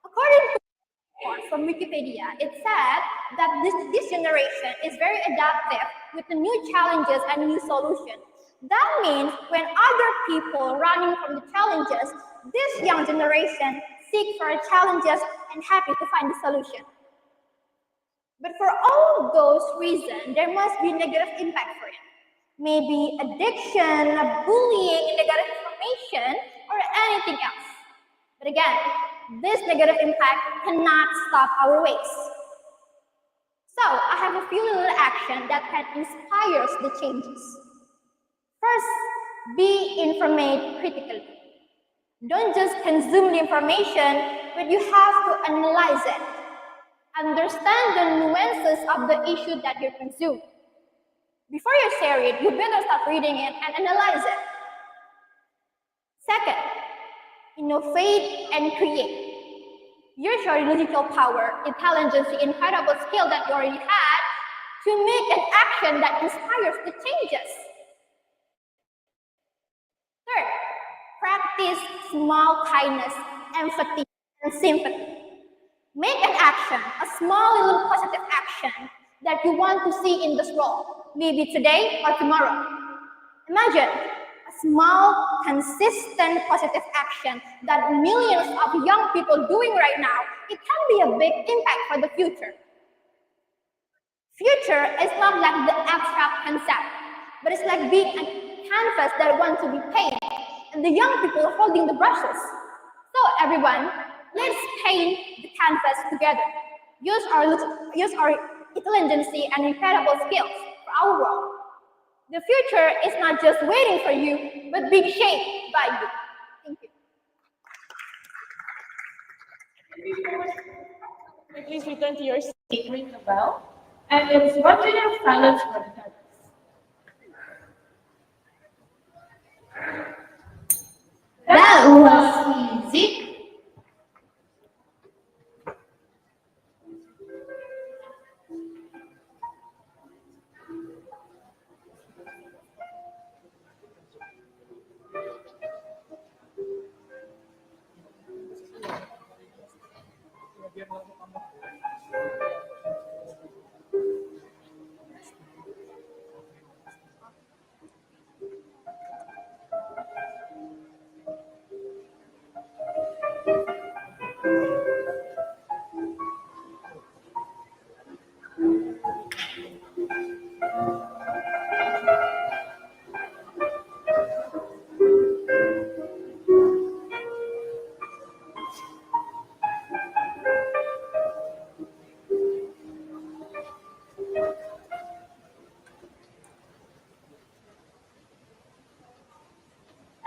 S3: According to from Wikipedia, it said that this generation is very adaptive with the new challenges and new solutions. That means when other people running from the challenges, this young generation seek for challenges and happy to find the solution. But for all those reasons, there must be negative impact for it. Maybe addiction, bullying, negative information, or anything else.
S20: But again, this negative impact cannot stop our ways. So I have a few little action that can inspire the changes. First, be informed critically. Don't just consume the information, but you have to analyze it. Understand the nuances of the issue that you consume. Before you share it, you better start reading it and analyze it. Second, innovate and create. Use your logical power, intelligence, the incredible skill that you already had to make an action that inspires the changes. Third, practice small kindness, empathy, and sympathy. Make an action, a small little positive action that you want to see in this world, maybe today or tomorrow. Imagine a small, consistent positive action that millions of young people doing right now. It can be a big impact for the future. Future is not like the abstract concept, but it's like being a canvas that wants to be painted, and the young people holding the brushes. So everyone, let's paint the canvas together. Use our intelligence and incredible skills for our world. The future is not just waiting for you, but being shaped by you. Thank you.
S16: Please return to your seat, ring the bell, and it's 1 minute of silence for the Karis.
S21: That was easy.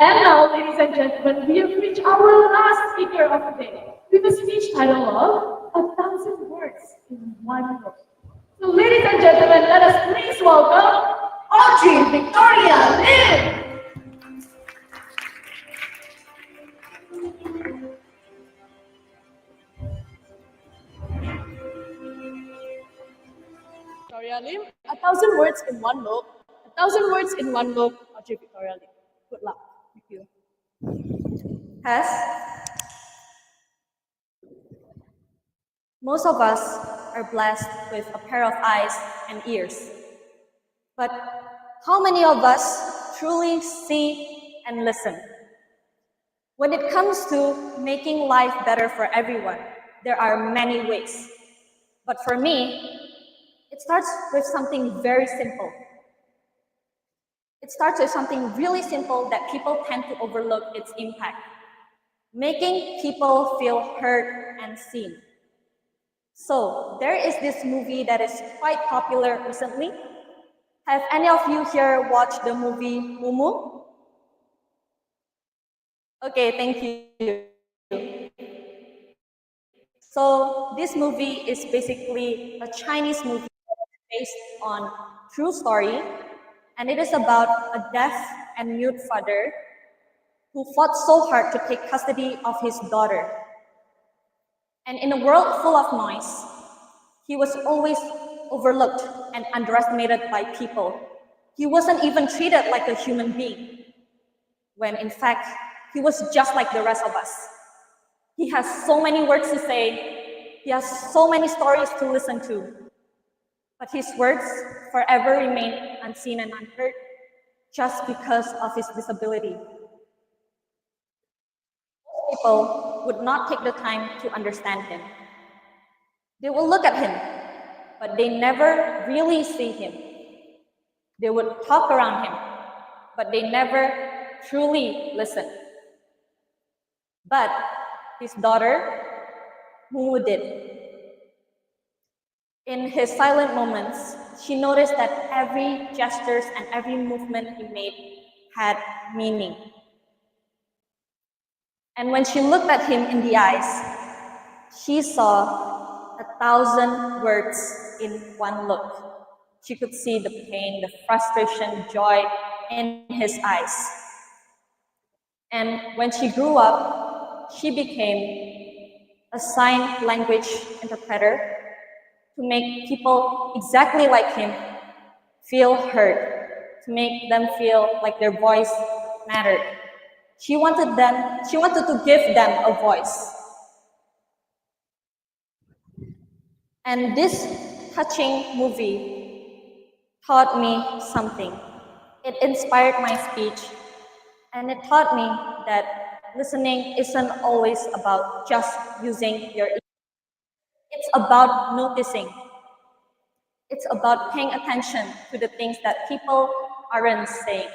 S16: And now, ladies and gentlemen, we have reached our last speaker of the day with a speech title of 1,000 Words in One Book. So, ladies and gentlemen, let us please welcome Audrey Victoria Lin. Victoria Lim, 1,000 words in one book. 1,000 words in one book, Audrey Victoria Lim. Good luck. Thank you.
S9: Most of us are blessed with a pair of eyes and ears. But how many of us truly see and listen? When it comes to making life better for everyone, there are many ways. But for me, it starts with something very simple. It starts with something really simple that people tend to overlook its impact. Making people feel heard and seen. So, there is this movie that is quite popular recently. Have any of you here watched the movie Mumu? Okay, thank you. So, this movie is basically a Chinese movie based on true story, and it is about a deaf and mute father who fought so hard to take custody of his daughter. And in a world full of noise, he was always overlooked and underestimated by people. He wasn't even treated like a human being, when in fact, he was just like the rest of us. He has so many words to say, he has so many stories to listen to, but his words forever remain unseen and unheard just because of his disability. People would not take the time to understand him. They will look at him, but they never really see him. They would talk around him, but they never truly listen. But his daughter, Mumu did. In his silent moments, she noticed that every gestures and every movement he made had meaning. And when she looked at him in the eyes, she saw 1,000 words in one look. She could see the pain, the frustration, joy in his eyes. And when she grew up, she became a sign language interpreter to make people exactly like him feel heard, to make them feel like their voice mattered. She wanted to give them a voice. And this touching movie taught me something. It inspired my speech, and it taught me that listening isn't always about just using your ears. It's about noticing. It's about paying attention to the things that people aren't saying.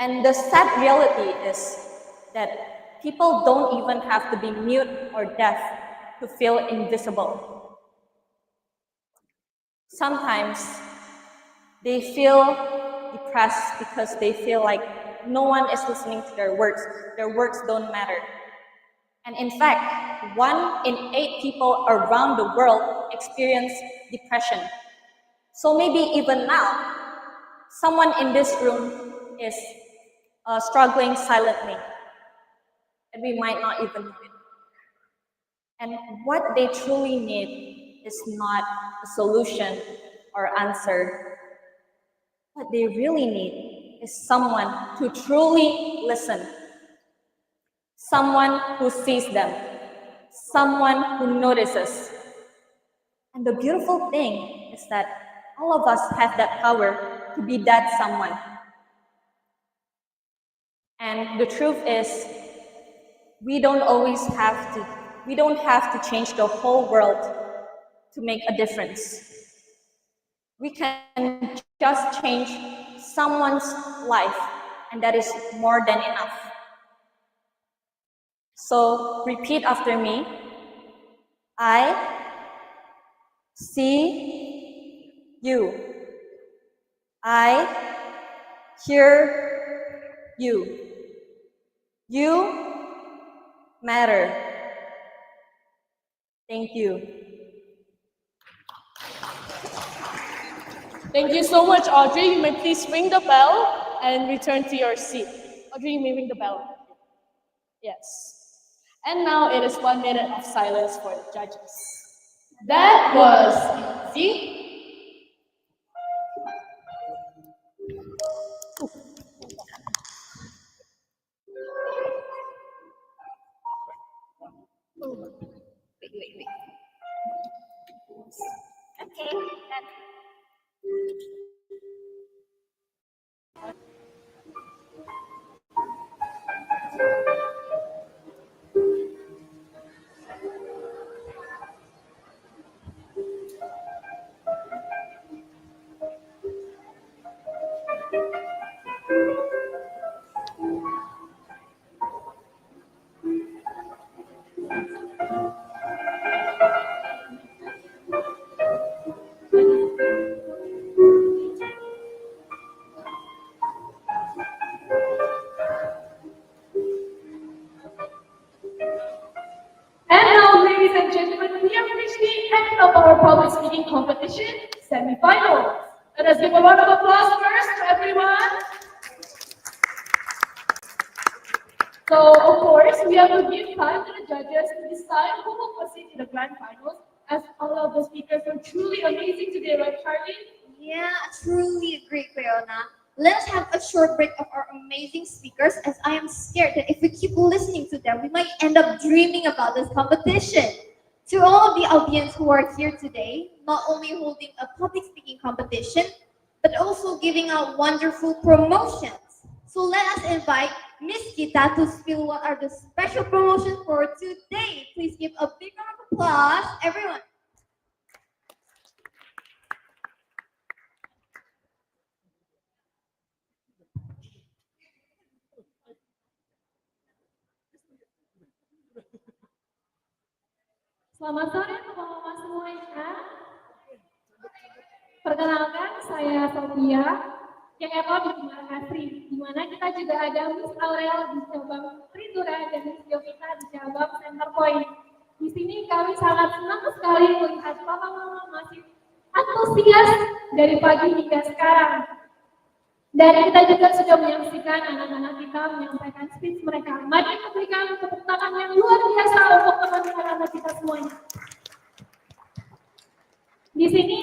S9: And the sad reality is that people don't even have to be mute or deaf to feel invisible. Sometimes they feel depressed because they feel like no one is listening to their words. Their words don't matter. And in fact, 1 in 8 people around the world experience depression. So maybe even now, someone in this room is struggling silently, and we might not even know it. And what they truly need is not a solution or answer. What they really need is someone to truly listen. Someone who sees them, someone who notices. And the beautiful thing is that all of us have that power to be that someone. And the truth is, we don't have to change the whole world to make a difference. We can just change someone's life, and that is more than enough. So repeat after me. I see you. I hear you. You matter. Thank you.
S16: Thank you so much, Audrey. You may please ring the bell and return to your seat. Audrey, you may ring the bell. Yes. And now it is 1 minute of silence for the judges. That was easy.
S20: Wait. Okay.
S1: And now, ladies and gentlemen, we have reached the end of our public speaking competition semi-finals. Let us give a round of applause first to everyone. So, of course, we have to give time to the judges to decide who will proceed to the grand finals, as all of the speakers were truly amazing today, right, Charlie?
S21: Yeah, truly agree, Cleona. Let us have a short break of our amazing speakers, as I am scared that if we keep listening to them, we might end up dreaming about this competition. To all of the audience who are here today, not only holding a public speaking competition, but also giving out wonderful promotions. So let us invite Miss Kita to spill what are the special promotions for today. Please give a big round of applause, everyone.
S1: Selamat sore Bapak-Bapak semuanya. Perkenalkan, saya Sophia yang di Asri, di mana kita juga ada Miss Aurel di cabang Tridura dan Miss Jovita di cabang Center Point. Di sini kami sangat senang sekali melihat Bapak Mama masih antusias dari pagi hingga sekarang. Dan kita juga sudah menyaksikan anak-anak kita menyampaikan speech mereka. Mari kita berikan tepuk tangan yang luar biasa untuk teman-teman anak kita semuanya. Di sini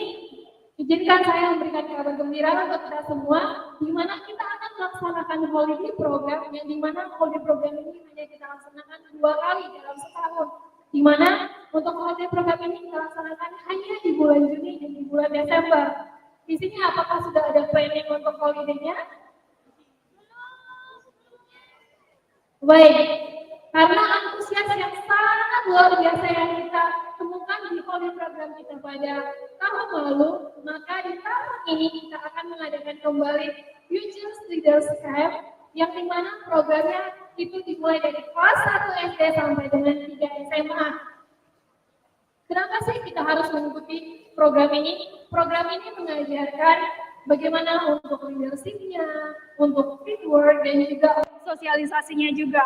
S1: izinkan saya memberikan kabar gembira untuk kita semua, di mana kita akan melaksanakan holiday program, yang di mana holiday program ini hanya kita laksanakan 2 kali dalam setahun. Di mana untuk holiday program ini kita laksanakan hanya di bulan Juni dan di bulan Desember. Di sini apakah sudah ada planning untuk holiday-nya? Baik, karena antusias yang sangat luar biasa yang kita temukan di holiday program kita pada tahun lalu, maka di tahun ini kita akan mengadakan kembali Future Leaders Camp, yang dimana programnya itu dimulai dari kelas 1 SD sampai dengan 3 SMA. Kenapa sih kita harus mengikuti program ini? Program ini mengajarkan bagaimana untuk leadership-nya, untuk teamwork, dan juga sosialisasinya juga.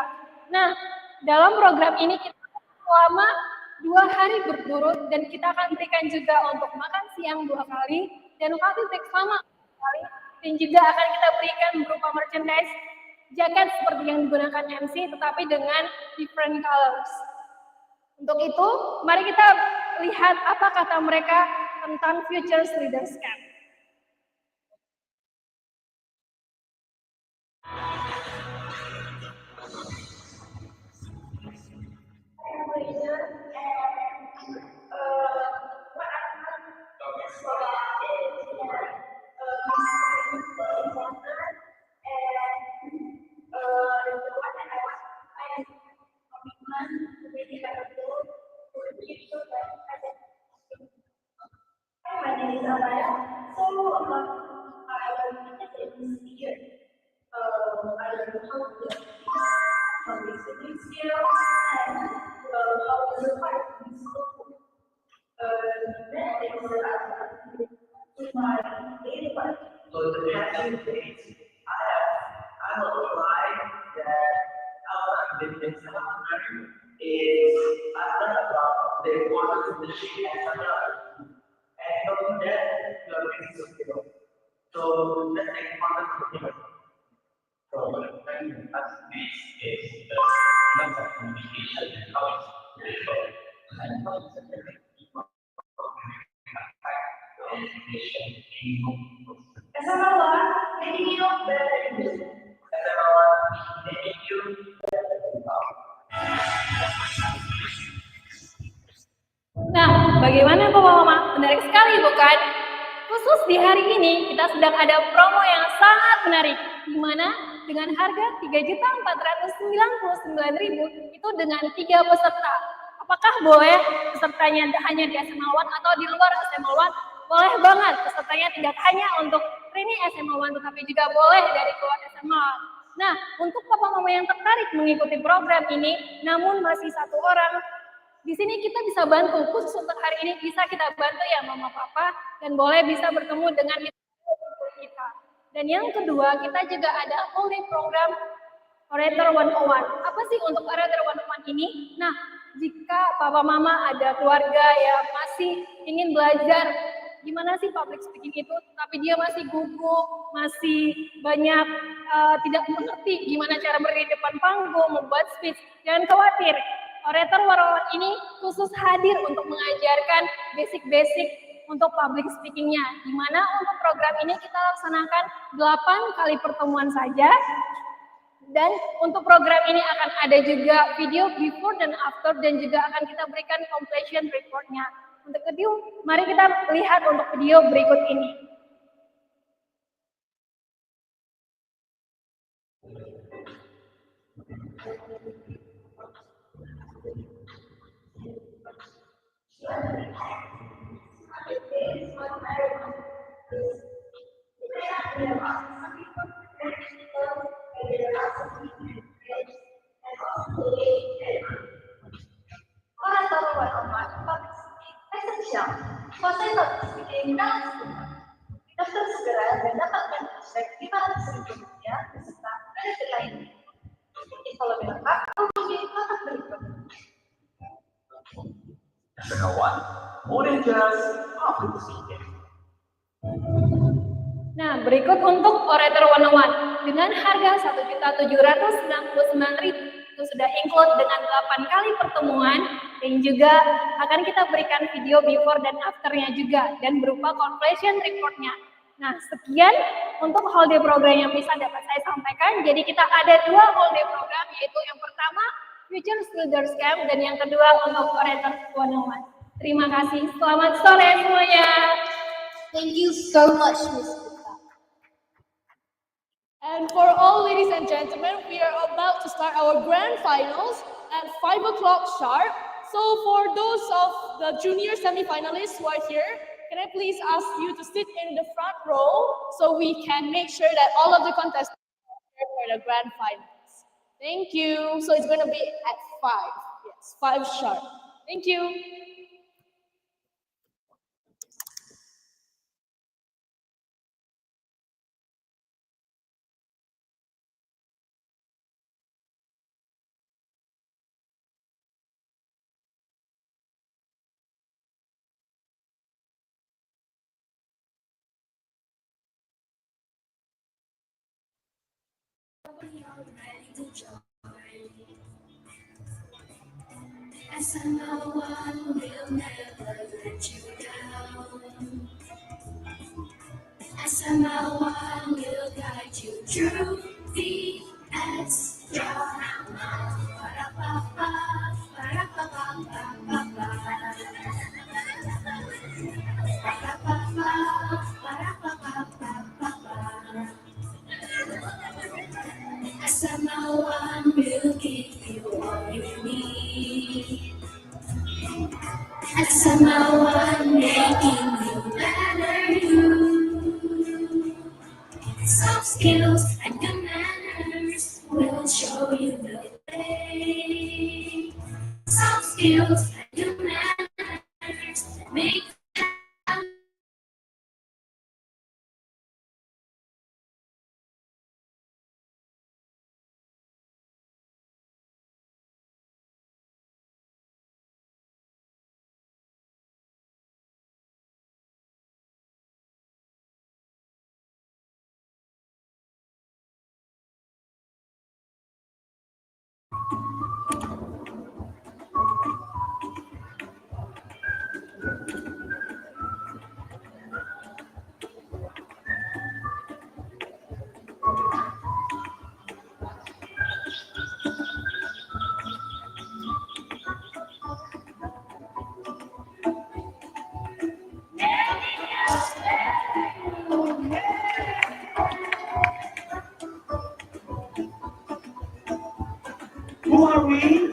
S1: Nah, dalam program ini kita selama 2 hari berturut, dan kita akan berikan juga untuk makan siang 2 kali, dan coffee break sama 2 kali, dan juga akan kita berikan berupa merchandise, jaket seperti yang digunakan MC, tetapi dengan different colors. Untuk itu, mari kita lihat apa kata mereka tentang Future Leaders Camp.
S5: So the next few days, I will try that our business is about the importance of the sheep and another. And from that, you are getting some skill. So let's take importance of the So as this is the matter of communication and how it's delivered. And how it's
S1: Nah, bagaimana Bapak Mama? Menarik sekali bukan? Khusus di hari ini kita sedang ada promo yang sangat menarik, di mana dengan harga Rp3.499.000 itu dengan 3 peserta. Apakah boleh pesertanya hanya di SMA 1 atau di luar SMA 1? Boleh banget, pesertanya tidak hanya untuk training SMA 1, tetapi juga boleh dari keluar SMA. Nah, untuk Bapak Mama yang tertarik mengikuti program ini, namun masih 1 orang, di sini kita bisa bantu, khusus untuk hari ini bisa kita bantu ya Mama Papa, dan boleh bisa bertemu dengan kita. Dan yang kedua, kita juga ada only program Orator 101. Apa sih untuk Orator 101 ini? Nah, jika Papa Mama ada keluarga yang masih ingin belajar gimana sih public speaking itu, tapi dia masih gugup, masih banyak tidak mengerti gimana cara berdiri di depan panggung, membuat speech, jangan khawatir. Orator 101 ini khusus hadir untuk mengajarkan basic-basic untuk public speaking-nya, di mana untuk program ini kita laksanakan 8 kali pertemuan saja, dan untuk program ini akan ada juga video before dan after, dan juga akan kita berikan completion report-nya. Untuk video, mari kita lihat untuk video berikut ini.
S22: Orator 101
S5: than just public speaking.
S16: Nah, berikut untuk orator 101 dengan harga Rp1.799.000 itu sudah include dengan 8 kali pertemuan dan juga akan kita berikan video before dan afternya juga dan berupa completion reportnya. Nah, sekian untuk whole day program yang bisa dapat saya sampaikan. Jadi kita ada 2 whole day program, yaitu yang pertama Future Leaders Camp dan yang kedua untuk orator 101. Terima kasih. Selamat sore semuanya.
S21: Thank you so much, Miss.
S8: And for all ladies and gentlemen, we are about to start our grand finals at 5 o'clock sharp. So for those of the junior semi-finalists who are here, can I please ask you to sit in the front row so we can make sure that all of the contestants are here for the grand finals. Thank you. So it's going to be at 5. Yes, 5 sharp. Thank you.
S10: As someone will never let you down. As someone will guide you through the extra. As someone will give you all you need. As someone making you better you. Soft skills and good manners will show you the way. Soft skills and good manners make
S5: Who are we?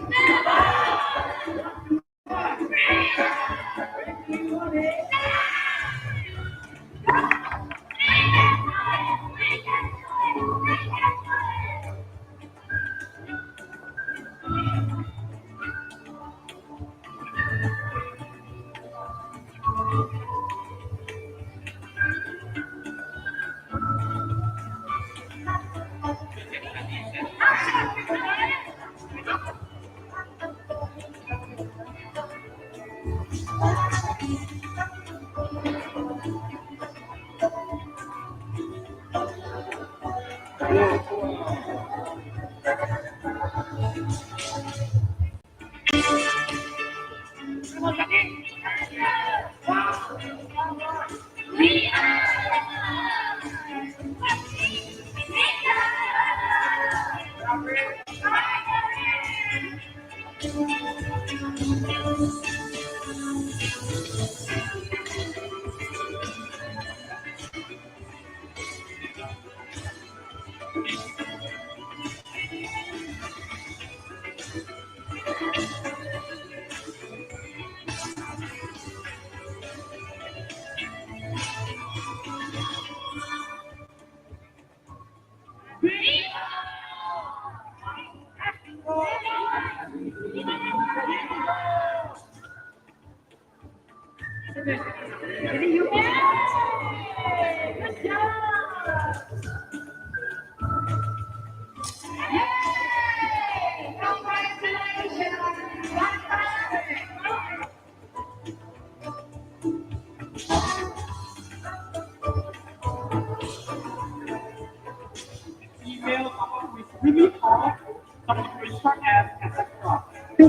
S5: We start as a crop. I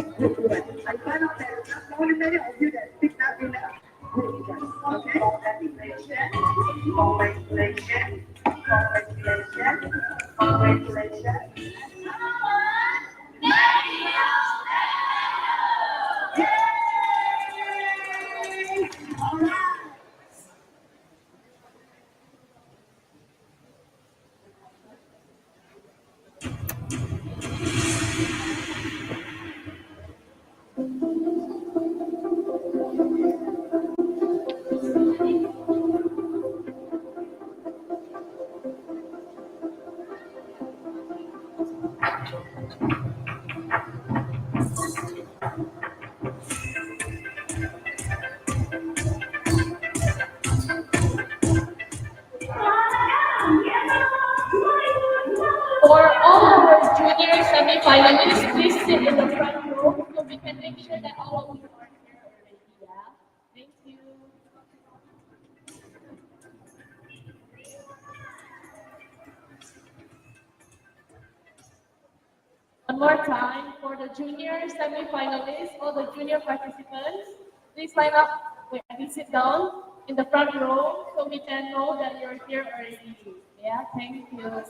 S5: find out that not only many of you that picked up in the group, okay? Congratulations, congratulations, congratulations, congratulations. All right.
S16: For all our junior semi-finalists, please sit in the front row so we can make sure that all of you are here already. Yeah? Thank you. One more time for the junior semi-finalists, all the junior participants, please line up, please sit down in the front row so we can know that you're here already. Yeah, thank you.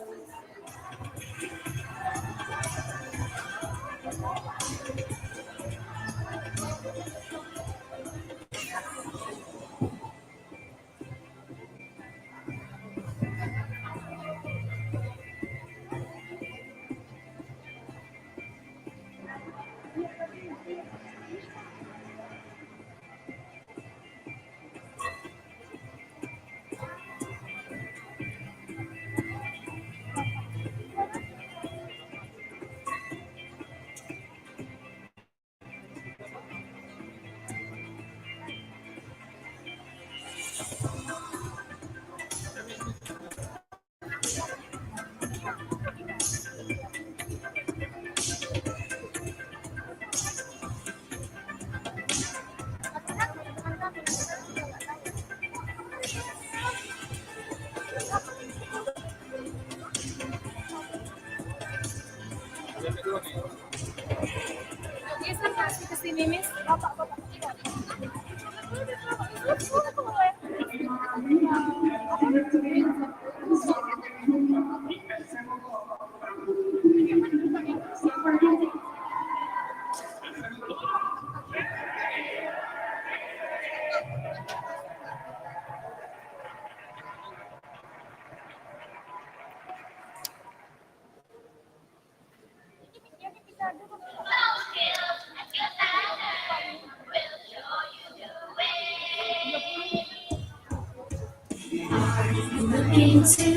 S10: Looking to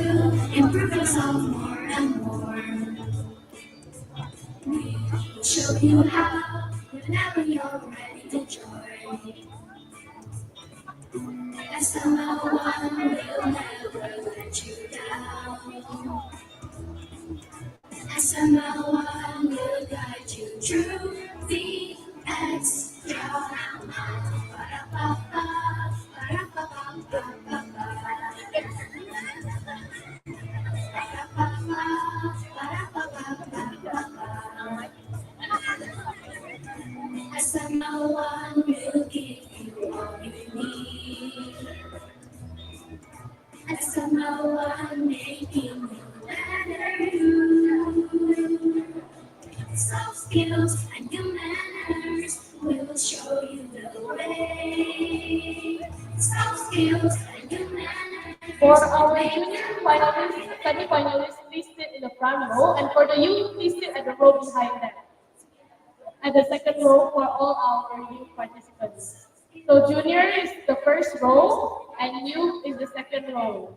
S10: improve yourself more and more. We'll show you how whenever you're ready to join. SML1 will never let you down. SML1 will guide you through the extra. SML1 will give you all you need. SML1 making you better you. Soft skills and your manners will show you the way. Soft skills and your manners.
S16: For our junior finalists, semi-finalists, please sit in the front row, and for the youth, please sit at the row behind them. At the second row for all our youth participants. So junior is the first row, and youth is the second row.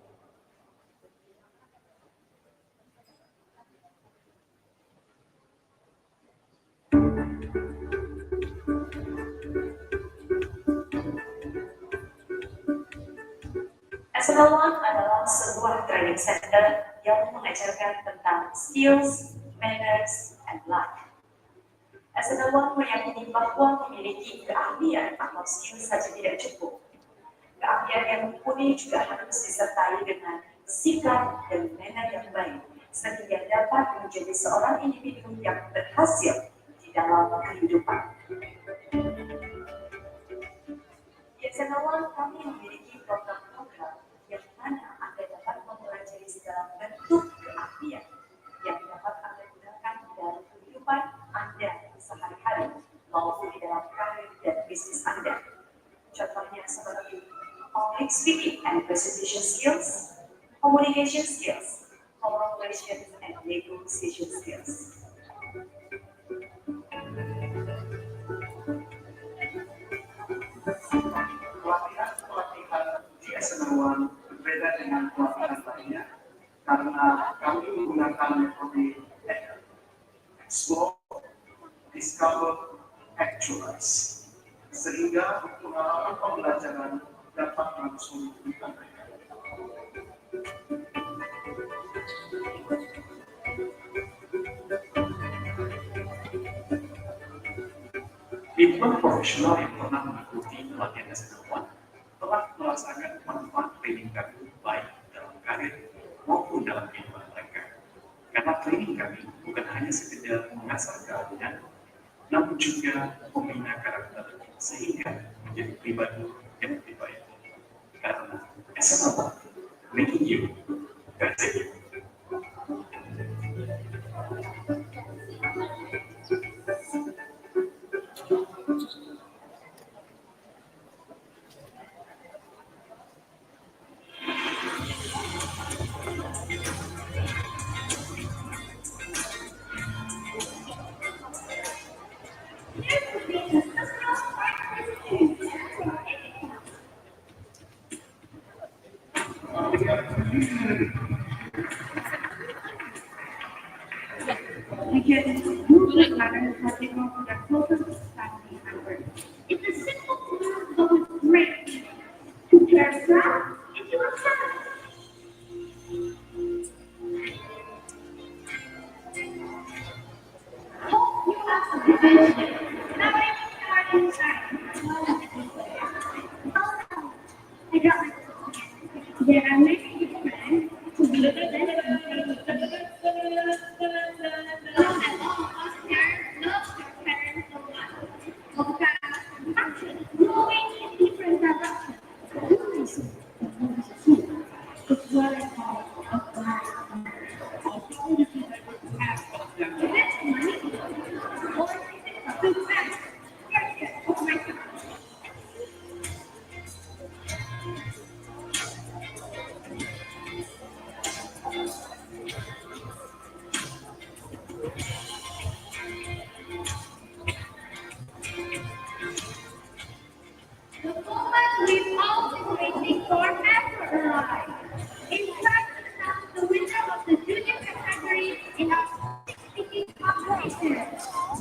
S2: SML1 adalah sebuah training center yang mengajarkan tentang skills, manners, and life. SML1 meyakini bahwa memiliki keahlian atau skill saja tidak cukup. Keahlian yang mumpuni juga harus disertai dengan sikap dan manner yang baik, sehingga dapat menjadi seorang individu yang berhasil di dalam kehidupan. Biasawan kami memiliki program-program yang mana Anda dapat mempelajari segala bentuk keahlian yang dapat Anda gunakan di dalam kehidupan Anda sehari-hari maupun di dalam karir dan bisnis Anda. Contohnya seperti public speaking and presentation skills, communication skills, collaboration and negotiation skills.
S4: Pelatihan di SN1 berbeda dengan pelatihan lainnya karena kami menggunakan metode explore, discover, actualize, sehingga pengalaman pembelajaran dapat langsung disampaikan. Lingkungan profesional yang pernah mengikuti pelatihan SN1 telah merasakan manfaat training kami baik dalam karir maupun dalam kehidupan mereka. Karena training kami bukan hanya sekedar mengasah keahlian, namun juga membina karakter sehingga menjadi pribadi yang lebih baik. Karena SN1 making you better you.
S12: We can move the ladder practical to the closest family member. It's a simple tool, but with great. To care from into a family. Hope you have a good day. Now I start inside. I got my there are many good friends who live in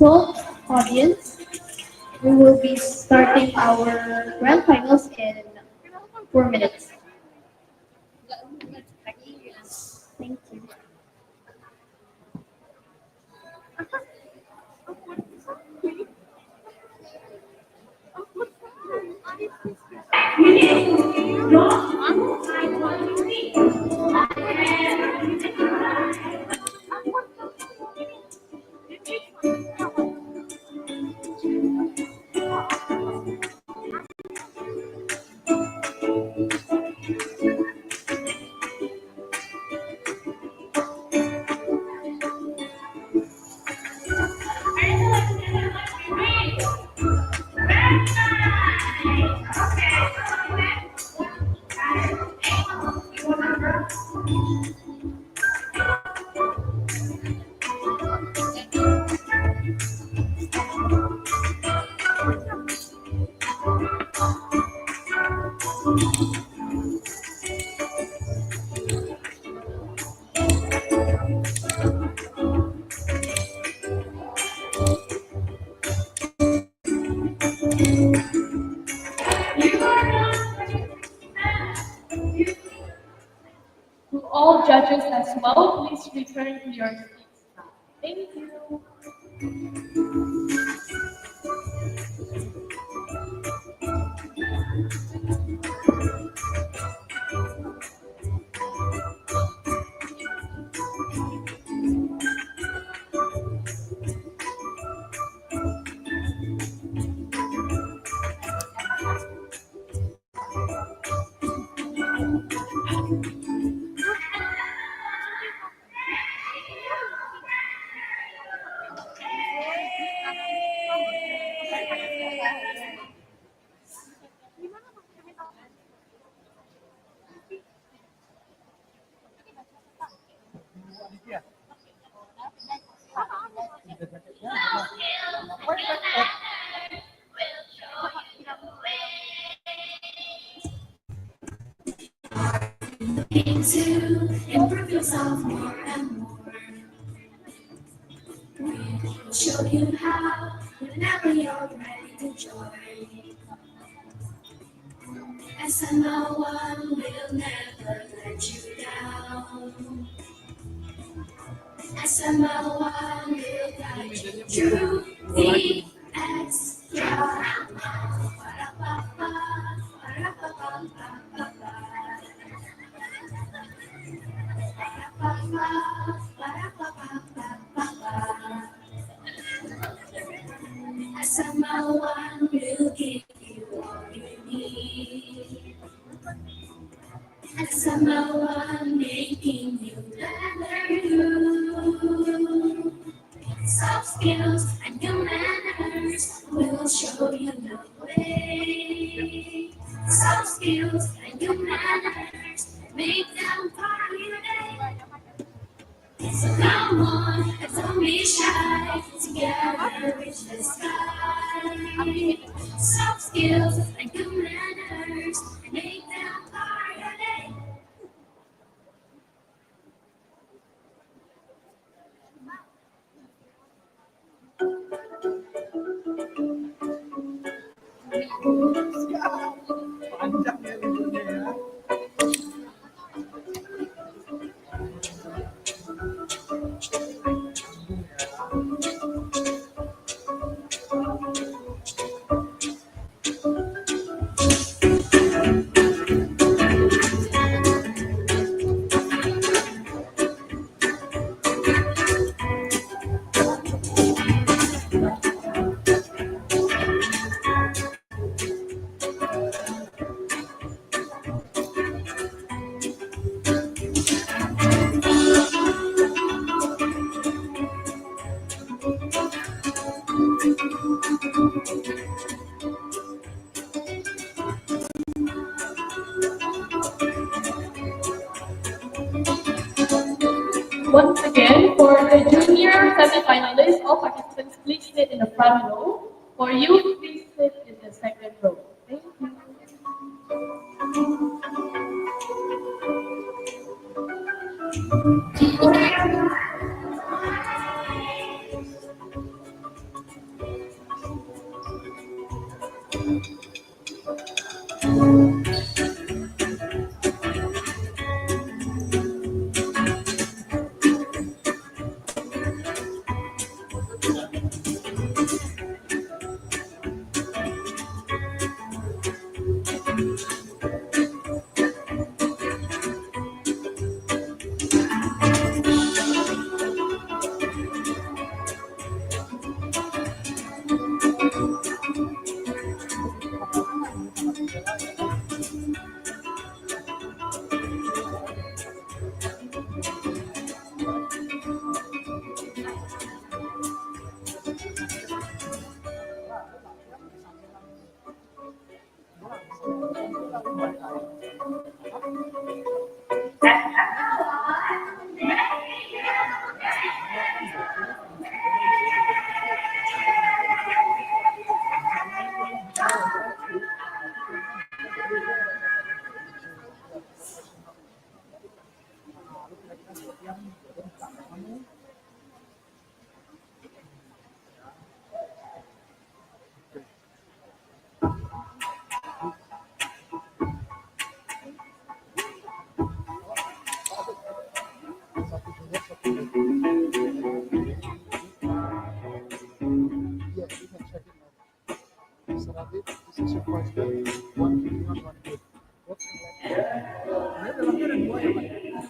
S1: So, audience, we will be starting our grand finals in 4 minutes. Thank you. To all judges as well, please return to your seats now. Thank you.
S10: to improve yourself more and more. We'll show you how whenever you're ready to join. SML1 will never let you down. SML1 will guide you through the extra. SML1 will give you all you need. SML1 making you better you. Soft skills and new manners will show you the way. Soft skills and new manners make them part of your day. So come on, and don't be shy. Together reach the sky. Soft skills and good manners make them part of your day.
S16: Once again, for the junior semi-finalists, all participants please sit in the front row. For youth, please sit in the second row. Thank you.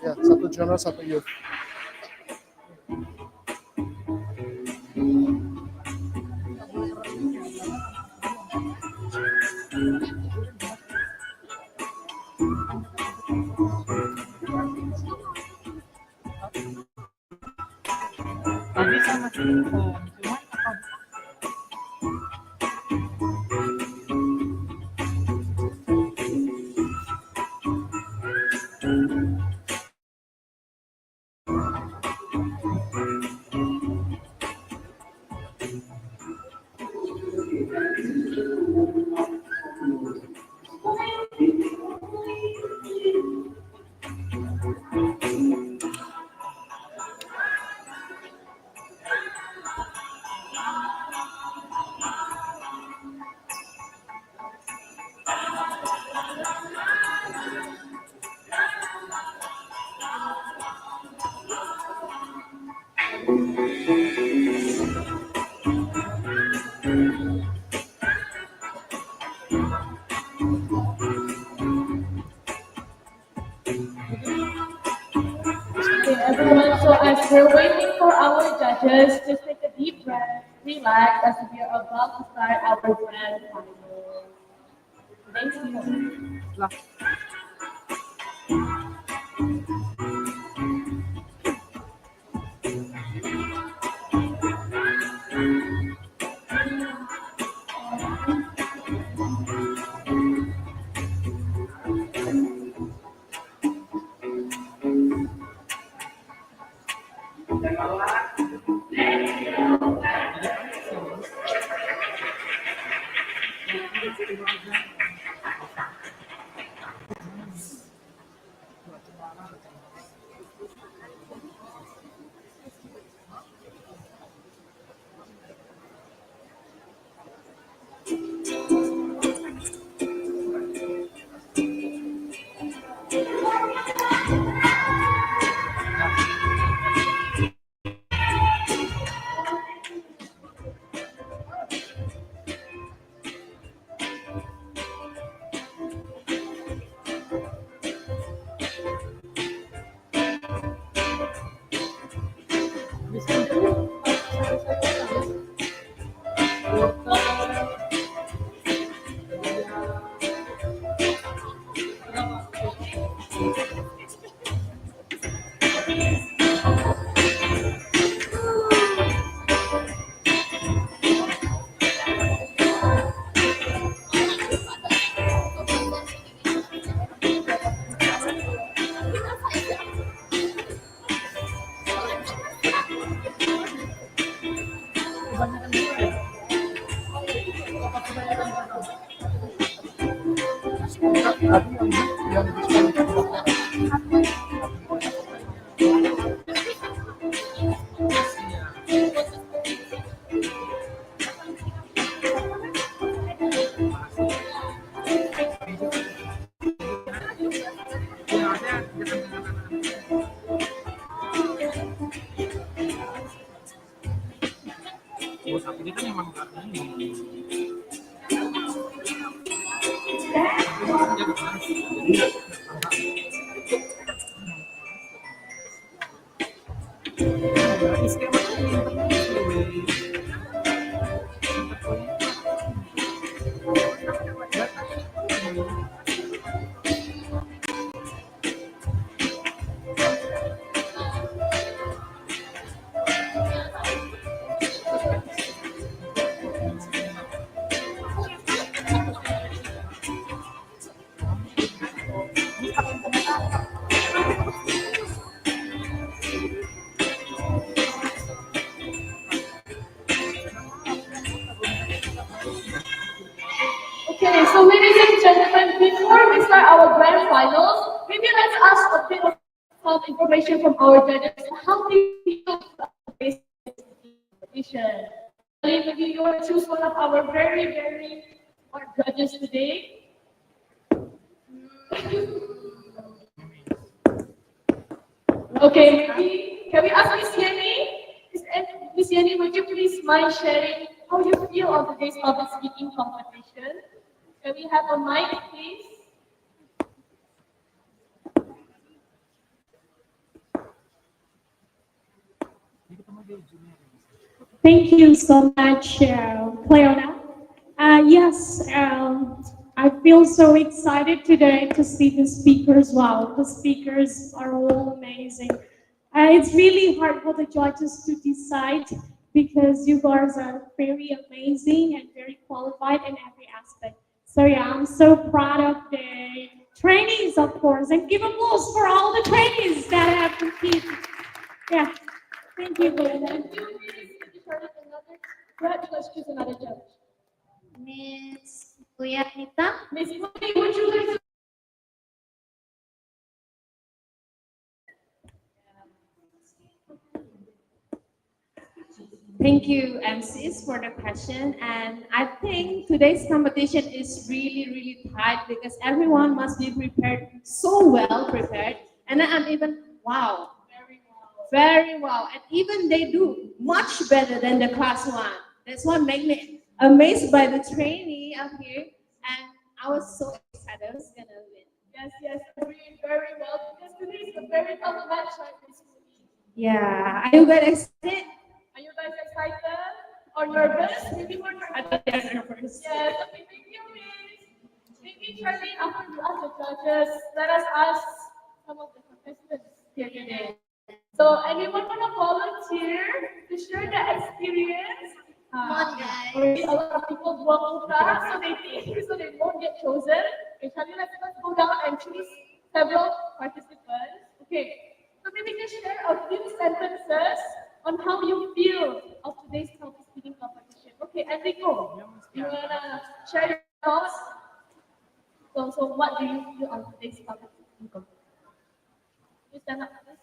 S11: Ya, satu genre, satu youth.
S22: Tadi sama Pinkle, cuman apa?
S16: waiting for our judges, just take a deep breath, relax, as we are about to start our grand final. Thank you. Okay, so ladies and gentlemen, before we start our grand finals, maybe let's ask a bit of some information from our judges. How do you feel about this competition? Maybe you want to choose one of our very smart judges today. Okay, maybe can we ask Miss Yenny? Miss Yenny, would you please mind sharing how you feel on today's public speaking competition? Can we have a mic, please?
S12: Thank you so much, Cleona. Yes, I feel so excited today to see the speakers. Wow, the speakers are all amazing. It's really hard for the judges to decide because you guys are very amazing and very qualified in every aspect. So yeah, I'm so proud of the trainees, of course, and give applause for all the trainees that have competed. Yeah, thank you, Glenn.
S16: Perhaps let's choose another judge.
S21: Miss Anita.
S16: Miss Moni, would you like to?
S17: Thank you, MCs, for the question. And I think today's competition is really tight because everyone must be prepared, so well prepared. And I'm even, wow, very well. And even they do much better than the class one. That's what made me amazed by the trainee up here. And I was so excited I was gonna win.
S16: Yes, very well. Because today is a very tough match, right, Miss Moni?
S17: Yeah, are you guys excited?
S16: Are you guys excited or nervous? Maybe we're nervous.
S17: I think they're nervous.
S16: Yes, okay, thank you, Miss. Maybe Charlene, after you ask the judges, let us ask some of the contestants here today. So, anyone want to volunteer to share their experience?
S21: Come on, guys.
S16: Already a lot of people block so they think, so they won't get chosen. Okay, Charlene, let's go down and choose several participants. Okay, so maybe just share a few sentences on how you feel of today's public speaking competition. Okay, Enrico, you wanna share your thoughts? So what do you feel on today's public speaking competition? You stand up first.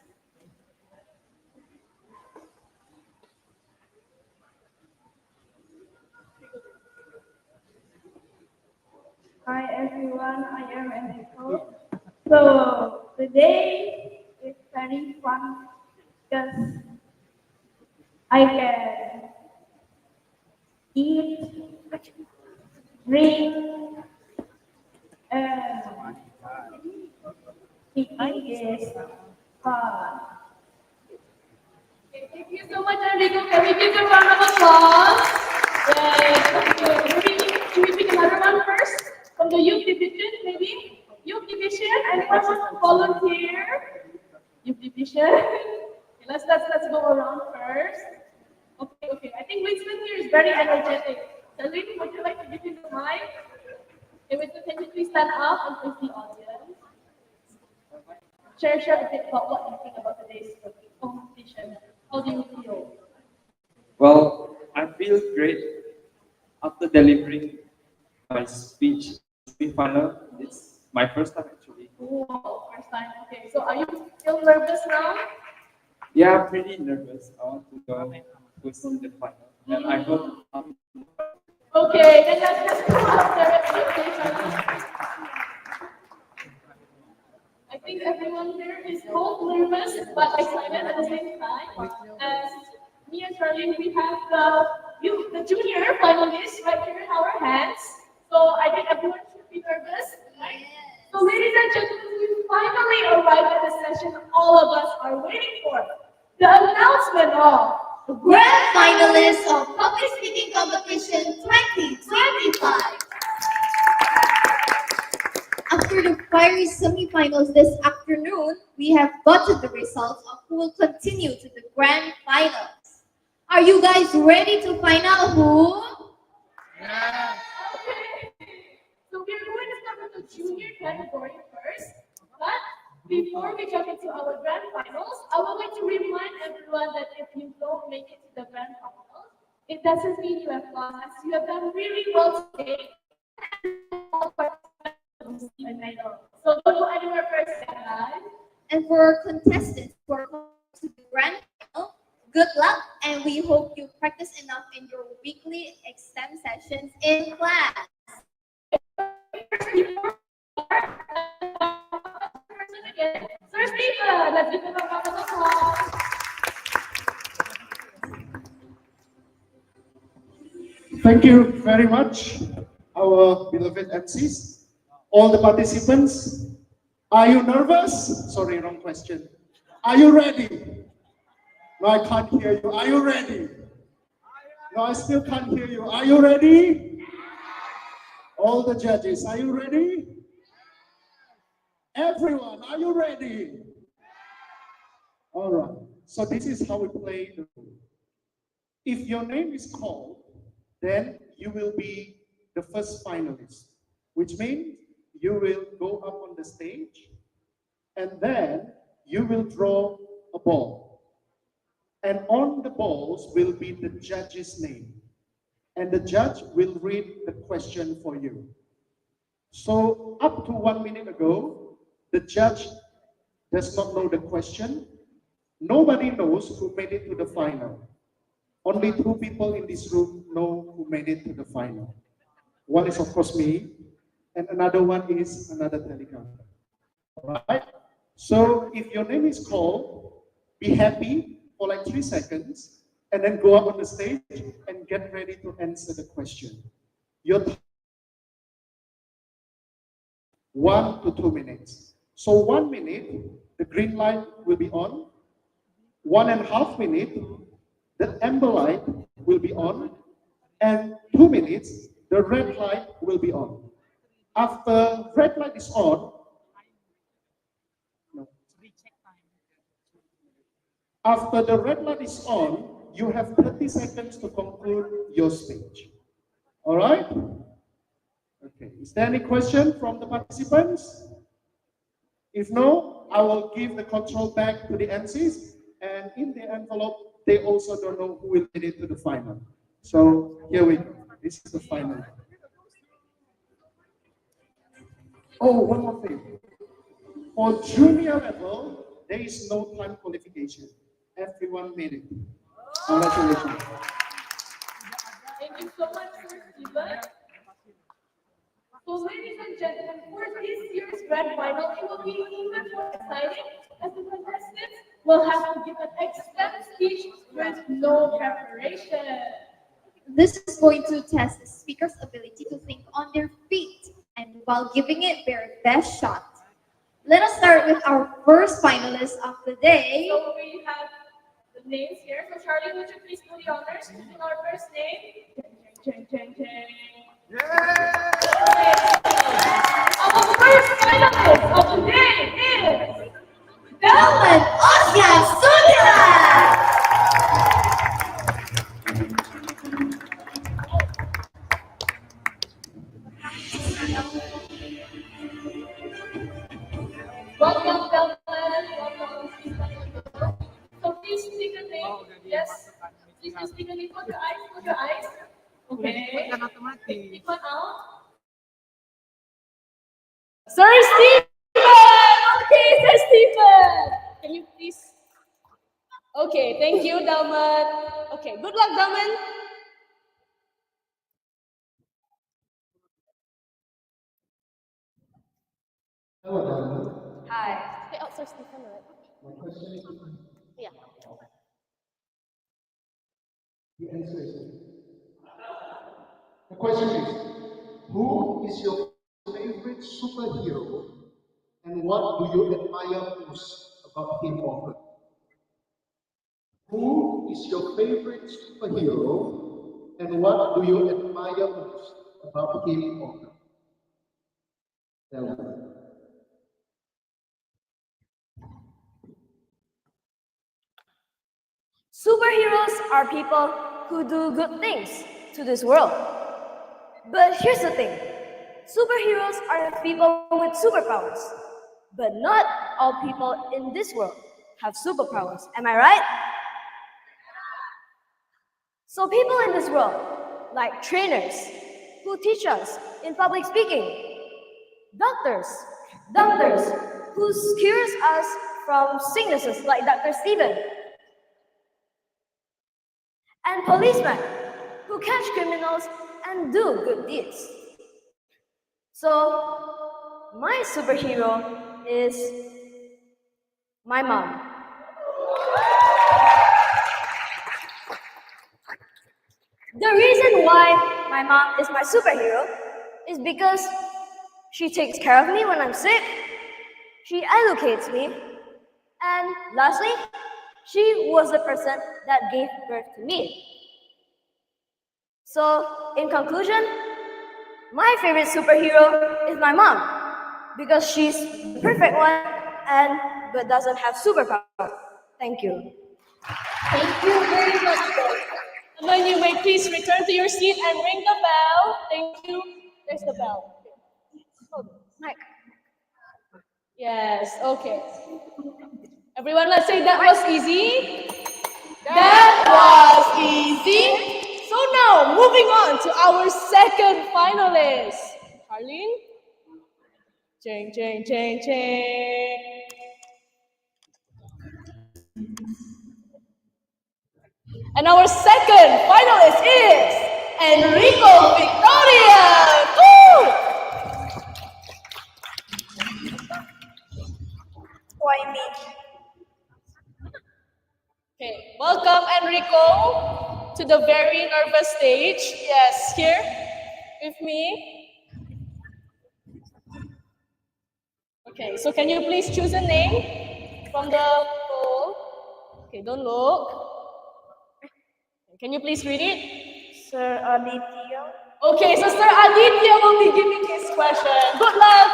S14: Hi everyone, I am Enrico. So today is very fun because I can eat, drink, and speaking is fun.
S16: Okay, thank you so much, Enrico. Can we give a round of applause? Yay, thank you. Can we pick another one first? From the youth division, maybe? Youth division, anyone want to volunteer? Youth division. Okay, let's go around first. Okay. I think Richmond here is very energetic. Celine, would you like to give him the mic? Okay, Richmond, can you please stand up and face the audience? Share a bit about what you think about today's competition. How do you feel?
S18: Well, I feel great after delivering my speech final. It's my first time actually.
S16: Wow, first time. Okay, so are you still nervous now?
S18: Yeah, pretty nervous. I want to go see the final. And I hope
S16: Okay, then let's just go up there and say something. I think everyone here is both nervous but excited at the same time. As me and Charlene, we have the junior finalists right here in our hands. So I think everyone should be nervous, right? So ladies and gentlemen, we finally arrived at the session all of us are waiting for. The announcement of
S21: The grand finalists of Public Speaking Competition 2025. After the fiery semifinals this afternoon, we have gotten the results of who will continue to the grand finals. Are you guys ready to find out who?
S16: Yeah. Okay. So we're going to start with the junior category first. But before we jump into our grand finals, I would like to remind everyone that if you don't make it to the grand finals, it doesn't mean you have lost, as you have done really well today. So don't go anywhere first, guys.
S21: And for our contestants who are coming to the grand final, good luck, and we hope you practice enough in your weekly exam sessions in class.
S16: Sir Stephen, let's give him a round of applause.
S11: Thank you very much, our beloved MCs, all the participants. Are you nervous? Sorry, wrong question. Are you ready? No, I can't hear you. Are you ready? No, I still can't hear you. Are you ready? All the judges, are you ready? Everyone, are you ready? All right. So this is how we play the game. If your name is called, then you will be the first finalist, which means you will go up on the stage and then you will draw a ball. And on the balls will be the judge's name. And the judge will read the question for you. So up to 1 minute ago, the judge does not know the question. Nobody knows who made it to the final. Only 2 people in this room know who made it to the final. One is, of course, me, and another one is another telecounter. All right? So if your name is called, be happy for like 3 seconds, and then go up on the stage and get ready to answer the question. Your 1 to 2 minutes. So 1 minute, the green light will be on. 1.5 minutes, the amber light will be on, and 2 minutes, the red light will be on. After red light is on, after the red light is on, you have 30 seconds to conclude your speech. All right? Okay. Is there any question from the participants? If no, I will give the control back to the MCs, and in the envelope, they also don't know who will get it to the final. So here we go. This is the final. Oh, one more thing. For junior level, there is no time qualification. Everyone made it. Congratulations.
S16: Thank you so much, Sir Stephen. So, ladies and gentlemen, for this year's grand final, it will be even more exciting as the contestants will have to give an extended speech with no preparation.
S21: This is going to test the speaker's ability to think on their feet and while giving it their best shot. Let us start with our first finalist of the day.
S16: So we have the names here. So Charlie, would you please do the honors using our first name? Our first finalist of the day is
S21: Delman Sudira.
S16: Welcome, Delman. Welcome. So please speak a name. Yes. Please just speak a name. Put your eyes. Put your eyes. Okay. Pick one out. Sir Stephen! Okay, Sir Stephen! Can you please? Okay, thank you, Delman. Okay, good luck, Delman.
S11: Hello, Delman.
S16: Hi. Hey, oh, Sir Stephen, right?
S11: My question is,
S16: Yeah.
S11: the answer is, the question is, who is your favorite superhero and what do you admire most about him or her? Who is your favorite superhero and what do you admire most about him or her? Delman.
S6: Superheroes are people who do good things to this world. But here's the thing. Superheroes are people with superpowers. But not all people in this world have superpowers. Am I right? So people in this world, like trainers, who teach us in public speaking, doctors who cures us from sicknesses like Dr. Stephen, and policemen who catch criminals and do good deeds. So, my superhero is my mom. The reason why my mom is my superhero is because she takes care of me when I'm sick, she educates me, and lastly, she was the person that gave birth to me. So, in conclusion, my favorite superhero is my mom because she's the perfect one but doesn't have superpower. Thank you.
S16: Thank you very much. And then you may please return to your seat and ring the bell. Thank you. There's the bell. Oh, Mike. Yes, okay. Everyone, let's say that was easy. That was easy. So now, moving on to our second finalist. Harleen? Ching, ching, ching, ching. And our second finalist is Enrio Victoria. Woo!
S6: Why me?
S16: Okay, welcome Enrico to the very nervous stage. Yes, here with me. Okay, so can you please choose a name from the poll? Okay, don't look. Can you please read it?
S14: Sir Aditya.
S16: Okay, so Sir Aditya will be giving his question. Good luck.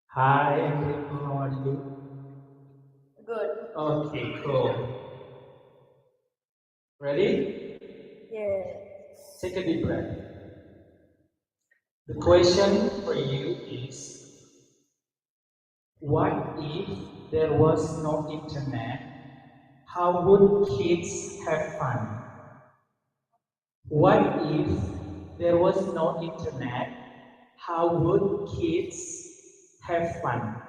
S7: Hi, everyone. How are you?
S14: Good.
S7: Okay, cool. Ready?
S14: Yes.
S7: Take a deep breath. The question for you is, what if there was no internet? How would kids have fun? What if there was no internet? How would kids have fun?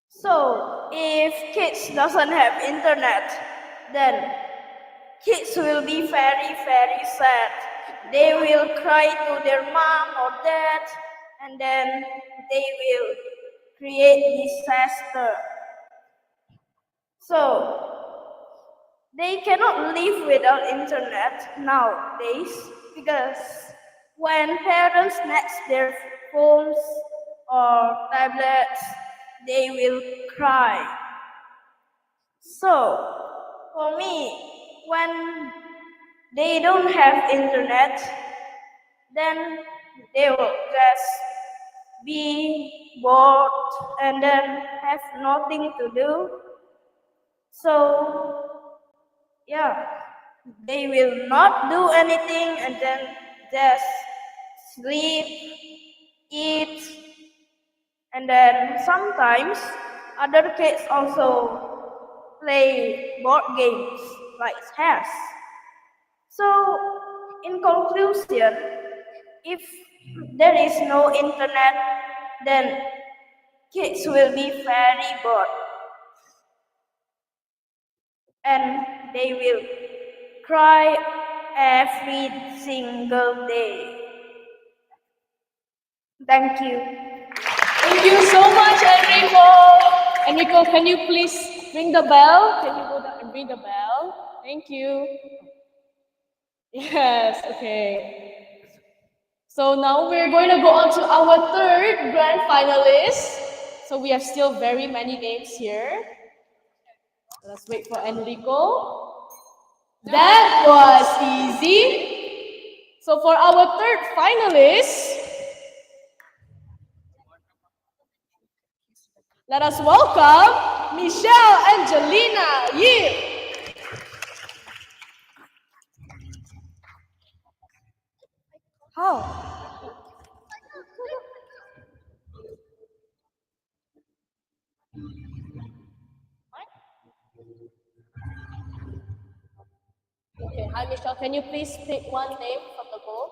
S14: So, if kids doesn't have internet, then kids will be very, very sad. They will cry to their mom or dad, and then they will create disaster. So, they cannot live without internet nowadays because when parents snatch their phones or tablets, they will cry. So, for me, when they don't have internet, then they will just be bored and then have nothing to do. So, yeah, they will not do anything and then just sleep, eat, and then sometimes other kids also play board games like chess. So, in conclusion, if there is no internet, then kids will be very bored and they will cry every single day. Thank you.
S16: Thank you so much, Enrico. Enrico, can you please ring the bell? Can you go down and ring the bell? Thank you. Yes, okay. So now we're going to go on to our third grand finalist. So we have still very many names here. Let's wait for Enrico. That was easy. So for our third finalist, let us welcome Michelle Angelina Yip.
S8: How?
S16: Okay, hi Michelle, can you please pick one name from the bowl?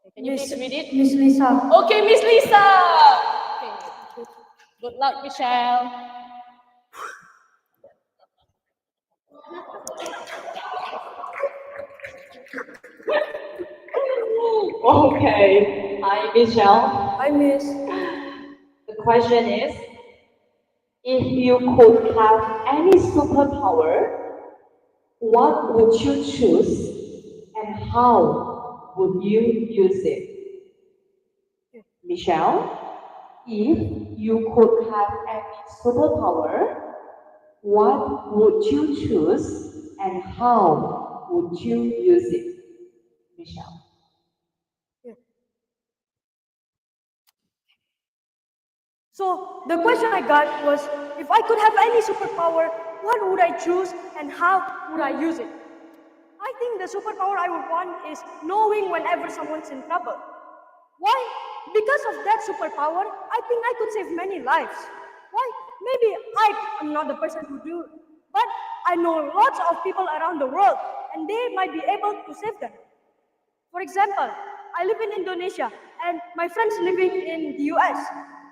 S16: Okay, can you please read it?
S8: Miss Lisa.
S16: Okay, Miss Lisa. Okay, good luck, Michelle.
S19: Okay. Hi, Michelle.
S8: Hi, Miss.
S19: The question is, if you could have any superpower, what would you choose and how would you use it? Michelle, if you could have any superpower, what would you choose and how would you use it? Michelle.
S8: So the question I got was, if I could have any superpower, what would I choose and how would I use it? I think the superpower I would want is knowing whenever someone's in trouble. Why? Because of that superpower, I think I could save many lives. Why? Maybe I am not the person who do it, but I know lots of people around the world and they might be able to save them. For example, I live in Indonesia and my friend's living in the US,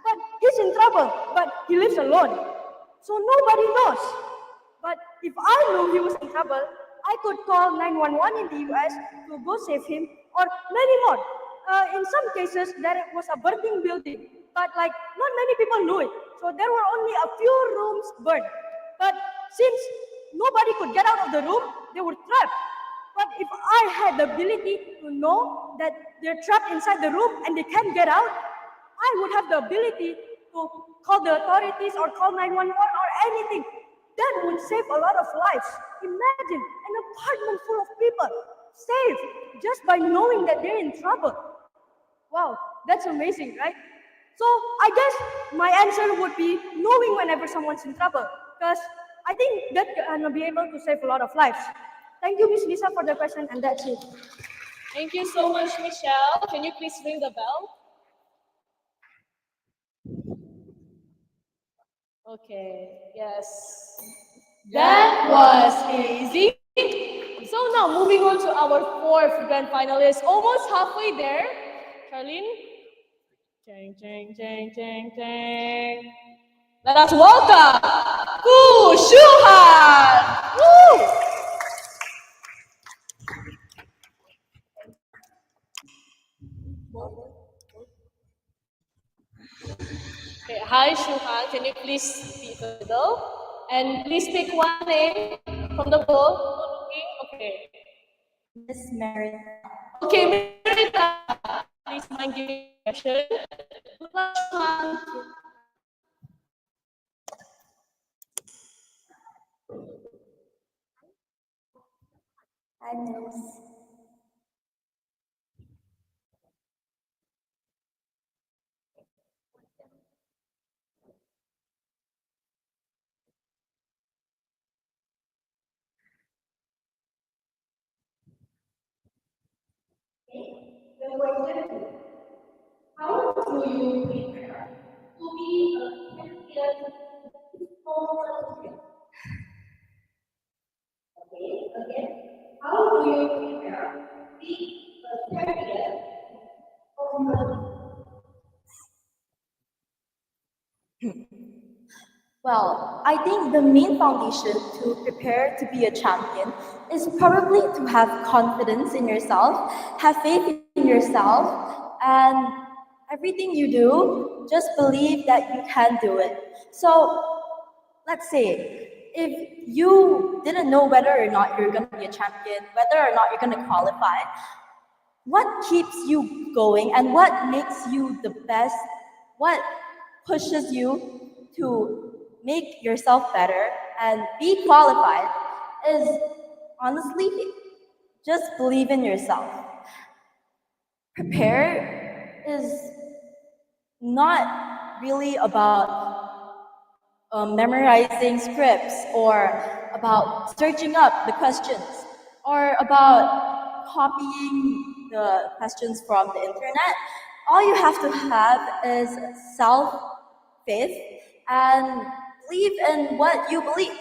S8: but he's in trouble, but he lives alone. So nobody knows. But if I knew he was in trouble, I could call 911 in the US to go save him or many more. In some cases, there was a burning building, but not many people knew it. So there were only a few rooms burned. But since nobody could get out of the room, they were trapped. But if I had the ability to know that they're trapped inside the room and they can't get out, I would have the ability to call the authorities or call 911 or anything. That would save a lot of lives. Imagine an apartment full of people saved just by knowing that they're in trouble. Wow, that's amazing, right? So I guess my answer would be knowing whenever someone's in trouble, because I think that can be able to save a lot of lives. Thank you, Miss Lisa, for the question, and that's it.
S16: Thank you so much, Michelle. Can you please ring the bell? Okay, yes. That was easy. So now moving on to our fourth grand finalist, almost halfway there. Charlene? Jang, jang, jang, jang, jang. Let us welcome Gu Shuhan! Woo! Okay, hi Shuhan, can you please be the middle? And please pick one name from the bowl. Looking, okay.
S9: Miss Mary.
S16: Okay, Merita, please mind giving a question. Shuhan.
S9: Hi, Miss.
S1: How do you prepare to be a champion for Okay, again. How do you prepare to be a champion for
S9: Well, I think the main foundation to prepare to be a champion is probably to have confidence in yourself, have faith in yourself, and everything you do, just believe that you can do it. So, let's say, if you didn't know whether or not you're going to be a champion, whether or not you're going to qualify, what keeps you going and what makes you the best, what pushes you to make yourself better and be qualified is honestly just believe in yourself. Prepare is not really about memorizing scripts or about searching up the questions or about copying the questions from the internet. All you have to have is self-faith and believe in what you believe.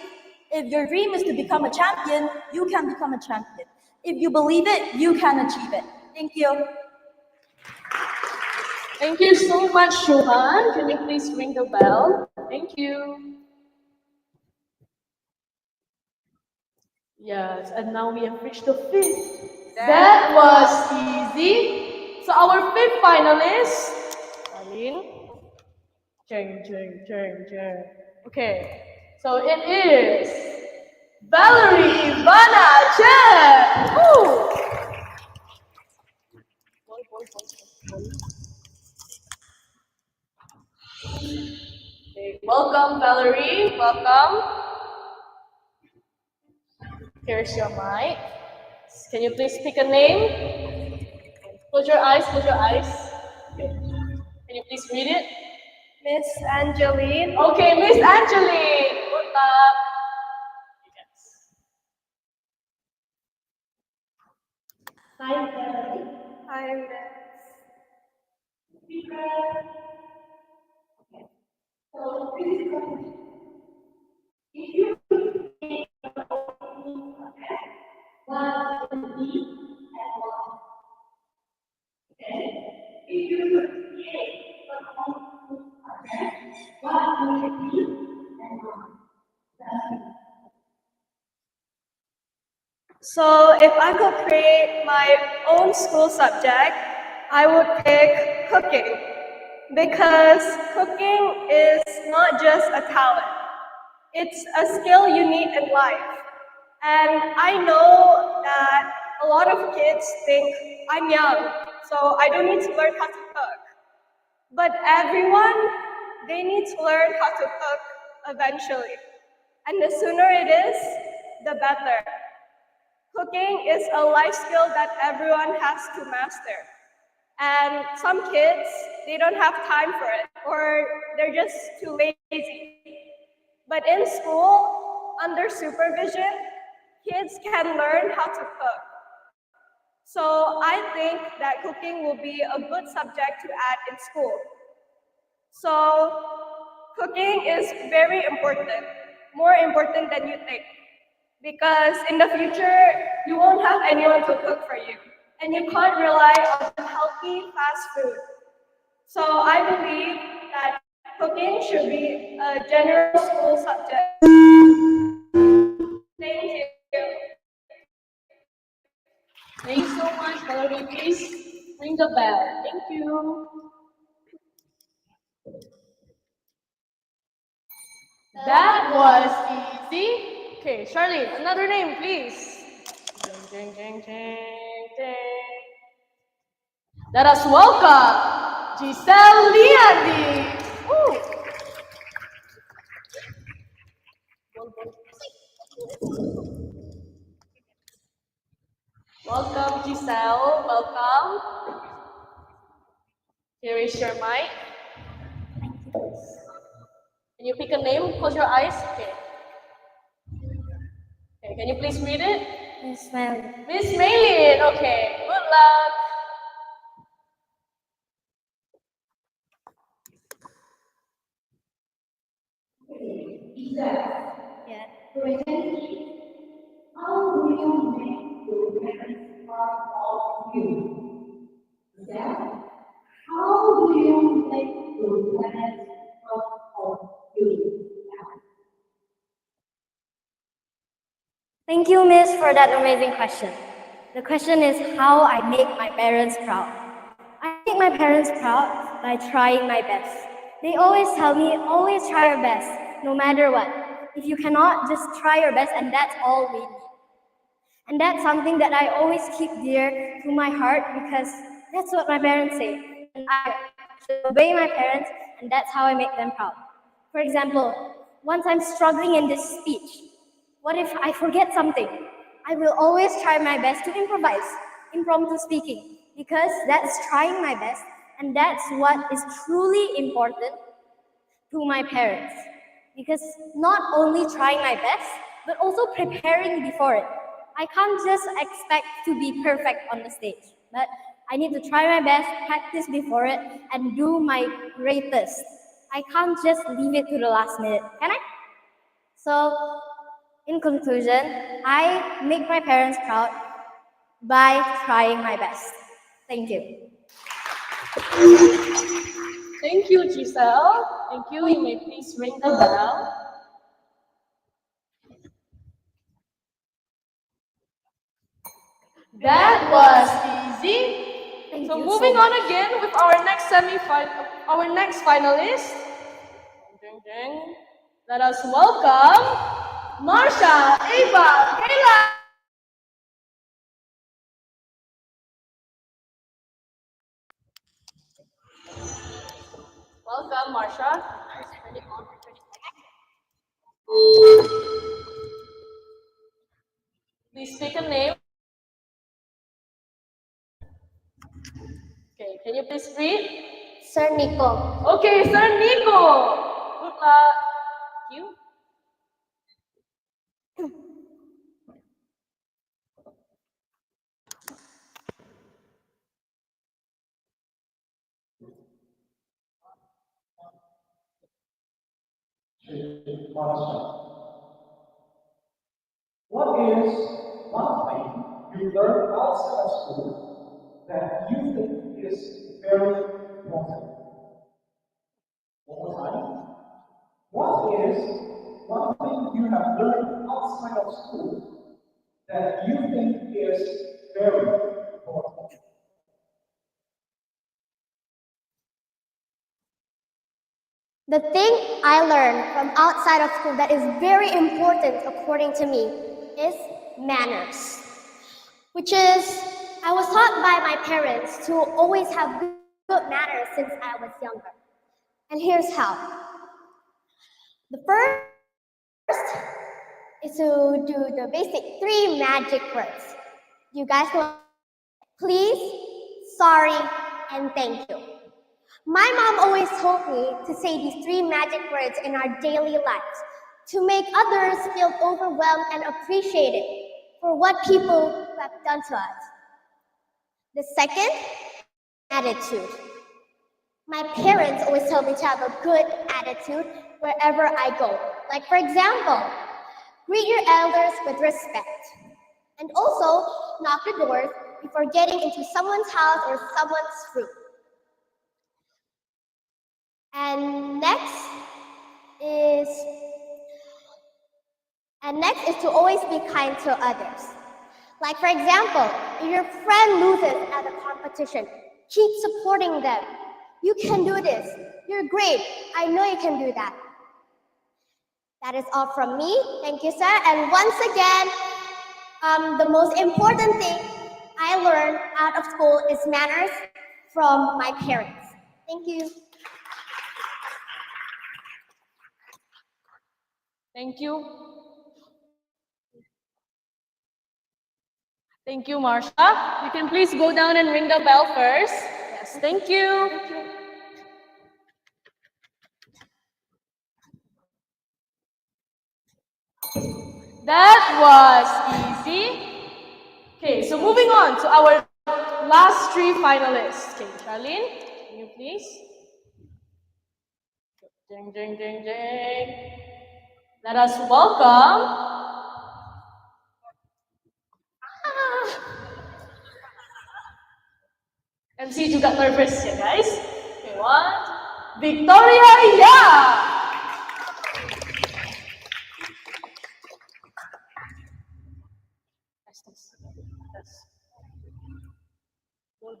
S9: If your dream is to become a champion, you can become a champion. If you believe it, you can achieve it. Thank you.
S16: Thank you so much, Shuhan. Can you please ring the bell? Thank you. Yes, and now we have reached the fifth. That was easy. So our fifth finalist, Charlene. Jeng. Okay, so it is Valerie Iana. Woo! Okay, welcome, Valerie. Welcome. Here's your mic. Can you please pick a name? Close your eyes, close your eyes. Okay. Can you please read it?
S8: Miss Angeline.
S16: Okay, Miss Angeline. Good luck. Yes.
S1: Hi, Valerie.
S8: Hi, Miss.
S1: Okay. So, this is what if you take what would be and what. Okay. If you could take what would be and what.
S8: So if I could create my own school subject, I would pick cooking, because cooking is not just a talent. It's a skill you need in life. And I know that a lot of kids think I'm young, so I don't need to learn how to cook. But everyone, they need to learn how to cook eventually. And the sooner it is, the better. Cooking is a life skill that everyone has to master. And some kids, they don't have time for it, or they're just too lazy. But in school, under supervision, kids can learn how to cook. So I think that cooking will be a good subject to add in school. So cooking is very important, more important than you think. Because in the future, you won't have anyone to cook for you. And you can't rely on healthy fast food. So I believe that cooking should be a general school subject. Thank you.
S16: Thanks so much, Valerie. Please ring the bell. Thank you. That was easy. Okay, Charlie, another name, please. Ding, ding, ding, ding, ding. Let us welcome Jel Leardi. Welcome, Giselle. Welcome. Here is your mic. Can you pick a name? Close your eyes. Okay. Okay, can you please read it?
S6: Miss Maylin.
S16: Miss Maylin. Okay. Good luck.
S6: Yeah.
S12: How do you make your parents proud of you? Dad, how do you make your parents proud of you?
S6: Thank you, Miss, for that amazing question. The question is how I make my parents proud. I make my parents proud by trying my best. They always tell me, always try your best, no matter what. If you cannot, just try your best, and that's all we need. And that's something that I always keep dear to my heart because that's what my parents say. And I should obey my parents, and that's how I make them proud. For example, once I'm struggling in this speech, what if I forget something? I will always try my best to improvise, impromptu speaking, because that's trying my best, and that's what is truly important to my parents. Because not only trying my best, but also preparing before it. I can't just expect to be perfect on the stage, but I need to try my best, practice before it, and do my greatest. I can't just leave it to the last minute, can I? So, in conclusion, I make my parents proud by trying my best. Thank you.
S16: Thank you, Giselle. Thank you. You may please ring the bell. That was easy. So moving on again with our next finalist. Ding, ding. Let us welcome Marsha, Abel, Kayla. Welcome, Marsha. Please pick a name. Okay, can you please read?
S6: Sir Nico.
S16: Okay, Sir Nico. Good luck. Thank you.
S11: What is one thing you learned outside of school that you think is very important? One more time. What is one thing you have learned outside of school that you think is very important?
S3: The thing I learned from outside of school that is very important according to me is manners, which is, I was taught by my parents to always have good manners since I was younger. And here's how. The first is to do the basic 3 magic words. You guys know, please, sorry, and thank you. My mom always told me to say these 3 magic words in our daily lives to make others feel overwhelmed and appreciated for what people have done to us. The second, attitude. My parents always tell me to have a good attitude wherever I go. Like, for example, greet your elders with respect. And also, knock the doors before getting into someone's house or someone's room. And next is to always be kind to others. Like, for example, if your friend loses at a competition, keep supporting them. You can do this. You're great. I know you can do that. That is all from me. Thank you, sir. And once again, the most important thing I learned out of school is manners from my parents. Thank you.
S16: Thank you. Thank you, Marsha. You can please go down and ring the bell first. Yes, thank you. That was easy. Okay, so moving on to our last 3 finalists. Okay, Charlene, can you please? Ding, ding, ding, ding. Let us welcome. MC juga nervous ya, guys. Okay, 1, Victoria Yak.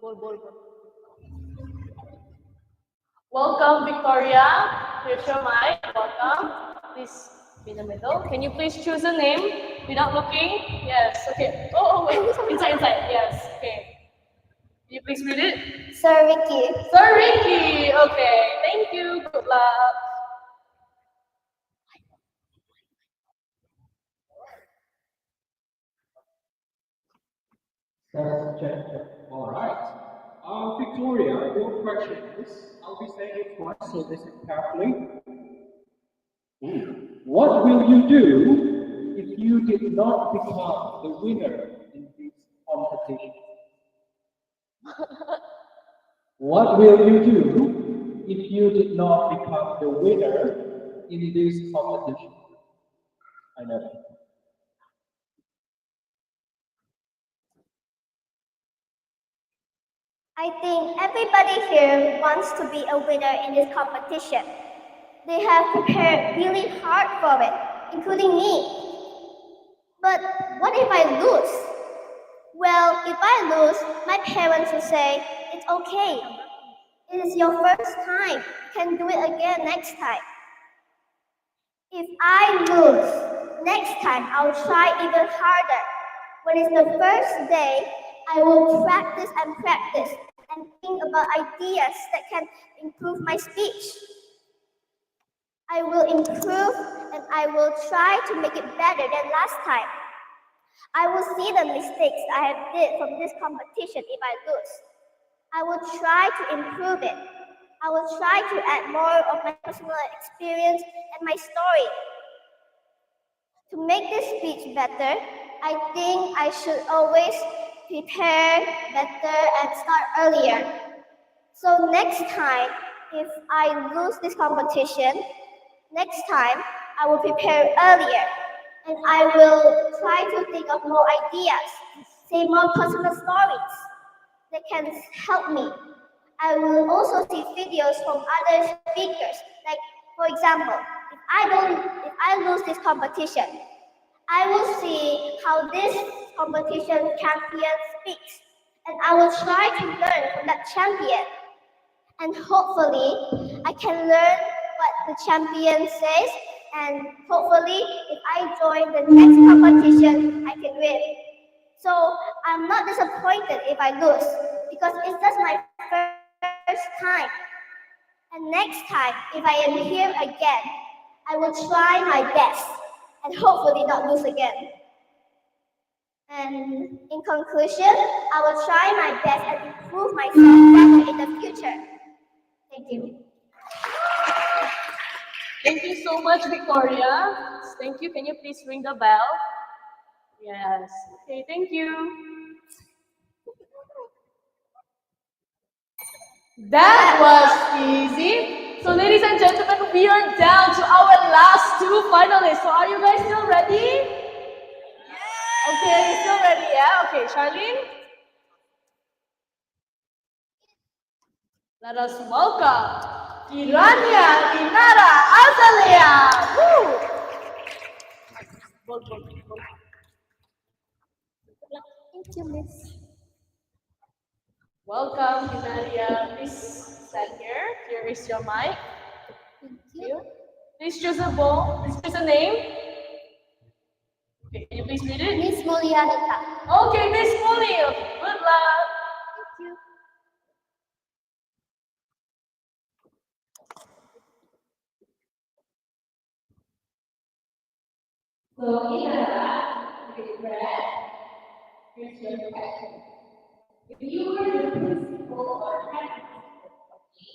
S16: Bol. Welcome, Victoria. Here's your mic. Welcome. Please be in the middle. Can you please choose a name without looking? Yes. Okay. Oh, wait. Inside. Yes. Okay. Can you please read it?
S3: Sir Ricky.
S16: Sir Ricky. Okay. Thank you. Good luck.
S13: Check. All right. Victoria, your question is, I'll be saying it twice, so listen carefully. What will you do if you did not become the winner in this competition? What will you do if you did not become the winner in this competition? I know.
S3: I think everybody here wants to be a winner in this competition. They have prepared really hard for it, including me. But what if I lose? Well, if I lose, my parents will say, it's okay. It is your first time. You can do it again next time. If I lose, next time I'll try even harder. When it's the first day, I will practice and think about ideas that can improve my speech. I will improve and I will try to make it better than last time. I will see the mistakes I have did from this competition if I lose. I will try to improve it. I will try to add more of my personal experience and my story. To make this speech better, I think I should always prepare better and start earlier. So next time, if I lose this competition, next time I will prepare earlier and I will try to think of more ideas, say more personal stories that can help me. I will also see videos from other speakers. Like, for example, if I lose this competition, I will see how this competition champion speaks, and I will try to learn from that champion. And hopefully, I can learn what the champion says And hopefully, if I join the next competition, I can win. So I'm not disappointed if I lose because it's just my first time. And next time, if I am here again, I will try my best and hopefully not lose again. And in conclusion, I will try my best and improve myself better in the future. Thank you.
S16: Thank you so much, Victoria. Thank you. Can you please ring the bell? Yes. Okay, thank you. That was easy. So ladies and gentlemen, we are down to our last two finalists. So are you guys still ready? Okay, are you still ready? Yeah? Okay, Charlene? Let us welcome Irania, Inara, Azalea. Woo!
S3: Thank you, Miss.
S16: Welcome, Inaria. Please stand here. Here is your mic.
S3: Thank you.
S16: Please choose a bowl. Please choose a name. Okay, can you please read it?
S3: Miss Molianita.
S16: Okay, Miss Molly. Okay, good luck.
S3: Thank you.
S21: So, Inara, regret, here's your question. If you were the principal or headmaster of the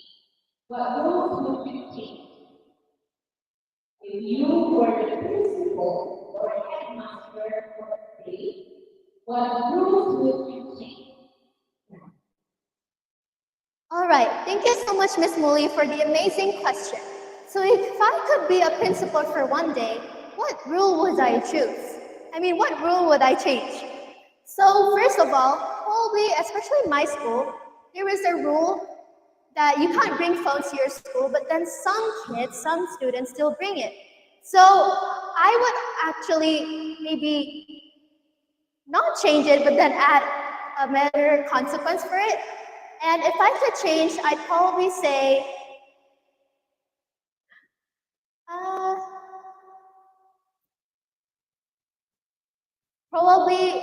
S21: what rules would you change? If you were the principal or headmaster for the day, what rules would you change?
S3: All right. Thank you so much, Miss Molly, for the amazing question. So if I could be a principal for one day, what rule would I choose? I mean, what rule would I change? So first of all, probably, especially in my school, there is a rule that you can't bring phones to your school, but then some students still bring it. So I would actually maybe not change it, but then add a better consequence for it. And if I could change, I'd probably say, probably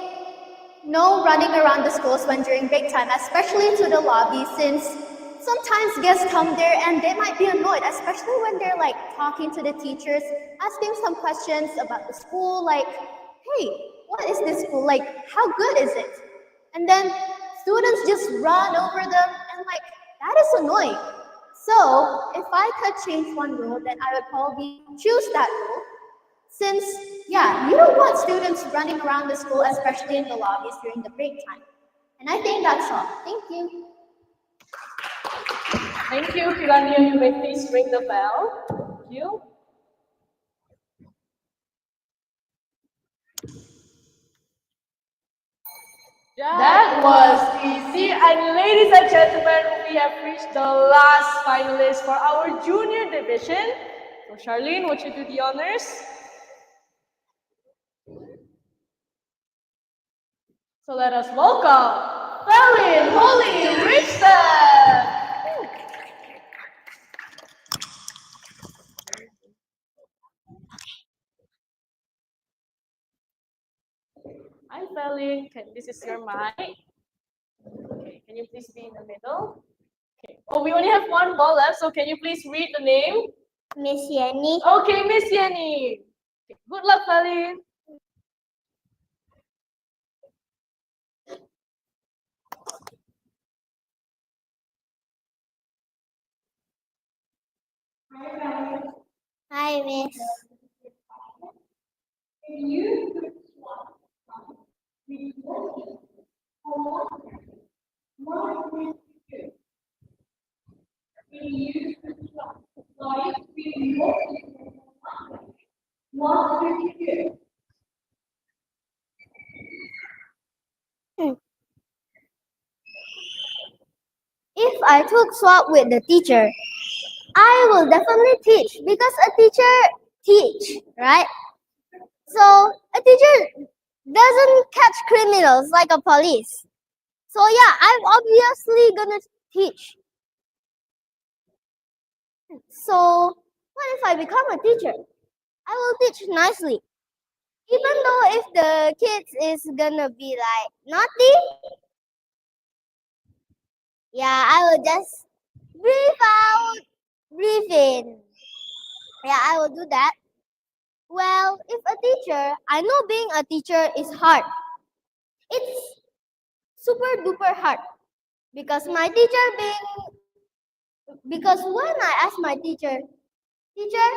S3: no running around the schools when during break time, especially to the lobby, since sometimes guests come there and they might be annoyed, especially when they're like talking to the teachers, asking some questions about the school, like, hey, what is this school? Like, how good is it? And then students just run over them and like, that is annoying. So if I could change one rule, then I would probably choose that rule. Since, yeah, you don't want students running around the school, especially in the lobbies during the break time. And I think that's all. Thank you.
S16: Thank you, Kirania. You may please ring the bell. Thank you. That was easy. And ladies and gentlemen, we have reached the last finalist for our junior division. So Charlene, would you do the honors? So let us welcome Felen Holly, Richmond. Hi, Felen. This is your mic. Okay, can you please be in the middle? Okay. Oh, we only have one ball left, so can you please read the name?
S3: Miss Yenny.
S16: Okay, Miss Yenny. Okay, good luck, Felen.
S3: Hi, Miss. If I took swap with the teacher, I will definitely teach because a teacher teach, right? So a teacher doesn't catch criminals like a police. So yeah, I'm obviously gonna teach. So what if I become a teacher?
S15: I will teach nicely. Even though if the kids is gonna be like naughty, yeah, I will just breathe out, breathe in. Yeah, I will do that. Well, if a teacher, I know being a teacher is hard. It's super duper hard because my teacher because when I ask my teacher, teacher,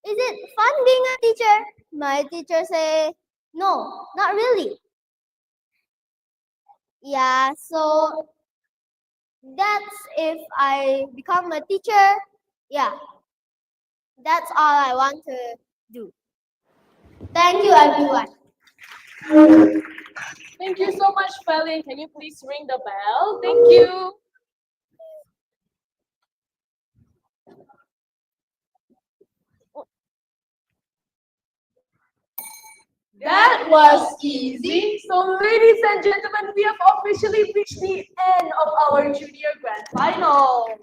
S15: is it fun being a teacher? My teacher say, no, not really. Yeah, so that's if I become a teacher. Yeah, that's all I want to do. Thank you, everyone.
S16: Thank you so much, Felen. Can you please ring the bell? Thank you. That was easy. So, ladies and gentlemen, we have officially reached the end of our junior grand finals.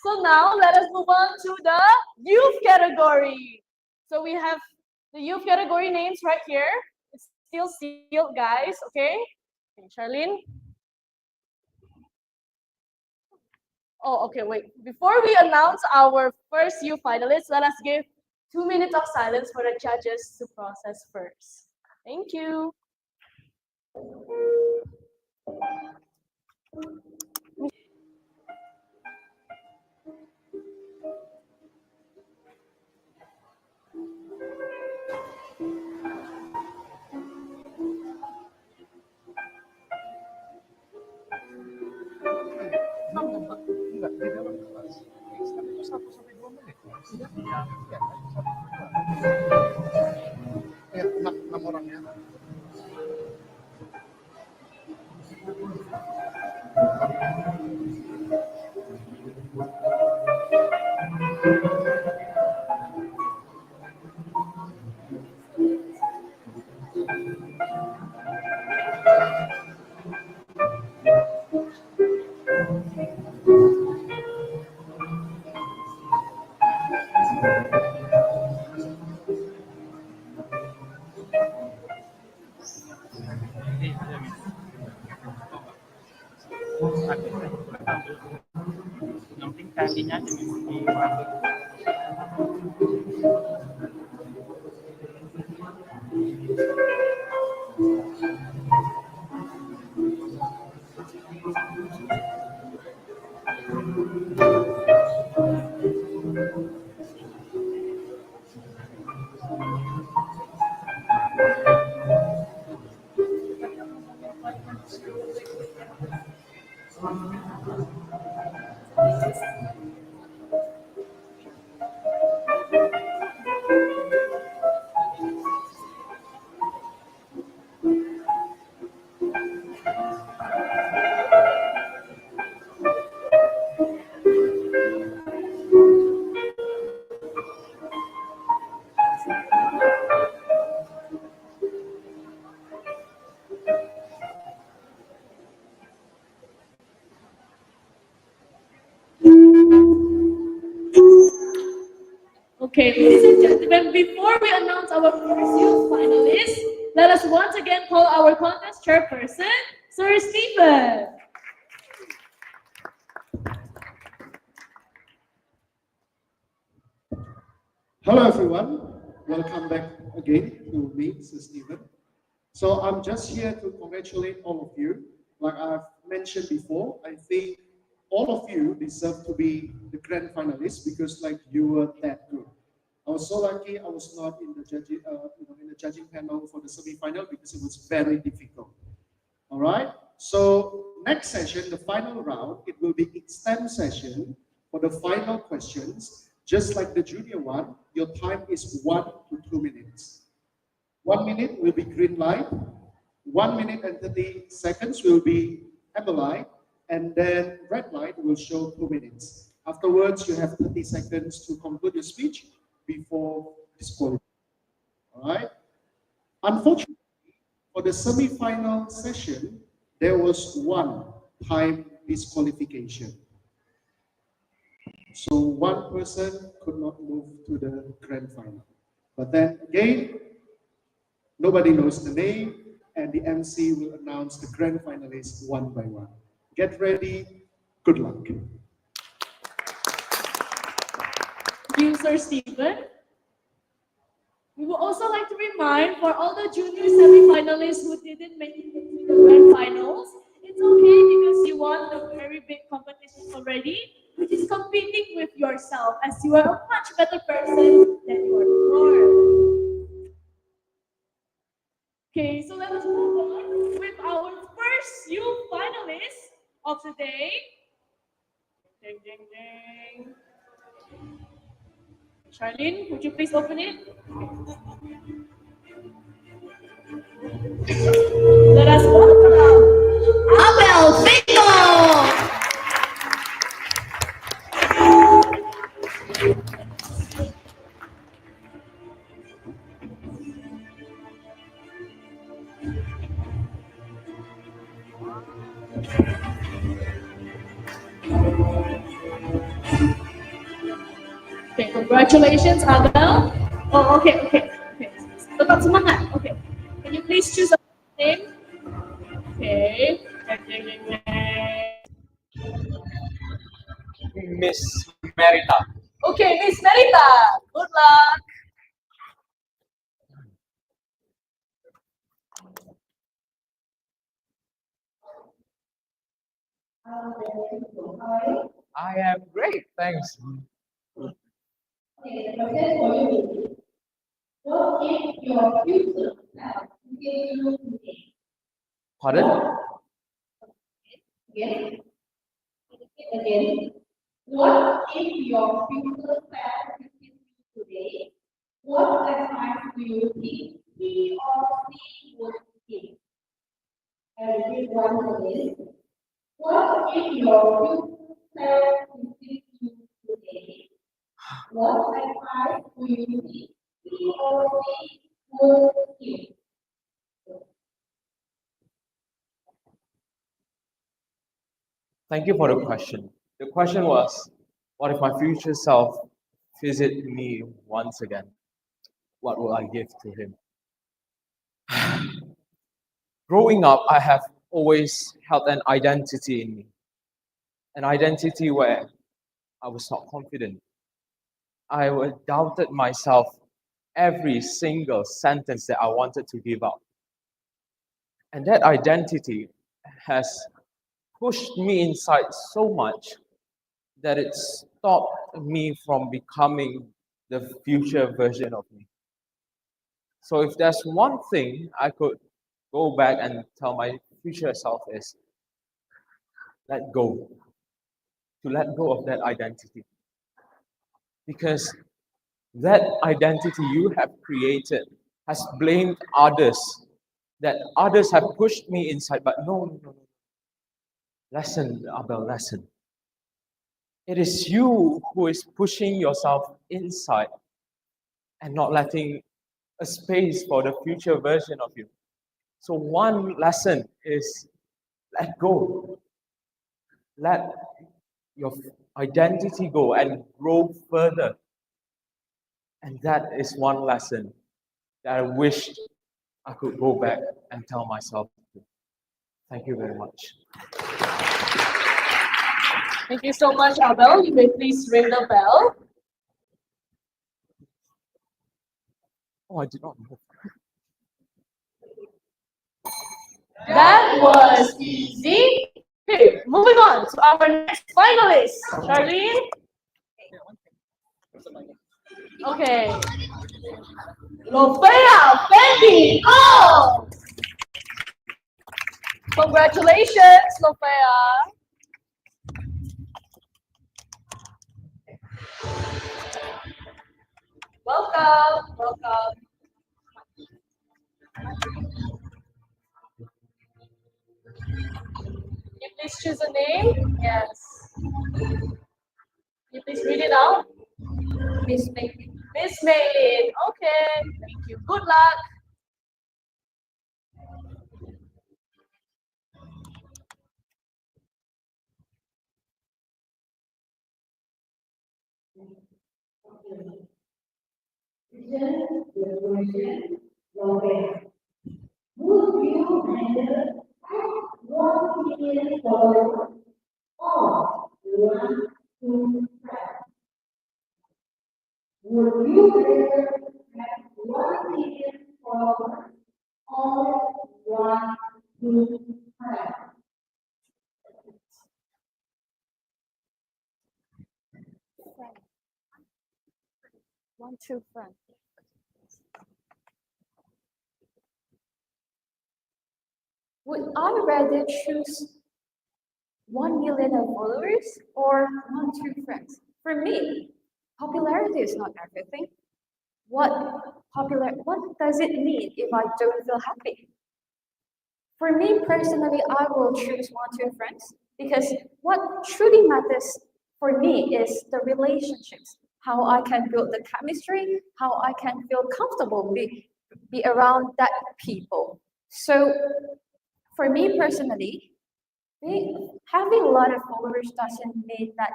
S16: So now let us move on to the youth category. So we have the youth category names right here. It's still sealed, guys. Okay, Charlene. Oh, okay, wait. Before we announce our first youth finalists, let us give 2 minutes of silence for the judges to process first. Thank you.
S11: Enggak, di dalam kelas. Kan itu 1 sampai 2 menit. Sudah? Ya, ayo 1 sampai 2. Ya, 6 orangnya.
S22: Yang penting kandinya aja di
S16: Okay, ladies and gentlemen, before we announce our first youth finalist, let us once again call our contest chairperson, Sir Stephen.
S11: Hello everyone, welcome back again to me, Sir Stephen. So I'm just here to congratulate all of you. Like I've mentioned before, I think all of you deserve to be the grand finalists because like you were that good. I was so lucky I was not in the judging panel for the semi-final because it was very difficult. All right. So next session, the final round, it will be extend session for the final questions. Just like the junior one, your time is 1 to 2 minutes. 1 minute will be green light. 1 minute and 30 seconds will be amber light, and then red light will show 2 minutes. Afterwards, you have 30 seconds to conclude your speech before disqualification. All right. Unfortunately, for the semi-final session, there was one time disqualification. So one person could not move to the grand final. But then again, nobody knows the name, and the MC will announce the grand finalists one by one. Get ready. Good luck.
S16: Thank you, Sir Stephen. We would also like to remind for all the junior semi-finalists who didn't make it to the grand finals, it's okay because you won the very big competition already, which is competing with yourself as you are a much better person than you were before. Okay, so let us move on with our first youth finalist of the day. Ding, ding, ding. Charlene, would you please open it? Let us welcome
S21: Abel, Pinkle!
S16: Okay, congratulations, Abel. Oh, okay. Tetap semangat. Okay. Can you please choose a name? Okay.
S18: Miss Merita.
S16: Okay, Miss Merita. Good luck.
S5: I am great, thanks.
S21: What is your future self thinking today?
S5: Pardon?
S21: Again. Again. What is your future self thinking today? What advice do you think he or she would give? And repeat once again. What is your future self thinking today? What advice do you think he or she would give?
S5: Thank you for the question. The question was, what if my future self visit me once again? What will I give to him? Growing up, I have always held an identity in me. An identity where I was not confident. I doubted myself every single sentence that I wanted to give out. And that identity has pushed me inside so much that it stopped me from becoming the future version of me. So if there's one thing I could go back and tell my future self is let go. To let go of that identity. Because that identity you have created has blamed others, that others have pushed me inside, but no. Listen, Abel, listen. It is you who is pushing yourself inside and not letting a space for the future version of you. So one lesson is let go. Let your identity go and grow further. And that is one lesson that I wished I could go back and tell myself. Thank you very much.
S16: Thank you so much, Abel. You may please ring the bell.
S5: Oh, I did not know.
S16: That was easy. Okay, moving on to our next finalist, Charlene. Okay. Sophia, Fendi, oh! Congratulations, Sophia. Welcome. Can you please choose a name? Yes. Can you please read it out? Miss Maylin. Miss Maylin. Okay. Thank you. Good luck.
S12: Would you rather have 1 million followers or one true friend? Would you rather have 1 million followers or one true friend?
S6: One true friend. Would I rather choose 1 million followers or one true friends? For me, popularity is not everything. What does it mean if I don't feel happy? For me personally, I will choose one true friends because what truly matters for me is the relationships, how I can build the chemistry, how I can feel comfortable be around that people. So for me personally, having a lot of followers doesn't mean that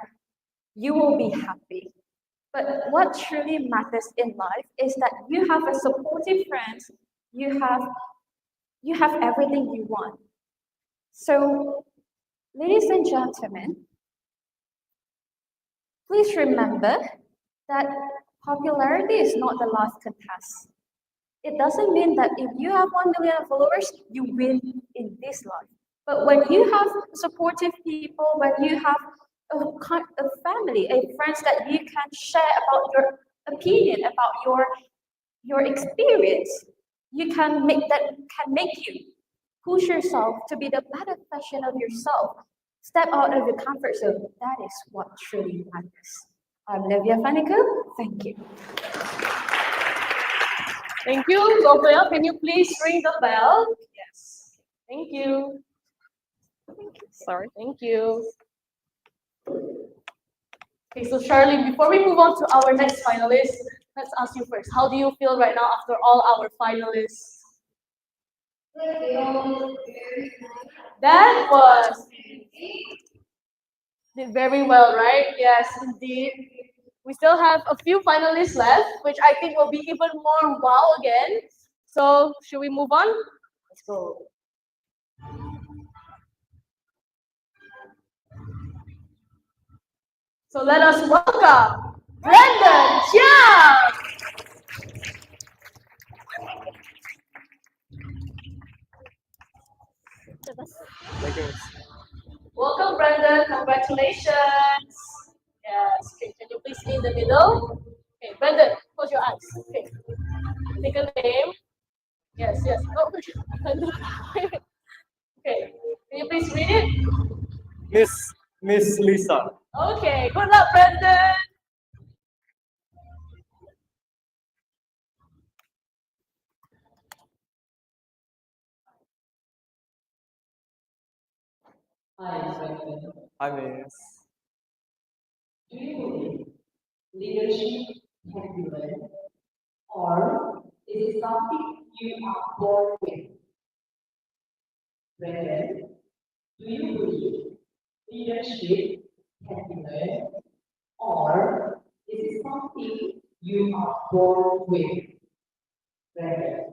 S6: you will be happy. But what truly matters in life is that you have a supportive friends, you have everything you want. So, ladies and gentlemen, please remember that popularity is not the last contest. It doesn't mean that if you have 1 million followers, you win in this life. But when you have supportive people, when you have a family, a friends that you can share about your opinion, about your experience, you can make you push yourself to be the better version of yourself. Step out of your comfort zone. That is what truly matters. I'm Livia Fanica. Thank you.
S16: Thank you, Sophia. Can you please ring the bell? Yes. Thank you. Sorry. Thank you. Okay, so Charlene, before we move on to our next finalist, let's ask you first. How do you feel right now after all our finalists? That was did very well, right? Yes, indeed. We still have a few finalists left, which I think will be even more wow again. So, should we move on? Let's go. So let us welcome Brandon Chiang. Welcome, Brandon. Congratulations. Yes. Okay, can you please stay in the middle? Okay, Brandon, close your eyes. Okay. Take a name. Yes, yes. Oh, okay. Can you please read it?
S2: Miss Lisa.
S16: Okay. Good luck, Brandon.
S2: Hi, Miss.
S19: Do you believe leadership can be learned, or is it something you are born with? Brandon, do you believe leadership can be learned, or is it something you are born with? Brandon.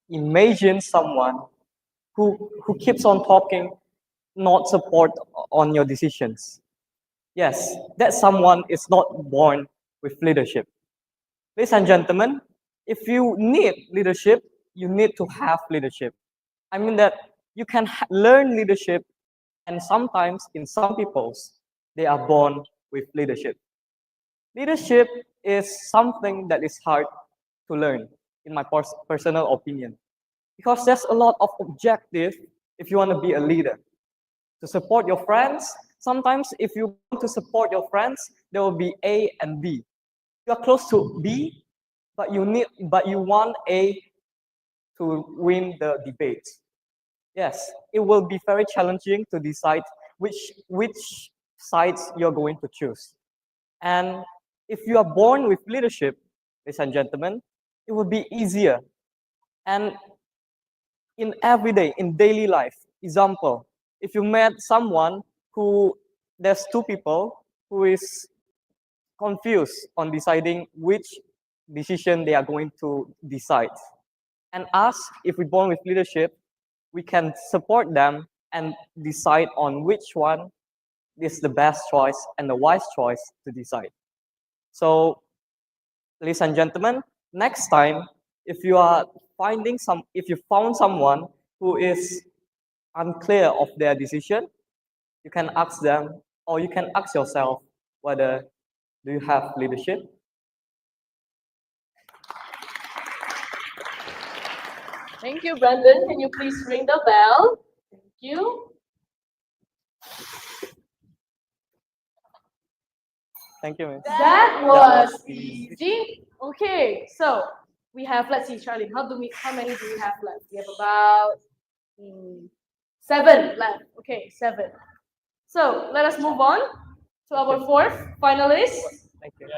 S2: Imagine someone who keeps on talking, not support on your decisions. Yes, that someone is not born with leadership. Ladies and gentlemen, if you need leadership, you need to have leadership. I mean that you can learn leadership, and sometimes in some peoples, they are born with leadership. Leadership is something that is hard to learn, in my personal opinion, because there's a lot of objective if you want to be a leader. To support your friends, sometimes if you want to support your friends, there will be A and B. You are close to B, but you want A to win the debate. Yes, it will be very challenging to decide which sides you're going to choose. And if you are born with leadership, ladies and gentlemen, it will be easier. And in everyday, in daily life, example, if you met someone who there's two people who is confused on deciding which decision they are going to decide. And us, if we're born with leadership, we can support them and decide on which one is the best choice and the wise choice to decide. So, ladies and gentlemen, next time, if you found someone who is unclear of their decision, you can ask them, or you can ask yourself whether do you have leadership.
S16: Thank you, Brandon. Can you please ring the bell? Thank you.
S2: Thank you, Miss.
S16: That was easy. Okay, so we have, let's see, Charlene, how many do we have left? We have about 7 left. Okay, 7. So let us move on to our fourth finalist.
S2: Thank you.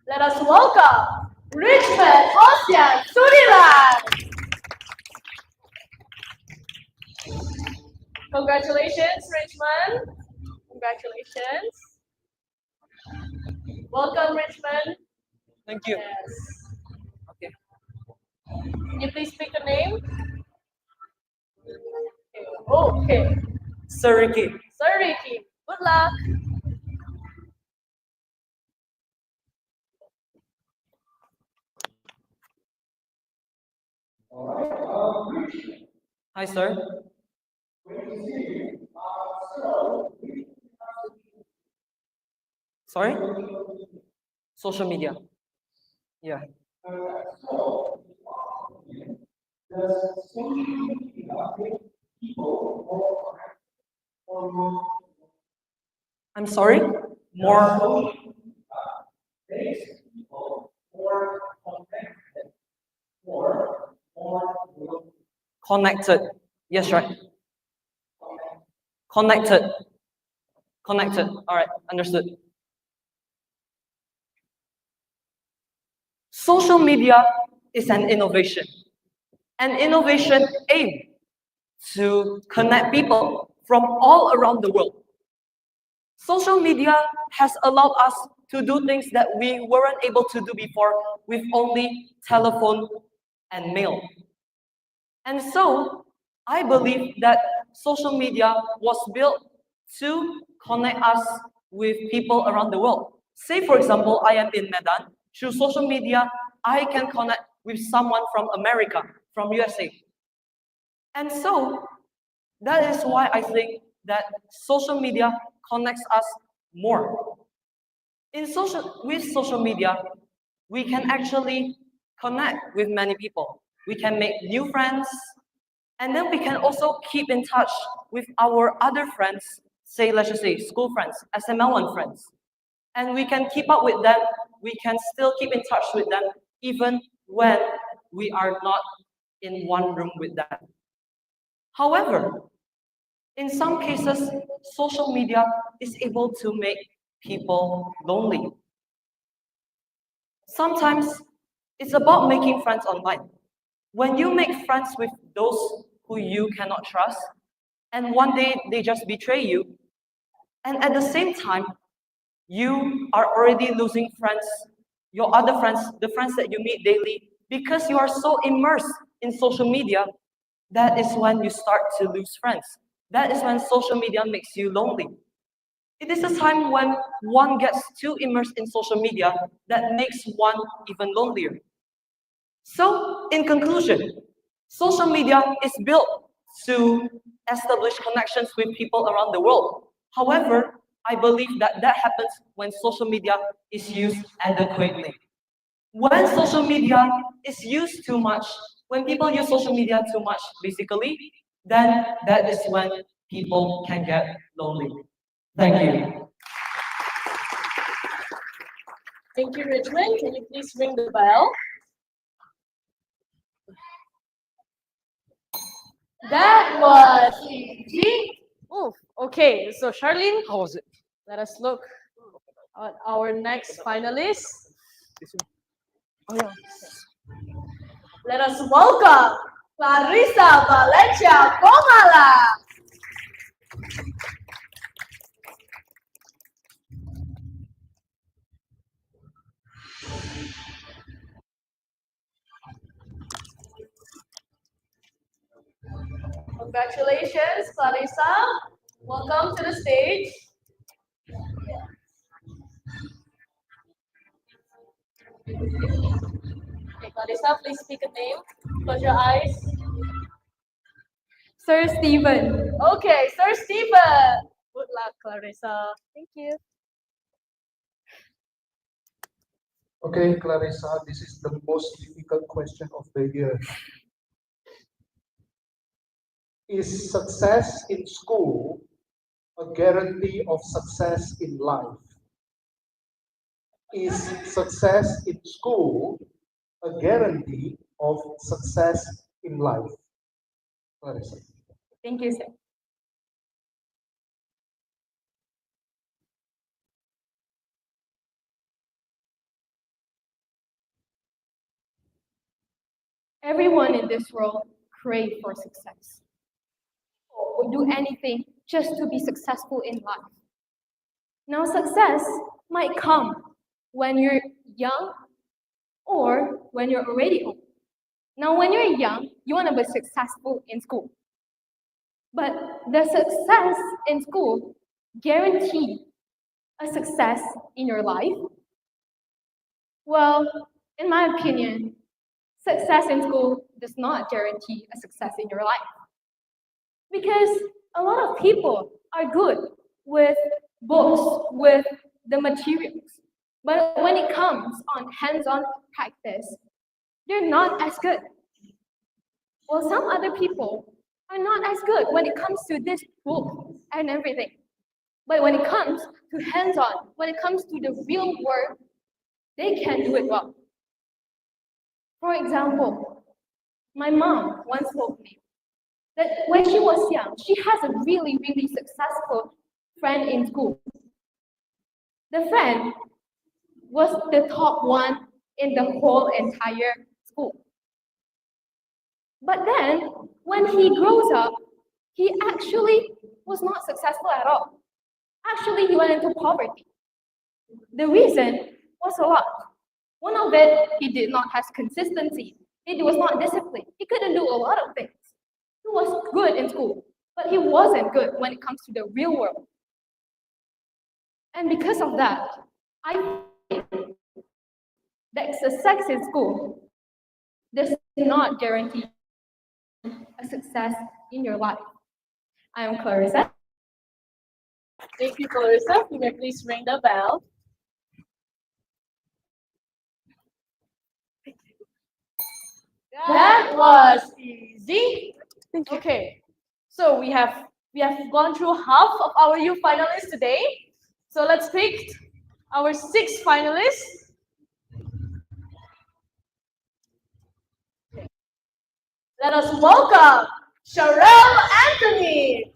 S16: Let us welcome Richmond Ocean Sudiran. Congratulations, Richmond. Congratulations. Welcome, Richmond.
S2: Thank you.
S16: Yes.
S2: Okay.
S16: Can you please speak the name? Okay.
S2: Sir Ricky.
S16: Sir Ricky, good luck.
S2: Hi, sir. Sorry? Social media. Yeah. I'm sorry? More connected. Yes, right. Connected. Connected. All right, understood. Social media is an innovation. An innovation aimed to connect people from all around the world. Social media has allowed us to do things that we weren't able to do before with only telephone and mail. And so, I believe that social media was built to connect us with people around the world. Say, for example, I am in Medan. Through social media, I can connect with someone from America, from USA. And so, that is why I think that social media connects us more. With social media, we can actually connect with many people. We can make new friends, and then we can also keep in touch with our other friends, let's just say school friends, SML1 friends. And we can keep up with them, we can still keep in touch with them, even when we are not in one room with them. However, in some cases, social media is able to make people lonely. Sometimes it's about making friends online. When you make friends with those who you cannot trust, and one day they just betray you, and at the same time, you are already losing friends, your other friends, the friends that you meet daily, because you are so immersed in social media, that is when you start to lose friends. That is when social media makes you lonely. It is a time when one gets too immersed in social media that makes one even lonelier. So, in conclusion, social media is built to establish connections with people around the world. However, I believe that happens when social media is used adequately. When social media is used too much, when people use social media too much, basically, then that is when people can get lonely. Thank you.
S16: Thank you, Richmond. Can you please ring the bell? That was easy. Oh, okay. So, Charlene,
S2: how was it?
S16: Let us look at our next finalist.
S2: Oh, yeah.
S16: Let us welcome Clarissa Valencia Komala. Congratulations, Clarissa. Welcome to the stage. Okay, Clarissa, please speak a name. Close your eyes.
S6: Sir Stephen.
S16: Okay, Sir Stephen. Good luck, Clarissa.
S6: Thank you.
S11: Okay, Clarissa, this is the most difficult question of the year. Is success in school a guarantee of success in life? Is success in school a guarantee of success in life? Clarissa.
S6: Thank you, sir.
S16: Everyone in this world crave for success. Or would do anything just to be successful in life. Now, success might come when you're young or when you're already old. Now, when you're young, you want to be successful in school. But the success in school guarantee a success in your life? Well, in my opinion, success in school does not guarantee a success in your life. Because a lot of people are good with books, with the materials. But when it comes on hands-on practice, they're not as good. Well, some other people are not as good when it comes to this book and everything. But when it comes to hands-on, when it comes to the real work, they can do it well. For example, my mom once told me that when she was young, she has a really, really successful friend in school. The friend was the top one in the whole entire school. But then, when he grows up, he actually was not successful at all. Actually, he went into poverty. The reason was a lot. One of it, he did not have consistency. He was not disciplined. He couldn't do a lot of things. He was good in school, but he wasn't good when it comes to the real world. And because of that, I think that success in school does not guarantee a success in your life. I am Clarissa. Thank you, Clarissa. You may please ring the bell. That was easy. Okay, so we have gone through half of our youth finalists today. So let's pick our 6 finalists. Let us welcome Sharelle Anthony.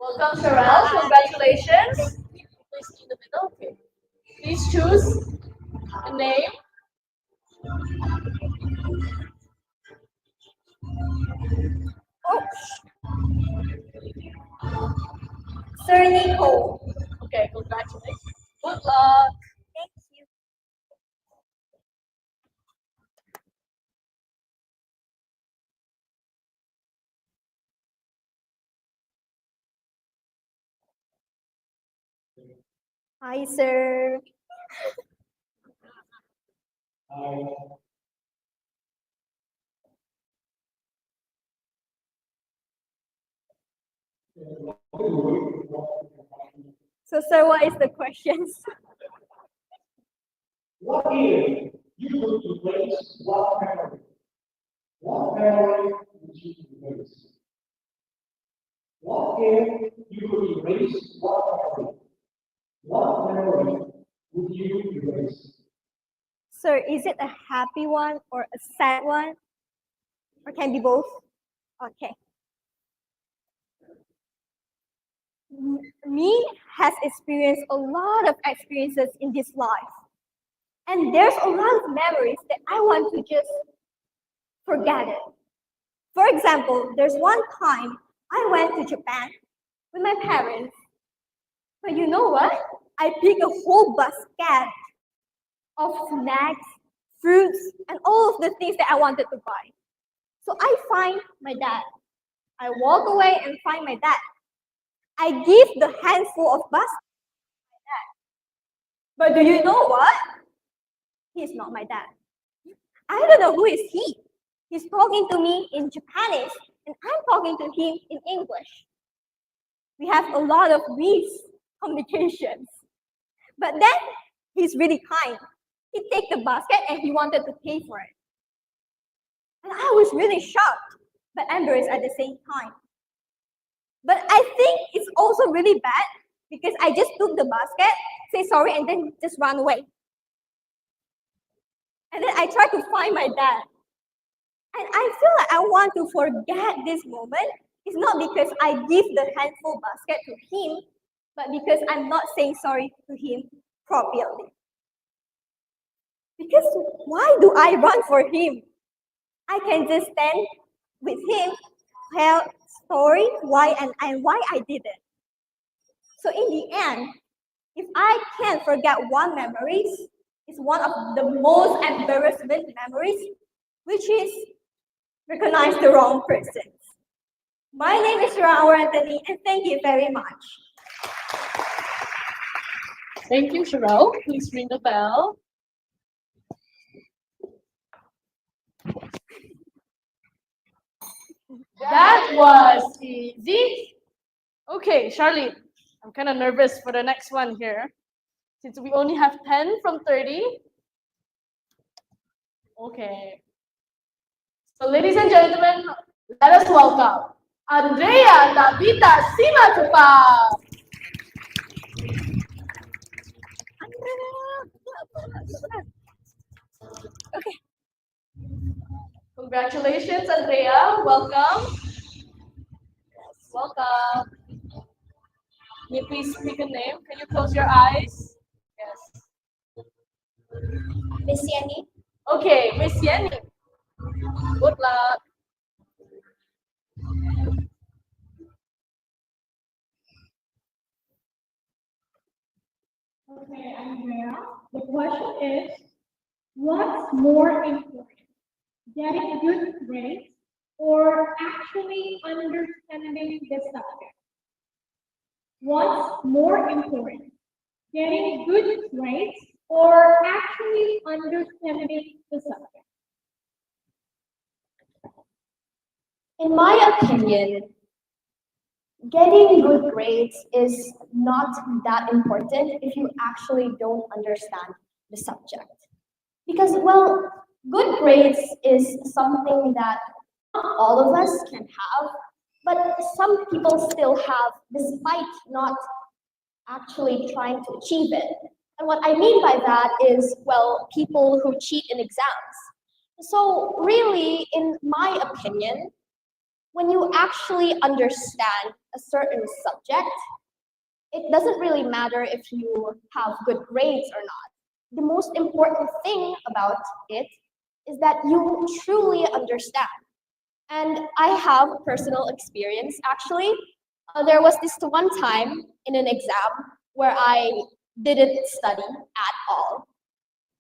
S16: Welcome, Sharelle. Congratulations. Please in the middle. Okay. Please choose a name.
S6: Sir Nico.
S16: Okay, congratulations. Good luck.
S6: Thank you. Hi, sir. So, sir, what is the questions?
S13: What if you could erase one memory? What memory would you erase? What if you could erase one memory? What memory would you erase?
S6: Sir, is it a happy one or a sad one? Or can be both? Okay. Me has experienced a lot of experiences in this life. And there's a lot of memories that I want to just forget it. For example, there's one time I went to Japan with my parents. But you know what? I picked a whole basket of snacks, fruits, and all of the things that I wanted to buy. So I find my dad. I walk away and find my dad. I give the handful of basket to my dad. But do you know what? He's not my dad. I don't know who is he. He's talking to me in Japanese, and I'm talking to him in English. We have a lot of miscommunications. But then he's really kind. He took the basket and he wanted to pay for it. And I was really shocked, but embarrassed at the same time. But I think it's also really bad because I just took the basket, say sorry, and then just run away. And then I tried to find my dad. And I feel like I want to forget this moment. It's not because I give the handful basket to him, but because I'm not saying sorry to him properly. Because why do I run for him? I can just stand with him, tell story why and why I did it. So in the end, if I can't forget one memory, it's one of the most embarrassment memories, which is recognize the wrong person. My name is Sharon Anthony, and thank you very much.
S16: Thank you, Cheryl. Please ring the bell. That was easy. Okay, Charlene, I'm kind of nervous for the next one here, since we only have 10 from 30. Okay. So, ladies and gentlemen, let us welcome Andrea Tabita Simatupang.
S6: Okay.
S16: Congratulations, Andrea. Welcome. Yes, welcome. Can you please speak a name? Can you close your eyes? Yes.
S6: Miss Yenny.
S16: Okay, Miss Yenny. Good luck.
S1: Okay, Andrea. The question is, what's more important? Getting good grades or actually understanding the subject? What's more important? Getting good grades or actually understanding the subject?
S3: In my opinion, getting good grades is not that important if you actually don't understand the subject. Because, well, good grades is something that not all of us can have, but some people still have despite not actually trying to achieve it. And what I mean by that is, well, people who cheat in exams. So really, in my opinion, when you actually understand a certain subject, it doesn't really matter if you have good grades or not. The most important thing about it is that you truly understand. And I have personal experience actually. There was this one time in an exam where I didn't study at all.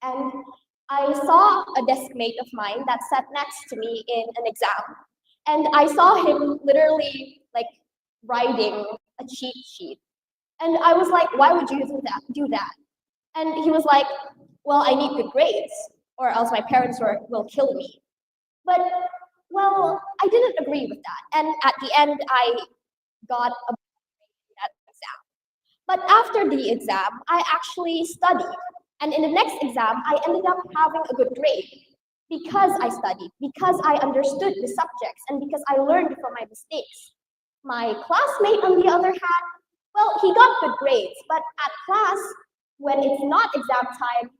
S3: And I saw a desk mate of mine that sat next to me in an exam. And I saw him literally like writing a cheat sheet. And I was like, why would you do that? And he was like, well, I need good grades or else my parents will kill me. But, well, I didn't agree with that. And at the end, I got a grade in that exam. But after the exam, I actually studied. And in the next exam, I ended up having a good grade because I studied, because I understood the subjects, and because I learned from my mistakes. My classmate, on the other hand, well, he got good grades, but at class, when it's not exam time,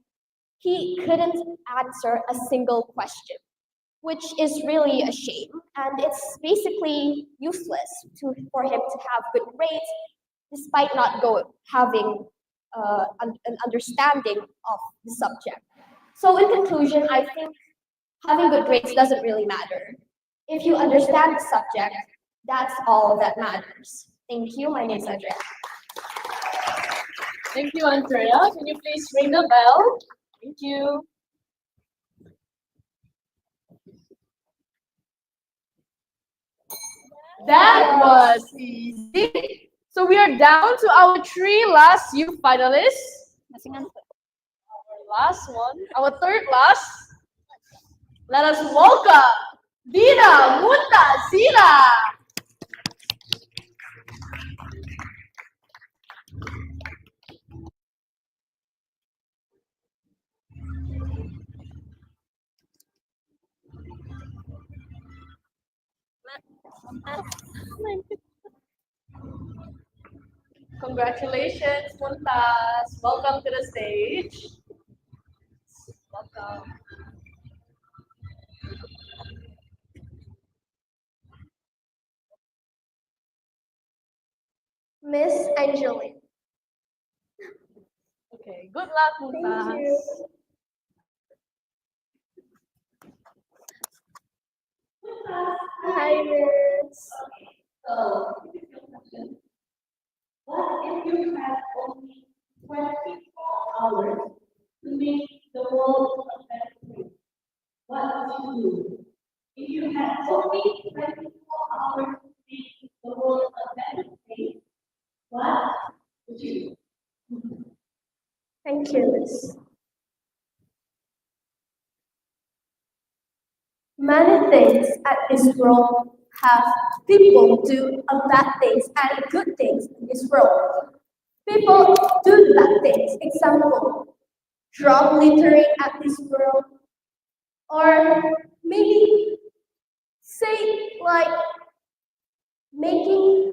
S3: he couldn't answer a single question, which is really a shame. And it's basically useless for him to have good grades, despite not having an understanding of the subject. So in conclusion, I think having good grades doesn't really matter. If you understand the subject, that's all that matters. Thank you. My name is Andrea.
S16: Thank you, Andrea. Can you please ring the bell? Thank you. That was easy. So we are down to our three last youth finalists. Our last one, our third last. Let us welcome Dina Muntazila. Congratulations, Muntaz. Welcome to the stage. Welcome.
S3: Miss Angelina.
S16: Okay, good luck, Muntaz.
S3: Thank you. Hi, Miss.
S4: What if you had only 24 hours to make the world a better place? What would you do? If you had only 24 hours to make the world a better place, what would you do?
S3: Thank you, Miss. Many things at this world have people do bad things and good things in this world. People do bad things. Example, drop littering at this world, or maybe say like making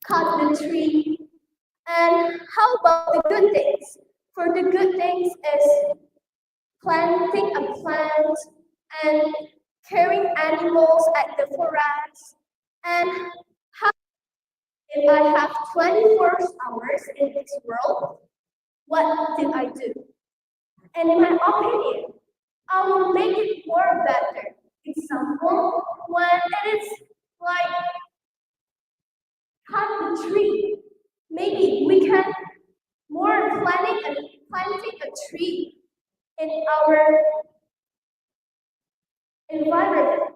S3: cut the tree. And how about the good things? For the good things is planting a plant and caring animals at the forest. And how if I have 24 hours in this world, what did I do? And in my opinion, I will make it more better. Example, when it is like cut the tree, maybe we can more planting a tree in our environment.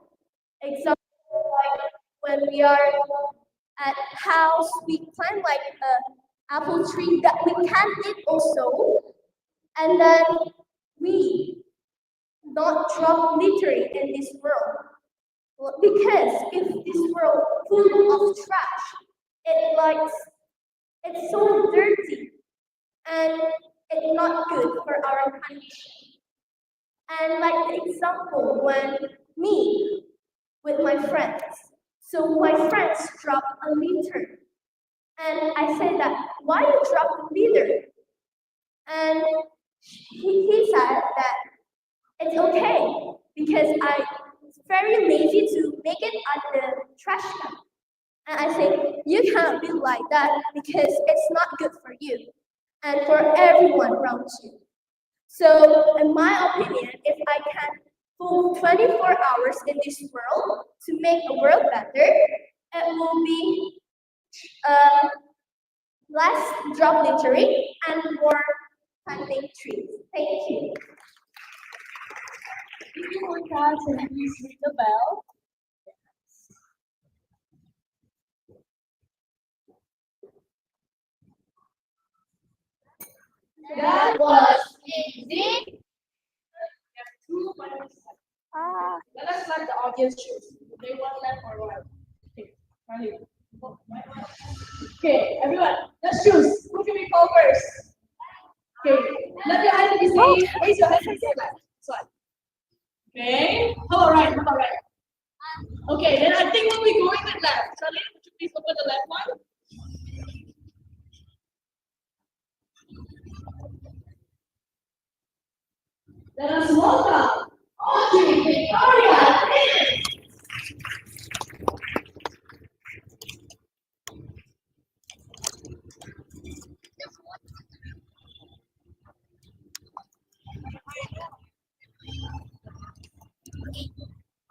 S3: Example, like when we are at house, we plant like a apple tree that we can eat also, and then we not drop littering in this world. Well, because if this world full of trash, it's so dirty and it's not good for our condition. And like the example when me with my friends, so my friends drop a litter, and I said that why you drop the litter? And he said that it's okay because I was very lazy to make it at the trash can. And I say, you can't be like that because it's not good for you and for everyone around you. So in my opinion, if I can pull 24 hours in this world to make the world better, it will be less drop littering and more planting trees. Thank you.
S16: Thank you, Muntaz, and please ring the bell.
S3: That was easy.
S16: Let us let the audience choose. They want left or right. Okay, ready? Okay, everyone, let's choose. Who can we call first? Okay, let your hand be saying, raise your hand and say left. So, okay, how about right? How about right? Okay, then I think we'll be going with left. Charlie, would you please open the left one? Let us welcome Enrio Victoria.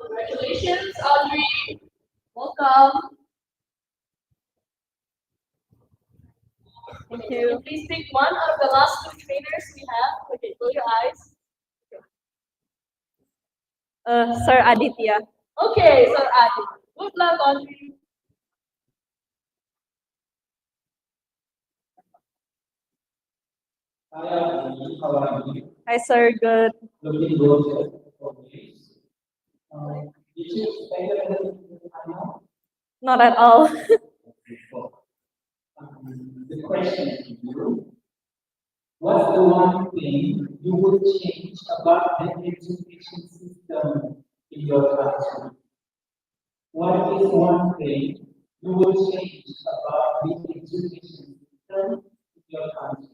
S16: Congratulations, Audrey. Welcome. Thank you. Please pick one out of the last two trainers we have. Okay, close your eyes.
S9: Sir Aditya.
S16: Okay, Sir Adi. Good luck on you.
S9: Hi, sir. Good.
S13: Looking good for me. Did you expect that?
S9: Not at all.
S13: The question to you, what's the one thing you would change about the education system in your classroom? What is one thing you would change about the education system in your country?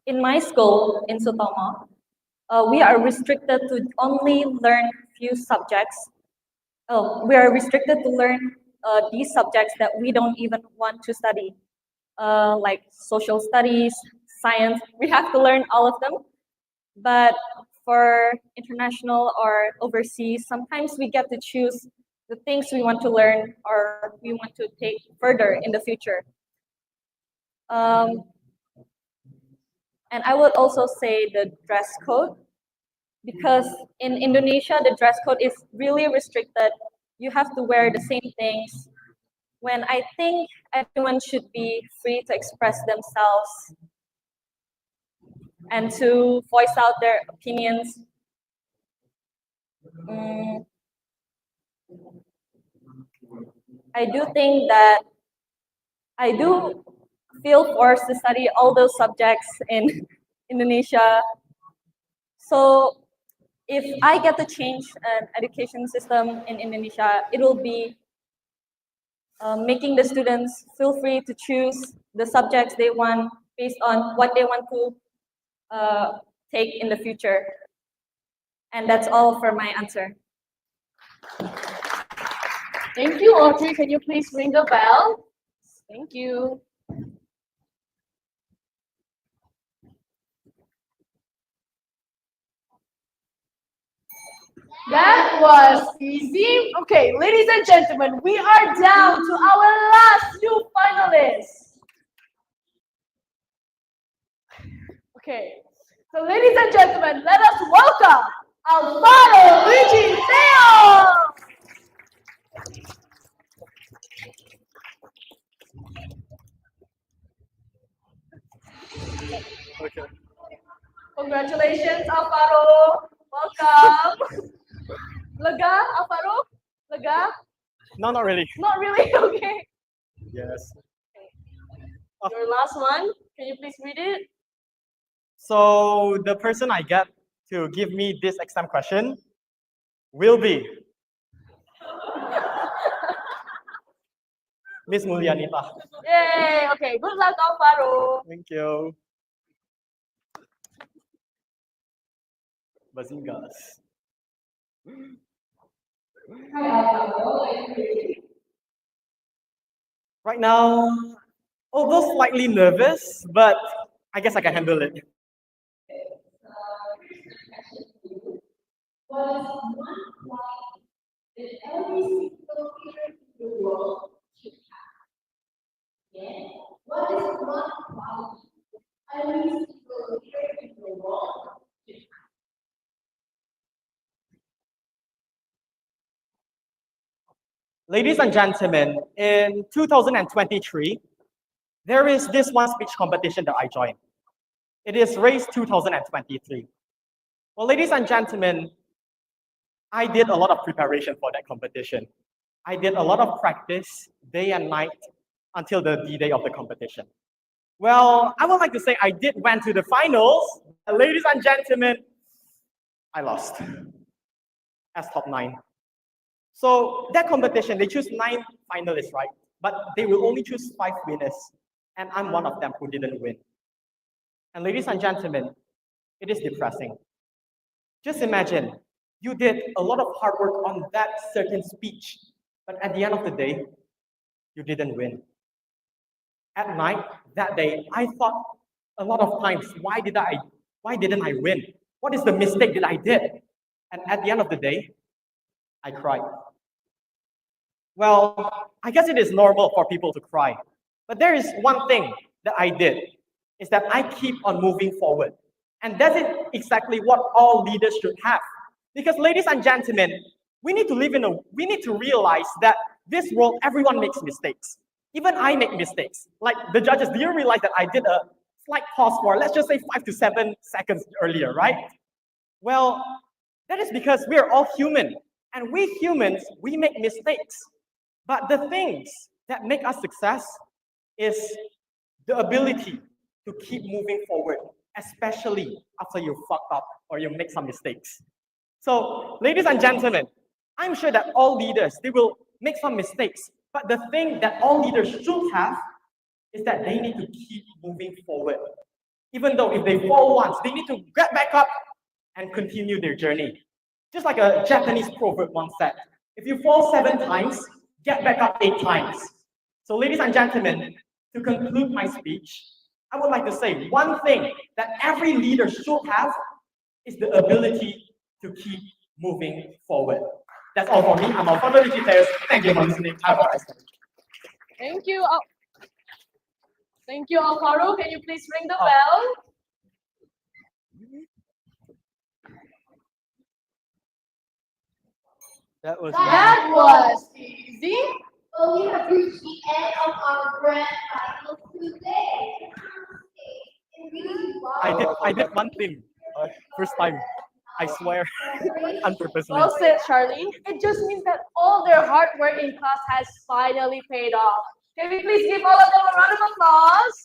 S9: In my school in Sutama, we are restricted to only learn few subjects. Oh, we are restricted to learn these subjects that we don't even want to study, like social studies, science. We have to learn all of them. But for international or overseas, sometimes we get to choose the things we want to learn or we want to take further in the future. And I would also say the dress code, because in Indonesia, the dress code is really restricted. You have to wear the same things, when I think everyone should be free to express themselves and to voice out their opinions. I do think that I do feel forced to study all those subjects in Indonesia. So if I get to change an education system in Indonesia, it will be making the students feel free to choose the subjects they want based on what they want to take in the future. And that's all for my answer.
S16: Thank you, Audrey. Can you please ring the bell? Thank you. That was easy. Okay, ladies and gentlemen, we are down to our last new finalists. Okay, so ladies and gentlemen, let us welcome Alvaro Luigi Theo.
S2: Okay.
S16: Congratulations, Alvaro. Welcome. Lega, Alvaro? Lega?
S2: No, not really.
S16: Not really? Okay.
S2: Yes.
S16: Your last one. Can you please read it?
S2: So the person I get to give me this exam question will be Miss Mulyanita.
S16: Yay! Okay, good luck, Alvaro.
S2: Thank you. Bazingas. Right now, although slightly nervous, but I guess I can handle it.
S4: What is one quality that every single leader in the world should have? Yeah. What is one quality that every single leader in the world should have?
S2: Ladies and gentlemen, in 2023, there is this one speech competition that I joined. It is Race 2023. Well, ladies and gentlemen, I did a lot of preparation for that competition. I did a lot of practice day and night until the D-day of the competition. Well, I would like to say I did went to the finals. And ladies and gentlemen, I lost as top 9. So that competition, they choose 9 finalists, right? But they will only choose 5 winners. And I'm one of them who didn't win. And ladies and gentlemen, it is depressing. Just imagine, you did a lot of hard work on that certain speech, but at the end of the day, you didn't win. At night, that day, I thought a lot of times, why didn't I win? What is the mistake that I did? And at the end of the day, I cried. Well, I guess it is normal for people to cry. But there is one thing that I did, is that I keep on moving forward. And that is exactly what all leaders should have. Because ladies and gentlemen, we need to realize that this world, everyone makes mistakes. Even I make mistakes. Like the judges, do you realize that I did a slight pause for, let's just say 5 to 7 seconds earlier, right? Well, that is because we are all human. And we humans, we make mistakes. But the things that make us success is the ability to keep moving forward, especially after you fuck up or you make some mistakes. So, ladies and gentlemen, I'm sure that all leaders, they will make some mistakes. But the thing that all leaders should have is that they need to keep moving forward. Even though if they fall once, they need to get back up and continue their journey. Just like a Japanese proverb once said, if you fall 7 times, get back up 8 times. So ladies and gentlemen, to conclude my speech, I would like to say one thing that every leader should have is the ability to keep moving forward. That's all for me. I'm Alfonso Richitez. Thank you for listening. Have a nice day.
S16: Thank you. Thank you, Alvaro. Can you please ring the bell?
S2: That
S1: was easy. Well, we have reached the end of our grand final today.
S2: I did one thing. First time. I swear. Unpurposely.
S16: Well said, Charlie. It just means that all their hard work in class has finally paid off. Can we please give all of them a round of applause?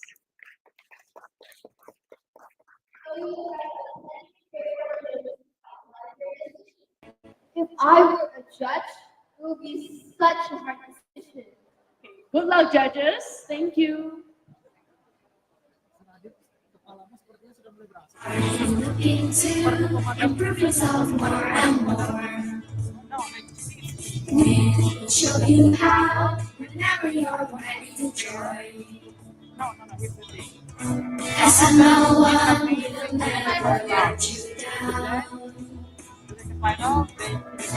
S1: If I were a judge, it would be such a hard decision.
S16: Good luck, judges. Thank you.
S10: Are you looking to improve yourself more and more? We'll show you how whenever you're ready to join. SML1 will never let you down.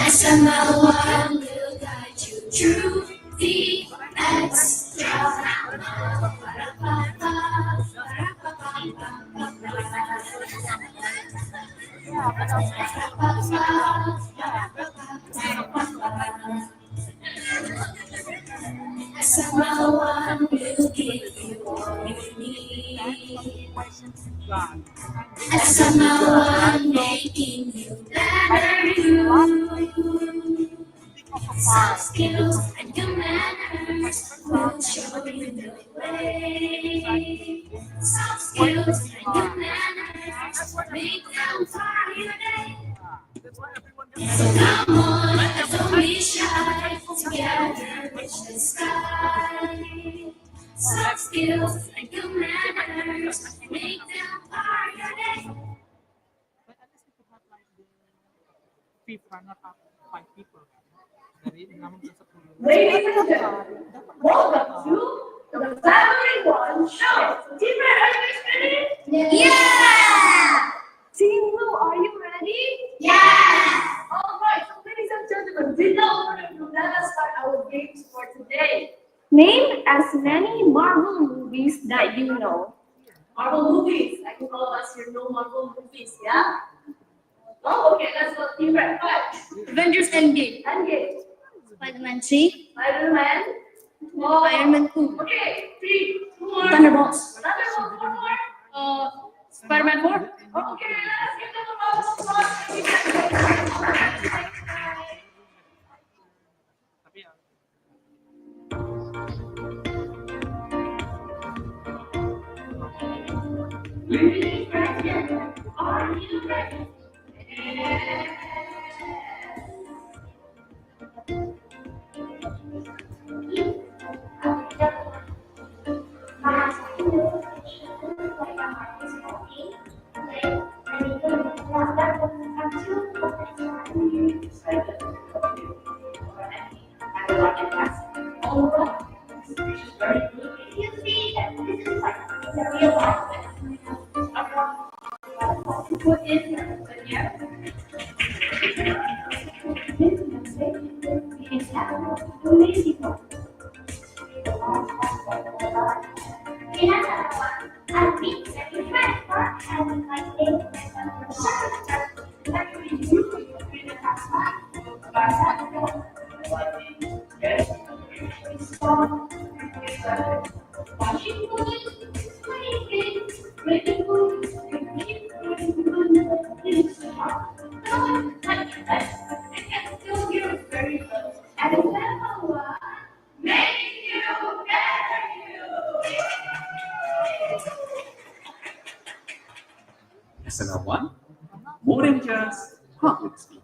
S10: SML1 will guide you through the extra. SML1 will give you all you need. SML1 making you better you. Soft skills and good manners will show you the way. Soft skills and good manners make them part of your day. So come on, don't be shy. Together reach the sky. Soft skills and good manners make them part of your day.
S16: Ladies and gentlemen, welcome to the Family One Show. Team Red, are you guys ready?
S1: Yeah!
S16: Team Blue, are you ready?
S1: Yeah!
S16: Alright, so ladies and gentlemen, without further ado, let us start our games for today.
S17: Name as many Marvel movies that you know.
S16: Marvel movies. I think all of us here know Marvel movies, yeah? Oh, okay, let's go. Team Red, five.
S8: Avengers Endgame.
S16: Endgame.
S8: Spider-Man 3.
S16: Spider-Man.
S8: Iron Man 2.
S16: Okay, 3, 2 more.
S8: Thunderbolts.
S16: Thunderbolts, 1 more.
S8: Spider-Man 4.
S16: Okay, let's give them a round of applause.
S10: Ladies and gentlemen, are you ready?
S1: You see that this is like the real life. Put in here.
S7: SML1, more than just public speaking.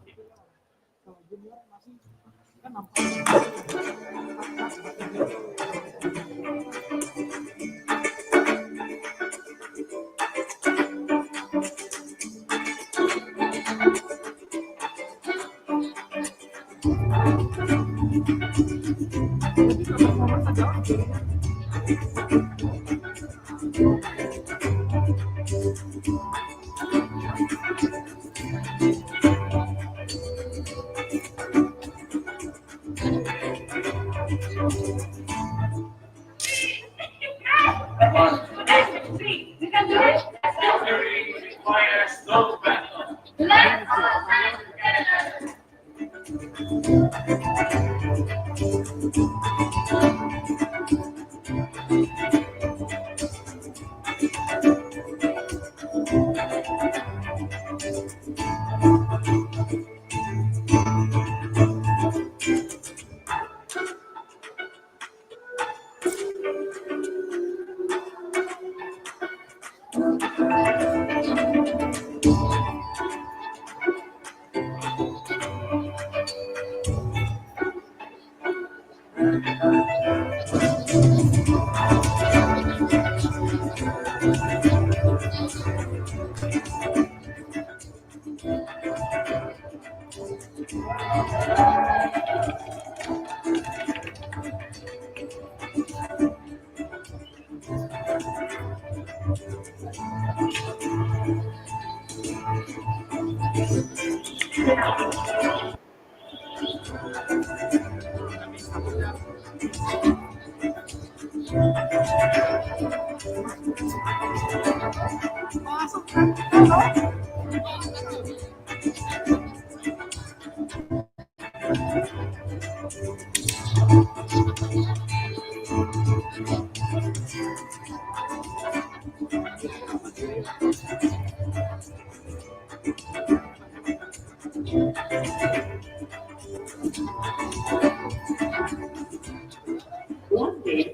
S7: One day,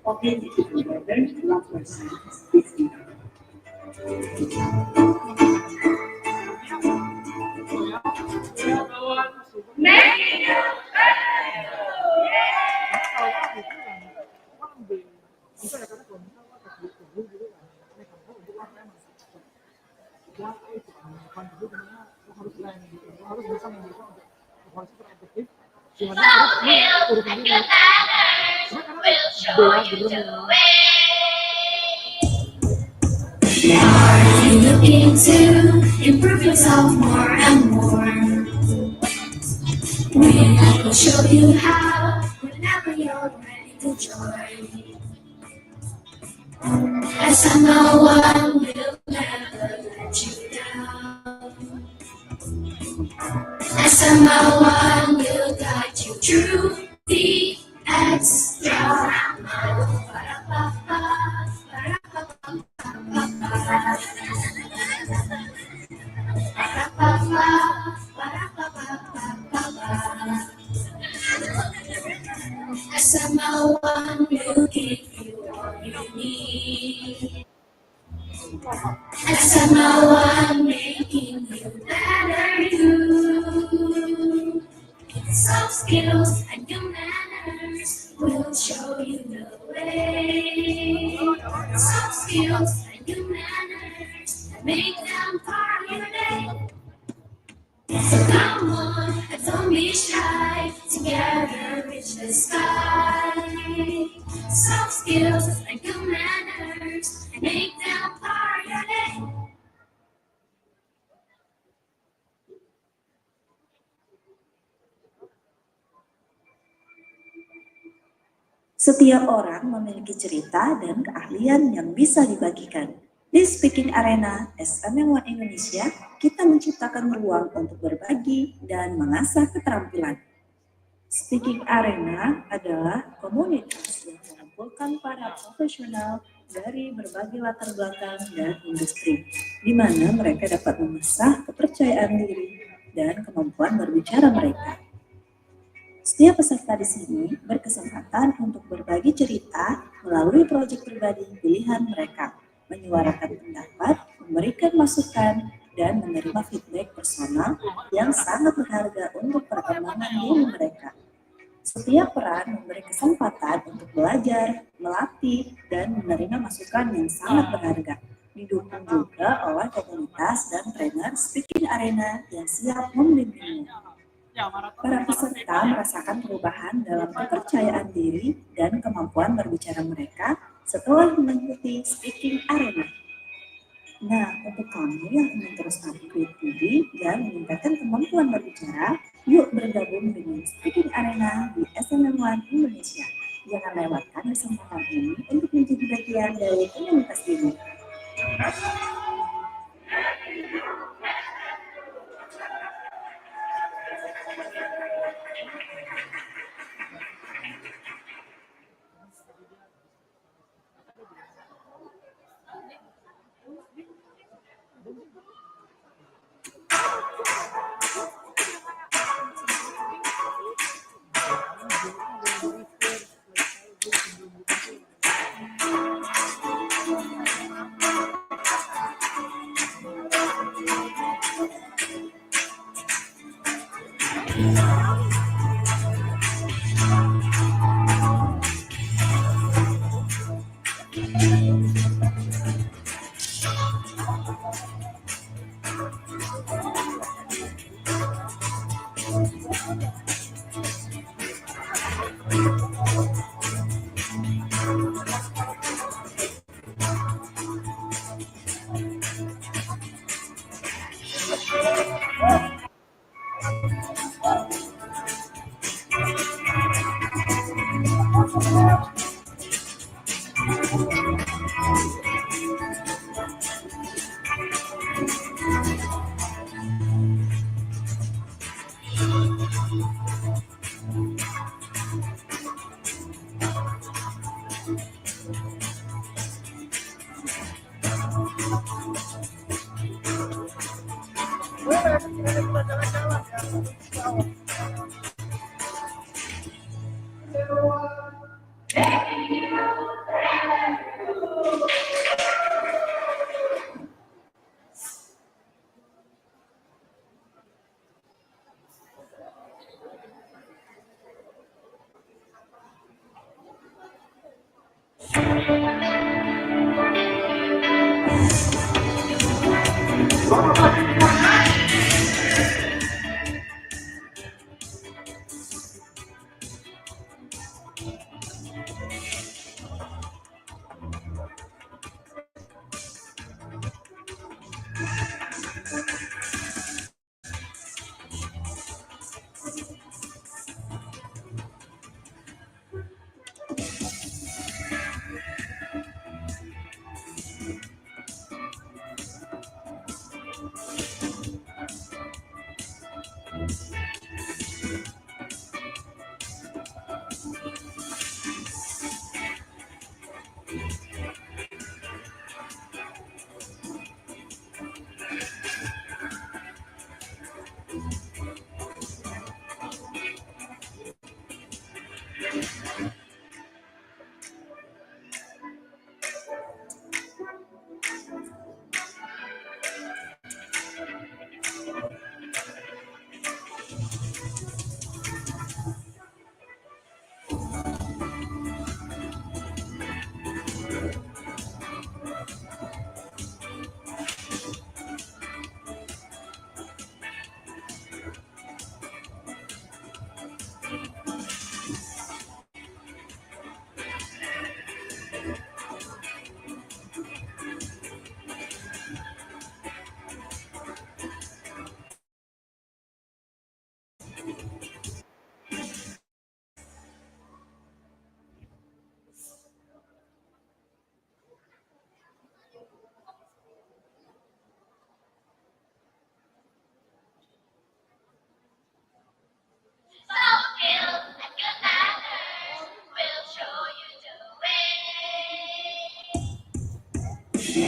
S7: talking to the very young person is enough.
S10: Are you looking to improve yourself more and more? We will show you how whenever you're ready to join. SML1 will never let you down. SML1 will guide you through the extra. SML1 will give you all you need. SML1 making you better you. Soft skills and good manners will show you the way. Soft skills and good manners make them part of your day. So come on, and don't be shy. Together reach the sky. Soft skills and good manners make them part of your day.
S20: Setiap orang memiliki cerita dan keahlian yang bisa dibagikan. Di Speaking Arena SML1 Indonesia, kita menciptakan ruang untuk berbagi dan mengasah keterampilan. Speaking Arena adalah komunitas yang mengumpulkan para profesional dari berbagai latar belakang dan industri, di mana mereka dapat mengasah kepercayaan diri dan kemampuan berbicara mereka. Setiap peserta di sini berkesempatan untuk berbagi cerita melalui proyek pribadi pilihan mereka. menyuarakan pendapat, memberikan masukan, dan menerima feedback personal yang sangat berharga untuk perkembangan diri mereka. Setiap peran memberi kesempatan untuk belajar, melatih, dan menerima masukan yang sangat berharga. Didukung juga oleh komunitas dan trainer speaking arena yang siap membimbingnya. Para peserta merasakan perubahan dalam kepercayaan diri dan kemampuan berbicara mereka setelah mengikuti speaking arena. Nah, untuk kamu yang ingin terus upgrade diri dan meningkatkan kemampuan berbicara, yuk bergabung dengan Speaking Arena di SMM1 Indonesia. Jangan lewatkan kesempatan ini untuk menjadi bagian dari komunitas ini.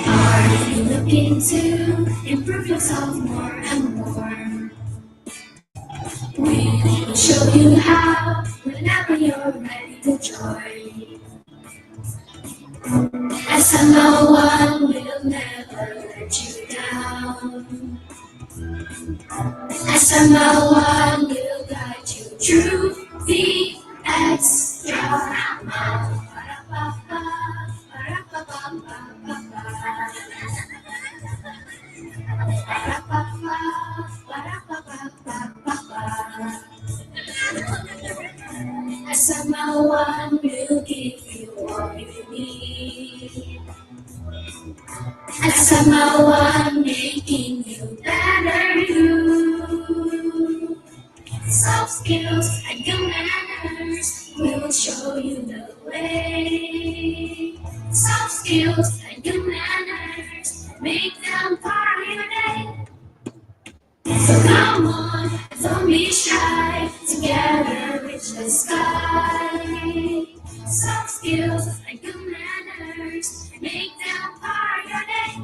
S10: Are you looking to improve yourself more and more? We will show you how whenever you're ready to join. And someone will never let you down. And someone will guide you through the extra mile. And someone will give you all you need. And someone making you better you. Soft skills and good manners will show you the way. Soft skills and good manners make them part of your day. So come on, don't be shy. Together reach the sky. Soft skills and good manners make them part of your day.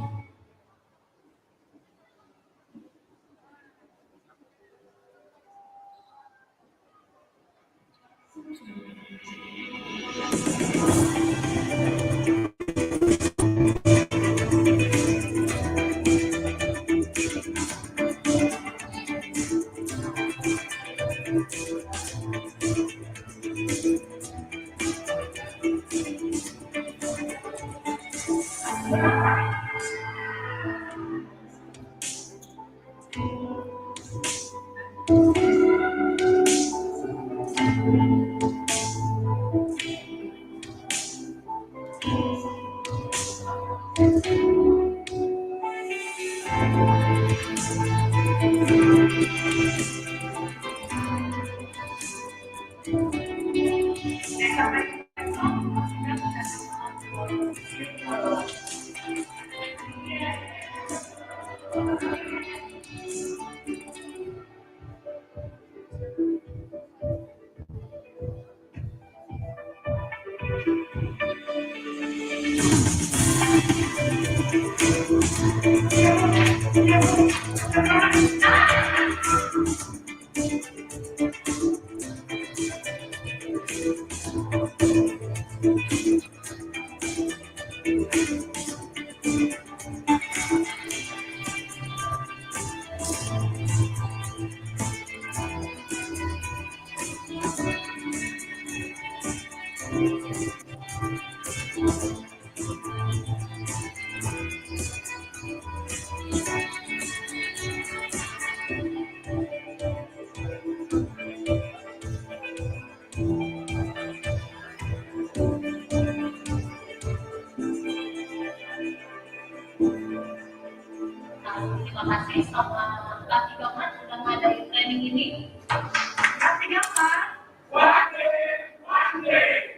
S4: Terima kasih sama Kak Delman sudah ngadain training ini. Kak Delman. One day.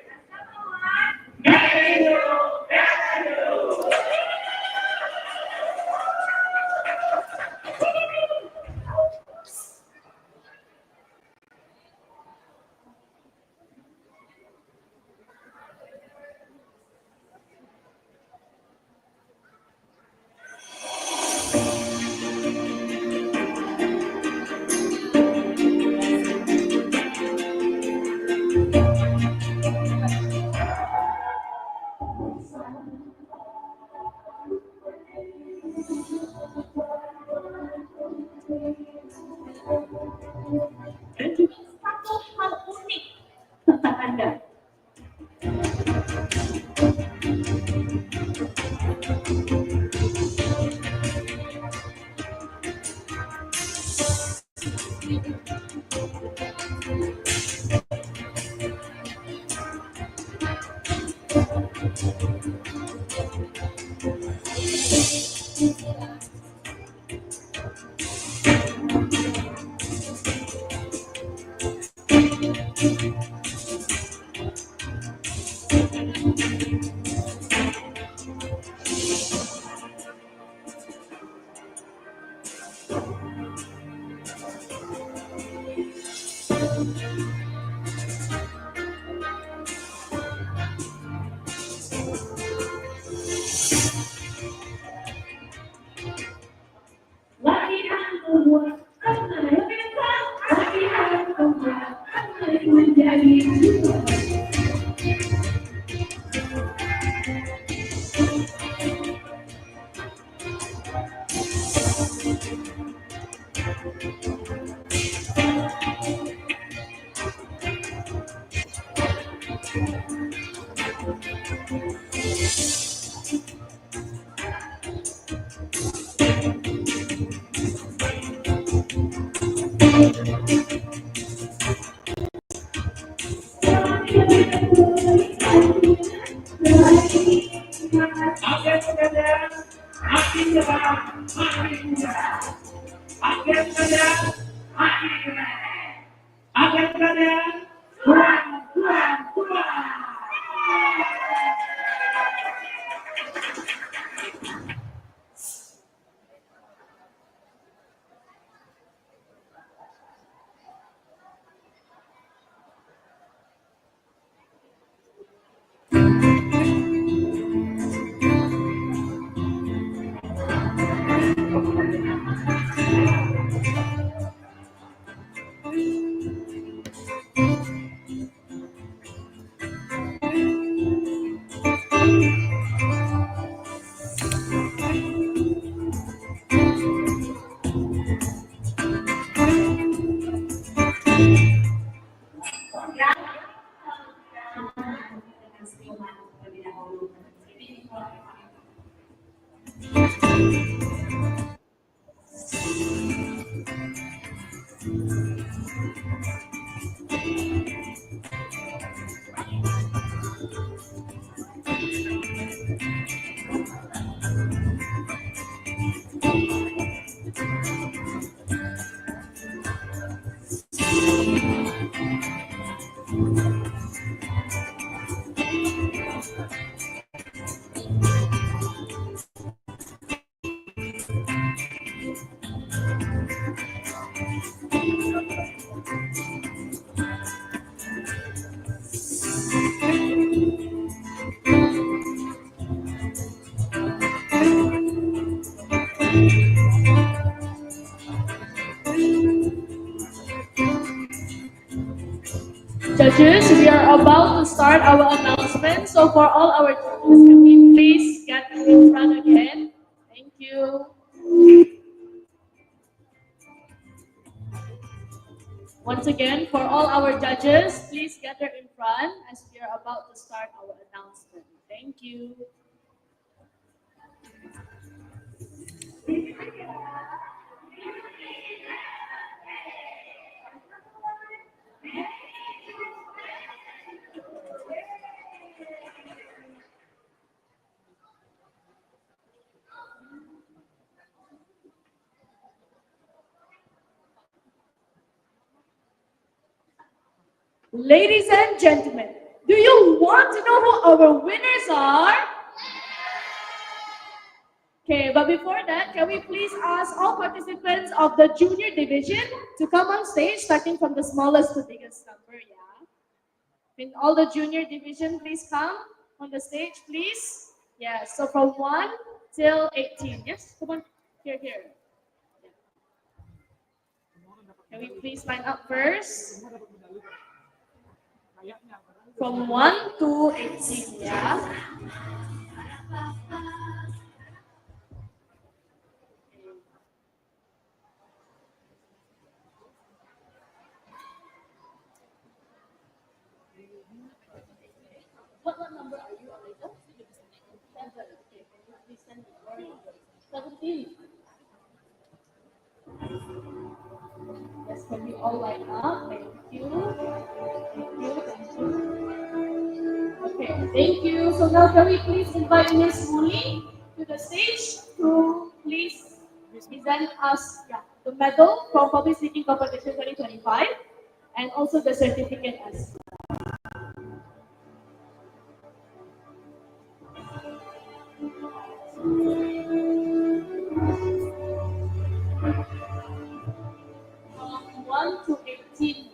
S4: Dan juga satu hal unik tentang Anda. Latihan membuat Anda lebih kuat. Latihan membuat Anda menjadi juara.
S16: Judges, we are about to start our announcement. So for all our judges, can we please get in front again? Thank you. Once again, for all our judges, please gather in front as we are about to start our announcement. Thank you. Ladies and gentlemen, do you want to know who our winners are? Okay, but before that, can we please ask all participants of the junior division to come on stage, starting from the smallest to biggest number, yeah? Can all the junior division please come on the stage, please? Yeah, so from 1 till 18. Yes, come on, here. Can we please line up first? From 1 to 18, yeah? What number are you, Alita? 7. Okay, can you please send me your number? 17. Yes, can we all line up? Thank you. Okay, thank you. So now can we please invite Miss Molly to the stage to please present us the medal from Public Speaking Competition 2025 and also the certificate as well. From 1 to 18.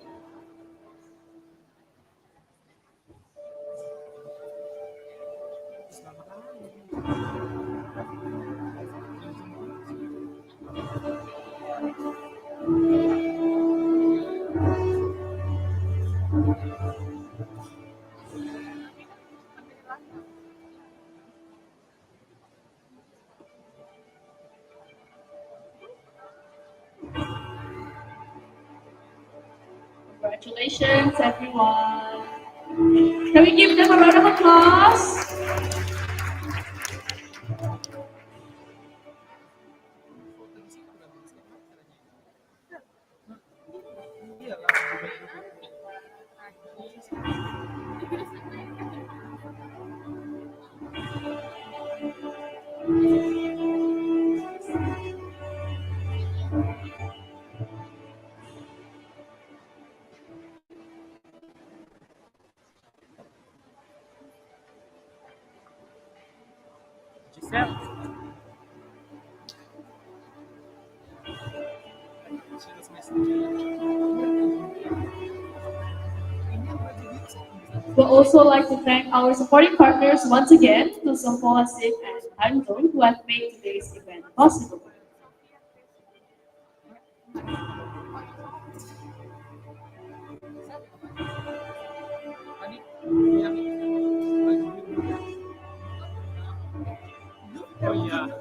S16: Congratulations, everyone. Can we give them a round of applause? We'd also like to thank our supporting partners once again, to Sophia Grace and Time Zone, who have made today's event possible.
S22: Oh iya.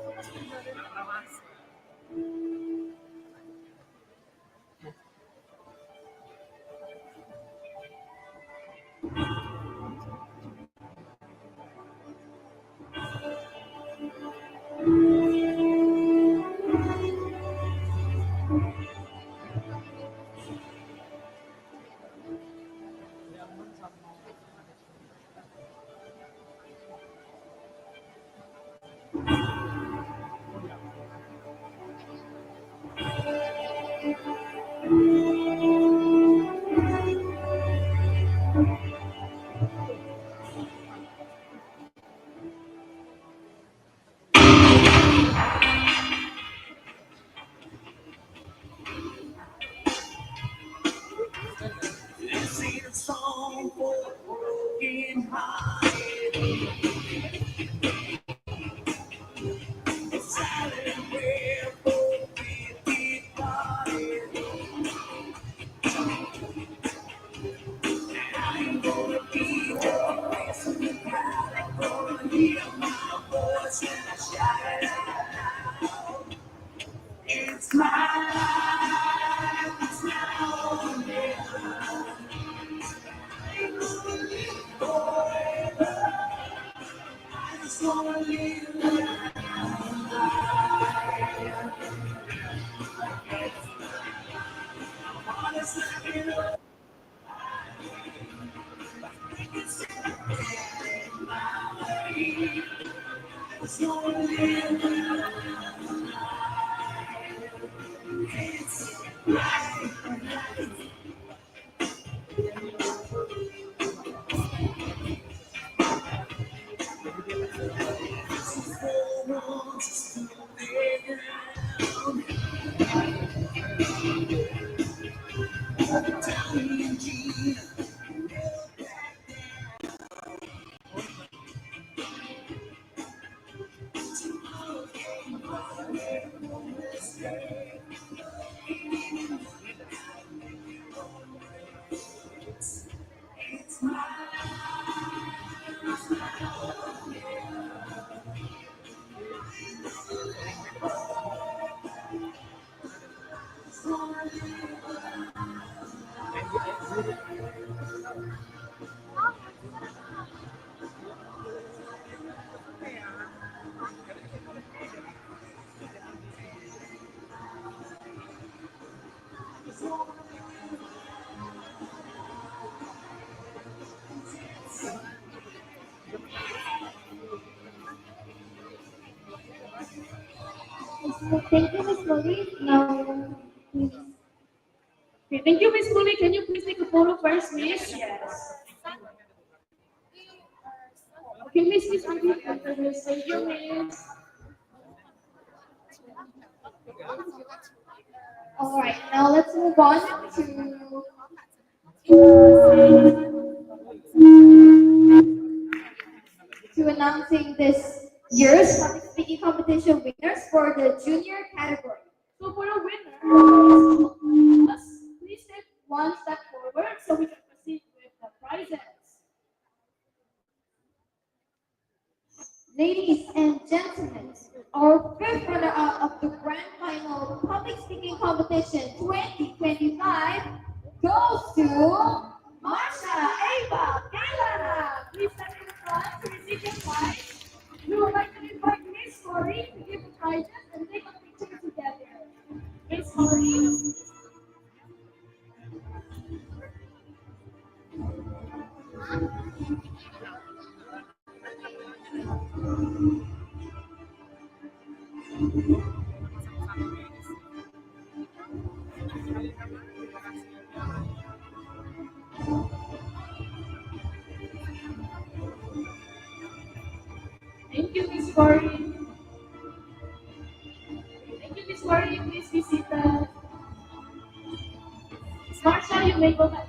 S10: This ain't a song for the broken hearted. It's silent prayer for the departed. I ain't gonna be your face in the crowd. I'm gonna hear my voice when I shout it out. It's my life, it's now or never. I just wanna live
S1: Thank you, Miss Molly. Now, please.
S16: Okay, thank you, Miss Molly. Can you please take a photo first, Miss? Yes. Okay, Miss, thank you, Miss.
S21: All right, now let's move on to announcing this year's public speaking competition winners for the junior category.
S16: So for the winner, please take one step forward so we can proceed with the prizes.
S21: Ladies and gentlemen, our fifth runner-up of the grand final public speaking competition 2025 goes to Marsha Kana.
S16: Please step to the front to receive your prize. We would like to invite Miss Corey to give the prizes and take a picture together. Miss Corey. Thank you, Miss Corey. Thank you, Miss Corey. Please be seated. you may go back.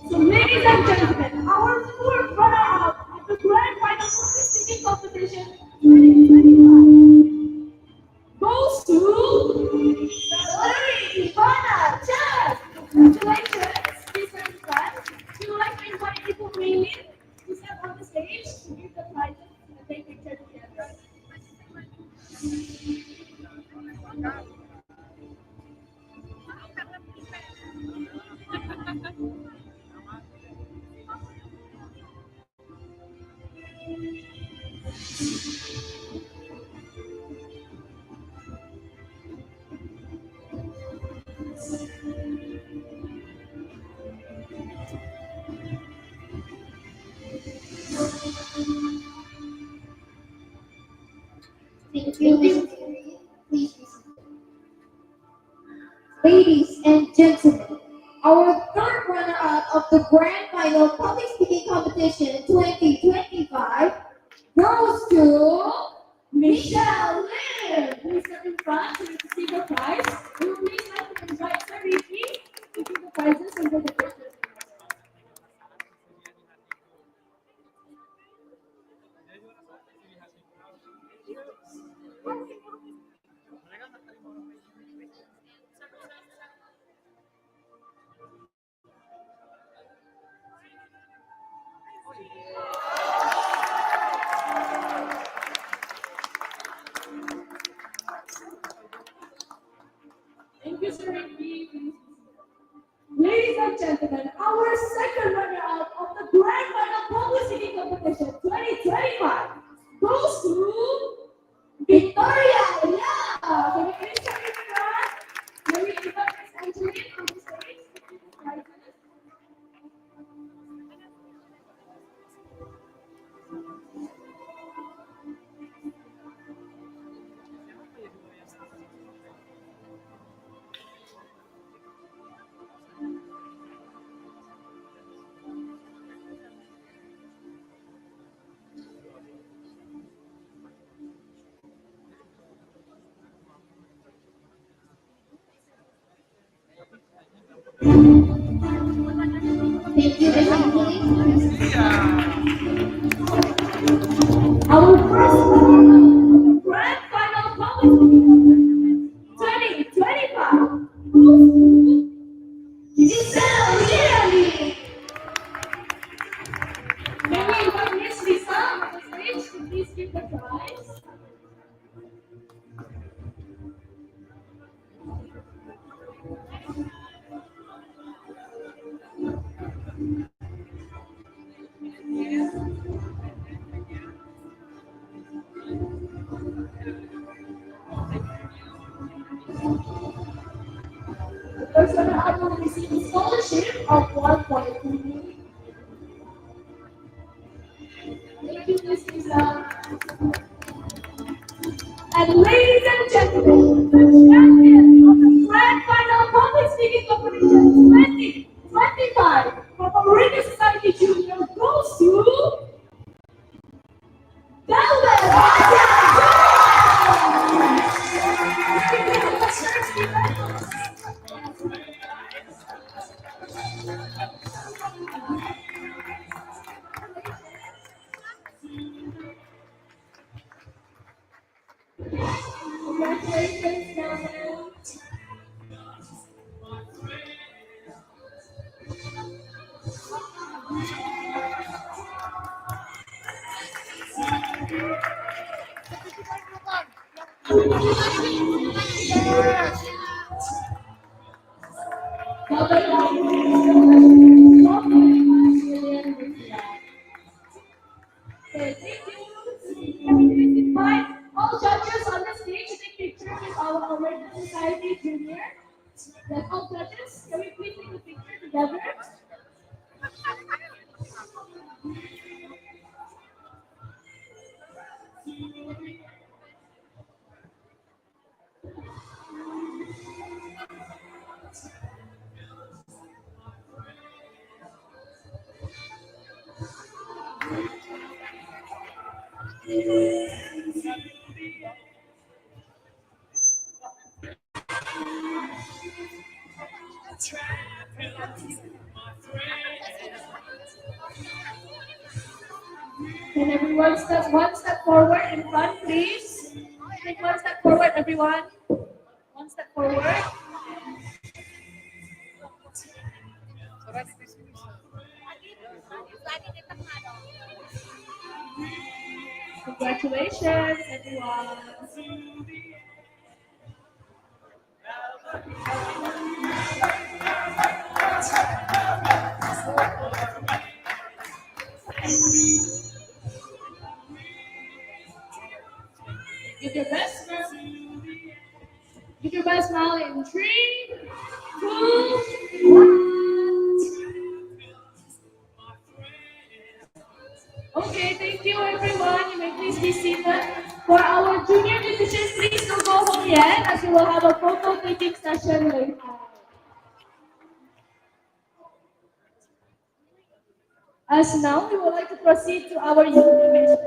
S16: So, ladies and gentlemen, our fourth runner-up of the grand final public speaking competition 2025 goes to Valerie Iana. Congratulations, Mr. Fran. We would like to invite people waiting to step on the stage to give the prizes and take pictures together.
S21: Thank you, Ms. Mary. Please be seated. Ladies and gentlemen, our third runner-up of the grand final public speaking competition 2025 goes to Michelle Angelina.
S16: Please step in front to receive the prize. We would please like to invite Sir Ricky to give the prizes and take the pictures. Thank you, Sir Ricky. Ladies and gentlemen, our second runner-up of the grand final public speaking competition 2025 goes to Victoria. Yeah! Can you please come in front? May we invite Grace Angelina on the stage to give the prizes?
S21: Thank you, Ms. Angelina.
S16: Our first runner-up, grand final public speaking competition 2025 goes to Jel Leardi. May we invite Miss Lisa on the stage to please give the prize? The first runner-up will receive a scholarship of 1.2 million. Thank you, Miss Lisa. And ladies and gentlemen, the champion of the grand final public speaking competition 2025 from Bonita Society Junior goes to Delman. Congratulations, Delman. Okay, thank you. Can we please invite all judges on the stage to take pictures with our American Society Junior? Then all judges, can we please take a picture together? Can everyone step one step forward in front, please? Take one step forward, everyone. One step forward. Congratulations, everyone. Give your best smile. Give your best smile in 3, 2, 1. Okay, thank you everyone. You may please be seated. For our junior musicians, please don't go home yet, as we will have a photo taking session later. As now, we would like to proceed to our youth division.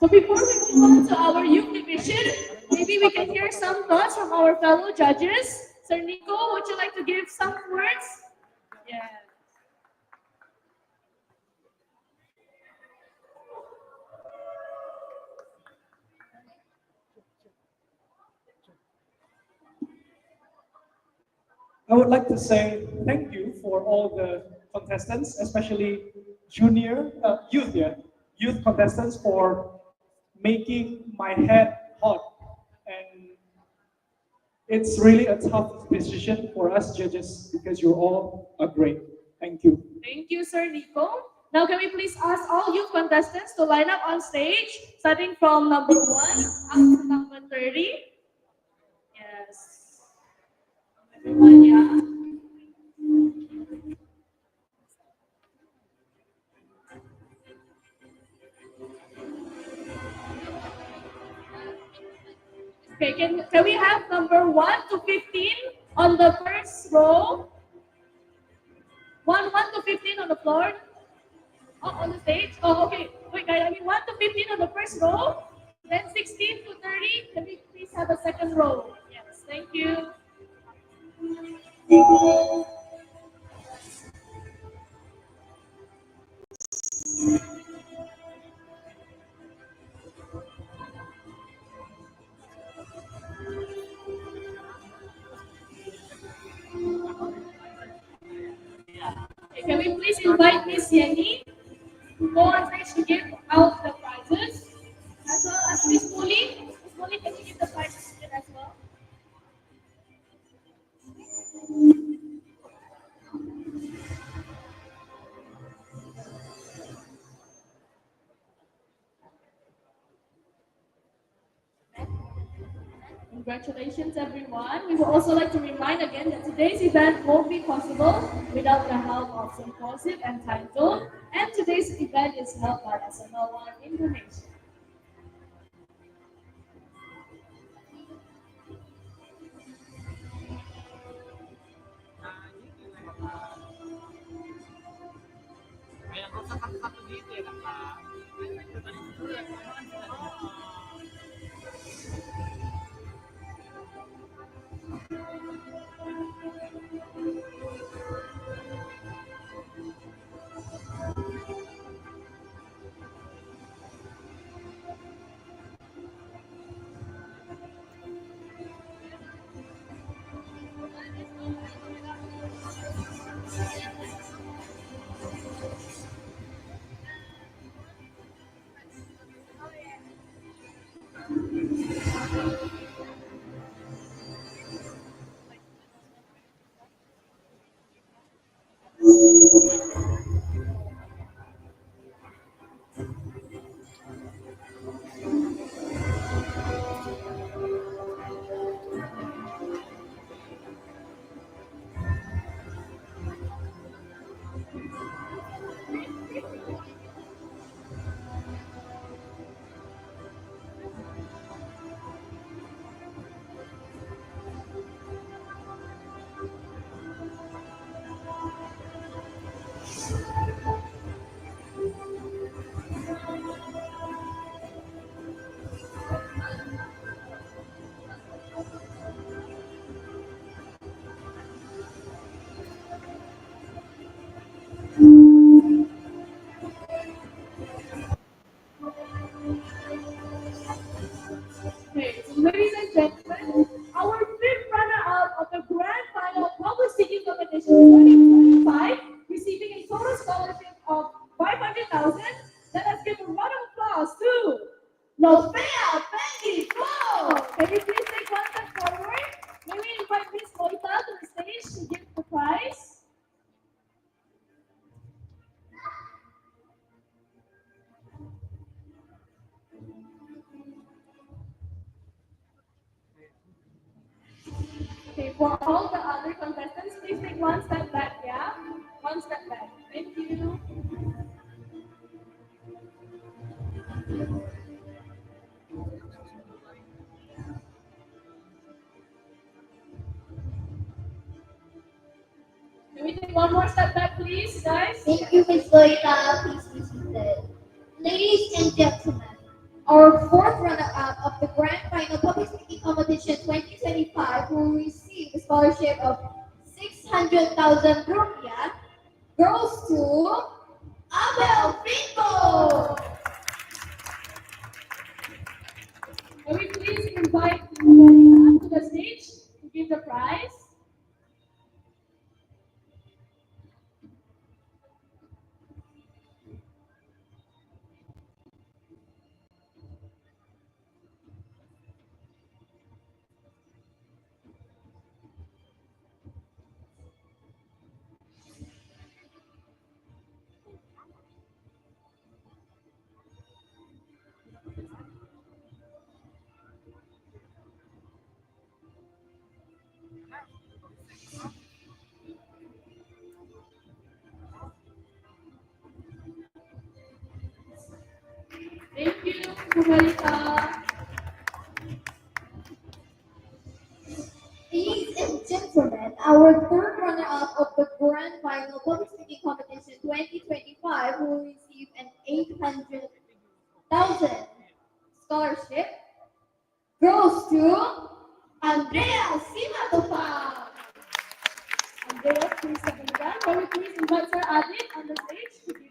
S16: So before we move on to our youth division, maybe we can hear some thoughts from our fellow judges. Sir Nico, would you like to give some words? Yeah.
S11: I would like to say thank you for all the contestants, especially youth contestants for making my head hot. And it's really a tough decision for us judges because you're all great. Thank you.
S16: Thank you, Sir Nico. Now can we please ask all youth contestants to line up on stage, starting from number 1 up to number 30. Yes. Everyone, yeah. Okay, can we have number 1 to 15 on the first row? 1 to 15 on the floor? Oh, on the stage? Oh, okay. Wait, guys, I mean 1 to 15 on the first row. Then 16 to 30. Can we please have a second row? Yes, thank you. Okay, can we please invite Miss Yenny to go on stage to give out the prizes, as well as Miss Molly. Miss Molly, can you give the prizes as well? Congratulations, everyone. We would also like to remind again that today's event won't be possible without the help of Symposium and Time Zone, and today's event is held by SML1 Indonesia. Okay, so ladies and gentlemen, our fifth runner-up of the grand final public speaking competition 2025, receiving a total scholarship of 500,000. Let us give a round of applause to Sophia Grace. Can you please take one step forward? May we invite Miss Bonita to the stage to give the prize? Okay, for all the other contestants, please take one step back, yeah? One step back. Thank you. Can we take one more step back, please, guys?
S21: Thank you, Miss Bonita. Please be seated. Ladies and gentlemen, our fourth runner-up of the Grand Final Public Speaking Competition 2025 will receive a scholarship of 600,000 rupiah goes to Abel Pinkle.
S16: Can we please invite Mariam to the stage to give the prize? Thank you, Marita.
S21: Ladies and gentlemen, our third runner-up of the Grand Final Public Speaking Competition 2025 will receive an 800,000 scholarship goes to Andrea Simatopang.
S16: Andrea, please step in the back. Can we please invite Sir Adit on the stage to give it?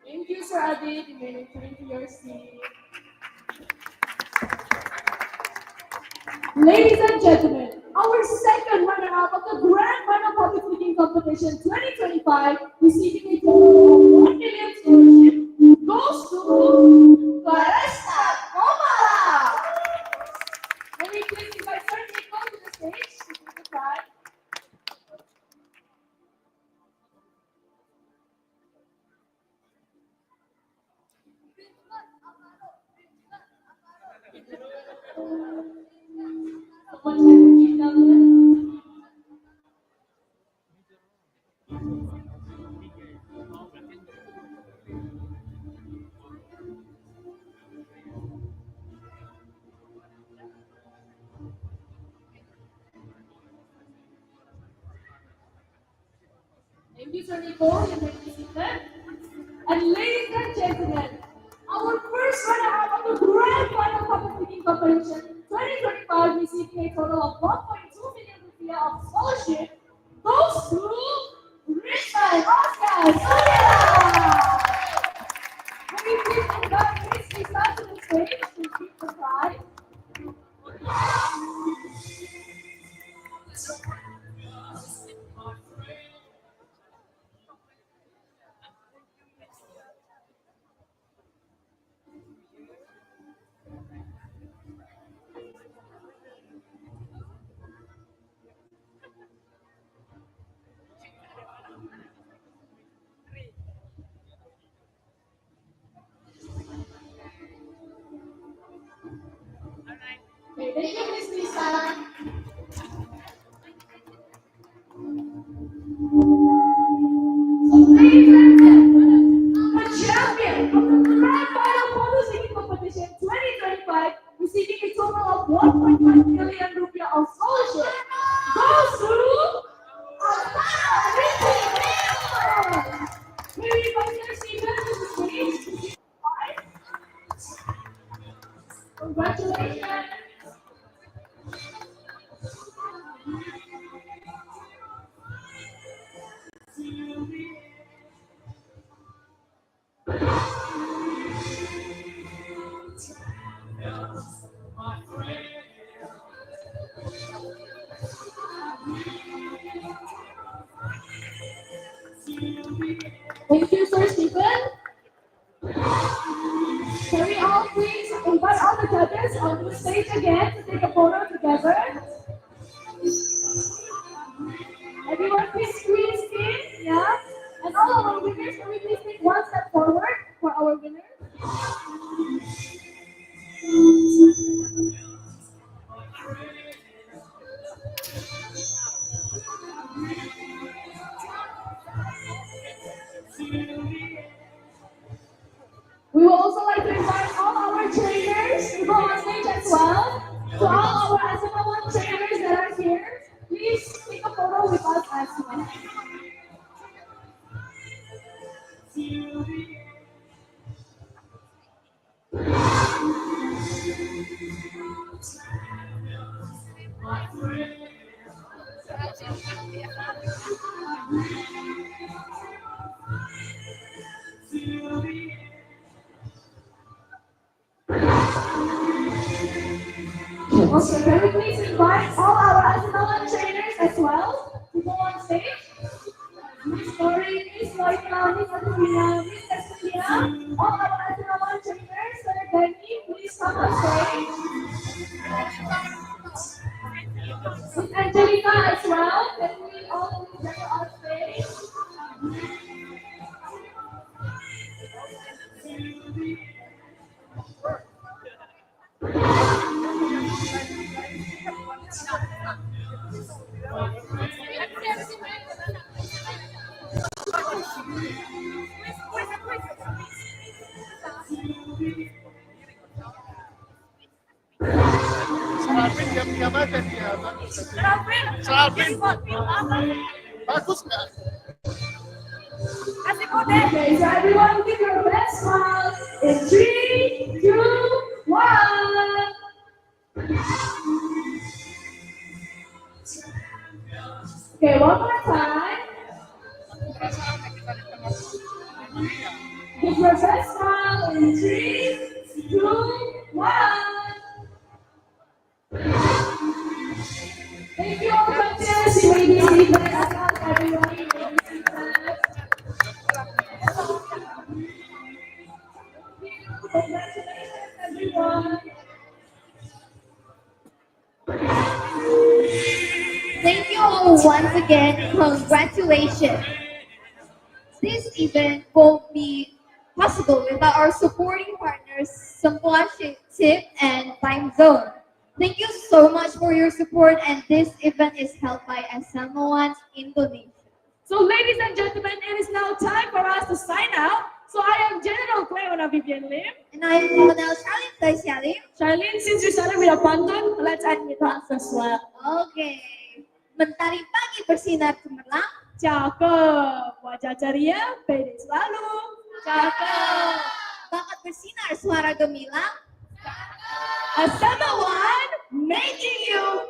S16: Thank you, Sir Adit. You may return to your seat. Ladies and gentlemen, our second runner-up of the Grand Final Public Speaking Competition 2025, receiving a total of 1 million scholarship, goes to Karis. Can we please invite Sir Nico to the stage to give the prize? Thank you, Sir Nico. You may be seated. And ladies and gentlemen, our first runner-up of the Grand Final Public Speaking Competition 2025, receiving a total of 1.2 million rupiah of scholarship, goes to Richmond. Can we please invite Miss Lisa to the stage to give the prize?
S1: Thank you, Sir Stephen. Can we all please invite all the judges on the stage again to take a photo together? Everyone please squeeze in, yeah? And all our winners, can we please take one step forward for our winners? We would also like to invite all our trainers to go on stage as well. To all our SMA1 trainers that are here, please take a photo with us as well. Also, can we please invite all our SMA1 trainers as well to go on stage? Miss Lori, Miss Loita, Miss Angelina, Miss Sophia, all our SMA1 trainers, Sir Benny, please come on stage. Miss Angelina as well, can we all please get on stage?
S11: Serapin diam-diam aja dia. Serapin. Bagus nggak?
S1: Kasih kode. Okay, so everyone give your best smile in 3, 2, 1. Okay, one more time. Give your best smile in 3, 2, 1. Thank you all for tuning in. Everyone. Congratulations, everyone.
S21: Thank you all once again. Congratulations. This event won't be possible without our supporting partners, Semua Tip and Time Zone. Thank you so much for your support, and this event is held by SMA1 Indonesia.
S16: So ladies and gentlemen, it is now time for us to sign out. So I am General Cleona Vivian Lim.
S21: And I am Colonel Charlene Taisya Lim.
S16: Charlene, since you started with a pantun, let's end with us as well.
S21: Okay. Mentari pagi bersinar cemerlang.
S16: Cakep. Wajah ceria, pede selalu.
S21: Cakep. Bakat bersinar, suara gemilang.
S16: SMA1 making you